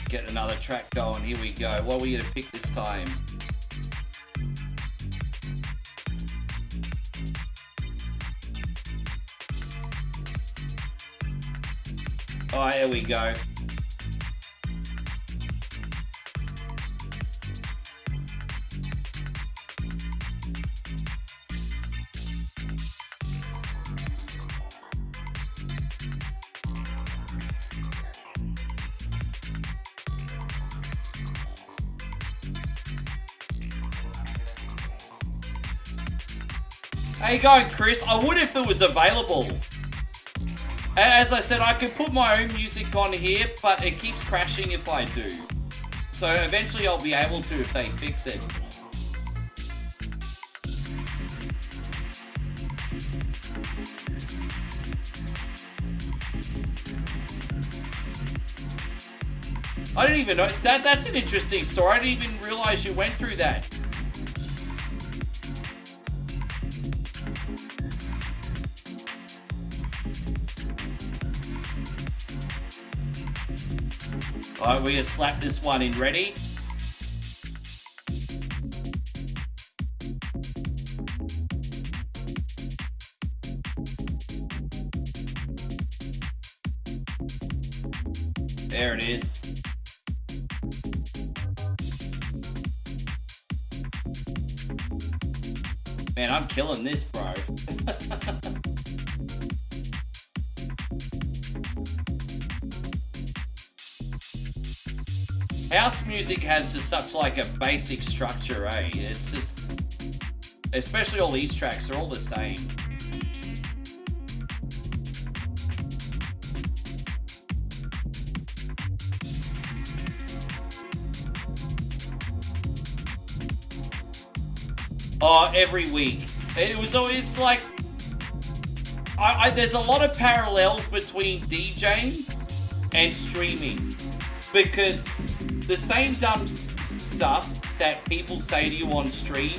Get another track going. Here we go. What are we gonna pick this time? Alright, here we go. How you going, Chris? I would if it was available. As I said, I could put my own music on here, but it keeps crashing if I do. So eventually I'll be able to if they fix it. I didn't even know. That's an interesting story. I didn't even realize you went through that. Alright, we're gonna slap this one in. Ready? There it is. Man, I'm killing this, bro. House music has just such like a basic structure, eh? It's just, especially all these tracks are all the same. Oh, every week. It's like, there's a lot of parallels between DJing and streaming, because the same dumb stuff that people say to you on stream,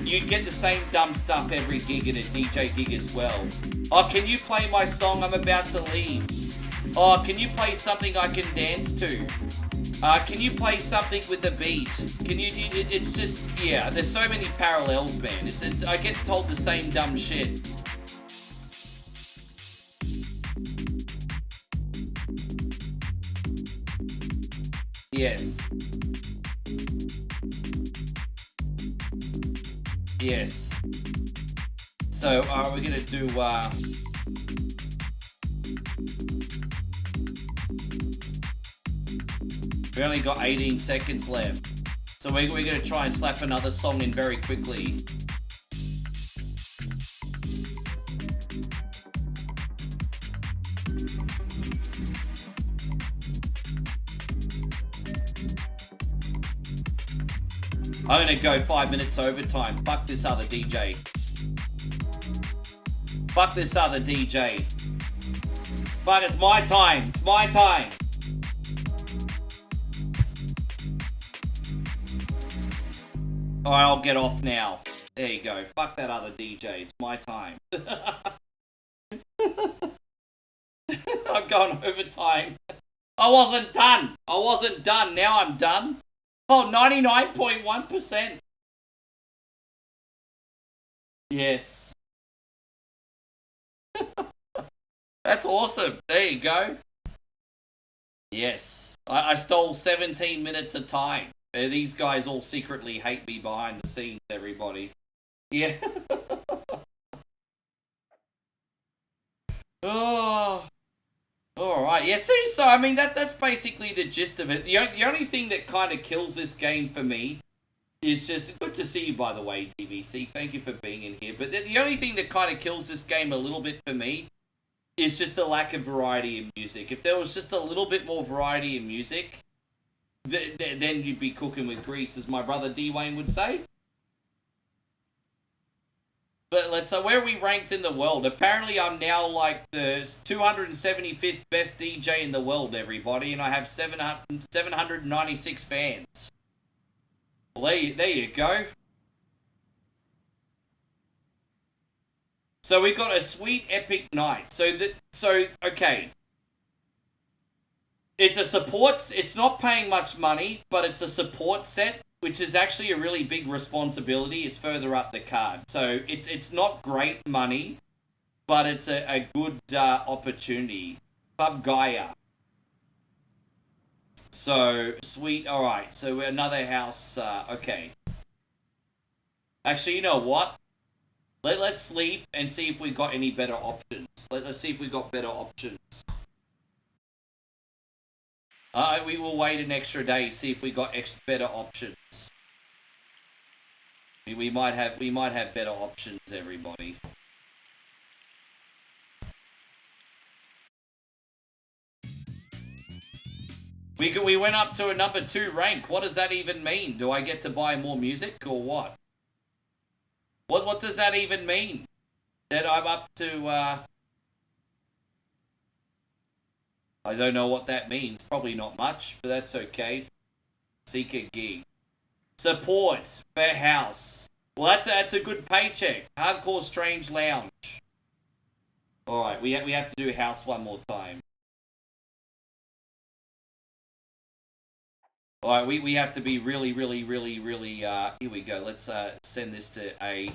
you get the same dumb stuff every gig in a DJ gig as well. Oh, can you play my song? I'm about to leave. Oh, can you play something I can dance to? Can you play something with the beat? Can you? It's just, yeah. There's so many parallels, man. It's. I get told the same dumb shit. Yes. Yes. So, we're gonna do. We only got 18 seconds left. So we're going to try and slap another song in very quickly. I'm going to go 5 minutes overtime. Fuck this other DJ. Fuck this other DJ. Fuck, it's my time. It's my time. Alright, I'll get off now. There you go. Fuck that other DJ. It's my time. I'm going overtime. I wasn't done. I wasn't done. Now I'm done. Oh, 99.1%. Yes. That's awesome. There you go. Yes. I stole 17 minutes of time. These guys all secretly hate me behind the scenes, everybody. Yeah. Oh. Alright, yeah, see, so, I mean, that's basically the gist of it. The only thing that kind of kills this game for me is just, good to see you, by the way, DVC, thank you for being in here, but the only thing that kind of kills this game a little bit for me is just the lack of variety in music. If there was just a little bit more variety in music, then you'd be cooking with grease, as my brother D-Wayne would say. But let's say, where are we ranked in the world? Apparently I'm now like the 275th best DJ in the world, everybody, and I have 796 fans. Well, there you go. So we got a sweet epic night. Okay. It's a support, it's not paying much money, but it's a support set, which is actually a really big responsibility. It's further up the card. So it's not great money, but it's a good opportunity. Club Gaia. So, sweet, alright. So another house, okay. Actually, you know what? Let's sleep and see if we got any better options. Let's see if we got better options. We will wait an extra day, see if we got better options. We might have better options, everybody. We went up to a number 2 rank. What does that even mean? Do I get to buy more music or what? What does that even mean? That I'm up to I don't know what that means. Probably not much, but that's okay. Seek a gig. Support. Fair house. Well, that's a good paycheck. Hardcore Strange Lounge. Alright, we have to do house one more time. All right, we have to be really, here we go. Let's send this to A,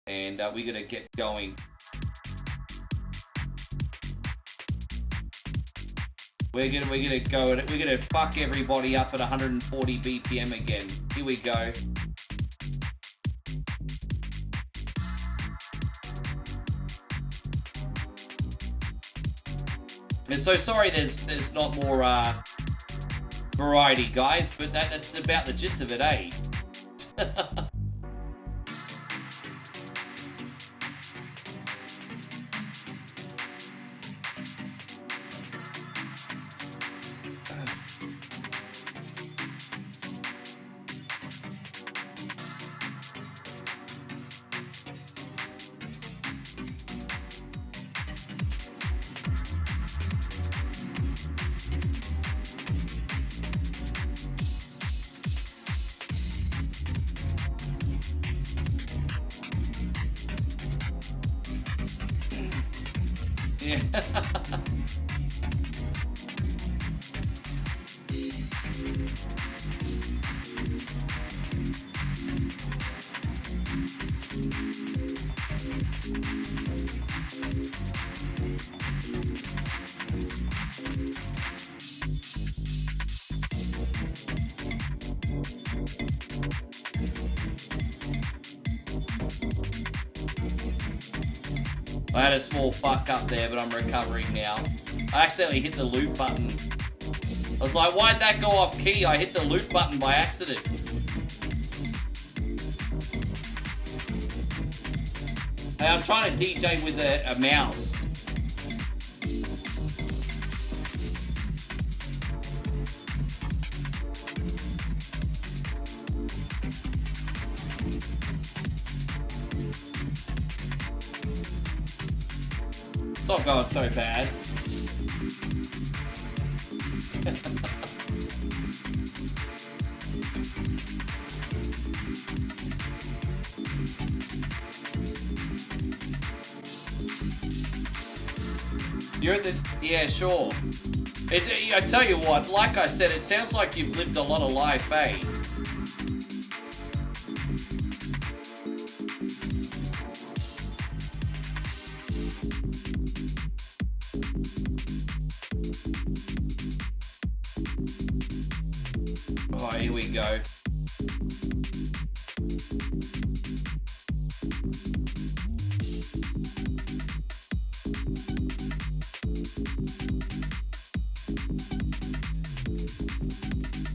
and we're going to get going. We're gonna go, we're gonna fuck everybody up at 140 BPM again. Here we go. I'm so sorry there's not more variety, guys, but that's about the gist of it, eh? I had a small fuck up there, but I'm recovering now. I accidentally hit the loop button. I was like, why'd that go off key? I hit the loop button by accident. Hey, I'm trying to DJ with a mouse. It's not going so bad. You're in the... Yeah, sure. I tell you what, like I said, it sounds like you've lived a lot of life, eh? Oh, here we go.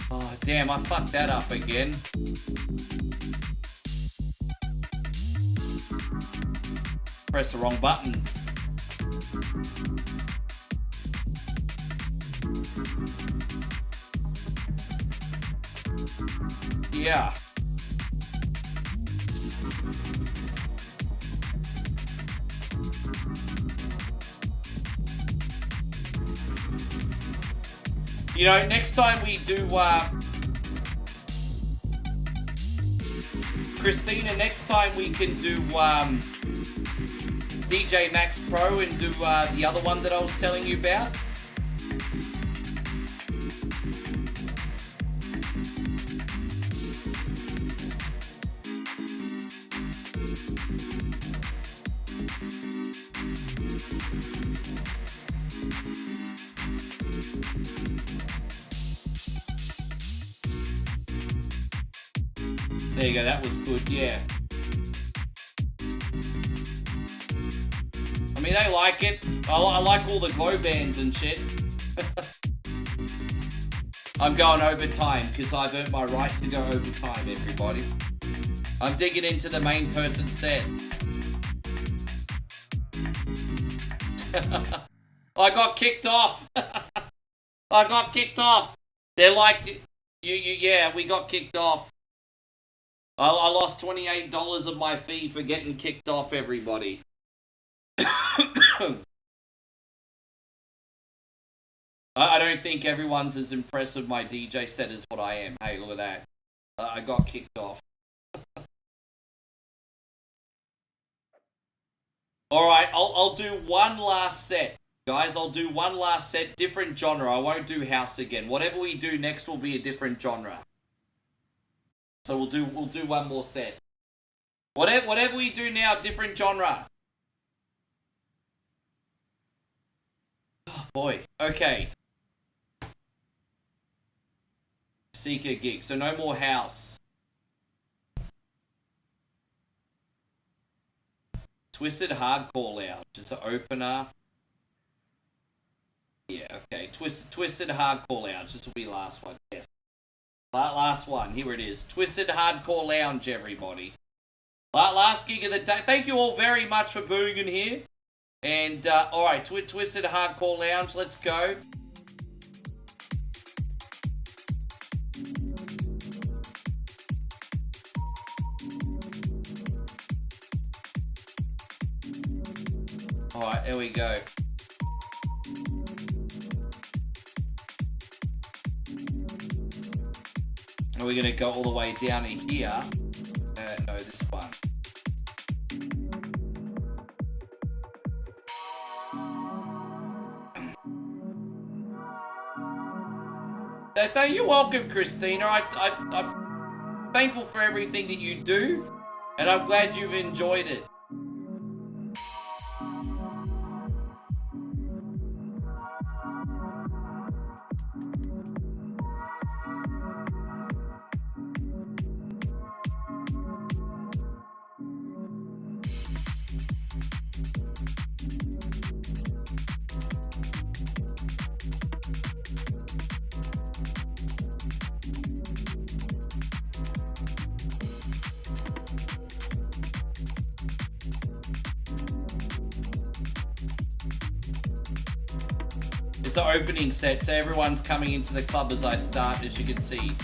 Oh, damn, I fucked that up again. Press the wrong buttons. Yeah. You know, next time we do, Christina, next time we can do, DJ Max Pro and do, the other one that I was telling you about. There you go, that was good, yeah. I mean, they like it. I like all the glow bands and shit. I'm going overtime because I've earned my right to go overtime, everybody. I'm digging into the main person set. I got kicked off. I got kicked off. They're like, yeah, we got kicked off. I lost $28 of my fee for getting kicked off, everybody. I don't think everyone's as impressed with my DJ set as what I am. Hey, look at that. I got kicked off. Alright, I'll do one last set. Guys, I'll do one last set, different genre. I won't do house again. Whatever we do next will be a different genre. So we'll do one more set. Whatever we do now, different genre. Oh boy. Okay. Seeker gig. So no more house. Twisted Hardcore Lounge. It's an opener. Yeah, okay. Twisted Hardcore Lounge. This will be the last one. Yes. Last one. Here it is. Twisted Hardcore Lounge, everybody. Last gig of the day. Thank you all very much for booing in here. And, alright. Twisted Hardcore Lounge. Let's go. Alright, there we go. And we're going to go all the way down in here. No, this one. You're welcome, Christina. I'm thankful for everything that you do, and I'm glad you've enjoyed it. It's the opening set, so everyone's coming into the club as I start, as you can see.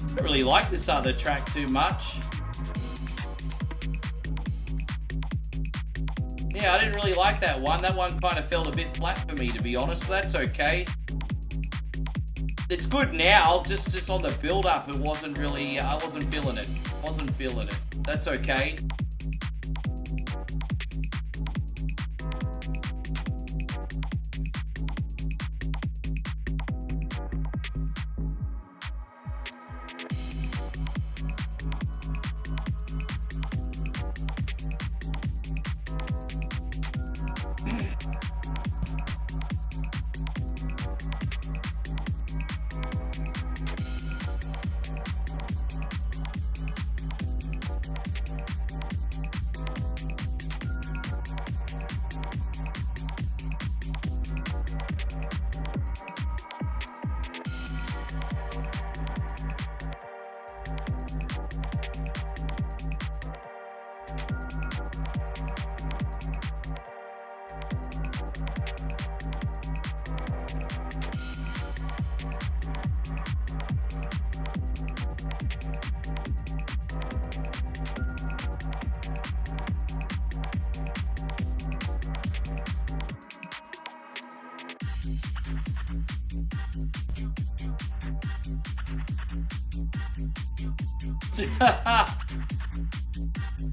I don't really like this other track too much. Yeah, I didn't really like that one. That one kind of felt a bit flat for me, to be honest, but that's okay. It's good now, just on the build-up, it wasn't really, I wasn't feeling it. Wasn't feeling it. That's okay.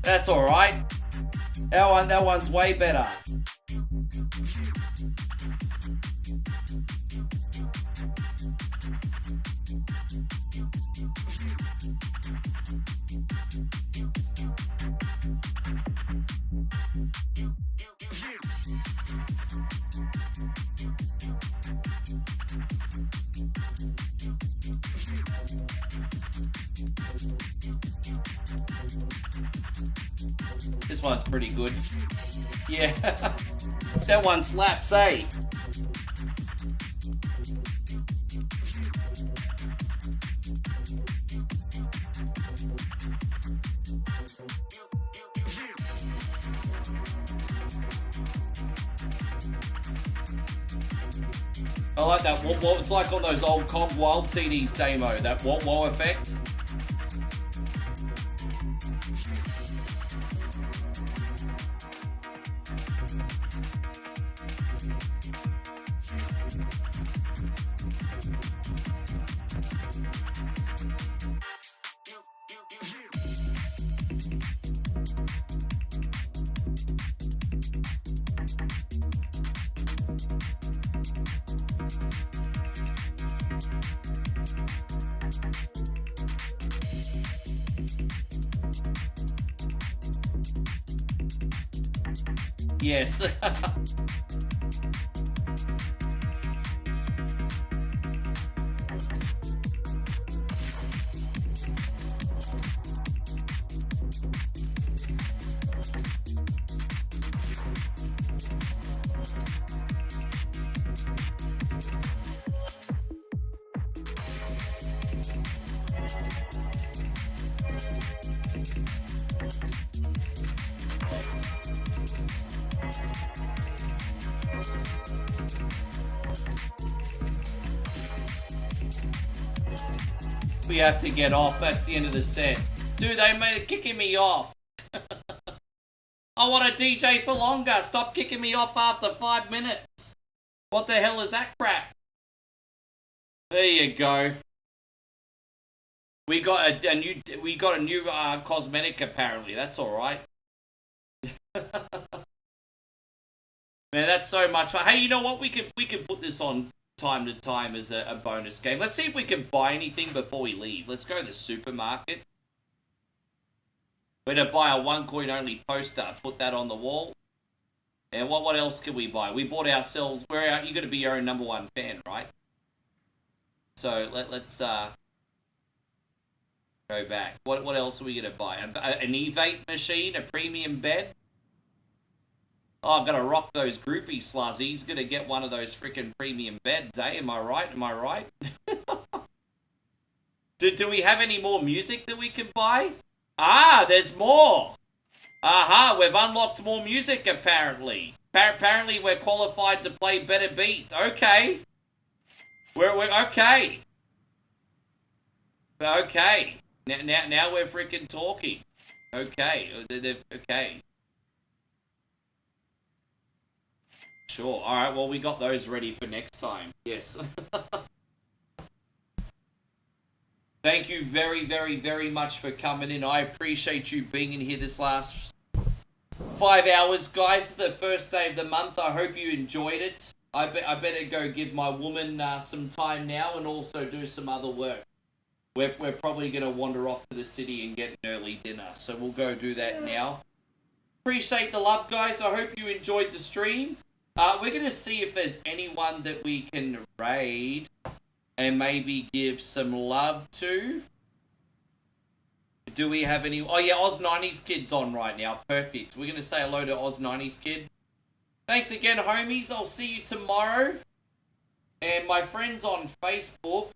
That's alright. That one's way better. This one's pretty good. Yeah, that one slaps, eh? I like that. What it's like on those old Comp Wild CDs demo. That wah effect. Yes. We have to get off. That's the end of the set. Dude, they're kicking me off. I want to DJ for longer. Stop kicking me off after 5 minutes. What the hell is that crap? There you go. We got a new cosmetic apparently. That's all right. Man, that's so much fun. Hey, you know what? We can put this on time to time as a bonus game. Let's see if we can buy anything before we leave. Let's go to the supermarket. We're gonna buy a 1 coin only poster. Put that on the wall. And what else can we buy? We bought ourselves. You got to be your own #1 fan, right? So let's go back. What else are we gonna buy? An E-vape machine, a premium bed. Oh, I'm gonna rock those groupie sluzzies. Gonna get one of those freaking premium beds, eh? Am I right? Am I right? Do we have any more music that we can buy? Ah, there's more. Aha, we've unlocked more music apparently. Apparently we're qualified to play better beats. Okay. We're okay. Okay. Now we're freaking talking. Okay. Okay. Sure. All right. Well, we got those ready for next time. Yes. Thank you very, very, very much for coming in. I appreciate you being in here this last 5 hours, guys. The first day of the month. I hope you enjoyed it. I better go give my woman some time now and also do some other work. We're probably going to wander off to the city and get an early dinner. So we'll go do that now. Appreciate the love, guys. I hope you enjoyed the stream. We're going to see if there's anyone that we can raid and maybe give some love to. Do we have any... Oh, yeah, Oz90s Kid's on right now. Perfect. We're going to say hello to Oz90s Kid. Thanks again, homies. I'll see you tomorrow. And my friends on Facebook,